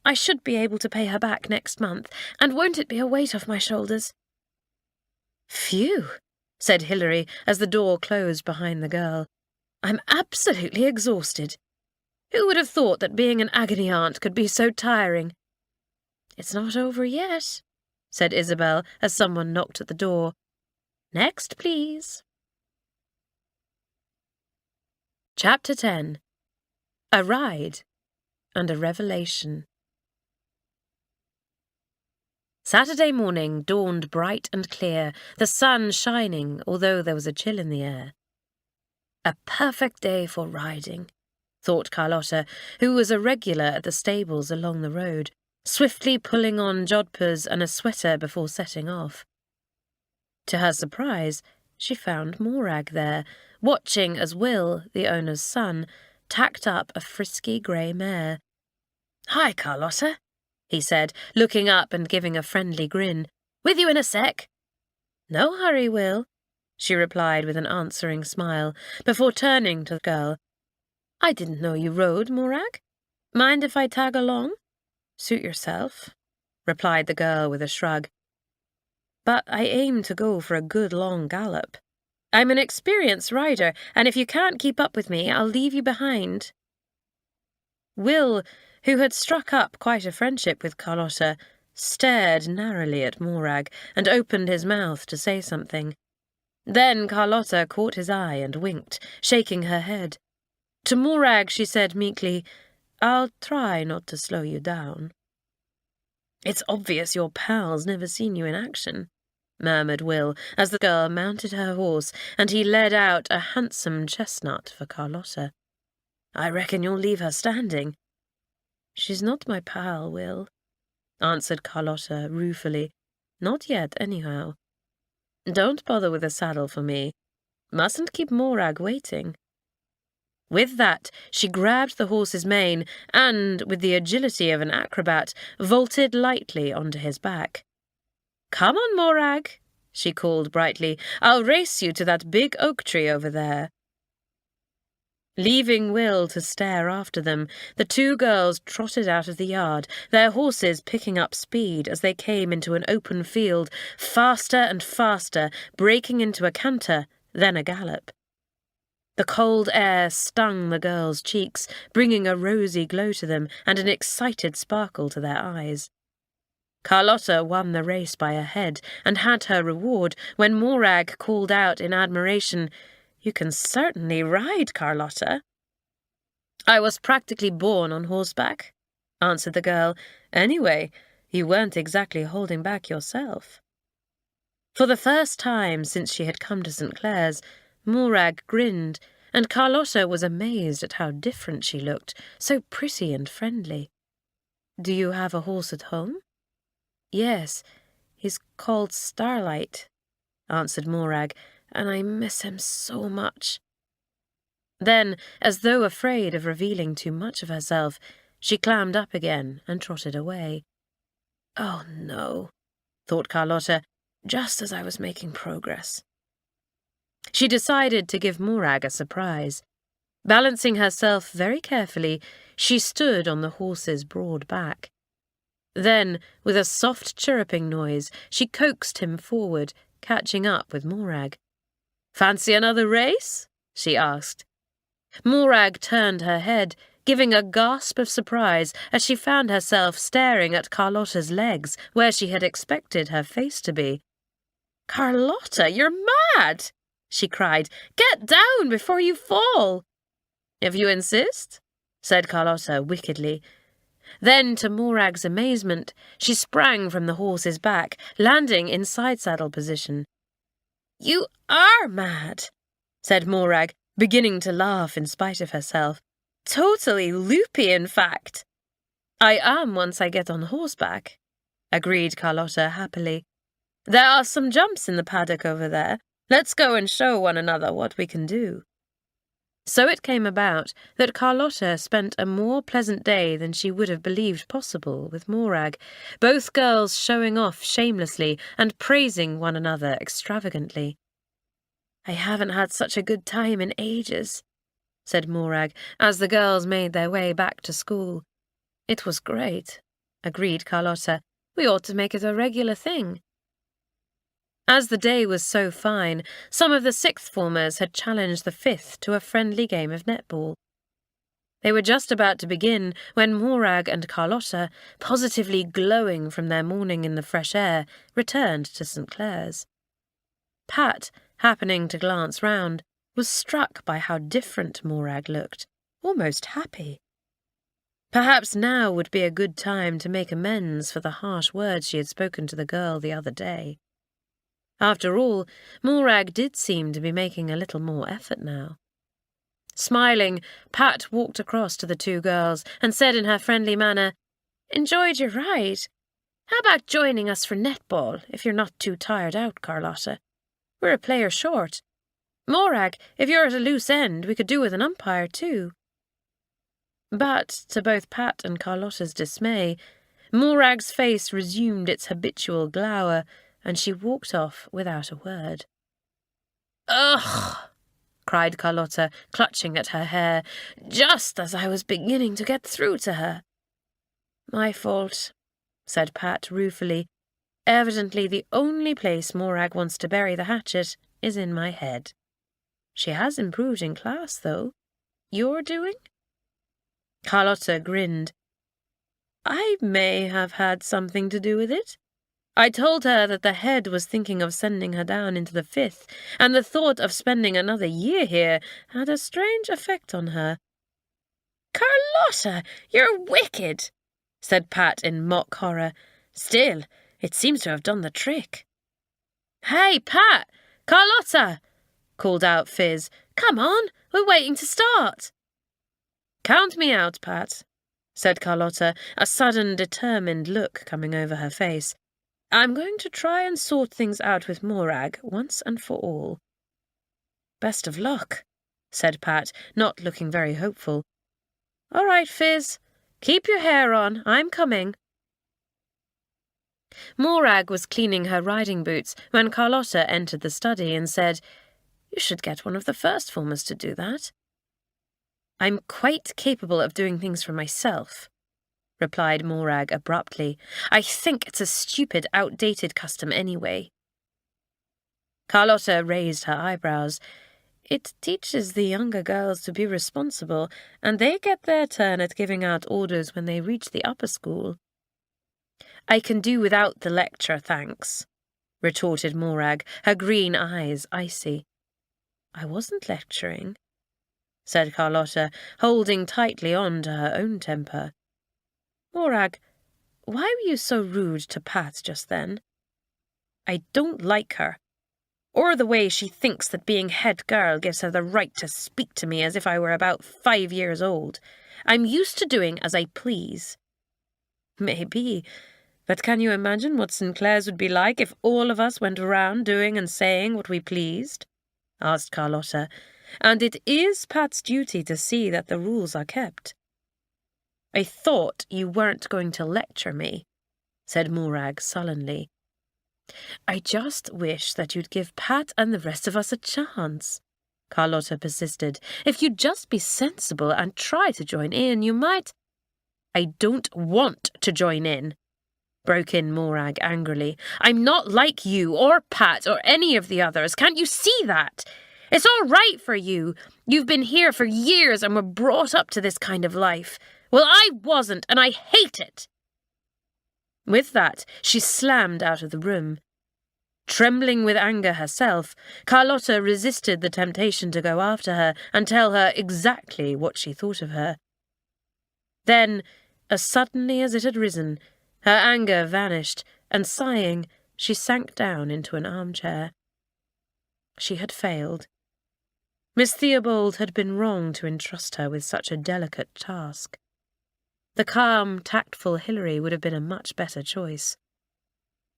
I should be able to pay her back next month, and won't it be a weight off my shoulders?" "Phew," said Hilary as the door closed behind the girl. "I'm absolutely exhausted. Who would have thought that being an agony aunt could be so tiring?" "It's not over yet," said Isabel as someone knocked at the door. "Next, please." Chapter 10. A Ride and a Revelation. Saturday morning dawned bright and clear, the sun shining, although there was a chill in the air. A perfect day for riding, thought Carlotta, who was a regular at the stables along the road, swiftly pulling on jodhpurs and a sweater before setting off. To her surprise, she found Morag there, watching as Will, the owner's son, tacked up a frisky grey mare. "Hi, Carlotta," he said, looking up and giving a friendly grin. "With you in a sec." "No hurry, Will," she replied with an answering smile, before turning to the girl. "I didn't know you rode, Morag. Mind if I tag along?" "Suit yourself," replied the girl with a shrug. "But I aim to go for a good long gallop. I'm an experienced rider, and if you can't keep up with me, I'll leave you behind." Will, who had struck up quite a friendship with Carlotta, stared narrowly at Morag and opened his mouth to say something. Then Carlotta caught his eye and winked, shaking her head. To Morag she said meekly, "I'll try not to slow you down." "It's obvious your pal's never seen you in action," murmured Will, as the girl mounted her horse and he led out a handsome chestnut for Carlotta. "I reckon you'll leave her standing." "She's not my pal, Will," answered Carlotta ruefully. "Not yet, anyhow. Don't bother with the saddle for me. Mustn't keep Morag waiting." With that, she grabbed the horse's mane and, with the agility of an acrobat, vaulted lightly onto his back. "Come on, Morag," she called brightly. "I'll race you to that big oak tree over there." Leaving Will to stare after them, the two girls trotted out of the yard, their horses picking up speed as they came into an open field, faster and faster, breaking into a canter, then a gallop. The cold air stung the girls' cheeks, bringing a rosy glow to them and an excited sparkle to their eyes. Carlotta won the race by a head and had her reward when Morag called out in admiration, "You can certainly ride, Carlotta." "I was practically born on horseback," answered the girl. "Anyway, you weren't exactly holding back yourself." For the first time since she had come to St. Clare's, Morag grinned, and Carlotta was amazed at how different she looked, so pretty and friendly. "Do you have a horse at home?" "Yes, he's called Starlight," answered Morag, "and I miss him so much." Then, as though afraid of revealing too much of herself, she clammed up again and trotted away. "Oh, no," thought Carlotta, just as I was making progress. She decided to give Morag a surprise. Balancing herself very carefully, she stood on the horse's broad back. Then, with a soft chirruping noise, she coaxed him forward, catching up with Morag. "Fancy another race?" she asked. Morag turned her head, giving a gasp of surprise as she found herself staring at Carlotta's legs where she had expected her face to be. "Carlotta, you're mad!" she cried. "Get down before you fall." "If you insist," said Carlotta wickedly. Then, to Morag's amazement, she sprang from the horse's back, landing in side-saddle position. "You are mad," said Morag, beginning to laugh in spite of herself. "Totally loopy, in fact." "I am once I get on horseback," agreed Carlotta happily. "There are some jumps in the paddock over there. Let's go and show one another what we can do." So it came about that Carlotta spent a more pleasant day than she would have believed possible with Morag, both girls showing off shamelessly and praising one another extravagantly. "I haven't had such a good time in ages," said Morag, as the girls made their way back to school. "It was great, agreed Carlotta. "We ought to make it a regular thing." As the day was so fine, some of the sixth formers had challenged the fifth to a friendly game of netball. They were just about to begin when Morag and Carlotta, positively glowing from their morning in the fresh air, returned to St. Clare's. Pat, happening to glance round, was struck by how different Morag looked, almost happy. Perhaps now would be a good time to make amends for the harsh words she had spoken to the girl the other day. After all, Morag did seem to be making a little more effort now. Smiling, Pat walked across to the two girls and said in her friendly manner, "Enjoyed your ride. How about joining us for netball, if you're not too tired out, Carlotta? We're a player short. Morag, if you're at a loose end, we could do with an umpire too." But, to both Pat and Carlotta's dismay, Morag's face resumed its habitual glower, and she walked off without a word. "Ugh!" cried Carlotta, clutching at her hair, just as I was beginning to get through to her. "My fault," said Pat ruefully. "Evidently the only place Morag wants to bury the hatchet is in my head. She has improved in class, though. You're doing?" Carlotta grinned. "I may have had something to do with it. I told her that the head was thinking of sending her down into the fifth, and the thought of spending another year here had a strange effect on her." "Carlotta, you're wicked," said Pat in mock horror. "Still, it seems to have done the trick." "Hey, Pat! Carlotta!" called out Fizz. "Come on, we're waiting to start." "Count me out, Pat," said Carlotta, a sudden determined look coming over her face. "I'm going to try and sort things out with Morag once and for all." "Best of luck," said Pat, not looking very hopeful. "All right, Fizz. Keep your hair on. I'm coming." Morag was cleaning her riding boots when Carlotta entered the study and said, "You should get one of the first formers to do that." "I'm quite capable of doing things for myself," replied Morag abruptly. "I think it's a stupid, outdated custom anyway." Carlotta raised her eyebrows. "It teaches the younger girls to be responsible, and they get their turn at giving out orders when they reach the upper school." "I can do without the lecture, thanks," retorted Morag, her green eyes icy. "I wasn't lecturing," said Carlotta, holding tightly on to her own temper. "Morag, why were you so rude to Pat just then?" "I don't like her, or the way she thinks that being head girl gives her the right to speak to me as if I were about 5 years old. I'm used to doing as I please." "Maybe, but can you imagine what St. Clare's would be like if all of us went around doing and saying what we pleased?" asked Carlotta. "And it is Pat's duty to see that the rules are kept." "I thought you weren't going to lecture me," said Morag sullenly. "I just wish that you'd give Pat and the rest of us a chance," Carlotta persisted. "If you'd just be sensible and try to join in, you might—" "I don't want to join in," broke in Morag angrily. "I'm not like you or Pat or any of the others. Can't you see that? It's all right for you. You've been here for years and were brought up to this kind of life. Well, I wasn't, and I hate it." With that, she slammed out of the room. Trembling with anger herself, Carlotta resisted the temptation to go after her and tell her exactly what she thought of her. Then, as suddenly as it had risen, her anger vanished, and sighing, she sank down into an armchair. She had failed. Miss Theobald had been wrong to entrust her with such a delicate task. The calm, tactful Hilary would have been a much better choice.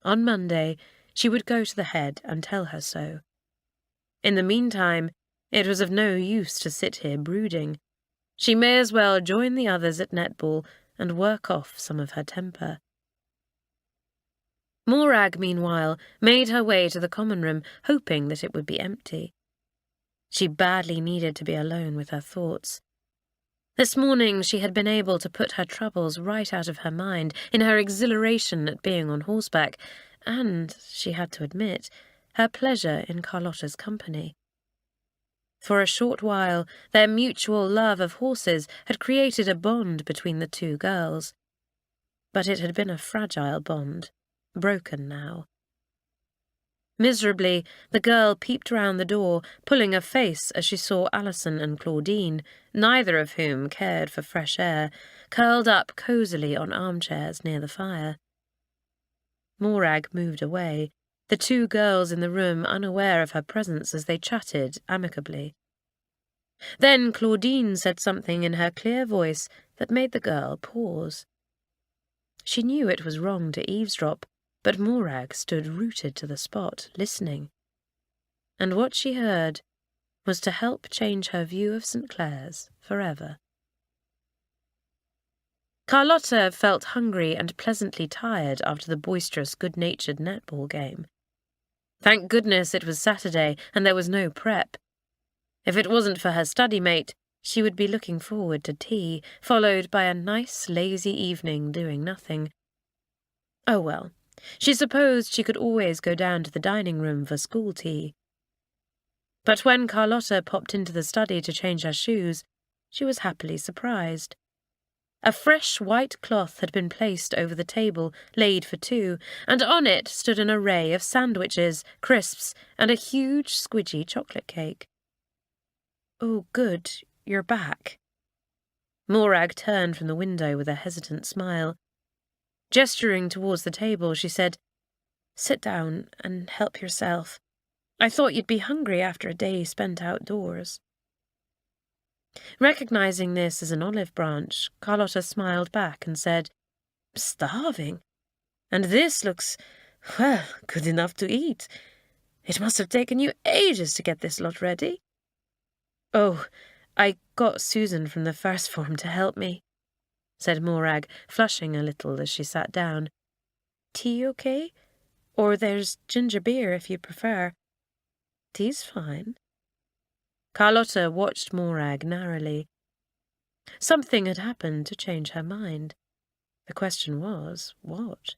On Monday, she would go to the head and tell her so. In the meantime, it was of no use to sit here brooding. She may as well join the others at netball and work off some of her temper. Morag, meanwhile, made her way to the common room, hoping that it would be empty. She badly needed to be alone with her thoughts. This morning she had been able to put her troubles right out of her mind in her exhilaration at being on horseback, and, she had to admit, her pleasure in Carlotta's company. For a short while, their mutual love of horses had created a bond between the two girls. But it had been a fragile bond, broken now. Miserably, the girl peeped round the door, pulling a face as she saw Alison and Claudine, neither of whom cared for fresh air, curled up cosily on armchairs near the fire. Morag moved away, the two girls in the room unaware of her presence as they chatted amicably. Then Claudine said something in her clear voice that made the girl pause. She knew it was wrong to eavesdrop, but Morag stood rooted to the spot, listening. And what she heard was to help change her view of St. Clare's forever. Carlotta felt hungry and pleasantly tired after the boisterous, good-natured netball game. Thank goodness it was Saturday and there was no prep. If it wasn't for her study mate, she would be looking forward to tea, followed by a nice, lazy evening doing nothing. Oh well, she supposed she could always go down to the dining room for school tea. But when Carlotta popped into the study to change her shoes, she was happily surprised. A fresh white cloth had been placed over the table, laid for two, and on it stood an array of sandwiches, crisps, and a huge squidgy chocolate cake. "Oh, good, you're back." Morag turned from the window with a hesitant smile. Gesturing towards the table, she said, "Sit down and help yourself. I thought you'd be hungry after a day spent outdoors." Recognizing this as an olive branch, Carlotta smiled back and said, "Starving. And this looks, well, good enough to eat. It must have taken you ages to get this lot ready." "Oh, I got Susan from the first form to help me," said Morag, flushing a little as she sat down. "Tea okay? Or there's ginger beer if you prefer." "Tea's fine." Carlotta watched Morag narrowly. Something had happened to change her mind. The question was, what?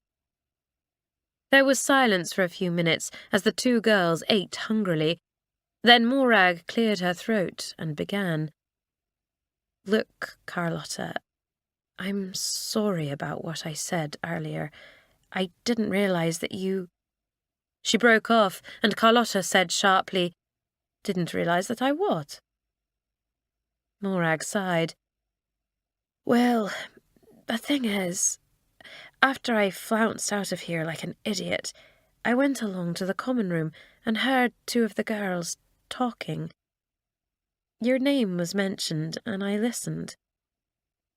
There was silence for a few minutes as the two girls ate hungrily. Then Morag cleared her throat and began. "Look, Carlotta, I'm sorry about what I said earlier. I didn't realize that you—" She broke off, and Carlotta said sharply, "Didn't realize that I what?" Morag sighed. "Well, the thing is, after I flounced out of here like an idiot, I went along to the common room and heard two of the girls talking. Your name was mentioned, and I listened."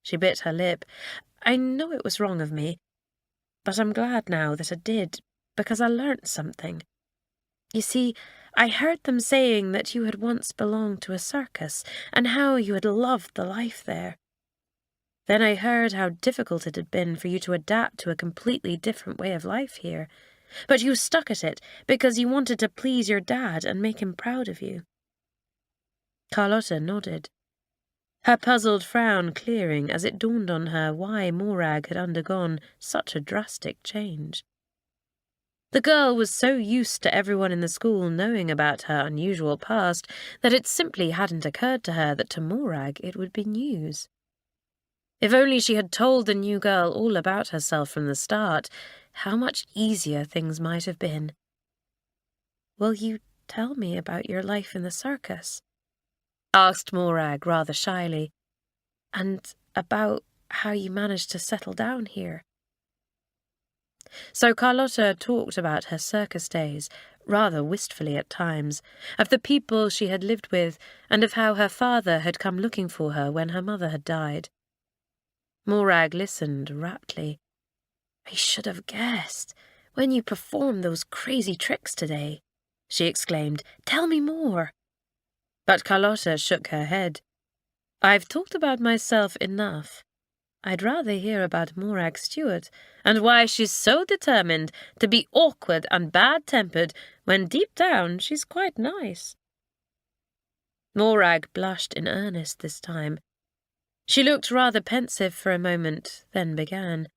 She bit her lip. "I know it was wrong of me, but I'm glad now that I did, because I learnt something. You see, I heard them saying that you had once belonged to a circus, and how you had loved the life there. Then I heard how difficult it had been for you to adapt to a completely different way of life here, but you stuck at it because you wanted to please your dad and make him proud of you." Carlotta nodded, her puzzled frown clearing as it dawned on her why Morag had undergone such a drastic change. The girl was so used to everyone in the school knowing about her unusual past that it simply hadn't occurred to her that to Morag it would be news. If only she had told the new girl all about herself from the start, how much easier things might have been. "Will you tell me about your life in the circus?" asked Morag rather shyly, "and about how you managed to settle down here." So Carlotta talked about her circus days, rather wistfully at times, of the people she had lived with, and of how her father had come looking for her when her mother had died. Morag listened raptly. "I should have guessed. When you performed those crazy tricks today," she exclaimed. "Tell me more." But Carlotta shook her head. "I've talked about myself enough. I'd rather hear about Morag Stewart, and why she's so determined to be awkward and bad-tempered when deep down she's quite nice." Morag blushed in earnest this time. She looked rather pensive for a moment, then began.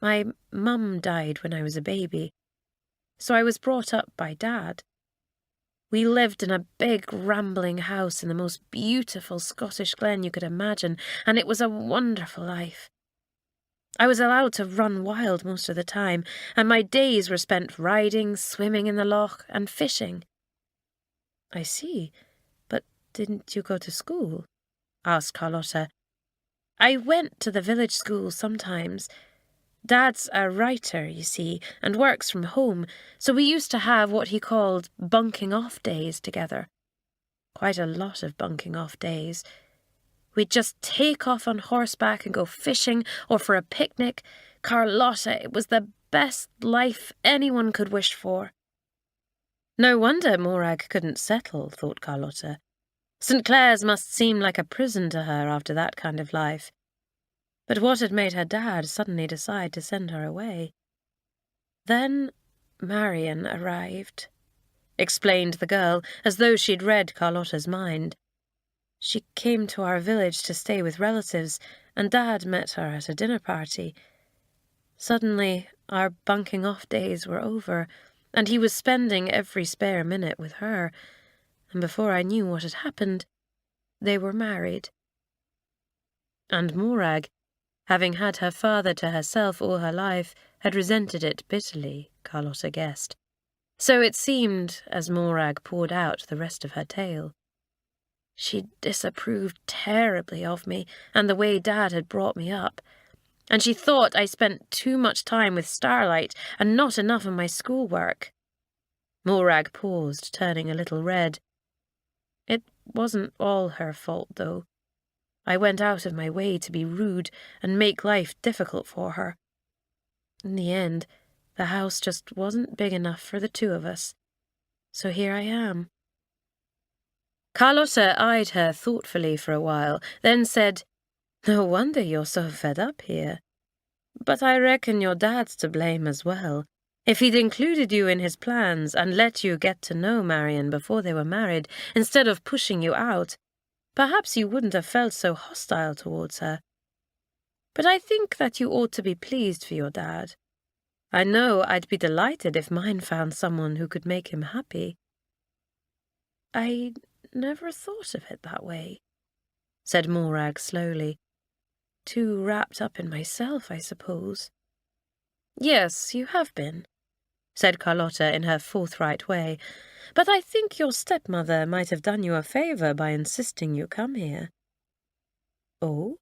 My mum died when I was a baby, so I was brought up by Dad. We lived in a big, rambling house in the most beautiful Scottish glen you could imagine, and it was a wonderful life. I was allowed to run wild most of the time, and my days were spent riding, swimming in the loch, and fishing. I see, but didn't you go to school? Asked Carlotta. I went to the village school sometimes. Dad's a writer, you see, and works from home, so we used to have what he called bunking off days together. Quite a lot of bunking off days. We'd just take off on horseback and go fishing or for a picnic. Carlotta, it was the best life anyone could wish for. No wonder Morag couldn't settle, thought Carlotta. St. Clare's must seem like a prison to her after that kind of life. But what had made her dad suddenly decide to send her away? Then Marion arrived, explained the girl, as though she'd read Carlotta's mind. She came to our village to stay with relatives, and Dad met her at a dinner party. Suddenly, our bunking off days were over, and he was spending every spare minute with her, and before I knew what had happened, they were married. And Morag, having had her father to herself all her life, had resented it bitterly, Carlotta guessed. So it seemed as Morag poured out the rest of her tale. She disapproved terribly of me and the way Dad had brought me up, and she thought I spent too much time with Starlight and not enough on my schoolwork. Morag paused, turning a little red. It wasn't all her fault, though. I went out of my way to be rude and make life difficult for her. In the end, the house just wasn't big enough for the two of us, so here I am. Carlotta eyed her thoughtfully for a while, then said, No wonder you're so fed up here. But I reckon your dad's to blame as well. If he'd included you in his plans and let you get to know Marion before they were married, instead of pushing you out, perhaps you wouldn't have felt so hostile towards her. But I think that you ought to be pleased for your dad. I know I'd be delighted if mine found someone who could make him happy. I never thought of it that way, said Morag slowly. Too wrapped up in myself, I suppose. Yes, you have been, said Carlotta in her forthright way, but I think your stepmother might have done you a favour by insisting you come here. Oh?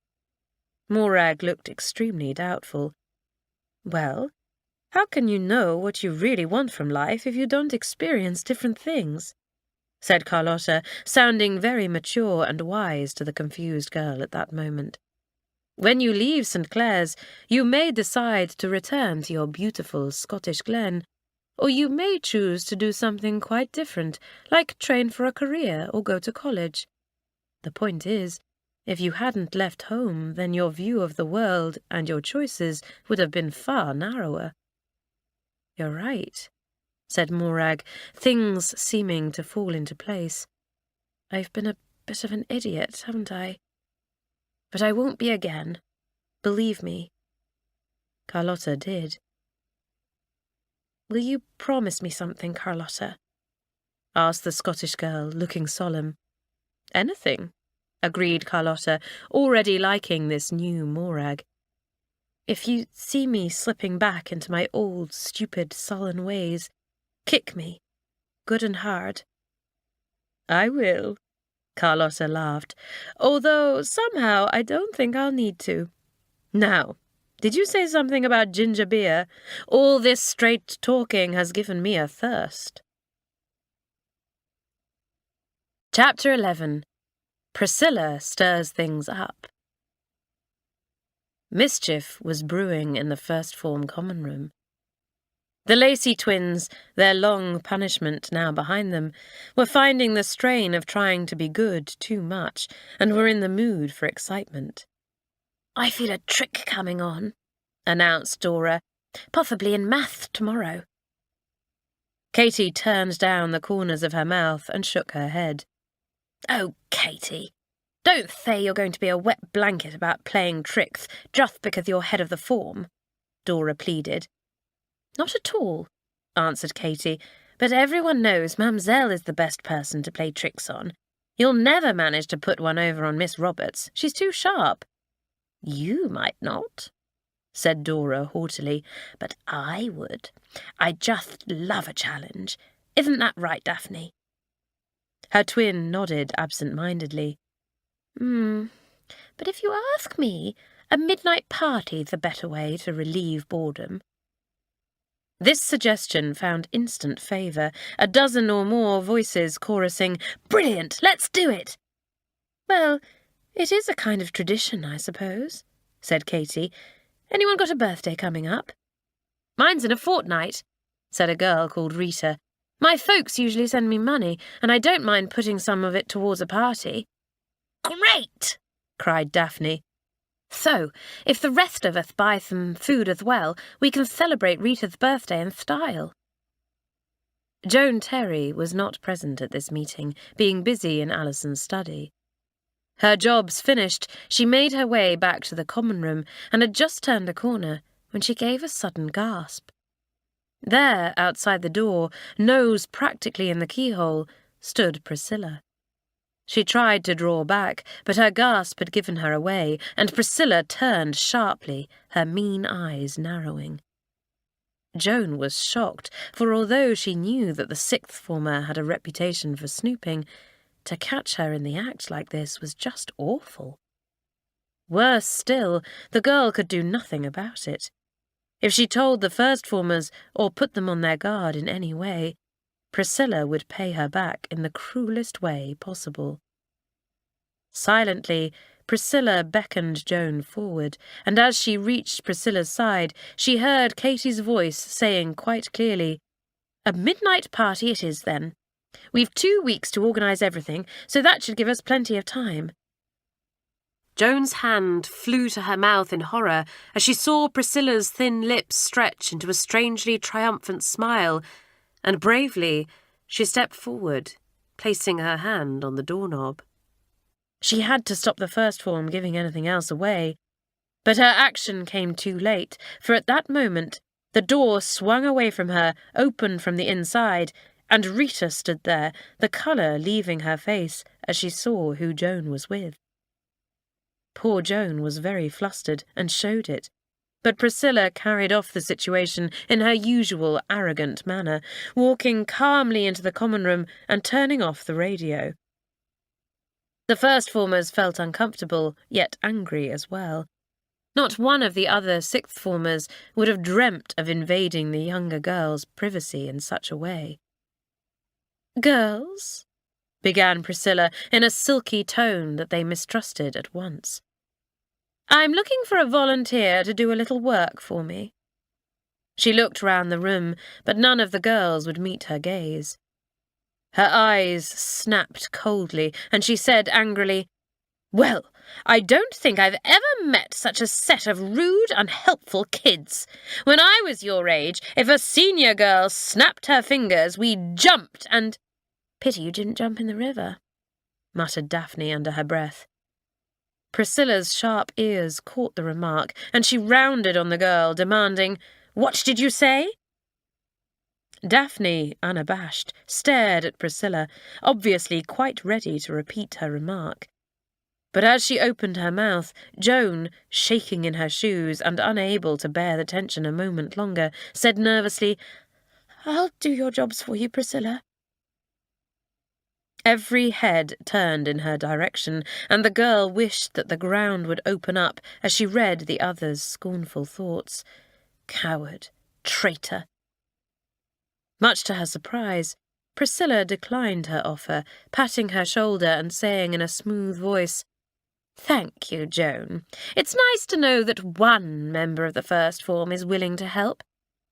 Morag looked extremely doubtful. Well, how can you know what you really want from life if you don't experience different things? Said Carlotta, sounding very mature and wise to the confused girl at that moment. When you leave St. Clare's, you may decide to return to your beautiful Scottish glen, or you may choose to do something quite different, like train for a career or go to college. The point is, if you hadn't left home, then your view of the world and your choices would have been far narrower. You're right, said Morag, things seeming to fall into place. I've been a bit of an idiot, haven't I? But I won't be again. Believe me. Carlotta did. Will you promise me something, Carlotta? Asked the Scottish girl, looking solemn. Anything, agreed Carlotta, already liking this new Morag. If you see me slipping back into my old, stupid, sullen ways, kick me, good and hard. I will, Carlotta laughed, although somehow I don't think I'll need to. Now, did you say something about ginger beer? All this straight talking has given me a thirst. Chapter 11. Priscilla Stirs Things Up. Mischief was brewing in the first form common room. The Lacey twins, their long punishment now behind them, were finding the strain of trying to be good too much, and were in the mood for excitement. I feel a trick coming on, announced Dora, possibly in math tomorrow. Katie turned down the corners of her mouth and shook her head. Oh, Katie, Don't say you're going to be a wet blanket about playing tricks just because you're head of the form, Dora pleaded. Not at all, answered Katy, but everyone knows Mamselle is the best person to play tricks on. You'll never manage to put one over on Miss Roberts. She's too sharp. You might not, said Dora haughtily, but I would. I just love a challenge. Isn't that right, Daphne? Her twin nodded absent-mindedly. But if you ask me, a midnight party's a better way to relieve boredom. This suggestion found instant favour, a dozen or more voices chorusing, Brilliant, let's do it! Well, it is a kind of tradition, I suppose, said Katy. Anyone got a birthday coming up? Mine's in a fortnight, said a girl called Rita. My folks usually send me money, and I don't mind putting some of it towards a party. Great! Cried Daphne. So, if the rest of us buy some food as well, we can celebrate Rita's birthday in style. Joan Terry was not present at this meeting, being busy in Alison's study. Her jobs finished, she made her way back to the common room and had just turned a corner when she gave a sudden gasp. There, outside the door, nose practically in the keyhole, stood Priscilla. She tried to draw back, but her gasp had given her away, and Priscilla turned sharply, her mean eyes narrowing. Joan was shocked, for although she knew that the sixth former had a reputation for snooping, to catch her in the act like this was just awful. Worse still, the girl could do nothing about it. If she told the first formers or put them on their guard in any way, Priscilla would pay her back in the cruelest way possible. Silently, Priscilla beckoned Joan forward, and as she reached Priscilla's side, she heard Katy's voice saying quite clearly, A midnight party it is, then. We've 2 weeks to organise everything, so that should give us plenty of time. Joan's hand flew to her mouth in horror as she saw Priscilla's thin lips stretch into a strangely triumphant smile, and bravely she stepped forward, placing her hand on the doorknob. She had to stop the first form giving anything else away, but her action came too late, for at that moment the door swung away from her, opened from the inside, and Rita stood there, the colour leaving her face as she saw who Joan was with. Poor Joan was very flustered and showed it, but Priscilla carried off the situation in her usual arrogant manner, walking calmly into the common room and turning off the radio. The first formers felt uncomfortable, yet angry as well. Not one of the other sixth formers would have dreamt of invading the younger girl's privacy in such a way. "Girls," began Priscilla in a silky tone that they mistrusted at once, "I'm looking for a volunteer to do a little work for me." She looked round the room, but none of the girls would meet her gaze. Her eyes snapped coldly, and she said angrily, "Well, I don't think I've ever met such a set of rude, unhelpful kids. When I was your age, if a senior girl snapped her fingers, we jumped and—" "Pity you didn't jump in the river," muttered Daphne under her breath. Priscilla's sharp ears caught the remark, and she rounded on the girl, demanding, "What did you say?" Daphne, unabashed, stared at Priscilla, obviously quite ready to repeat her remark. But as she opened her mouth, Joan, shaking in her shoes and unable to bear the tension a moment longer, said nervously, "I'll do your jobs for you, Priscilla." Every head turned in her direction, and the girl wished that the ground would open up as she read the others' scornful thoughts. Coward, traitor. Much to her surprise, Priscilla declined her offer, patting her shoulder and saying in a smooth voice, "Thank you, Joan. It's nice to know that one member of the first form is willing to help.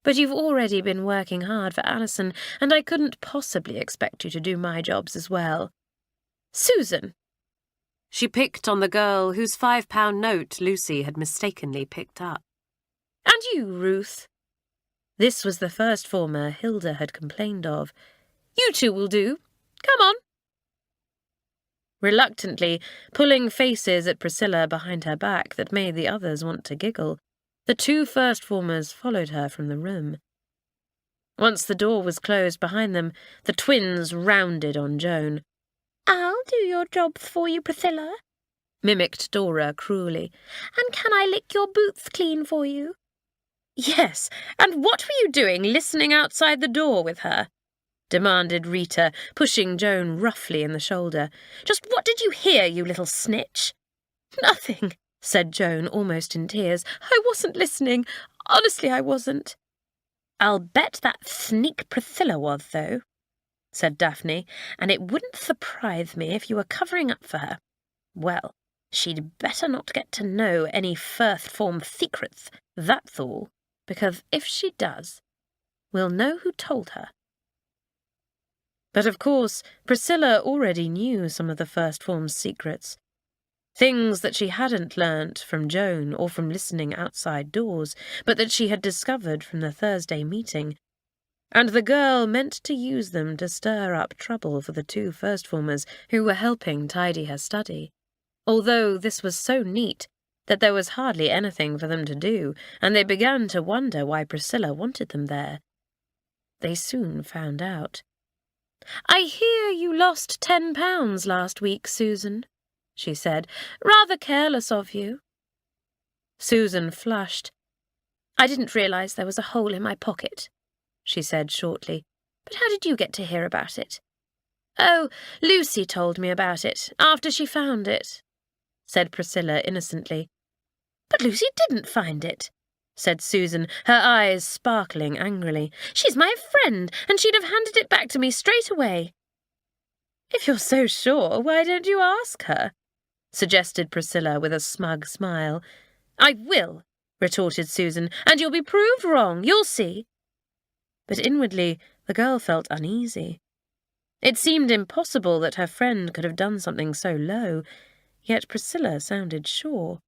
But you've already been working hard for Alison, and I couldn't possibly expect you to do my jobs as well. Susan." She picked on the girl whose £5 note Lucy had mistakenly picked up. "And you, Ruth." This was the first former Hilda had complained of. "You two will do. Come on." Reluctantly, pulling faces at Priscilla behind her back that made the others want to giggle, the 2 first-formers followed her from the room. Once the door was closed behind them, the twins rounded on Joan. "I'll do your job for you, Priscilla," mimicked Dora cruelly. "And can I lick your boots clean for you?" "Yes, and what were you doing listening outside the door with her?" demanded Rita, pushing Joan roughly in the shoulder. "Just what did you hear, you little snitch?" "Nothing," said Joan, almost in tears. "I wasn't listening. Honestly, I wasn't." "I'll bet that sneak Priscilla was, though," said Daphne, "and it wouldn't surprise me if you were covering up for her. Well, she'd better not get to know any first-form secrets, that's all, because if she does, we'll know who told her." But of course, Priscilla already knew some of the first-form's secrets. Things that she hadn't learnt from Joan or from listening outside doors, but that she had discovered from the Thursday meeting. And the girl meant to use them to stir up trouble for the 2 first-formers who were helping tidy her study. Although this was so neat that there was hardly anything for them to do, and they began to wonder why Priscilla wanted them there. They soon found out. "I hear you lost £10 last week, Susan," she said. "Rather careless of you." Susan flushed. "I didn't realise there was a hole in my pocket," she said shortly. "But how did you get to hear about it?" "Oh, Lucy told me about it, after she found it," said Priscilla innocently. "But Lucy didn't find it," said Susan, her eyes sparkling angrily. "She's my friend, and she'd have handed it back to me straight away." "If you're so sure, why don't you ask her?" suggested Priscilla with a smug smile. "I will," retorted Susan, "and you'll be proved wrong, you'll see." But inwardly, the girl felt uneasy. It seemed impossible that her friend could have done something so low, yet Priscilla sounded sure.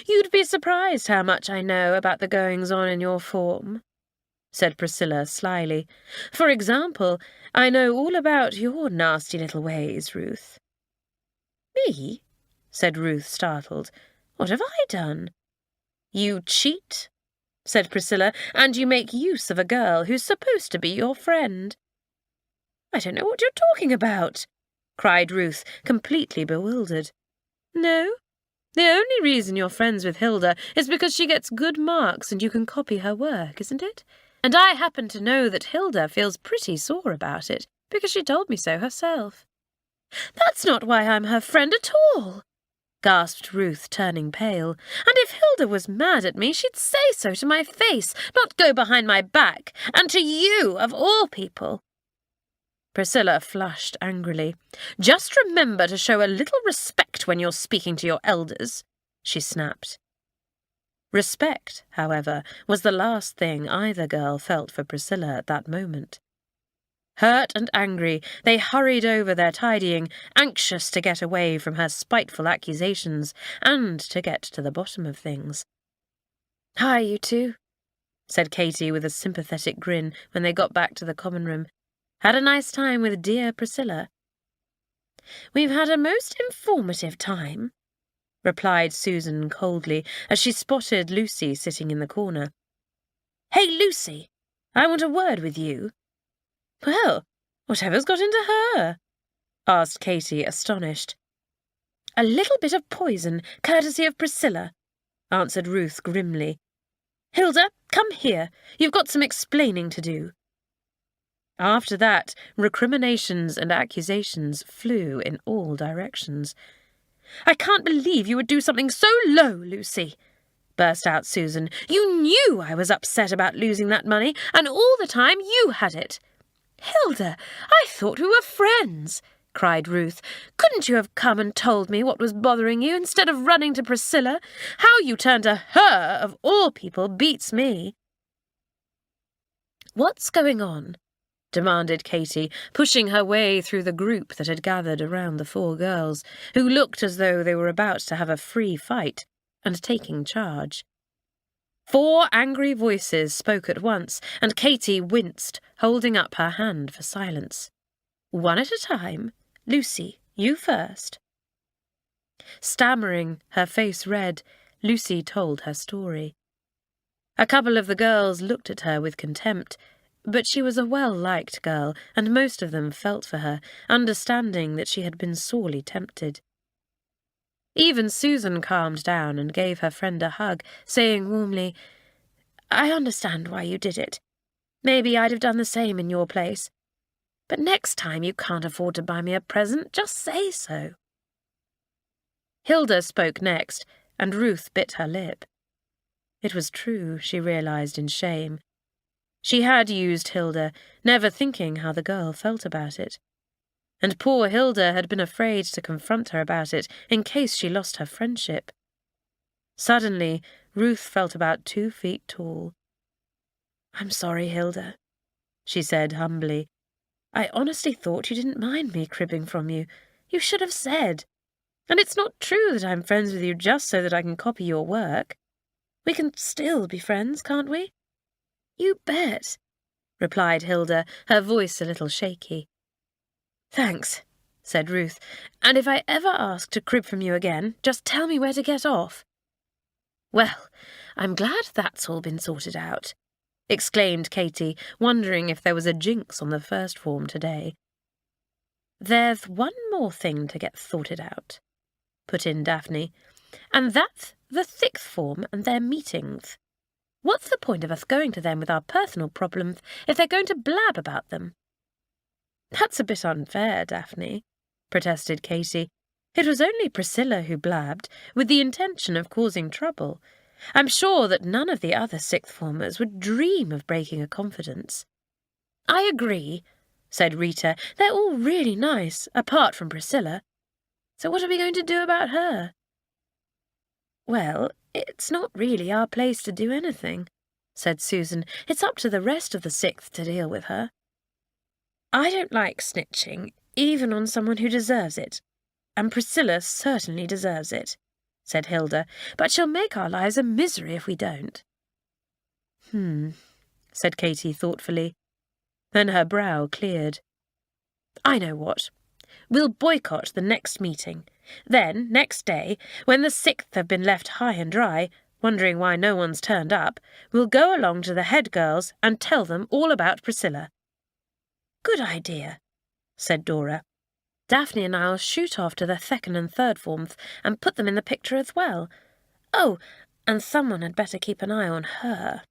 "You'd be surprised how much I know about the goings-on in your form," said Priscilla slyly. "For example, I know all about your nasty little ways, Ruth." "Me?" said Ruth, startled. "What have I done?" "You cheat," said Priscilla, "and you make use of a girl who's supposed to be your friend." "I don't know what you're talking about," cried Ruth, completely bewildered. "No? The only reason you're friends with Hilda is because she gets good marks and you can copy her work, isn't it? And I happen to know that Hilda feels pretty sore about it, because she told me so herself." "That's not why I'm her friend at all," gasped Ruth, turning pale. "And if Hilda was mad at me, she'd say so to my face, not go behind my back, and to you, of all people." Priscilla flushed angrily. "Just remember to show a little respect when you're speaking to your elders," she snapped. Respect, however, was the last thing either girl felt for Priscilla at that moment. Hurt and angry, they hurried over their tidying, anxious to get away from her spiteful accusations and to get to the bottom of things. "Hi, you two," said Katie with a sympathetic grin when they got back to the common room. "Had a nice time with dear Priscilla?" "We've had a most informative time," replied Susan coldly as she spotted Lucy sitting in the corner. "Hey, Lucy, I want a word with you." "Well, whatever's got into her?" asked Katie, astonished. "A little bit of poison, courtesy of Priscilla," answered Ruth grimly. "Hilda, come here. You've got some explaining to do." After that, recriminations and accusations flew in all directions. "I can't believe you would do something so low, Lucy," burst out Susan. "You knew I was upset about losing that money, and all the time you had it." "Hilda, I thought we were friends," cried Ruth. "Couldn't you have come and told me what was bothering you instead of running to Priscilla? How you turned to her, of all people, beats me." "What's going on?" demanded Katie, pushing her way through the group that had gathered around the 4 girls, who looked as though they were about to have a free fight, and taking charge. 4 angry voices spoke at once, and Katie winced, holding up her hand for silence. "One at a time. Lucy, You first." Stammering, her face red, Lucy told her story. A couple of the girls looked at her with contempt, but she was a well-liked girl, and most of them felt for her, understanding that she had been sorely tempted. Even Susan calmed down and gave her friend a hug, saying warmly, "I understand why you did it. Maybe I'd have done the same in your place. But next time you can't afford to buy me a present, just say so." Hilda spoke next, and Ruth bit her lip. It was true, she realized in shame. She had used Hilda, never thinking how the girl felt about it. And poor Hilda had been afraid to confront her about it in case she lost her friendship. Suddenly, Ruth felt about 2 feet tall. "I'm sorry, Hilda," she said humbly. "I honestly thought you didn't mind me cribbing from you. You should have said. And it's not true that I'm friends with you just so that I can copy your work. We can still be friends, can't we?" "You bet," replied Hilda, her voice a little shaky. "Thanks," said Ruth, "and if I ever ask to crib from you again, just tell me where to get off." "Well, I'm glad that's all been sorted out," exclaimed Katy, wondering if there was a jinx on the first form today. "There's one more thing to get sorted out," put in Daphne, "and that's the sixth form and their meetings. What's the point of us going to them with our personal problems if they're going to blab about them?" "That's a bit unfair, Daphne," protested Katy. "It was only Priscilla who blabbed, with the intention of causing trouble. I'm sure that none of the other sixth formers would dream of breaking a confidence." "I agree," said Rita. "They're all really nice, apart from Priscilla. So what are we going to do about her?" "Well, it's not really our place to do anything," said Susan. "It's up to the rest of the sixth to deal with her." "I don't like snitching, even on someone who deserves it. And Priscilla certainly deserves it," said Hilda, "but she'll make our lives a misery if we don't." Said Katy thoughtfully. Then her brow cleared. "I know what. We'll boycott the next meeting. Then, next day, when the sixth have been left high and dry, wondering why no one's turned up, we'll go along to the head girls and tell them all about Priscilla." "Good idea," said Dora. "Daphne and I'll shoot off to the second and third forms and put them in the picture as well. Oh, and someone had better keep an eye on her."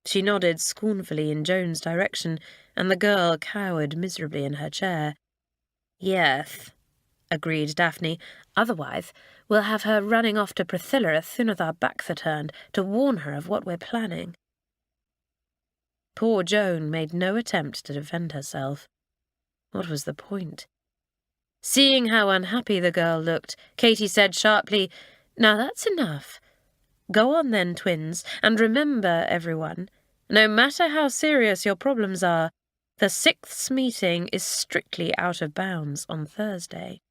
She nodded scornfully in Joan's direction, and the girl cowered miserably in her chair. "Yes," agreed Daphne. "Otherwise, we'll have her running off to Priscilla as soon as our backs are turned to warn her of what we're planning." Poor Joan made no attempt to defend herself. What was the point? Seeing how unhappy the girl looked, Katy said sharply, "Now that's enough. Go on then, twins, and remember, everyone, no matter how serious your problems are, the sixth's meeting is strictly out of bounds on Thursday."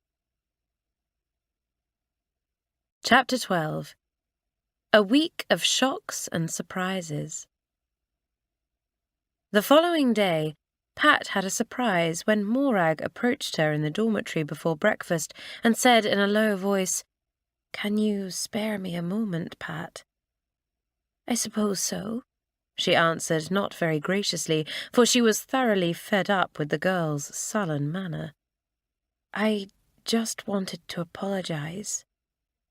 Chapter 12. A week of shocks and surprises. The following day, Pat had a surprise when Morag approached her in the dormitory before breakfast and said in a low voice, "Can you spare me a moment, Pat?" "I suppose so," she answered, not very graciously, for she was thoroughly fed up with the girl's sullen manner. "I just wanted to apologize,"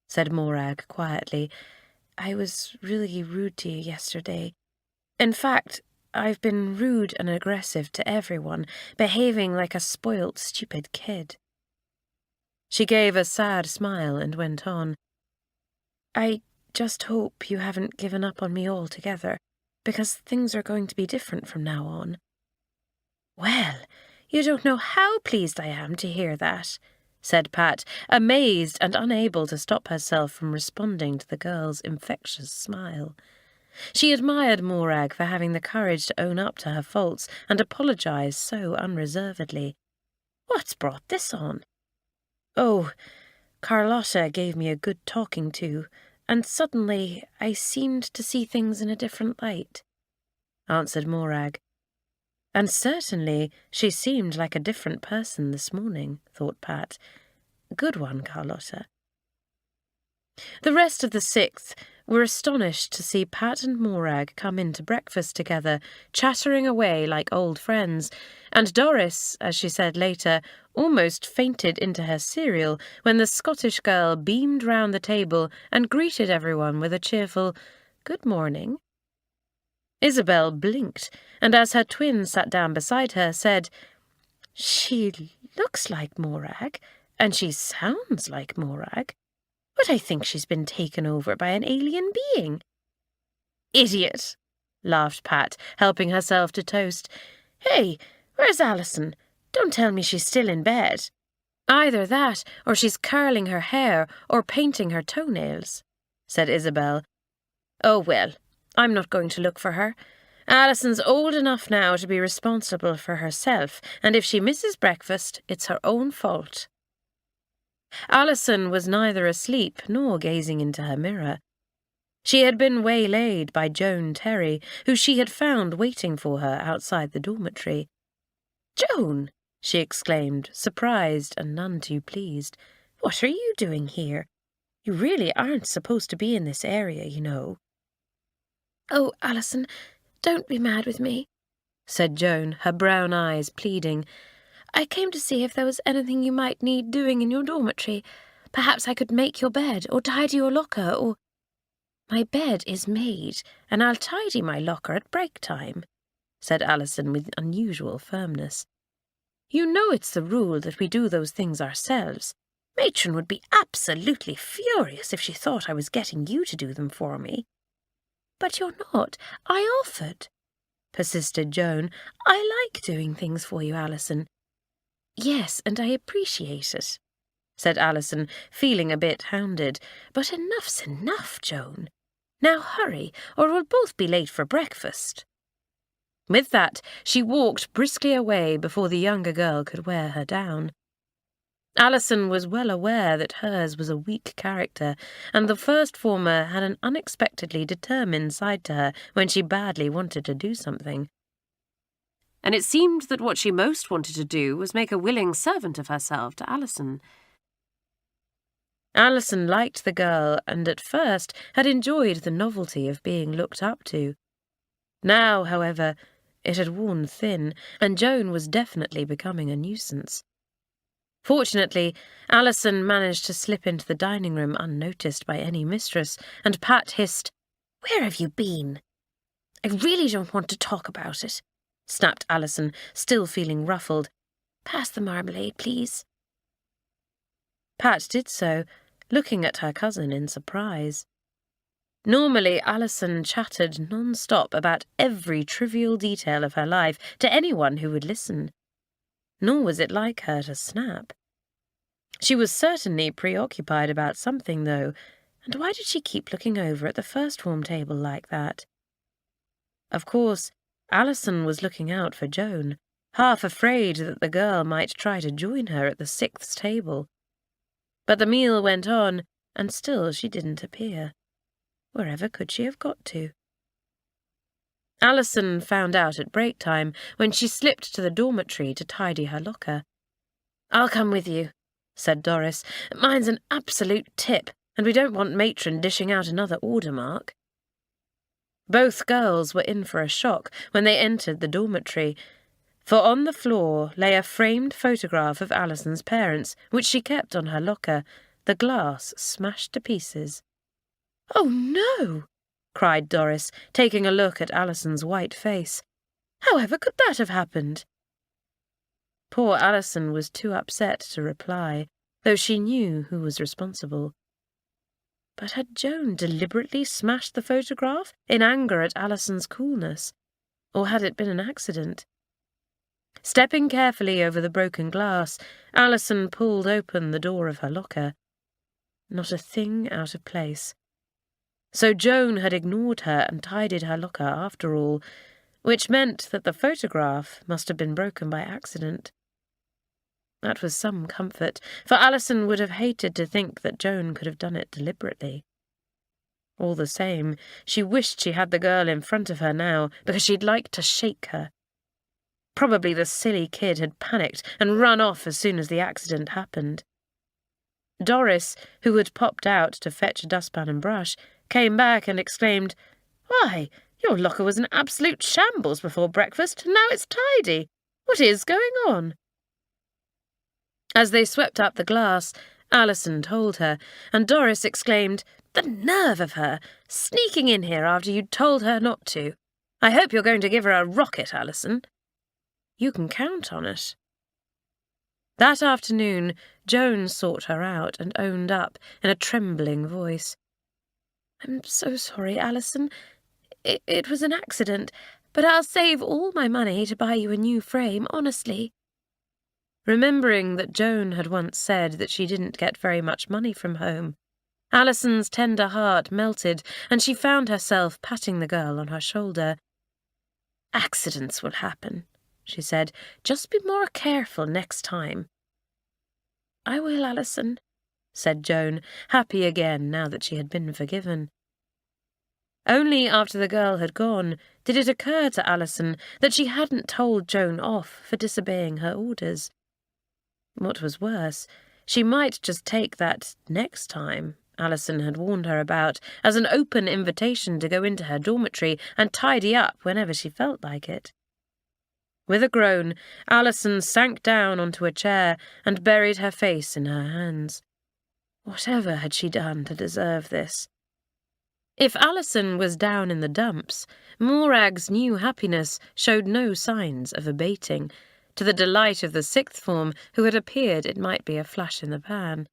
said Morag quietly. "I was really rude to you yesterday. In fact, I've been rude and aggressive to everyone, behaving like a spoilt, stupid kid." She gave a sad smile and went on. "I just hope you haven't given up on me altogether, because things are going to be different from now on." "Well, you don't know how pleased I am to hear that," said Pat, amazed and unable to stop herself from responding to the girl's infectious smile. She admired Morag for having the courage to own up to her faults and apologize so unreservedly. "What's brought this on?" "Oh, Carlotta gave me a good talking to, and suddenly I seemed to see things in a different light," answered Morag. And certainly she seemed like a different person this morning, thought Pat. Good one, Carlotta. The rest of the 6th were astonished to see Pat and Morag come in to breakfast together, chattering away like old friends, and Doris, as she said later, almost fainted into her cereal when the Scottish girl beamed round the table and greeted everyone with a cheerful "Good morning." Isabel blinked, and as her twin sat down beside her, said, "She looks like Morag, and she sounds like Morag, but I think she's been taken over by an alien being." "Idiot," laughed Pat, helping herself to toast. "Hey, where's Alison? Don't tell me she's still in bed." "Either that, or she's curling her hair or painting her toenails," said Isabel. "Oh, well, I'm not going to look for her. Alison's old enough now to be responsible for herself, and if she misses breakfast, it's her own fault." Alison was neither asleep nor gazing into her mirror. She had been waylaid by Joan Terry, who she had found waiting for her outside the dormitory. "Joan!" she exclaimed, surprised and none too pleased. "What are you doing here? You really aren't supposed to be in this area, you know." "Oh, Alison, don't be mad with me," said Joan, her brown eyes pleading. "I came to see if there was anything you might need doing in your dormitory. Perhaps I could make your bed, or tidy your locker, or—" "My bed is made, and I'll tidy my locker at break time," said Alison with unusual firmness. "You know it's the rule that we do those things ourselves. Matron would be absolutely furious if she thought I was getting you to do them for me." "But you're not. I offered," persisted Joan. "I like doing things for you, Alison." "Yes, and I appreciate it," said Alison, feeling a bit hounded. "But enough's enough, Joan. Now hurry, or we'll both be late for breakfast." With that, she walked briskly away before the younger girl could wear her down. Alison was well aware that hers was a weak character, and the first former had an unexpectedly determined side to her when she badly wanted to do something. And it seemed that what she most wanted to do was make a willing servant of herself to Alison. Alison liked the girl and at first had enjoyed the novelty of being looked up to. Now, however, it had worn thin, and Joan was definitely becoming a nuisance. Fortunately, Alison managed to slip into the dining room unnoticed by any mistress, and Pat hissed, "Where have you been?" "I really don't want to talk about it," snapped Alison, still feeling ruffled. "Pass the marmalade, please." Pat did so, looking at her cousin in surprise. Normally, Alison chattered non-stop about every trivial detail of her life to anyone who would listen. Nor was it like her to snap. She was certainly preoccupied about something, though, and why did she keep looking over at the first form table like that? Of course, Alison was looking out for Joan, half afraid that the girl might try to join her at the 6th table. But the meal went on, and still she didn't appear. Wherever could she have got to? Alison found out at break time when she slipped to the dormitory to tidy her locker. "I'll come with you," said Doris. "Mine's an absolute tip, and we don't want Matron dishing out another order mark." Both girls were in for a shock when they entered the dormitory, for on the floor lay a framed photograph of Alison's parents, which she kept on her locker, the glass smashed to pieces. "Oh, no!" cried Doris, taking a look at Alison's white face. "However could that have happened?" Poor Alison was too upset to reply, though she knew who was responsible. But had Joan deliberately smashed the photograph in anger at Alison's coolness, or had it been an accident? Stepping carefully over the broken glass, Alison pulled open the door of her locker. Not a thing out of place. So Joan had ignored her and tidied her locker after all, which meant that the photograph must have been broken by accident. That was some comfort, for Alison would have hated to think that Joan could have done it deliberately. All the same, she wished she had the girl in front of her now, because she'd like to shake her. Probably the silly kid had panicked and run off as soon as the accident happened. Doris, who had popped out to fetch a dustpan and brush, came back and exclaimed, "Why, your locker was an absolute shambles before breakfast, and now it's tidy. What is going on?" As they swept up the glass, Alison told her, and Doris exclaimed, "The nerve of her, sneaking in here after you'd told her not to. I hope you're going to give her a rocket, Alison." "You can count on it." That afternoon, Joan sought her out and owned up in a trembling voice. "I'm so sorry, Alison. It was an accident, but I'll save all my money to buy you a new frame, honestly." Remembering that Joan had once said that she didn't get very much money from home, Alison's tender heart melted, and she found herself patting the girl on her shoulder. "Accidents will happen," she said. "Just be more careful next time." "I will, Alison," said Joan, happy again now that she had been forgiven. Only after the girl had gone did it occur to Alison that she hadn't told Joan off for disobeying her orders. What was worse, she might just take that "next time" Alison had warned her about as an open invitation to go into her dormitory and tidy up whenever she felt like it. With a groan, Alison sank down onto a chair and buried her face in her hands. Whatever had she done to deserve this? If Alison was down in the dumps, Morag's new happiness showed no signs of abating, to the delight of the sixth form, who had appeared it might be a flash in the pan.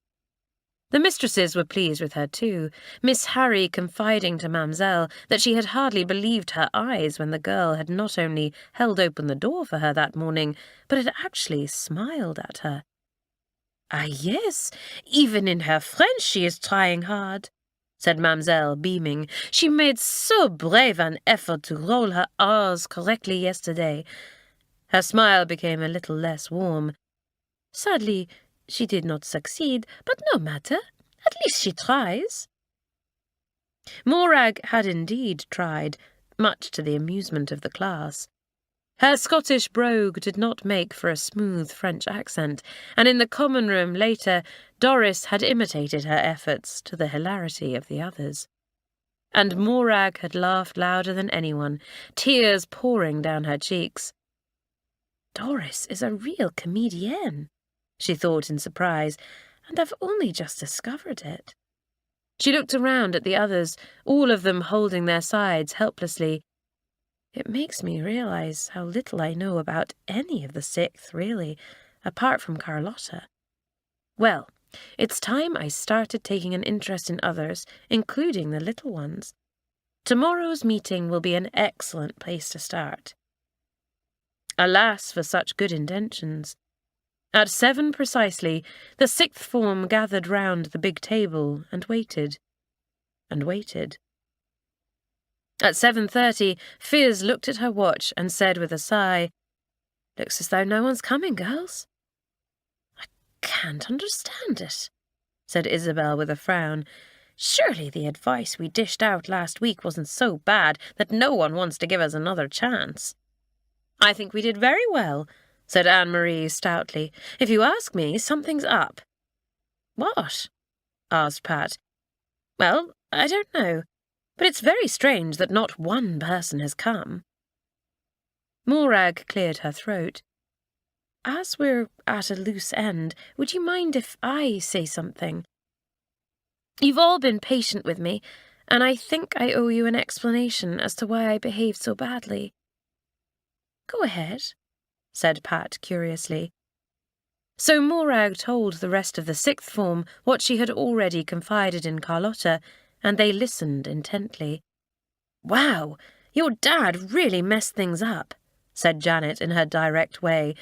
The mistresses were pleased with her too, Miss Harry confiding to Mamselle that she had hardly believed her eyes when the girl had not only held open the door for her that morning, but had actually smiled at her. "Ah, yes, even in her French she is trying hard," said Mamselle, beaming. "She made so brave an effort to roll her R's correctly yesterday." Her smile became a little less warm. "Sadly, she did not succeed, but no matter. At least she tries." Morag had indeed tried, much to the amusement of the class. Her Scottish brogue did not make for a smooth French accent, and in the common room later, Doris had imitated her efforts to the hilarity of the others. And Morag had laughed louder than anyone, tears pouring down her cheeks. "Doris is a real comedienne," she thought in surprise, "and I've only just discovered it." She looked around at the others, all of them holding their sides helplessly. "It makes me realize how little I know about any of the sixth, really, apart from Carlotta. Well, it's time I started taking an interest in others, including the little ones. Tomorrow's meeting will be an excellent place to start." Alas for such good intentions. At 7 precisely, the sixth form gathered round the big table and waited. And waited. At 7:30, Fizz looked at her watch and said with a sigh, "Looks as though no one's coming, girls." "I can't understand it," said Isabel with a frown. "Surely the advice we dished out last week wasn't so bad that no one wants to give us another chance." "I think we did very well," said Anne-Marie stoutly. "If you ask me, something's up." "What?" asked Pat. "Well, I don't know, but it's very strange that not one person has come." Morag cleared her throat. "As we're at a loose end, would you mind if I say something? You've all been patient with me, and I think I owe you an explanation as to why I behaved so badly." "Go ahead," said Pat curiously. So Morag told the rest of the sixth form what she had already confided in Carlotta, and they listened intently. "Wow, your dad really messed things up," said Janet in her direct way.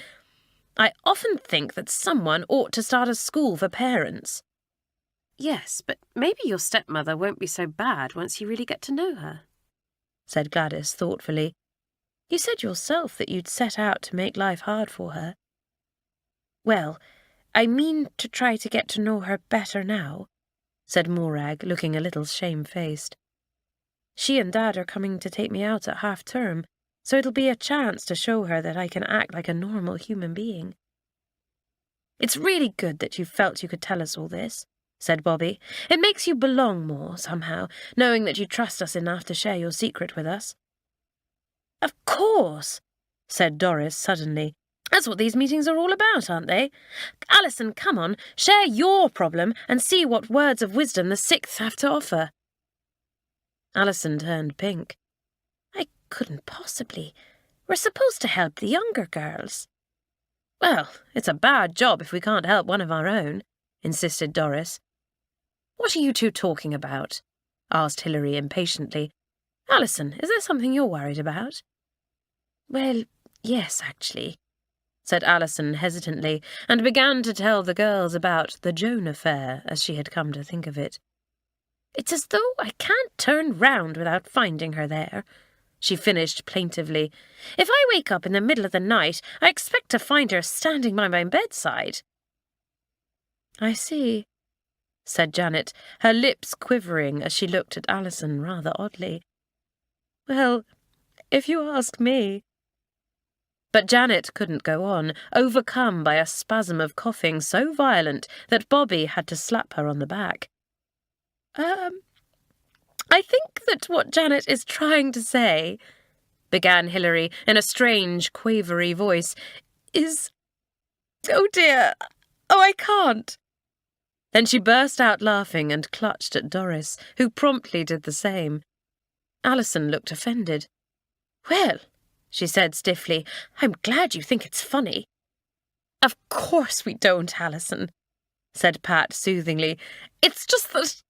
"I often think that someone ought to start a school for parents." "Yes, but maybe your stepmother won't be so bad once you really get to know her," said Gladys thoughtfully. "You said yourself that you'd set out to make life hard for her." "Well, I mean to try to get to know her better now," said Morag, looking a little shamefaced. "She and Dad are coming to take me out at half-term, so it'll be a chance to show her that I can act like a normal human being." "It's really good that you felt you could tell us all this," said Bobby. "It makes you belong more, somehow, knowing that you trust us enough to share your secret with us." "Of course," said Doris suddenly. "That's what these meetings are all about, aren't they? Alison, come on, share your problem and see what words of wisdom the Sixth have to offer." Alison turned pink. "I couldn't possibly. We're supposed to help the younger girls." "Well, it's a bad job if we can't help one of our own," insisted Doris. "What are you two talking about?" asked Hilary impatiently. "Alison, is there something you're worried about?" "Well, yes, actually," said Alison hesitantly, and began to tell the girls about the Joan affair, as she had come to think of it. "It's as though I can't turn round without finding her there," she finished plaintively. "If I wake up in the middle of the night, I expect to find her standing by my bedside." "I see," said Janet, her lips quivering as she looked at Alison rather oddly. "Well, if you ask me—" But Janet couldn't go on, overcome by a spasm of coughing so violent that Bobby had to slap her on the back. I think that what Janet is trying to say," began Hilary in a strange, quavery voice, "is... Oh dear! Oh, I can't!" Then she burst out laughing and clutched at Doris, who promptly did the same. Alison looked offended. "Well," she said stiffly, "I'm glad you think it's funny." "Of course we don't, Alison," said Pat soothingly. "It's just that...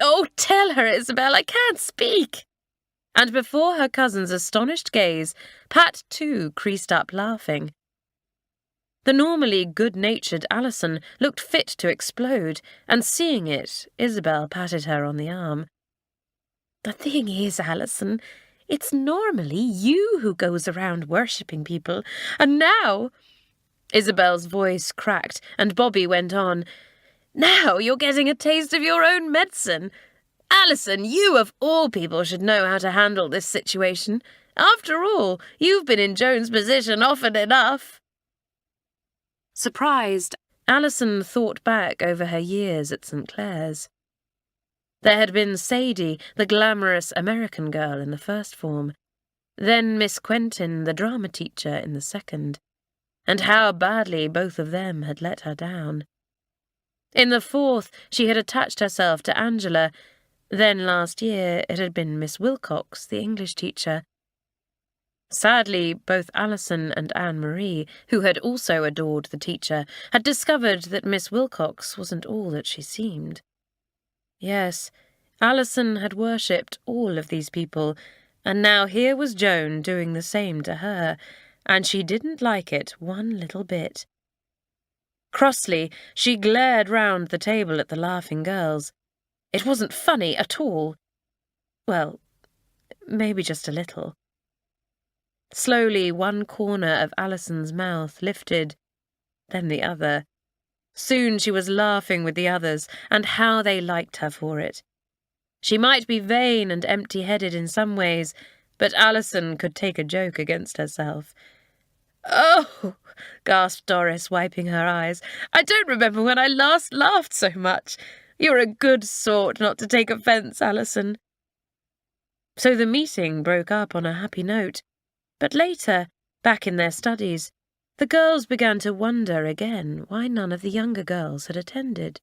Oh, tell her, Isabel, I can't speak." And before her cousin's astonished gaze, Pat too creased up laughing. The normally good-natured Alison looked fit to explode, and seeing it, Isabel patted her on the arm. "The thing is, Alison, it's normally you who goes around worshipping people, and now—" Isabel's voice cracked, and Bobby went on, "Now you're getting a taste of your own medicine. Alison, you of all people should know how to handle this situation. After all, you've been in Joan's position often enough." Surprised, Alison thought back over her years at St. Clare's. There had been Sadie, the glamorous American girl, in the first form, then Miss Quentin, the drama teacher, in the second, and how badly both of them had let her down. In the fourth, she had attached herself to Angela. Then last year it had been Miss Wilcox, the English teacher. Sadly, both Alison and Anne-Marie, who had also adored the teacher, had discovered that Miss Wilcox wasn't all that she seemed. Yes, Alison had worshipped all of these people, and now here was Joan doing the same to her, and she didn't like it one little bit. Crossly, she glared round the table at the laughing girls. It wasn't funny at all. Well, maybe just a little. Slowly, one corner of Alison's mouth lifted, then the other. Soon she was laughing with the others, and how they liked her for it. She might be vain and empty-headed in some ways, but Alison could take a joke against herself. "Oh," gasped Doris, wiping her eyes, "I don't remember when I last laughed so much. You're a good sort not to take offence, Alison." So the meeting broke up on a happy note, but later, back in their studies, the girls began to wonder again why none of the younger girls had attended.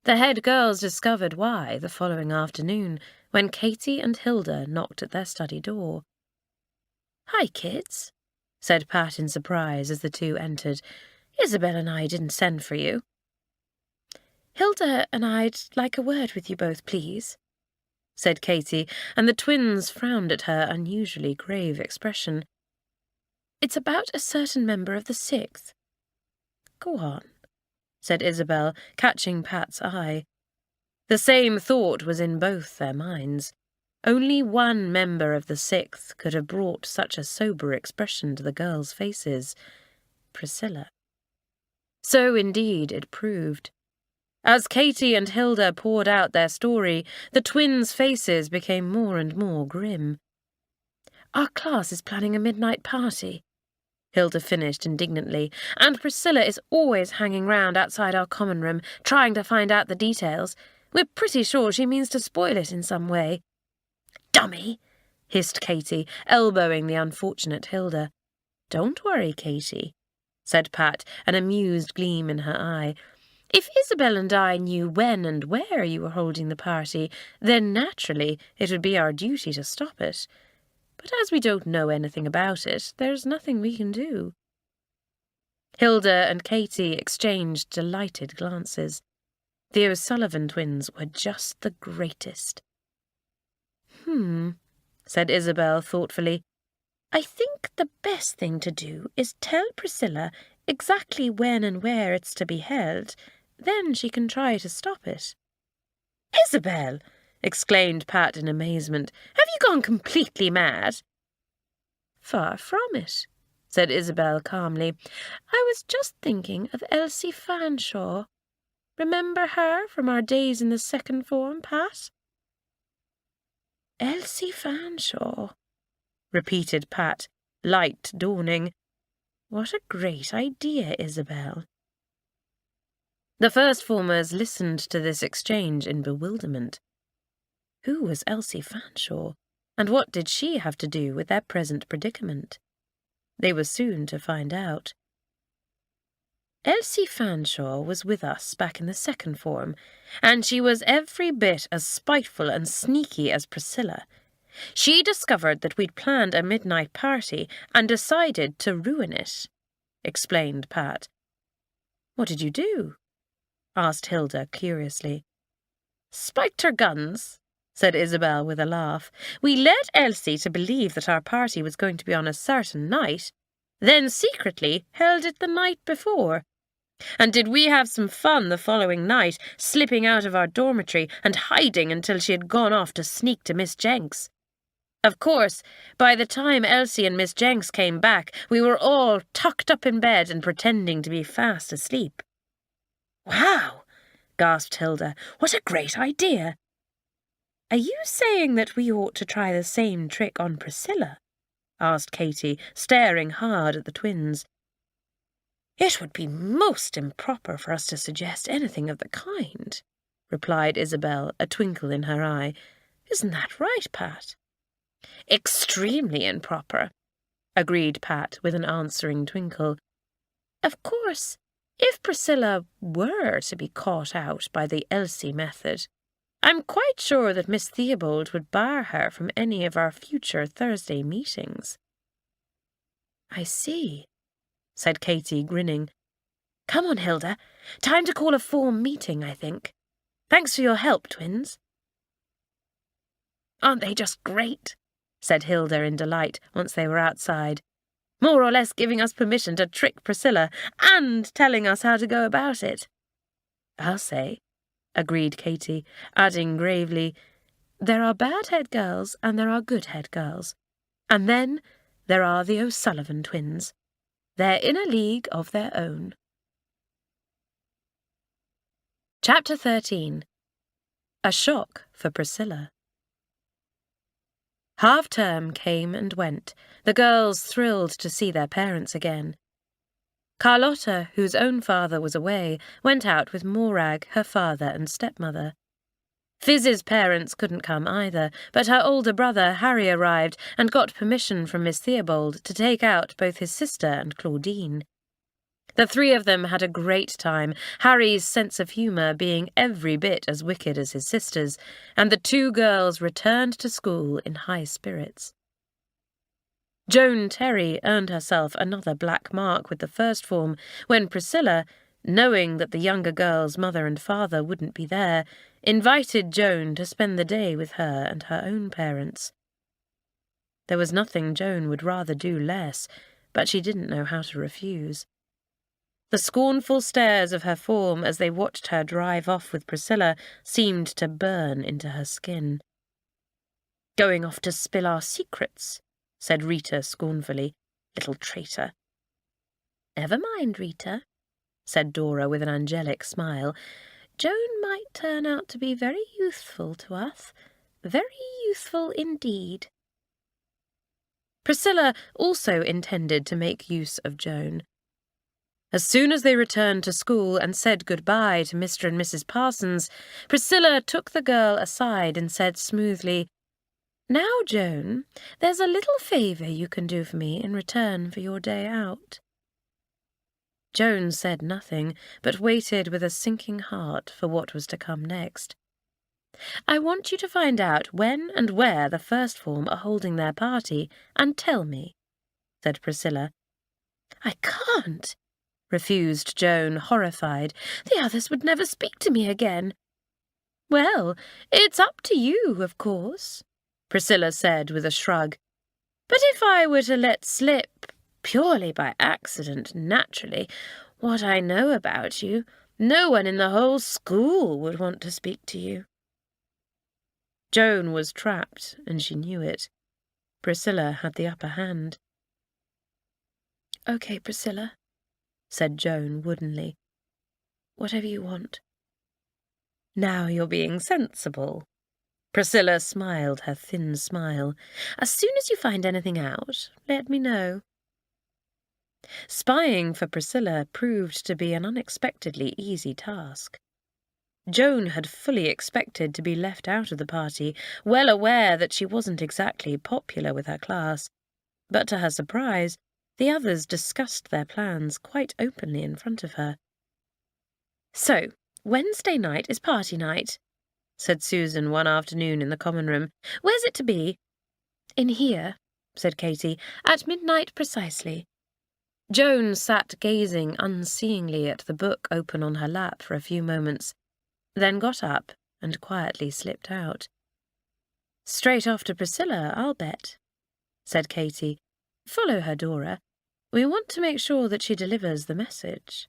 The head girls discovered why the following afternoon, when Katie and Hilda knocked at their study door. "Hi, kids," said Pat in surprise as the two entered. "Isabel and I didn't send for you." "Hilda and I'd like a word with you both, please," said Katie, and the twins frowned at her unusually grave expression. "It's about a certain member of the Sixth." "Go on," said Isabel, catching Pat's eye. The same thought was in both their minds. Only one member of the Sixth could have brought such a sober expression to the girls' faces: Priscilla. So indeed it proved. As Katie and Hilda poured out their story, the twins' faces became more and more grim. Our class is planning a midnight party," Hilda finished indignantly, "and Priscilla is always hanging round outside our common room, trying to find out the details. We're pretty sure she means to spoil it in some way." "Dummy!" hissed Katy, elbowing the unfortunate Hilda. "Don't worry, Katy," said Pat, an amused gleam in her eye. "If Isabel and I knew when and where you were holding the party, then naturally it would be our duty to stop it. But as we don't know anything about it, there's nothing we can do." Hilda and Katy exchanged delighted glances. The O'Sullivan twins were just the greatest. Said Isabel thoughtfully. "I think the best thing to do is tell Priscilla exactly when and where it's to be held. Then she can try to stop it." "Isabel!" exclaimed Pat in amazement. "Have you gone completely mad?" "Far from it," said Isabel calmly. "I was just thinking of Elsie Fanshawe. Remember her from our days in the second form, Pat?" "Elsie Fanshawe," repeated Pat, light dawning. "What a great idea, Isabel." The first formers listened to this exchange in bewilderment. Who was Elsie Fanshawe, and what did she have to do with their present predicament? They were soon to find out. Elsie Fanshawe was with us back in the second form, and she was every bit as spiteful and sneaky as Priscilla. She discovered that we'd planned a midnight party and decided to ruin it, explained Pat. "What did you do?" asked Hilda curiously. "Spiked her guns," said Isabel with a laugh. "We led Elsie to believe that our party was going to be on a certain night, then secretly held it the night before. And did we have some fun the following night, slipping out of our dormitory and hiding until she had gone off to sneak to Miss Jenks. Of course, by the time Elsie and Miss Jenks came back, we were all tucked up in bed and pretending to be fast asleep." "Wow!" gasped Hilda. "What a great idea!" "Are you saying that we ought to try the same trick on Priscilla?" asked Katy, staring hard at the twins. "It would be most improper for us to suggest anything of the kind," replied Isabel, a twinkle in her eye. "Isn't that right, Pat?" "Extremely improper," agreed Pat with an answering twinkle. "Of course, if Priscilla were to be caught out by the Elsie method, I'm quite sure that Miss Theobald would bar her from any of our future Thursday meetings." "I see," said Katy, grinning. "Come on, Hilda. Time to call a form meeting, I think. Thanks for your help, twins." "Aren't they just great?" said Hilda in delight once they were outside. "More or less giving us permission to trick Priscilla and telling us how to go about it." "I'll say," agreed Katy, adding gravely, "there are bad head girls and there are good head girls. And then there are the O'Sullivan twins. They're in a league of their own." Chapter 13. A Shock for Priscilla. Half-term came and went, the girls thrilled to see their parents again. Carlotta, whose own father was away, went out with Morag, her father and stepmother. Fiz's parents couldn't come either, but her older brother Harry arrived and got permission from Miss Theobald to take out both his sister and Claudine. The three of them had a great time, Harry's sense of humour being every bit as wicked as his sister's, and the two girls returned to school in high spirits. Joan Terry earned herself another black mark with the first form when Priscilla, knowing that the younger girl's mother and father wouldn't be there, invited Joan to spend the day with her and her own parents. There was nothing Joan would rather do less, but she didn't know how to refuse. The scornful stares of her form as they watched her drive off with Priscilla seemed to burn into her skin. "Going off to spill our secrets," said Rita scornfully. "Little traitor." "Never mind, Rita," said Dora with an angelic smile. "Joan might turn out to be very youthful to us. Very youthful indeed." Priscilla also intended to make use of Joan. As soon as they returned to school and said goodbye to Mr. and Mrs. Parsons, Priscilla took the girl aside and said smoothly, "Now, Joan, there's a little favour you can do for me in return for your day out." Joan said nothing, but waited with a sinking heart for what was to come next. "I want you to find out when and where the first form are holding their party, and tell me," said Priscilla. "I can't," refused Joan, horrified. "The others would never speak to me again." "Well, it's up to you, of course," Priscilla said with a shrug. "But if I were to let slip, purely by accident, naturally, what I know about you, no one in the whole school would want to speak to you." Joan was trapped, and she knew it. Priscilla had the upper hand. "Okay, Priscilla," said Joan woodenly. "Whatever you want." "Now you're being sensible." Priscilla smiled her thin smile. "As soon as you find anything out, let me know." Spying for Priscilla proved to be an unexpectedly easy task. Joan had fully expected to be left out of the party, well aware that she wasn't exactly popular with her class. But to her surprise, the others discussed their plans quite openly in front of her. "So, Wednesday night is party night," said Susan one afternoon in the common room. "Where's it to be?" "In here," said Katy, "at midnight precisely." Joan sat gazing unseeingly at the book open on her lap for a few moments, then got up and quietly slipped out. "Straight off to Priscilla, I'll bet," said Katy. "Follow her, Dora. We want to make sure that she delivers the message."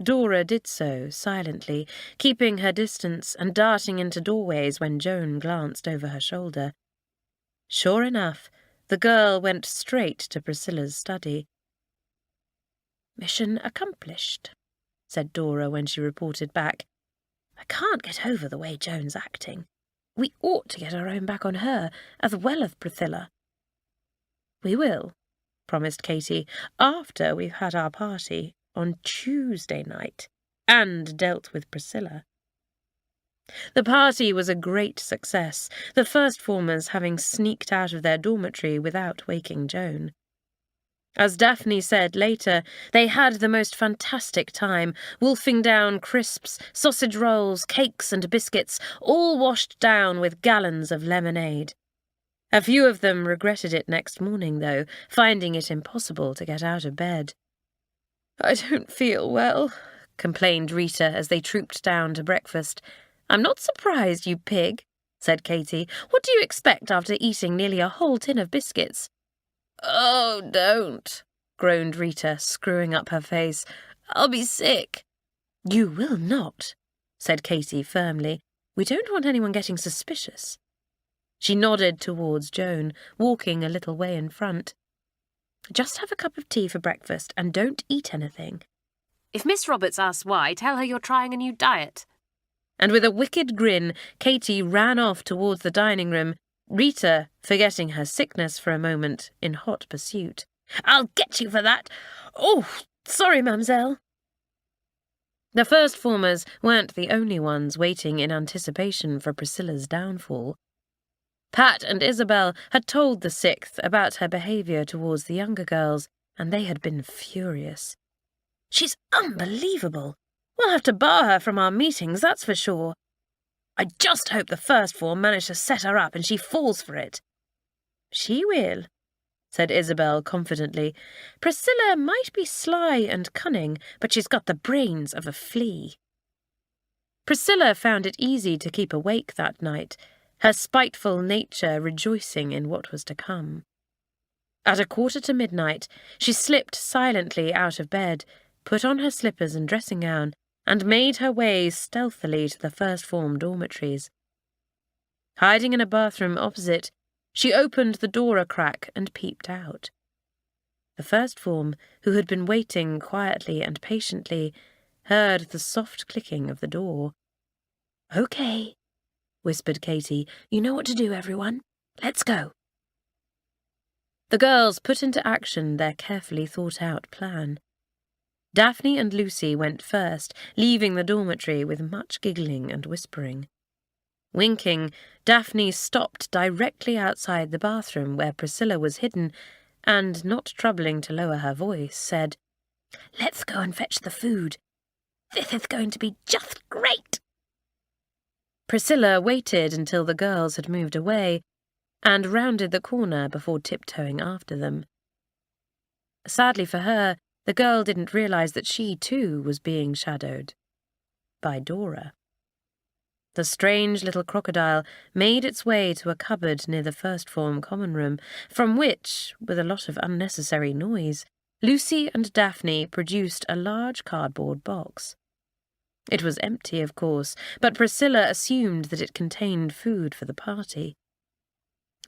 Dora did so, silently, keeping her distance and darting into doorways when Joan glanced over her shoulder. Sure enough, the girl went straight to Priscilla's study. "Mission accomplished," said Dora when she reported back. "I can't get over the way Joan's acting. We ought to get our own back on her, as well as Priscilla." "We will," promised Katy, "after we've had our party on Tuesday night and dealt with Priscilla." The party was a great success, the first formers having sneaked out of their dormitory without waking Joan. As Daphne said later, they had the most fantastic time, wolfing down crisps, sausage rolls, cakes and biscuits, all washed down with gallons of lemonade. A few of them regretted it next morning, though, finding it impossible to get out of bed. "I don't feel well," complained Rita as they trooped down to breakfast. "I'm not surprised, you pig," said Katy. "What do you expect after eating nearly a whole tin of biscuits?" "Oh, don't," groaned Rita, screwing up her face. "I'll be sick." "You will not," said Katy firmly. "We don't want anyone getting suspicious." She nodded towards Joan, walking a little way in front. "Just have a cup of tea for breakfast and don't eat anything." If Miss Roberts asks why, tell her you're trying a new diet. And with a wicked grin, Katy ran off towards the dining room, Rita forgetting her sickness for a moment in hot pursuit. "I'll get you for that! Oh, sorry, mademoiselle." The first formers weren't the only ones waiting in anticipation for Priscilla's downfall. Pat and Isabel had told the sixth about her behaviour towards the younger girls, and they had been furious. "She's unbelievable. We'll have to bar her from our meetings, that's for sure. I just hope the first form managed to set her up and she falls for it." "She will," said Isabel confidently. "Priscilla might be sly and cunning, but she's got the brains of a flea." Priscilla found it easy to keep awake that night, her spiteful nature rejoicing in what was to come. At midnight, she slipped silently out of bed, put on her slippers and dressing gown, and made her way stealthily to the first form dormitories. Hiding in a bathroom opposite, she opened the door a crack and peeped out. The first form, who had been waiting quietly and patiently, heard the soft clicking of the door. "Okay," whispered Katy. "You know what to do, everyone. Let's go." The girls put into action their carefully thought-out plan. Daphne and Lucy went first, leaving the dormitory with much giggling and whispering. Winking, Daphne stopped directly outside the bathroom where Priscilla was hidden and, not troubling to lower her voice, said, "Let's go and fetch the food. This is going to be just great." Priscilla waited until the girls had moved away and rounded the corner before tiptoeing after them. Sadly for her, the girl didn't realize that she, too, was being shadowed by Dora. The strange little crocodile made its way to a cupboard near the first form common room, from which, with a lot of unnecessary noise, Lucy and Daphne produced a large cardboard box. It was empty, of course, but Priscilla assumed that it contained food for the party.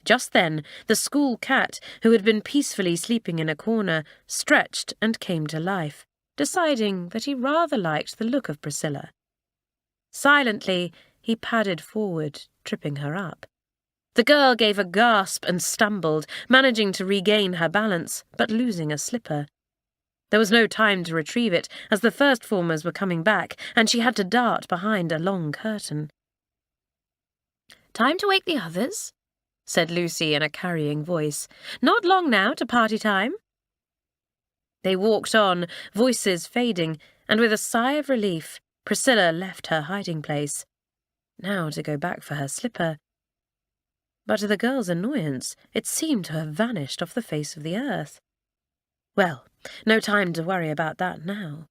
Just then, the school cat, who had been peacefully sleeping in a corner, stretched and came to life, deciding that he rather liked the look of Priscilla. Silently, he padded forward, tripping her up. The girl gave a gasp and stumbled, managing to regain her balance, but losing a slipper. There was no time to retrieve it, as the first formers were coming back, and she had to dart behind a long curtain. "Time to wake the others," said Lucy in a carrying voice. "Not long now to party time." They walked on, voices fading, and with a sigh of relief, Priscilla left her hiding place. Now to go back for her slipper. But to the girl's annoyance, it seemed to have vanished off the face of the earth. Well, no time to worry about that now.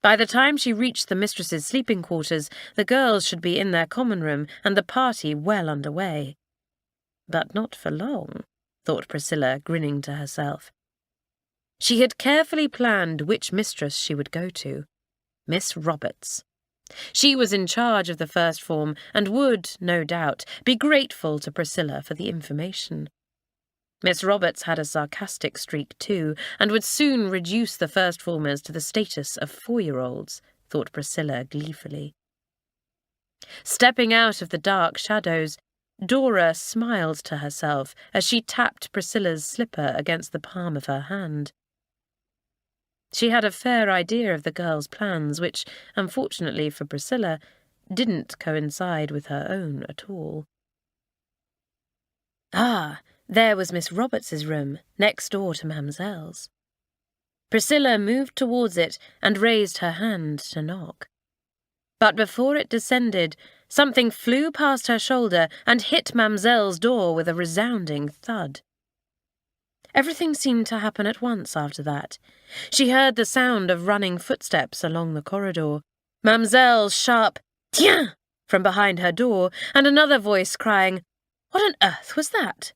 By the time she reached the mistress's sleeping quarters, the girls should be in their common room and the party well underway. But not for long, thought Priscilla, grinning to herself. She had carefully planned which mistress she would go to. Miss Roberts. She was in charge of the first form and would, no doubt, be grateful to Priscilla for the information. Miss Roberts had a sarcastic streak too, and would soon reduce the first formers to the status of 4-year-olds, thought Priscilla gleefully. Stepping out of the dark shadows, Dora smiled to herself as she tapped Priscilla's slipper against the palm of her hand. She had a fair idea of the girl's plans, which, unfortunately for Priscilla, didn't coincide with her own at all. Ah, there was Miss Roberts's room, next door to Mamselle's. Priscilla moved towards it and raised her hand to knock. But before it descended, something flew past her shoulder and hit Mamselle's door with a resounding thud. Everything seemed to happen at once after that. She heard the sound of running footsteps along the corridor, Mamselle's sharp "Tiens!" from behind her door, and another voice crying, "What on earth was that?"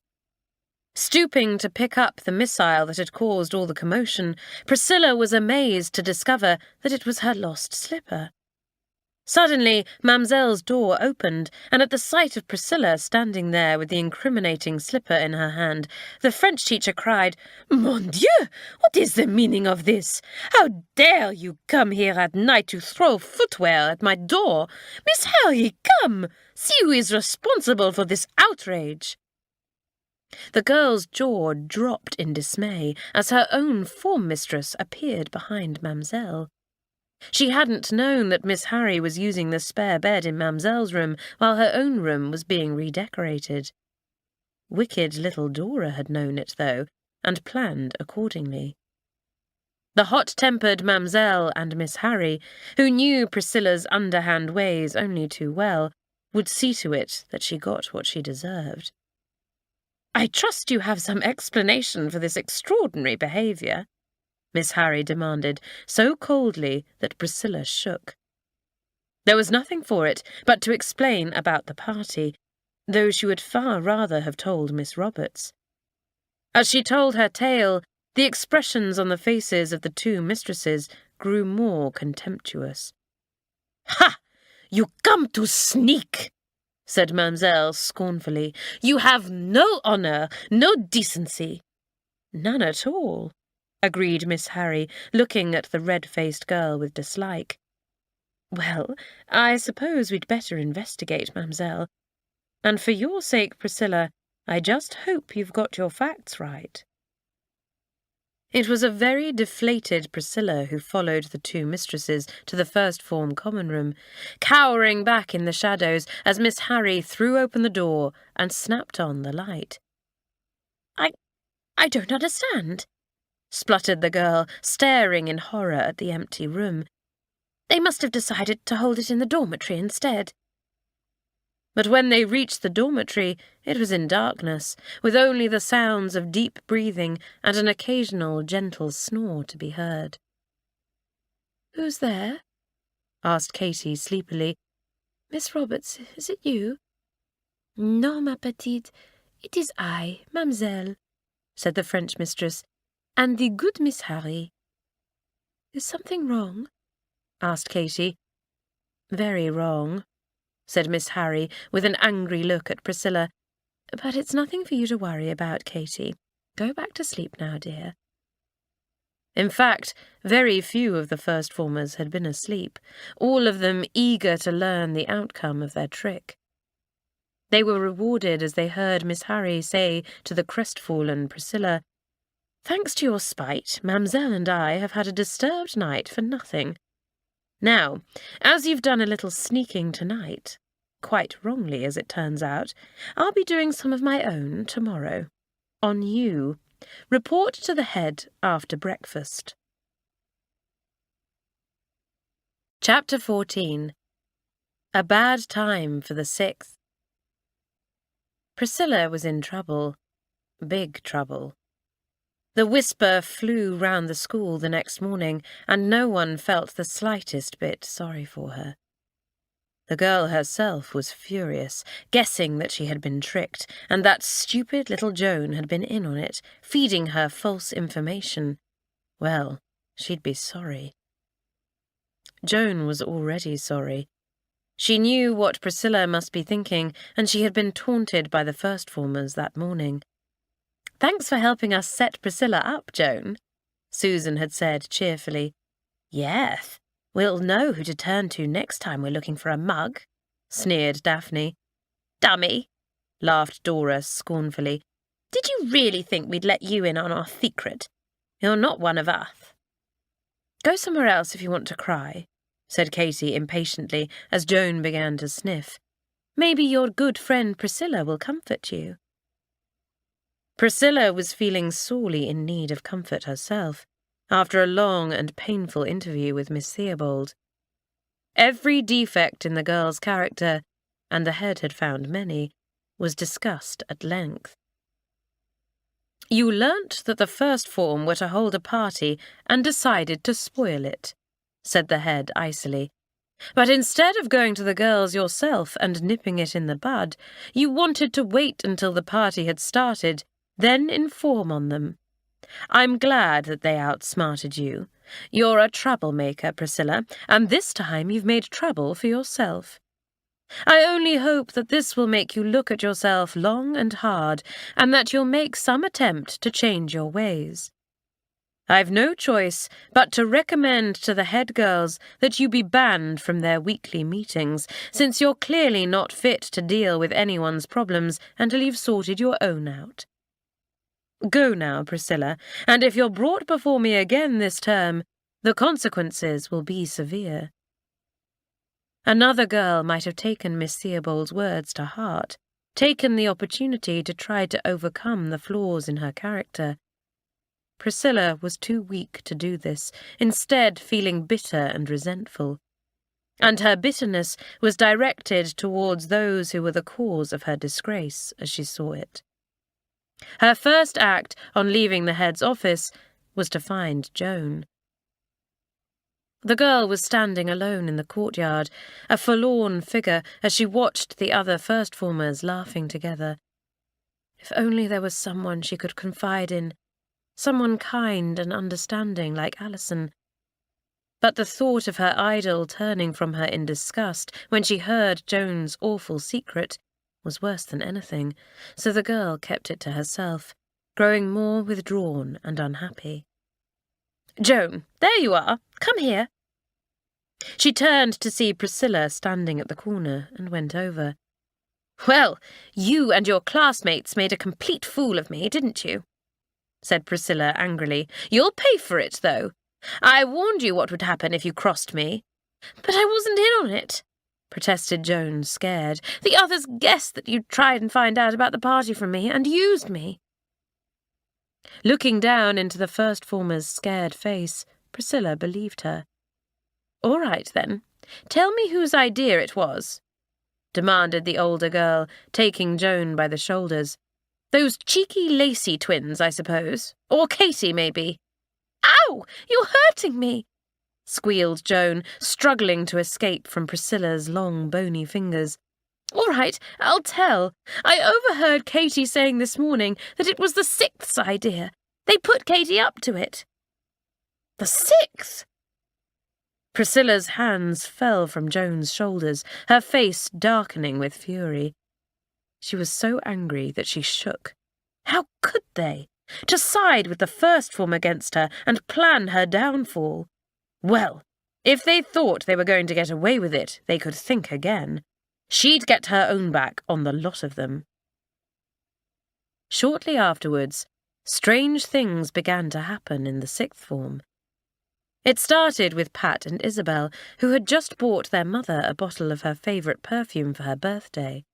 Stooping to pick up the missile that had caused all the commotion, Priscilla was amazed to discover that it was her lost slipper. Suddenly, Mamselle's door opened, and at the sight of Priscilla standing there with the incriminating slipper in her hand, the French teacher cried, "Mon Dieu! What is the meaning of this? How dare you come here at night to throw footwear at my door? Miss Harry, come! See who is responsible for this outrage!" The girl's jaw dropped in dismay as her own form mistress appeared behind Mamselle. She hadn't known that Miss Harry was using the spare bed in Mamselle's room while her own room was being redecorated. Wicked little Dora had known it, though, and planned accordingly. The hot-tempered Mamselle and Miss Harry, who knew Priscilla's underhand ways only too well, would see to it that she got what she deserved. "I trust you have some explanation for this extraordinary behaviour," Miss Harry demanded, so coldly that Priscilla shook. There was nothing for it but to explain about the party, though she would far rather have told Miss Roberts. As she told her tale, the expressions on the faces of the two mistresses grew more contemptuous. "Ha! You come to sneak!" said Mamselle scornfully. "You have no honour, no decency." "None at all," agreed Miss Harry, looking at the red-faced girl with dislike. "Well, I suppose we'd better investigate, Mamselle. And for your sake, Priscilla, I just hope you've got your facts right." It was a very deflated Priscilla who followed the two mistresses to the first form common room, cowering back in the shadows as Miss Harry threw open the door and snapped on the light. I don't understand," spluttered the girl, staring in horror at the empty room. "They must have decided to hold it in the dormitory instead." But when they reached the dormitory, it was in darkness, with only the sounds of deep breathing and an occasional gentle snore to be heard. "Who's there?" asked Katy sleepily. "Miss Roberts, is it you?" "Non, ma petite, it is I, mademoiselle," said the French mistress, "and the good Miss Harry." "Is something wrong?" asked Katy. "Very wrong," said Miss Harry, with an angry look at Priscilla. "But it's nothing for you to worry about, Katy. Go back to sleep now, dear." In fact, very few of the first formers had been asleep, all of them eager to learn the outcome of their trick. They were rewarded as they heard Miss Harry say to the crestfallen Priscilla, "Thanks to your spite, Mamselle and I have had a disturbed night for nothing. Now, as you've done a little sneaking tonight, quite wrongly as it turns out, I'll be doing some of my own tomorrow. On you. Report to the head after breakfast." Chapter 14. A Bad Time for the Sixth. Priscilla was in trouble. Big trouble. The whisper flew round the school the next morning, and no one felt the slightest bit sorry for her. The girl herself was furious, guessing that she had been tricked, and that stupid little Joan had been in on it, feeding her false information. Well, she'd be sorry. Joan was already sorry. She knew what Priscilla must be thinking, and she had been taunted by the first formers that morning. "Thanks for helping us set Priscilla up, Joan," Susan had said cheerfully. "Yes, we'll know who to turn to next time we're looking for a mug," sneered Daphne. "Dummy," laughed Dora scornfully. "Did you really think we'd let you in on our secret? You're not one of us." "Go somewhere else if you want to cry," said Katy impatiently as Joan began to sniff. "Maybe your good friend Priscilla will comfort you." Priscilla was feeling sorely in need of comfort herself, after a long and painful interview with Miss Theobald. Every defect in the girl's character, and the head had found many, was discussed at length. "You learnt that the first form were to hold a party and decided to spoil it," said the head icily. "But instead of going to the girls yourself and nipping it in the bud, you wanted to wait until the party had started, then inform on them. I'm glad that they outsmarted you. You're a troublemaker, Priscilla, and this time you've made trouble for yourself. I only hope that this will make you look at yourself long and hard, and that you'll make some attempt to change your ways. I've no choice but to recommend to the head girls that you be banned from their weekly meetings, since you're clearly not fit to deal with anyone's problems until you've sorted your own out. Go now, Priscilla, and if you're brought before me again this term, the consequences will be severe." Another girl might have taken Miss Theobald's words to heart, taken the opportunity to try to overcome the flaws in her character. Priscilla was too weak to do this, instead feeling bitter and resentful. And her bitterness was directed towards those who were the cause of her disgrace, as she saw it. Her first act on leaving the head's office was to find Joan. The girl was standing alone in the courtyard, a forlorn figure as she watched the other first formers laughing together. If only there was someone she could confide in, someone kind and understanding like Alison. But the thought of her idol turning from her in disgust when she heard Joan's awful secret was worse than anything, so the girl kept it to herself, growing more withdrawn and unhappy. "Joan, there you are! Come here!" She turned to see Priscilla standing at the corner and went over. "Well, you and your classmates made a complete fool of me, didn't you?" said Priscilla angrily. "You'll pay for it, though. I warned you what would happen if you crossed me." "But I wasn't in on it," protested Joan, scared. "The others guessed that you'd tried and find out about the party from me and used me." Looking down into the first former's scared face, Priscilla believed her. "All right, then. Tell me whose idea it was," demanded the older girl, taking Joan by the shoulders. "Those cheeky Lacey twins, I suppose. Or Katie, maybe." "Ow! You're hurting me!" squealed Joan, struggling to escape from Priscilla's long, bony fingers. "All right, I'll tell. I overheard Katie saying this morning that it was the 6th's idea. They put Katie up to it." "The 6th?" Priscilla's hands fell from Joan's shoulders, her face darkening with fury. She was so angry that she shook. How could they? To side with the first form against her and plan her downfall. Well, if they thought they were going to get away with it, they could think again. She'd get her own back on the lot of them. Shortly afterwards, strange things began to happen in the 6th form. It started with Pat and Isabel, who had just bought their mother a bottle of her favourite perfume for her birthday.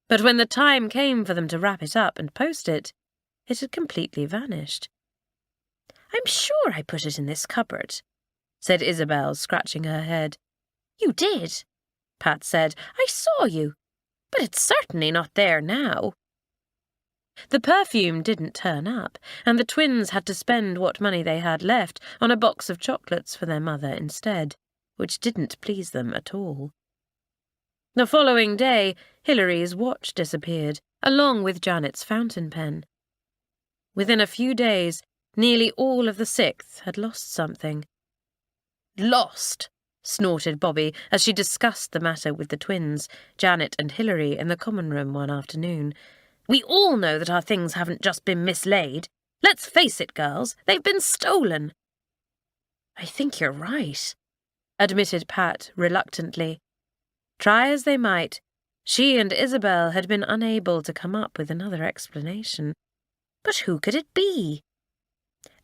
But when the time came for them to wrap it up and post it, it had completely vanished. "I'm sure I put it in this cupboard," said Isabel, scratching her head. "You did," Pat said. "I saw you. But it's certainly not there now." The perfume didn't turn up, and the twins had to spend what money they had left on a box of chocolates for their mother instead, which didn't please them at all. The following day, Hilary's watch disappeared, along with Janet's fountain pen. Within a few days, nearly all of the 6th had lost something. "Lost!" snorted Bobby as she discussed the matter with the twins, Janet and Hilary, in the common room one afternoon. "We all know that our things haven't just been mislaid. Let's face it, girls, they've been stolen." "I think you're right," admitted Pat reluctantly. Try as they might, she and Isabel had been unable to come up with another explanation. But who could it be?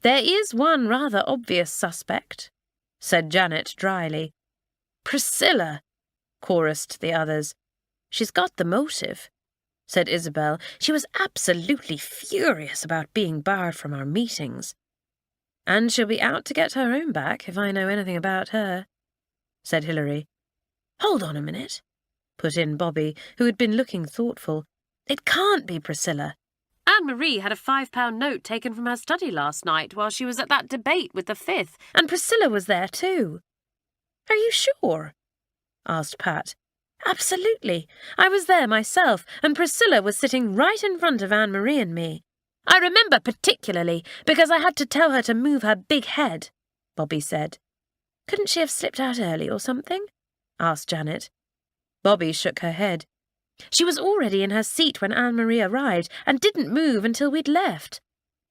"There is one rather obvious suspect," said Janet dryly. "Priscilla," chorused the others. "She's got the motive," said Isabel. "She was absolutely furious about being barred from our meetings." "And she'll be out to get her own back, if I know anything about her," said Hilary. "Hold on a minute," put in Bobby, who had been looking thoughtful. "It can't be Priscilla." Anne-Marie had a £5 note taken from her study last night while she was at that debate with the 5th. "And Priscilla was there too." "Are you sure?" asked Pat. "Absolutely. I was there myself, and Priscilla was sitting right in front of Anne-Marie and me. I remember particularly because I had to tell her to move her big head," Bobby said. "Couldn't she have slipped out early or something?" asked Janet. Bobby shook her head. "She was already in her seat when Anne-Marie arrived and didn't move until we'd left.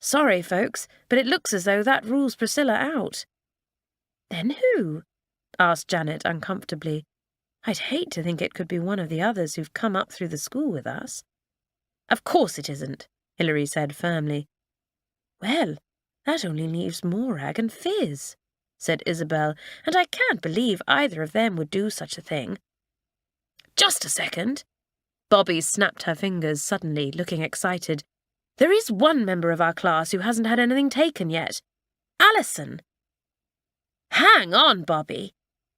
Sorry, folks, but it looks as though that rules Priscilla out." "Then who?" asked Janet uncomfortably. "I'd hate to think it could be one of the others who've come up through the school with us." "Of course it isn't," Hilary said firmly. "Well, that only leaves Morag and Fizz," said Isabel, "and I can't believe either of them would do such a thing." "Just a second." Bobby snapped her fingers suddenly, looking excited. "There is one member of our class who hasn't had anything taken yet. Alison." "Hang on, Bobby,"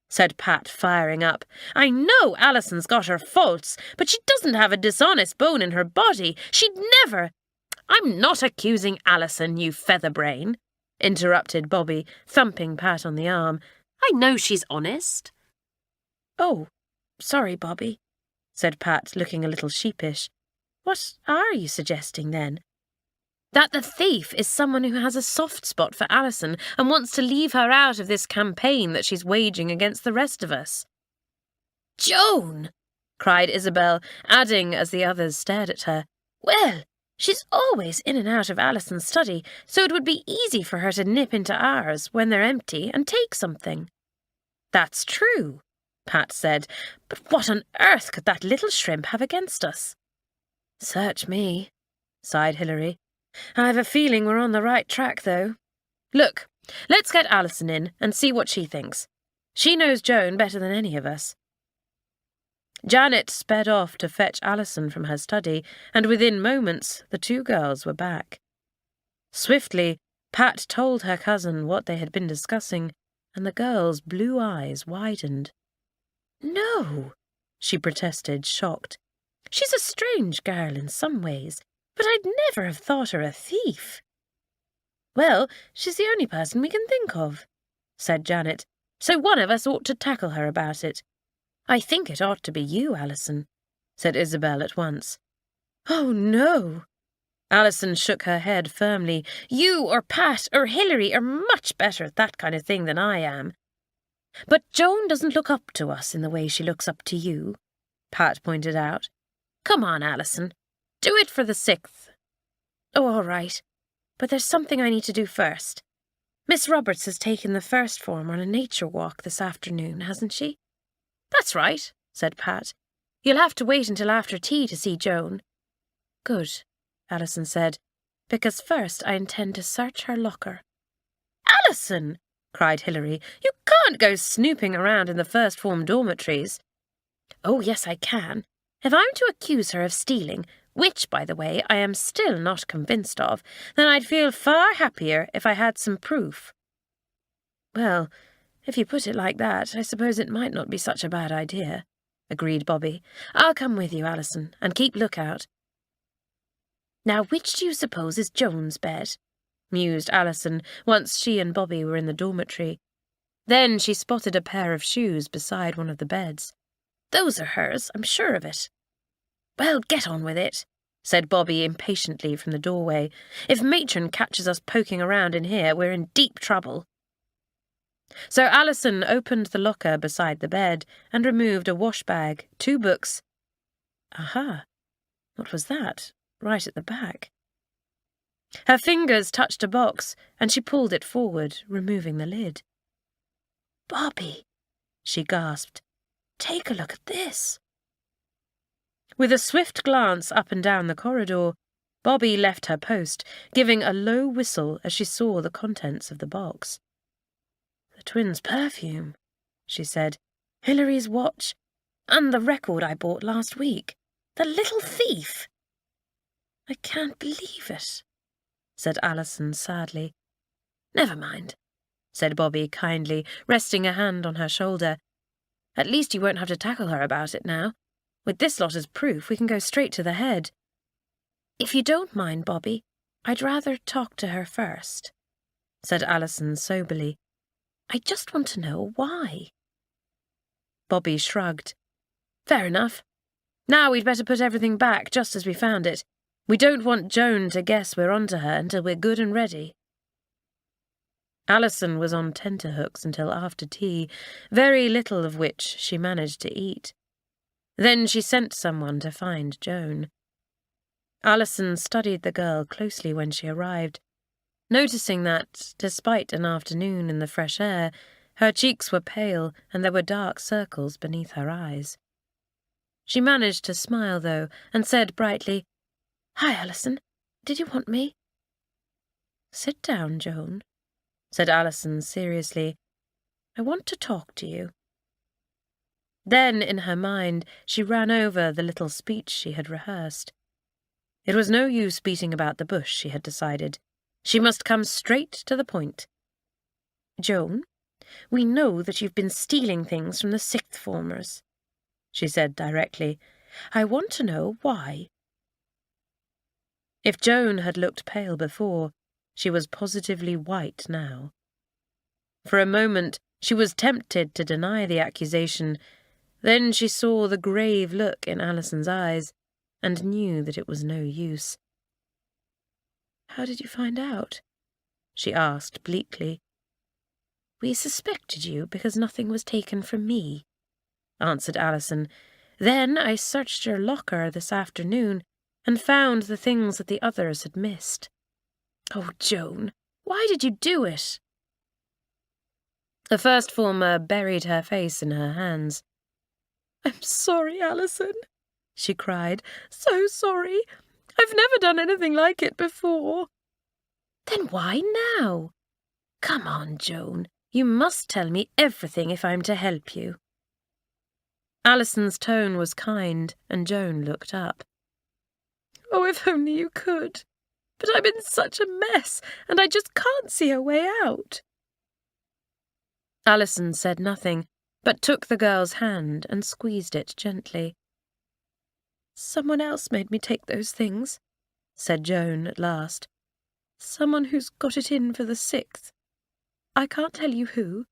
said Pat, firing up. "I know Alison's got her faults, but she doesn't have a dishonest bone in her body. She'd never—" "I'm not accusing Alison, you featherbrain," interrupted Bobby, thumping Pat on the arm. "I know she's honest." "Oh, sorry, Bobby," said Pat, looking a little sheepish. "What are you suggesting, then?" "That the thief is someone who has a soft spot for Alison and wants to leave her out of this campaign that she's waging against the rest of us." "Joan!" cried Isabel, adding as the others stared at her. "Well, she's always in and out of Alison's study, so it would be easy for her to nip into ours when they're empty and take something." "That's true," Pat said. "But what on earth could that little shrimp have against us?" "Search me," sighed Hilary. "I've a feeling we're on the right track, though. Look, let's get Alison in and see what she thinks. She knows Joan better than any of us." Janet sped off to fetch Alison from her study, and within moments the two girls were back. Swiftly, Pat told her cousin what they had been discussing, and the girl's blue eyes widened. "No," she protested, shocked. "She's a strange girl in some ways, but I'd never have thought her a thief." "Well, she's the only person we can think of," said Janet, "so one of us ought to tackle her about it." "I think it ought to be you, Alison," said Isabel at once. "Oh, no." Alison shook her head firmly. "You or Pat or Hilary are much better at that kind of thing than I am." "But Joan doesn't look up to us in the way she looks up to you," Pat pointed out. "Come on, Alison. Do it for the 6th. "Oh, all right. But there's something I need to do first. Miss Roberts has taken the first form on a nature walk this afternoon, hasn't she?" "That's right," said Pat. "You'll have to wait until after tea to see Joan." "Good," Alison said, "because first I intend to search her locker." "Alison!" cried Hilary. "You can't go snooping around in the first form dormitories." "Oh, yes, I can. If I'm to accuse her of stealing, which, by the way, I am still not convinced of, then I'd feel far happier if I had some proof." "Well, if you put it like that, I suppose it might not be such a bad idea," agreed Bobby. "I'll come with you, Alison, and keep lookout." "Now, which do you suppose is Joan's bed?" mused Alison, once she and Bobby were in the dormitory. Then she spotted a pair of shoes beside one of the beds. "Those are hers, I'm sure of it." "Well, get on with it," said Bobby impatiently from the doorway. "If Matron catches us poking around in here, we're in deep trouble." So Alison opened the locker beside the bed and removed a wash bag, 2 books. Aha! What was that, right at the back? Her fingers touched a box, and she pulled it forward, removing the lid. "Bobby," she gasped, "take a look at this." With a swift glance up and down the corridor, Bobby left her post, giving a low whistle as she saw the contents of the box. "The twins' perfume," she said, "Hilary's watch, and the record I bought last week. The little thief!" "I can't believe it," said Alison sadly. "Never mind," said Bobby kindly, resting a hand on her shoulder. "At least you won't have to tackle her about it now. With this lot as proof, we can go straight to the head." "If you don't mind, Bobby, I'd rather talk to her first," said Alison soberly. "I just want to know why." Bobby shrugged. "Fair enough. Now we'd better put everything back just as we found it. We don't want Joan to guess we're onto her until we're good and ready." Alison was on tenterhooks until after tea, very little of which she managed to eat. Then she sent someone to find Joan. Alison studied the girl closely when she arrived, noticing that, despite an afternoon in the fresh air, her cheeks were pale and there were dark circles beneath her eyes. She managed to smile, though, and said brightly, "Hi, Alison. Did you want me?" "Sit down, Joan," said Alison seriously. "I want to talk to you." Then, in her mind, she ran over the little speech she had rehearsed. It was no use beating about the bush, she had decided. She must come straight to the point. "Joan, we know that you've been stealing things from the 6th formers," she said directly. "I want to know why." If Joan had looked pale before, she was positively white now. For a moment, she was tempted to deny the accusation. Then she saw the grave look in Alison's eyes and knew that it was no use. "How did you find out?" she asked bleakly. "We suspected you because nothing was taken from me," answered Alison. "Then I searched your locker this afternoon and found the things that the others had missed." "Oh, Joan, why did you do it?" The first former buried her face in her hands. "I'm sorry, Alison," she cried. "So sorry. I've never done anything like it before." "Then why now? Come on, Joan. You must tell me everything if I'm to help you." Alison's tone was kind, and Joan looked up. "Oh, if only you could. But I'm in such a mess, and I just can't see a way out." Alison said nothing, but took the girl's hand and squeezed it gently. "Someone else made me take those things," said Joan at last. "Someone who's got it in for the 6th. I can't tell you who."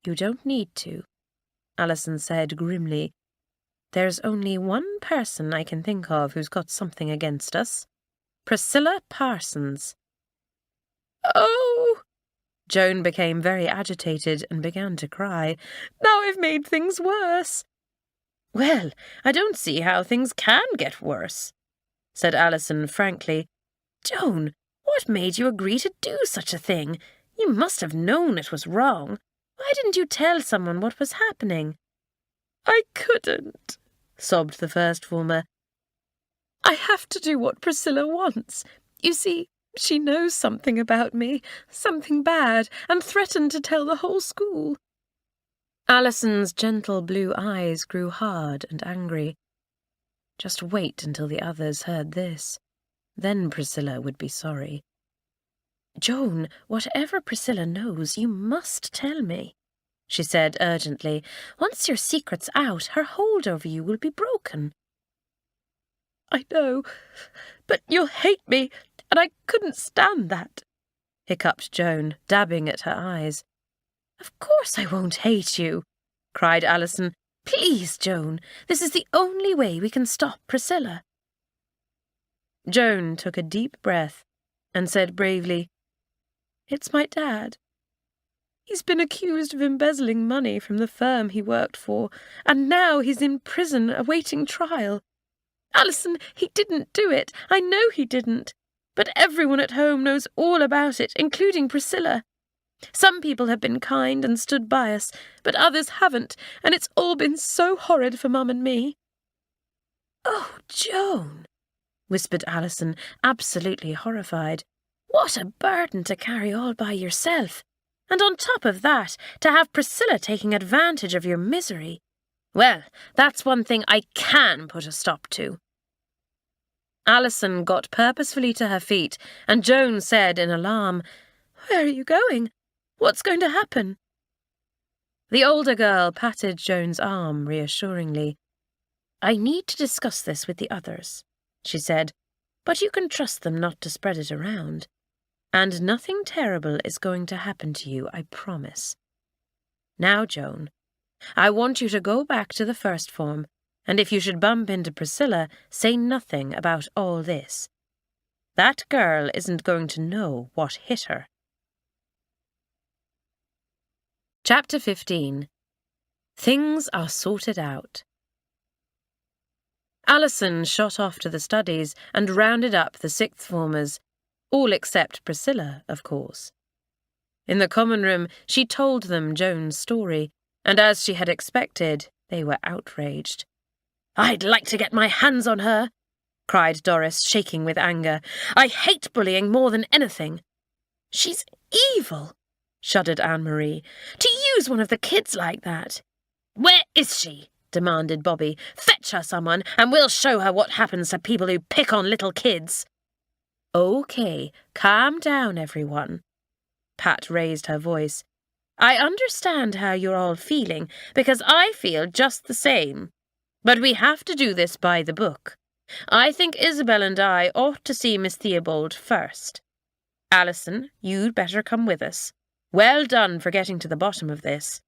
"You don't need to," Alison said grimly. "There's only one person I can think of who's got something against us. Priscilla Parsons." "Oh!" Joan became very agitated and began to cry. "Now I've made things worse." "Well, I don't see how things can get worse," said Alison frankly. "Joan, what made you agree to do such a thing? You must have known it was wrong. Why didn't you tell someone what was happening?" "I couldn't," sobbed the first former. "I have to do what Priscilla wants. You see, she knows something about me, something bad, and threatened to tell the whole school." Alison's gentle blue eyes grew hard and angry. Just wait until the others heard this. Then Priscilla would be sorry. "Joan, whatever Priscilla knows, you must tell me," she said urgently. "Once your secret's out, her hold over you will be broken." "I know, but you'll hate me, and I couldn't stand that," hiccuped Joan, dabbing at her eyes. "Of course I won't hate you," cried Alison. "Please, Joan, this is the only way we can stop Priscilla." Joan took a deep breath and said bravely, "It's my dad. He's been accused of embezzling money from the firm he worked for, and now he's in prison awaiting trial. Alison, he didn't do it. I know he didn't. But everyone at home knows all about it, including Priscilla. Some people have been kind and stood by us, but others haven't, and it's all been so horrid for Mum and me." "Oh, Joan," whispered Alison, absolutely horrified. "What a burden to carry all by yourself. And on top of that, to have Priscilla taking advantage of your misery. Well, that's one thing I can put a stop to." Alison got purposefully to her feet, and Joan said in alarm, "Where are you going? What's going to happen?" The older girl patted Joan's arm reassuringly. "I need to discuss this with the others," she said, "but you can trust them not to spread it around. And nothing terrible is going to happen to you, I promise. Now, Joan, I want you to go back to the first form, and if you should bump into Priscilla, say nothing about all this. That girl isn't going to know what hit her." Chapter 15. Things are sorted out. Alison shot off to the studies and rounded up the sixth formers, all except Priscilla, of course. In the common room, she told them Joan's story, and as she had expected, they were outraged. "I'd like to get my hands on her," cried Doris, shaking with anger. "I hate bullying more than anything." "She's evil," shuddered Anne-Marie, "to use one of the kids like that." "Where is she?" demanded Bobby. "Fetch her, someone, and we'll show her what happens to people who pick on little kids." "Okay, calm down, everyone." Pat raised her voice. "I understand how you're all feeling, because I feel just the same. But we have to do this by the book. I think Isabel and I ought to see Miss Theobald first. Alison, you'd better come with us. Well done for getting to the bottom of this."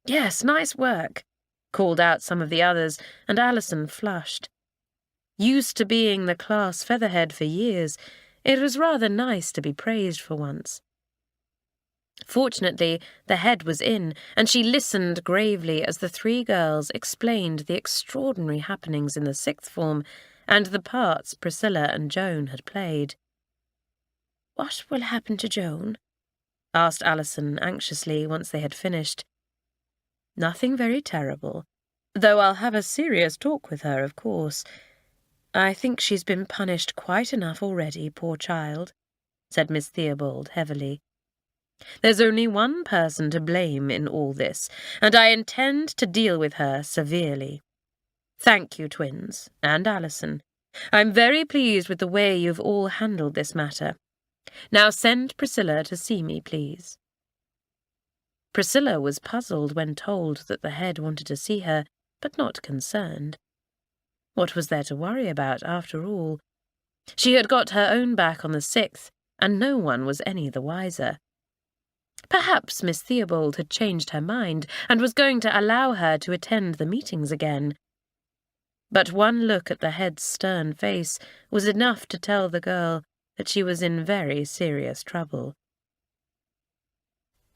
"Yes, nice work," called out some of the others, and Alison flushed. Used to being the class featherhead for years, it was rather nice to be praised for once. Fortunately, the head was in, and she listened gravely as the three girls explained the extraordinary happenings in the sixth form and the parts Priscilla and Joan had played. "What will happen to Joan?" asked Alison anxiously once they had finished. "Nothing very terrible. Though I'll have a serious talk with her, of course. I think she's been punished quite enough already, poor child," said Miss Theobald heavily. "There's only one person to blame in all this, and I intend to deal with her severely. Thank you, twins, and Alison. I'm very pleased with the way you've all handled this matter. Now send Priscilla to see me, please." Priscilla was puzzled when told that the head wanted to see her, but not concerned. What was there to worry about, after all? She had got her own back on the 6th, and no one was any the wiser. Perhaps Miss Theobald had changed her mind and was going to allow her to attend the meetings again. But one look at the head's stern face was enough to tell the girl that she was in very serious trouble.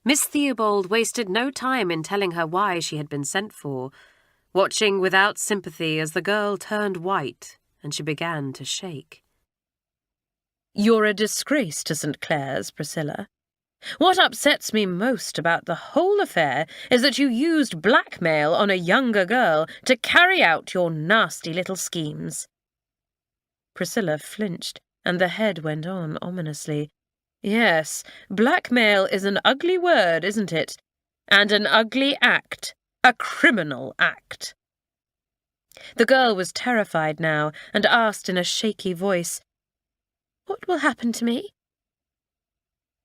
Miss Theobald wasted no time in telling her why she had been sent for, watching without sympathy as the girl turned white and she began to shake. "You're a disgrace to St. Clare's, Priscilla. What upsets me most about the whole affair is that you used blackmail on a younger girl to carry out your nasty little schemes." Priscilla flinched, and the head went on ominously. "Yes, blackmail is an ugly word, isn't it? And an ugly act. A criminal act." The girl was terrified now and asked in a shaky voice, "What will happen to me?"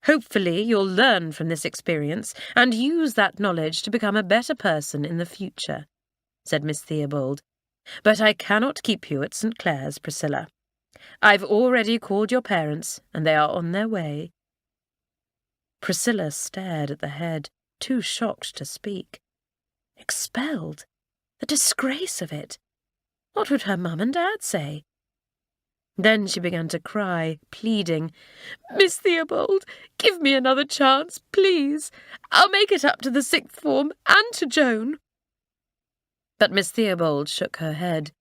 "Hopefully you'll learn from this experience and use that knowledge to become a better person in the future," said Miss Theobald. "But I cannot keep you at St. Clare's, Priscilla. I've already called your parents, and they are on their way." Priscilla stared at the head, too shocked to speak. Expelled? The disgrace of it! What would her mum and dad say? Then she began to cry, pleading, "Miss Theobald, give me another chance, please. I'll make it up to the 6th form and to Joan." But Miss Theobald shook her head.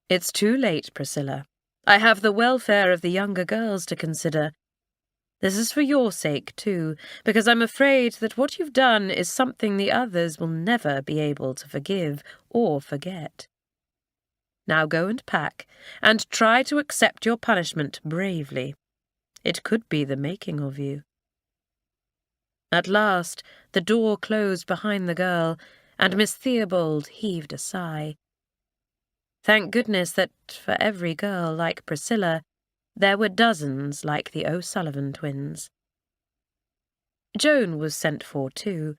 "It's too late, Priscilla. I have the welfare of the younger girls to consider. This is for your sake, too, because I'm afraid that what you've done is something the others will never be able to forgive or forget. Now go and pack, and try to accept your punishment bravely. It could be the making of you." At last the door closed behind the girl, and Miss Theobald heaved a sigh. Thank goodness that, for every girl like Priscilla, there were dozens like the O'Sullivan twins. Joan was sent for too,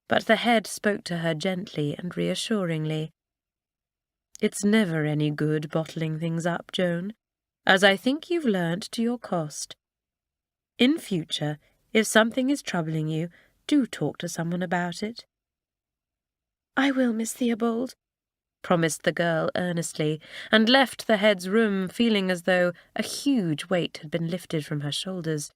but the head spoke to her gently and reassuringly. "It's never any good bottling things up, Joan, as I think you've learnt to your cost. In future, if something is troubling you, do talk to someone about it." "I will, Miss Theobald," promised the girl earnestly, and left the head's room feeling as though a huge weight had been lifted from her shoulders.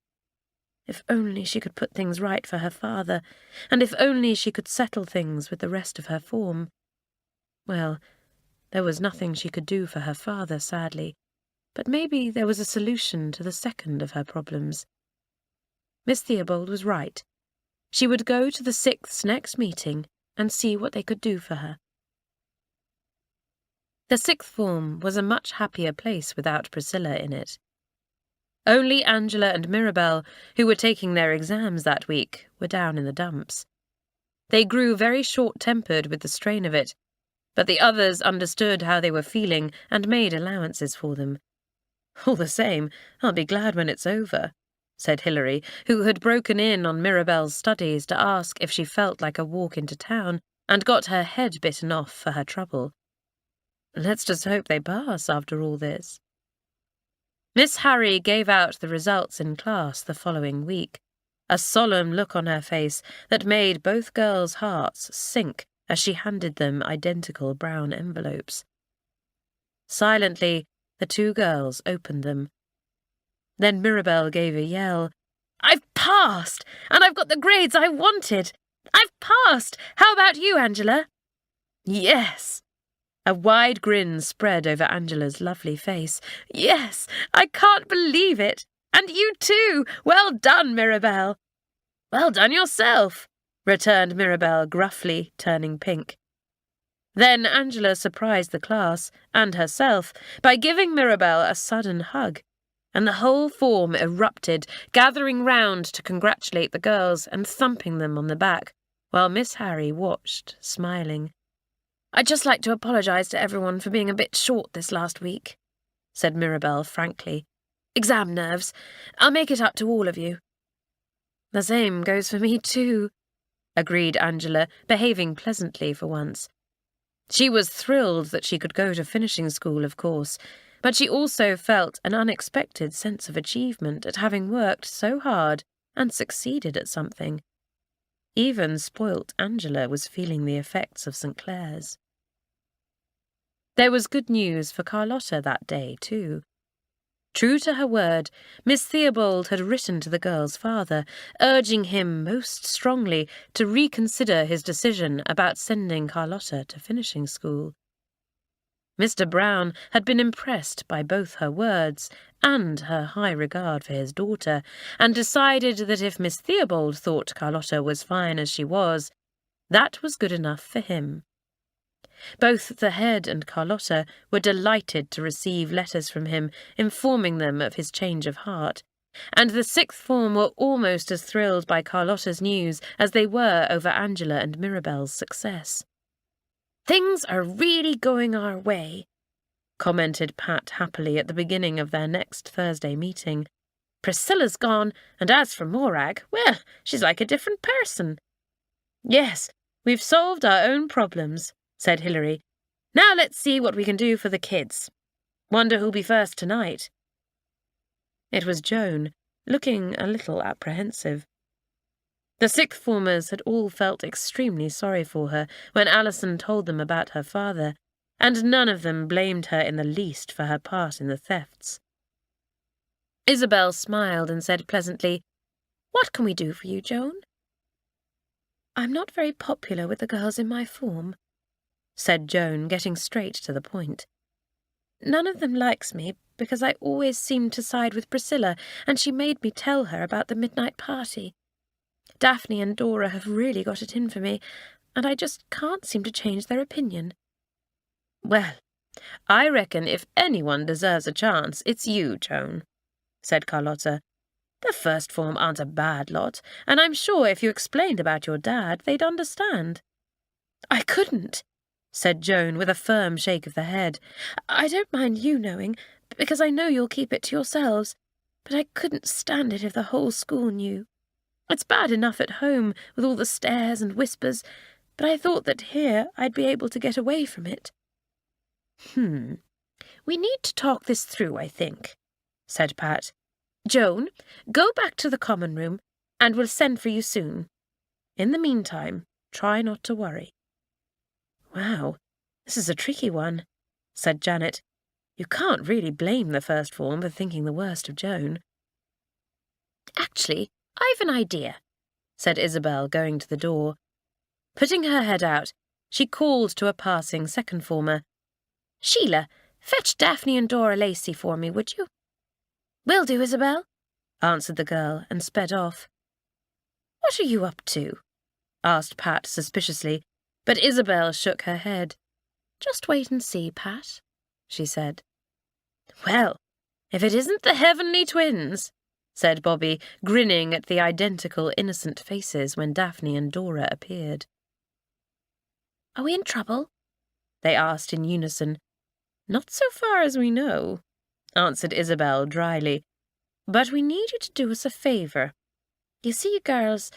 If only she could put things right for her father, and if only she could settle things with the rest of her form. Well, there was nothing she could do for her father, sadly, but maybe there was a solution to the second of her problems. Miss Theobald was right. She would go to the 6th's next meeting and see what they could do for her. The 6th form was a much happier place without Priscilla in it. Only Angela and Mirabel, who were taking their exams that week, were down in the dumps. They grew very short-tempered with the strain of it, but the others understood how they were feeling and made allowances for them. "All the same, I'll be glad when it's over," said Hilary, who had broken in on Mirabel's studies to ask if she felt like a walk into town and got her head bitten off for her trouble. "Let's just hope they pass after all this." Miss Harry gave out the results in class the following week, a solemn look on her face that made both girls' hearts sink as she handed them identical brown envelopes. Silently, the two girls opened them. Then Mirabel gave a yell. "I've passed, and I've got the grades I wanted! I've passed! How about you, Angela?" "Yes!" A wide grin spread over Angela's lovely face. "Yes, I can't believe it! And you too! Well done, Mirabel!" "Well done yourself," returned Mirabel gruffly, turning pink. Then Angela surprised the class, and herself, by giving Mirabel a sudden hug, and the whole form erupted, gathering round to congratulate the girls and thumping them on the back, while Miss Harry watched, smiling. "I'd just like to apologise to everyone for being a bit short this last week," said Mirabel frankly. "Exam nerves. I'll make it up to all of you." "The same goes for me too," agreed Angela, behaving pleasantly for once. She was thrilled that she could go to finishing school, of course, but she also felt an unexpected sense of achievement at having worked so hard and succeeded at something. Even spoilt Angela was feeling the effects of St. Clare's. There was good news for Carlotta that day, too. True to her word, Miss Theobald had written to the girl's father, urging him most strongly to reconsider his decision about sending Carlotta to finishing school. Mr. Brown had been impressed by both her words and her high regard for his daughter, and decided that if Miss Theobald thought Carlotta was fine as she was, that was good enough for him. Both the head and Carlotta were delighted to receive letters from him informing them of his change of heart, and the sixth form were almost as thrilled by Carlotta's news as they were over Angela and Mirabel's success. "Things are really going our way," commented Pat happily at the beginning of their next Thursday meeting. "Priscilla's gone, and as for Morag, well, she's like a different person." "Yes, we've solved our own problems," said Hilary. "Now let's see what we can do for the kids. Wonder who'll be first tonight." It was Joan, looking a little apprehensive. The sixth formers had all felt extremely sorry for her when Alison told them about her father, and none of them blamed her in the least for her part in the thefts. Isabel smiled and said pleasantly, "What can we do for you, Joan?" "I'm not very popular with the girls in my form," said Joan, getting straight to the point. "None of them likes me because I always seem to side with Priscilla, and she made me tell her about the midnight party. Daphne and Dora have really got it in for me, and I just can't seem to change their opinion." "Well, I reckon if anyone deserves a chance, it's you, Joan," said Carlotta. "The first form aren't a bad lot, and I'm sure if you explained about your dad, they'd understand." "I couldn't," said Joan with a firm shake of the head. "I don't mind you knowing, because I know you'll keep it to yourselves, but I couldn't stand it if the whole school knew. It's bad enough at home, with all the stares and whispers, but I thought that here I'd be able to get away from it." "We need to talk this through, I think," said Pat. "Joan, go back to the common room, and we'll send for you soon. In the meantime, try not to worry." "Wow, this is a tricky one," said Janet. "You can't really blame the first form for thinking the worst of Joan." "Actually, I've an idea," said Isabel, going to the door. Putting her head out, she called to a passing second former. "Sheila, fetch Daphne and Dora Lacey for me, would you?" "Will do, Isabel," answered the girl, and sped off. "What are you up to?" asked Pat suspiciously, but Isabel shook her head. "Just wait and see, Pat," she said. "Well, if it isn't the heavenly twins," said Bobby, grinning at the identical innocent faces when Daphne and Dora appeared. "Are we in trouble?" they asked in unison. "Not so far as we know," answered Isabel dryly. "But we need you to do us a favour. You see, girls,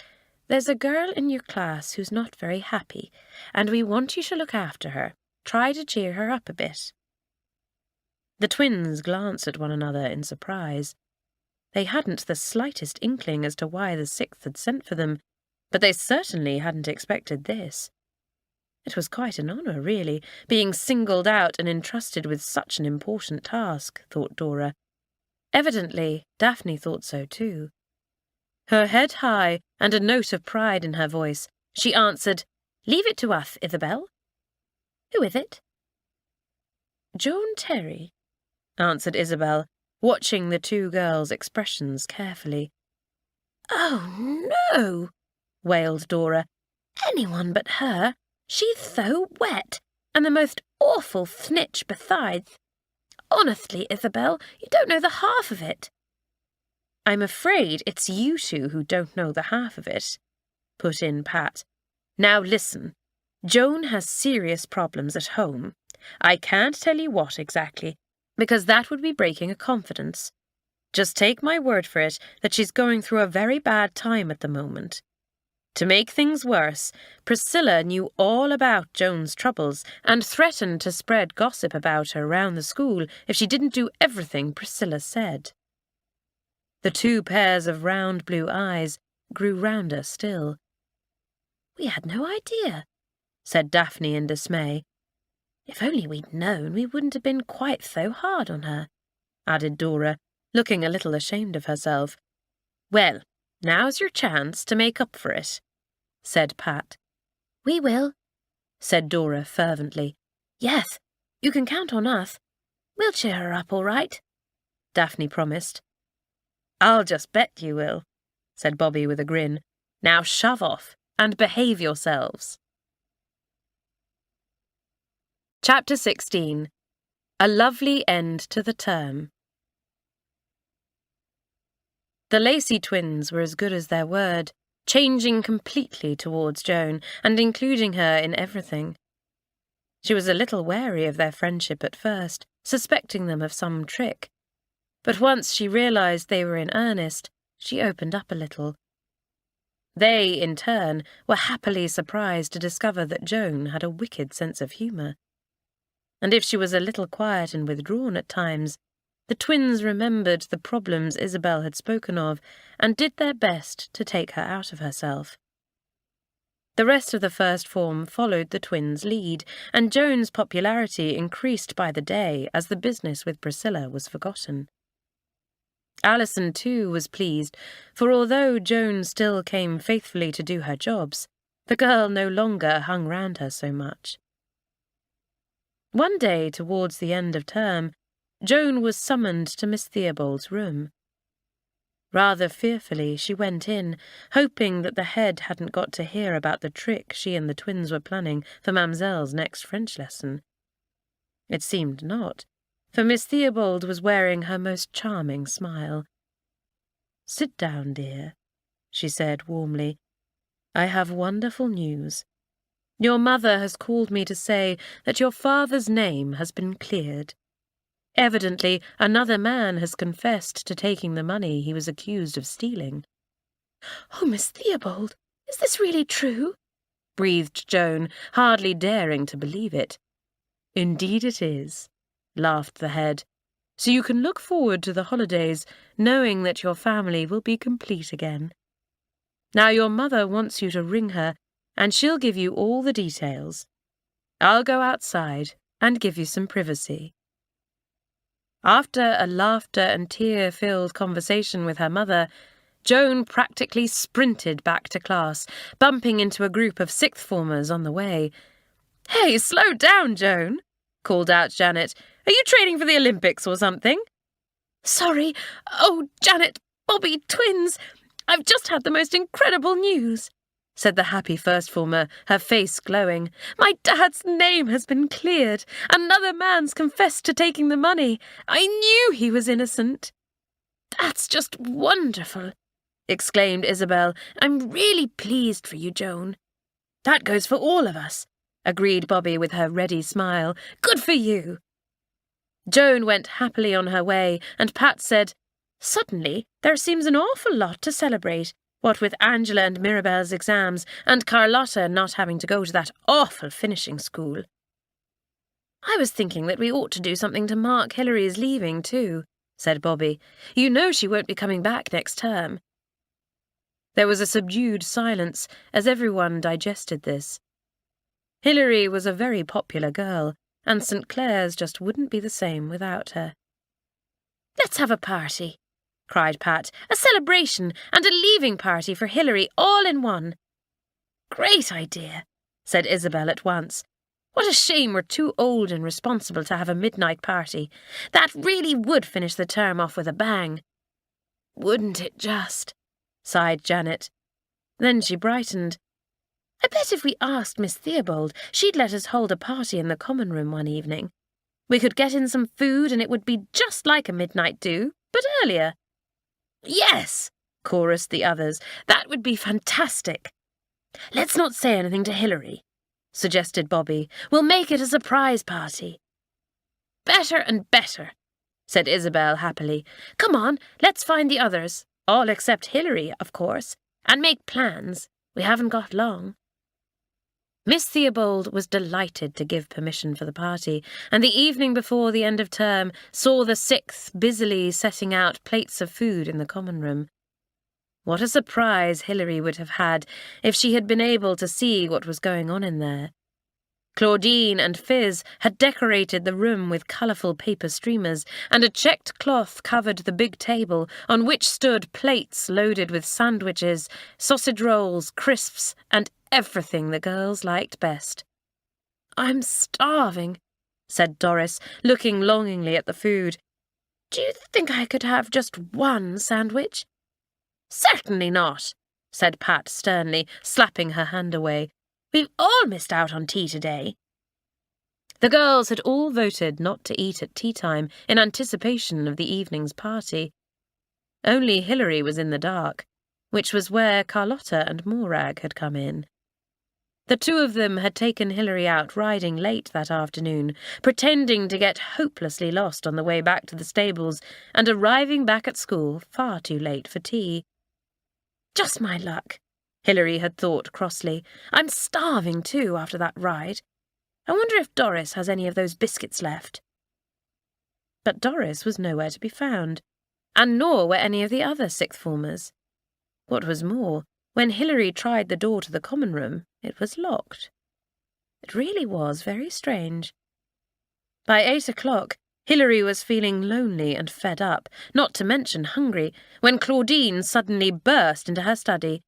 there's a girl in your class who's not very happy, and we want you to look after her. Try to cheer her up a bit." The twins glanced at one another in surprise. They hadn't the slightest inkling as to why the sixth had sent for them, but they certainly hadn't expected this. It was quite an honour, really, being singled out and entrusted with such an important task, thought Dora. Evidently, Daphne thought so too. Her head high and a note of pride in her voice, she answered, "Leave it to us, Isabel." "Who is it?" "Joan Terry," answered Isabel, watching the two girls' expressions carefully. "Oh, no," wailed Dora. "Anyone but her. She's so wet, and the most awful snitch besides. Honestly, Isabel, you don't know the half of it." "I'm afraid it's you two who don't know the half of it," put in Pat. "Now listen, Joan has serious problems at home. I can't tell you what exactly, because that would be breaking a confidence. Just take my word for it that she's going through a very bad time at the moment. To make things worse, Priscilla knew all about Joan's troubles and threatened to spread gossip about her around the school if she didn't do everything Priscilla said." The two pairs of round blue eyes grew rounder still. "We had no idea," said Daphne in dismay. "If only we'd known, we wouldn't have been quite so hard on her," added Dora, looking a little ashamed of herself. "Well, now's your chance to make up for it," said Pat. "We will," said Dora fervently. "Yes, you can count on us. We'll cheer her up all right," Daphne promised. "I'll just bet you will," said Bobby with a grin. "Now shove off and behave yourselves." Chapter 16. A lovely end to the term. The Lacey twins were as good as their word, changing completely towards Joan and including her in everything. She was a little wary of their friendship at first, suspecting them of some trick. But once she realized they were in earnest, she opened up a little. They, in turn, were happily surprised to discover that Joan had a wicked sense of humour. And if she was a little quiet and withdrawn at times, the twins remembered the problems Isabel had spoken of and did their best to take her out of herself. The rest of the first form followed the twins' lead, and Joan's popularity increased by the day as the business with Priscilla was forgotten. Alison, too, was pleased, for although Joan still came faithfully to do her jobs, the girl no longer hung round her so much. One day, towards the end of term, Joan was summoned to Miss Theobald's room. Rather fearfully, she went in, hoping that the head hadn't got to hear about the trick she and the twins were planning for Mamselle's next French lesson. It seemed not, for Miss Theobald was wearing her most charming smile. "Sit down, dear," she said warmly. "I have wonderful news. Your mother has called me to say that your father's name has been cleared. Evidently, another man has confessed to taking the money he was accused of stealing." "Oh, Miss Theobald, is this really true?" breathed Joan, hardly daring to believe it. "Indeed it is," laughed the head. "So you can look forward to the holidays, knowing that your family will be complete again. Now your mother wants you to ring her, and she'll give you all the details. I'll go outside and give you some privacy." After a laughter and tear-filled conversation with her mother, Joan practically sprinted back to class, bumping into a group of sixth formers on the way. "Hey, slow down, Joan," called out Janet. "Are you training for the Olympics or something?" "Sorry. Oh, Janet, Bobby, twins, I've just had the most incredible news," said the happy first former, her face glowing. "My dad's name has been cleared. Another man's confessed to taking the money. I knew he was innocent." "That's just wonderful," exclaimed Isabel. "I'm really pleased for you, Joan." "That goes for all of us," agreed Bobby with her ready smile. "Good for you." Joan went happily on her way, and Pat said, "Suddenly there seems an awful lot to celebrate, what with Angela and Mirabel's exams, and Carlotta not having to go to that awful finishing school." "I was thinking that we ought to do something to mark Hilary's leaving, too," said Bobby. "You know she won't be coming back next term." There was a subdued silence as everyone digested this. Hilary was a very popular girl, and St. Clare's just wouldn't be the same without her. "Let's have a party," cried Pat. "A celebration and a leaving party for Hilary all in one." "Great idea," said Isabel at once. "What a shame we're too old and responsible to have a midnight party. That really would finish the term off with a bang." "Wouldn't it just?" sighed Janet. Then she brightened. "I bet if we asked Miss Theobald, she'd let us hold a party in the common room one evening. We could get in some food and it would be just like a midnight do, but earlier." "Yes," chorused the others. "That would be fantastic." "Let's not say anything to Hilary," suggested Bobby. "We'll make it a surprise party." "Better and better," said Isabel happily. "Come on, let's find the others, all except Hilary, of course, and make plans. We haven't got long." Miss Theobald was delighted to give permission for the party, and the evening before the end of term saw the 6th busily setting out plates of food in the common room. What a surprise Hilary would have had if she had been able to see what was going on in there. Claudine and Fizz had decorated the room with colourful paper streamers, and a checked cloth covered the big table, on which stood plates loaded with sandwiches, sausage rolls, crisps, and everything the girls liked best. "I'm starving," said Doris, looking longingly at the food. "Do you think I could have just one sandwich?" "Certainly not," said Pat sternly, slapping her hand away. "We've all missed out on tea today." The girls had all voted not to eat at tea time in anticipation of the evening's party. Only Hilary was in the dark, which was where Carlotta and Morag had come in. The two of them had taken Hilary out riding late that afternoon, pretending to get hopelessly lost on the way back to the stables and arriving back at school far too late for tea. "Just my luck," Hilary had thought crossly. "I'm starving too after that ride. I wonder if Doris has any of those biscuits left." But Doris was nowhere to be found, and nor were any of the other sixth formers. What was more, when Hilary tried the door to the common room, it was locked. It really was very strange. By 8 o'clock, Hilary was feeling lonely and fed up, not to mention hungry, when Claudine suddenly burst into her study.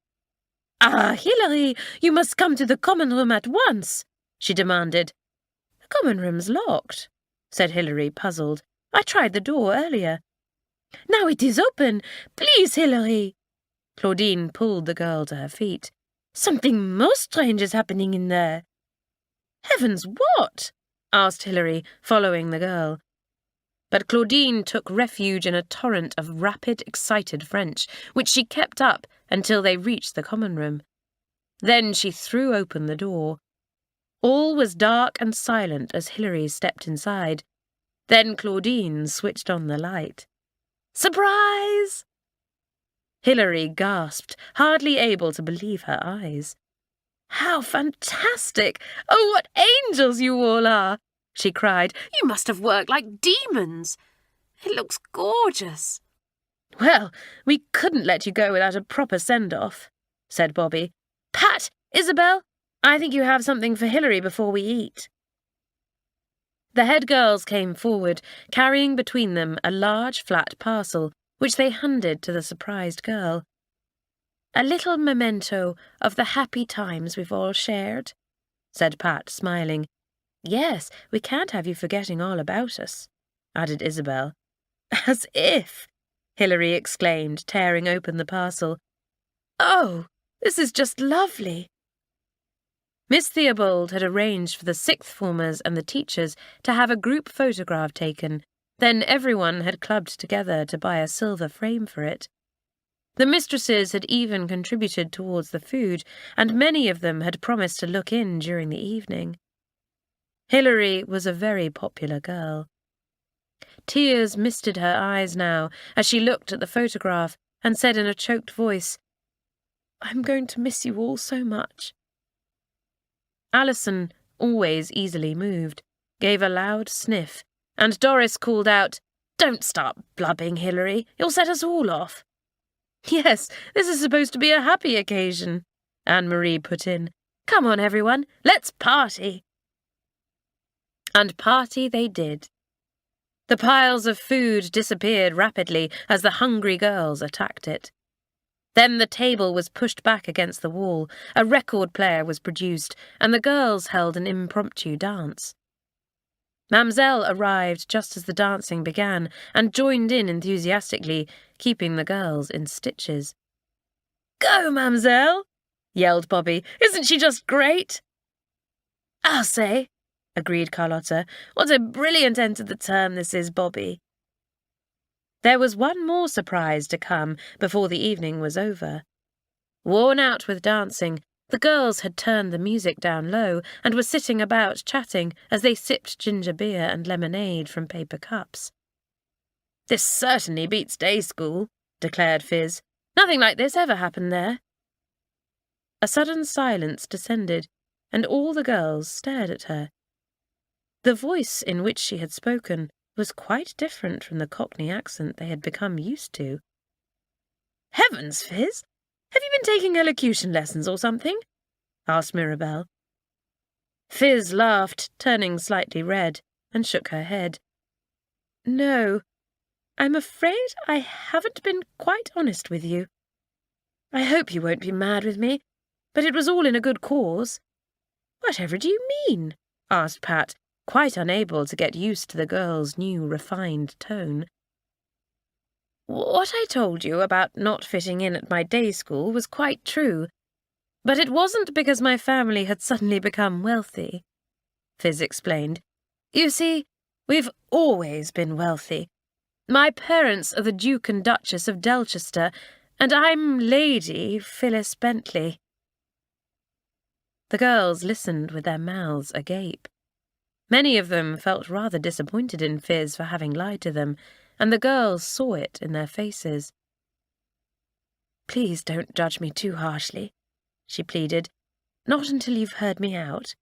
"Ah, Hilary, you must come to the common room at once," she demanded. "The common room's locked," said Hilary, puzzled. "I tried the door earlier." "Now it is open. Please, Hilary." Claudine pulled the girl to her feet. "Something most strange is happening in there." "Heavens, what?" asked Hilary, following the girl. But Claudine took refuge in a torrent of rapid, excited French, which she kept up until they reached the common room. Then she threw open the door. All was dark and silent as Hilary stepped inside. Then Claudine switched on the light. "Surprise!" Hilary gasped, hardly able to believe her eyes. "How fantastic! Oh, what angels you all are!" she cried. "You must have worked like demons. It looks gorgeous." "Well, we couldn't let you go without a proper send-off," said Bobby. "Pat, Isabel, I think you have something for Hilary before we eat." The head girls came forward, carrying between them a large flat parcel, which they handed to the surprised girl. "A little memento of the happy times we've all shared," said Pat, smiling. "Yes, we can't have you forgetting all about us," added Isabel. "As if!" Hilary exclaimed, tearing open the parcel. "Oh, this is just lovely." Miss Theobald had arranged for the sixth formers and the teachers to have a group photograph taken. Then everyone had clubbed together to buy a silver frame for it. The mistresses had even contributed towards the food, and many of them had promised to look in during the evening. Hilary was a very popular girl. Tears misted her eyes now as she looked at the photograph and said in a choked voice, "I'm going to miss you all so much." Alison, always easily moved, gave a loud sniff, and Doris called out, "Don't start blubbing, Hilary. You'll set us all off." "Yes, this is supposed to be a happy occasion," Anne-Marie put in. "Come on, everyone, let's party." And party they did. The piles of food disappeared rapidly as the hungry girls attacked it. Then the table was pushed back against the wall, a record player was produced, and the girls held an impromptu dance. Mamselle arrived just as the dancing began and joined in enthusiastically, keeping the girls in stitches. "Go, Mamselle!" yelled Bobby. "Isn't she just great?" "I'll say," agreed Carlotta. "What a brilliant end to the term this is, Bobby." There was one more surprise to come before the evening was over. Worn out with dancing, the girls had turned the music down low and were sitting about chatting as they sipped ginger beer and lemonade from paper cups. "This certainly beats day school," declared Fizz. "Nothing like this ever happened there." A sudden silence descended, and all the girls stared at her. The voice in which she had spoken was quite different from the Cockney accent they had become used to. "Heavens, Fizz! Have you been taking elocution lessons or something?" asked Mirabelle. Fizz laughed, turning slightly red, and shook her head. "No, I'm afraid I haven't been quite honest with you. I hope you won't be mad with me, but it was all in a good cause." "Whatever do you mean?" asked Pat, quite unable to get used to the girl's new refined tone. "What I told you about not fitting in at my day school was quite true, but it wasn't because my family had suddenly become wealthy," Fizz explained. "You see, we've always been wealthy. My parents are the Duke and Duchess of Delchester, and I'm Lady Phyllis Bentley." The girls listened with their mouths agape. Many of them felt rather disappointed in Fizz for having lied to them, and the girls saw it in their faces. "Please don't judge me too harshly," she pleaded. "Not until you've heard me out."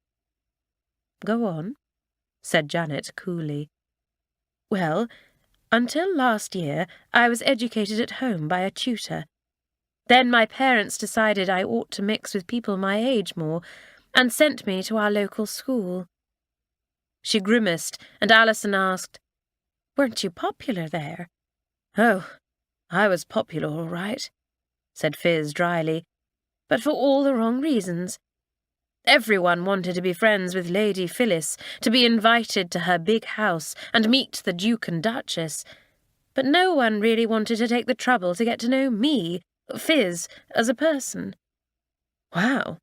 "Go on," said Janet coolly. "Well, until last year I was educated at home by a tutor. Then my parents decided I ought to mix with people my age more, and sent me to our local school." She grimaced, and Alison asked, "Weren't you popular there?" "Oh, I was popular all right," said Fizz dryly, "but for all the wrong reasons. Everyone wanted to be friends with Lady Phyllis, to be invited to her big house and meet the Duke and Duchess, but no one really wanted to take the trouble to get to know me, Fizz, as a person." "Wow,"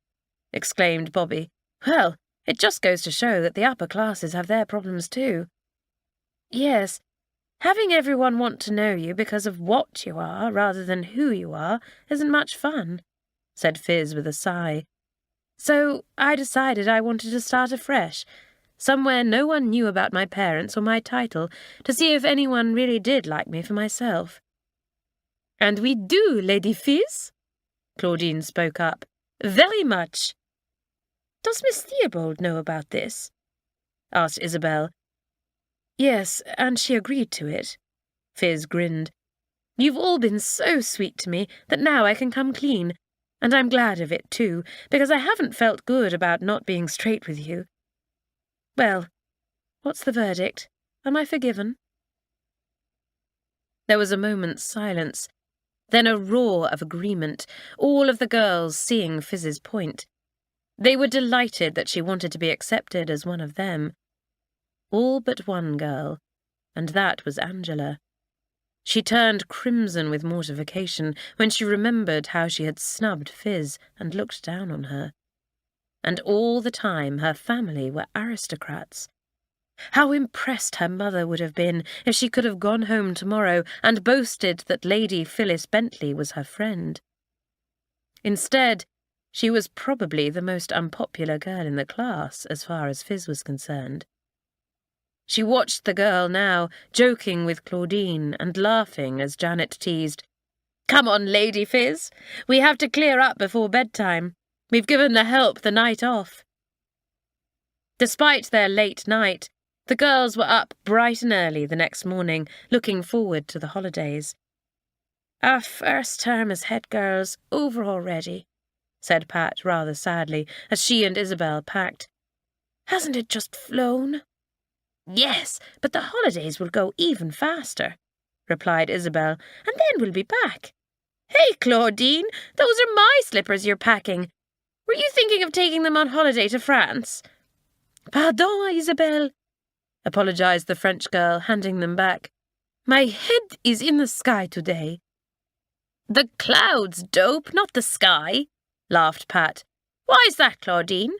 exclaimed Bobby. "Well, it just goes to show that the upper classes have their problems too." "Yes, having everyone want to know you because of what you are rather than who you are isn't much fun," said Fizz with a sigh. "So I decided I wanted to start afresh, somewhere no one knew about my parents or my title, to see if anyone really did like me for myself." "And we do, Lady Fizz," Claudine spoke up. "Very much." "Does Miss Theobald know about this?" asked Isabel. "Yes, and she agreed to it." Fizz grinned. "You've all been so sweet to me that now I can come clean, and I'm glad of it too, because I haven't felt good about not being straight with you. Well, what's the verdict? Am I forgiven?" There was a moment's silence, then a roar of agreement, all of the girls seeing Fizz's point. They were delighted that she wanted to be accepted as one of them. All but one girl, and that was Angela. She turned crimson with mortification when she remembered how she had snubbed Fizz and looked down on her. And all the time her family were aristocrats. How impressed her mother would have been if she could have gone home tomorrow and boasted that Lady Phyllis Bentley was her friend. Instead, she was probably the most unpopular girl in the class as far as Fizz was concerned. She watched the girl now, joking with Claudine and laughing as Janet teased, "Come on, Lady Fizz. We have to clear up before bedtime. We've given the help the night off." Despite their late night, the girls were up bright and early the next morning, looking forward to the holidays. "Our first term as head girls over already," said Pat rather sadly as she and Isabel packed. "Hasn't it just flown?" "Yes, but the holidays will go even faster," replied Isabel, "and then we'll be back. Hey, Claudine, those are my slippers you're packing. Were you thinking of taking them on holiday to France?" "Pardon, Isabel," apologized the French girl, handing them back. "My head is in the sky today." "The clouds, dope, not the sky," laughed Pat. "Why is that, Claudine?"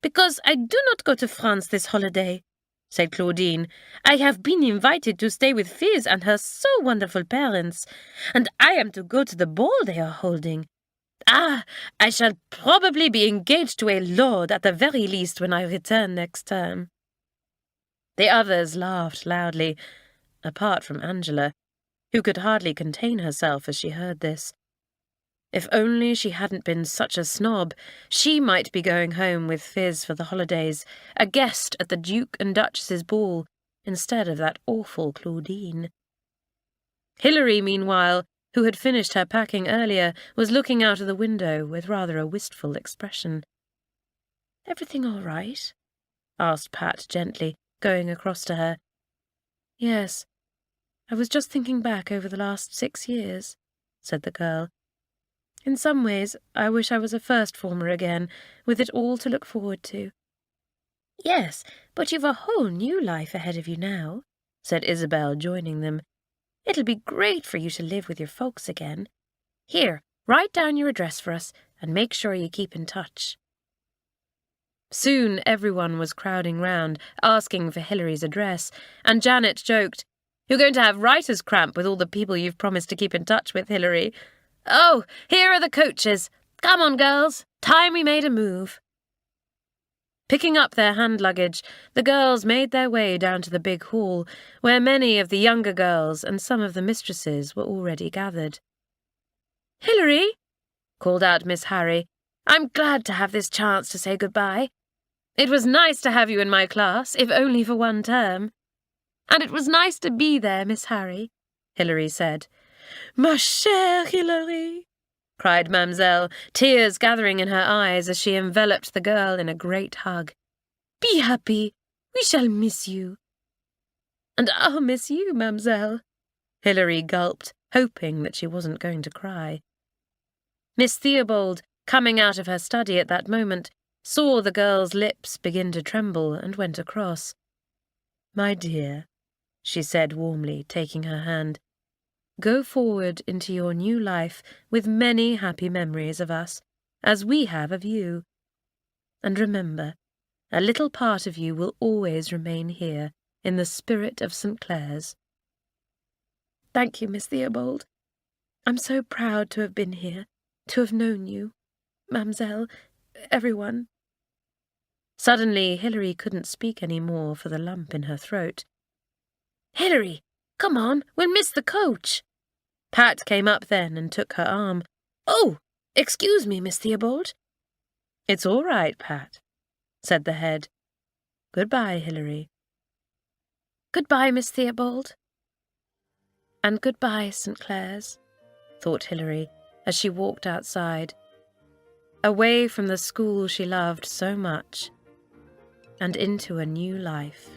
"Because I do not go to France this holiday," said Claudine. "I have been invited to stay with Fizz and her so wonderful parents, and I am to go to the ball they are holding. Ah, I shall probably be engaged to a lord at the very least when I return next term." The others laughed loudly, apart from Angela, who could hardly contain herself as she heard this. If only she hadn't been such a snob, she might be going home with Fizz for the holidays, a guest at the Duke and Duchess's ball, instead of that awful Claudine. Hilary, meanwhile, who had finished her packing earlier, was looking out of the window with rather a wistful expression. "Everything all right?" asked Pat gently, going across to her. "Yes, I was just thinking back over the last 6 years," said the girl. "In some ways, I wish I was a first former again, with it all to look forward to." "Yes, but you've a whole new life ahead of you now," said Isabel, joining them. "It'll be great for you to live with your folks again. Here, write down your address for us, and make sure you keep in touch." Soon everyone was crowding round, asking for Hilary's address, and Janet joked, "You're going to have writer's cramp with all the people you've promised to keep in touch with, Hilary. Oh, here are the coaches. Come on, girls. Time we made a move." Picking up their hand luggage, the girls made their way down to the big hall, where many of the younger girls and some of the mistresses were already gathered. "Hilary," called out Miss Harry, "I'm glad to have this chance to say goodbye. It was nice to have you in my class, if only for one term." "And it was nice to be there, Miss Harry," Hilary said. "Ma chère Hilary," cried Mamselle, tears gathering in her eyes as she enveloped the girl in a great hug. "Be happy. We shall miss you." "And I'll miss you, Mamselle," Hilary gulped, hoping that she wasn't going to cry. Miss Theobald, coming out of her study at that moment, saw the girl's lips begin to tremble and went across. "My dear," she said warmly, taking her hand, "go forward into your new life with many happy memories of us, as we have of you. And remember, a little part of you will always remain here, in the spirit of St. Clare's." "Thank you, Miss Theobald. I'm so proud to have been here, to have known you, Mamselle, everyone." Suddenly, Hilary couldn't speak any more for the lump in her throat. "Hilary, come on, we'll miss the coach." Pat came up then and took her arm. "Oh, excuse me, Miss Theobald." "It's all right, Pat," said the head. "Goodbye, Hilary." "Goodbye, Miss Theobald." "And goodbye, St. Clare's," thought Hilary as she walked outside, away from the school she loved so much, and into a new life.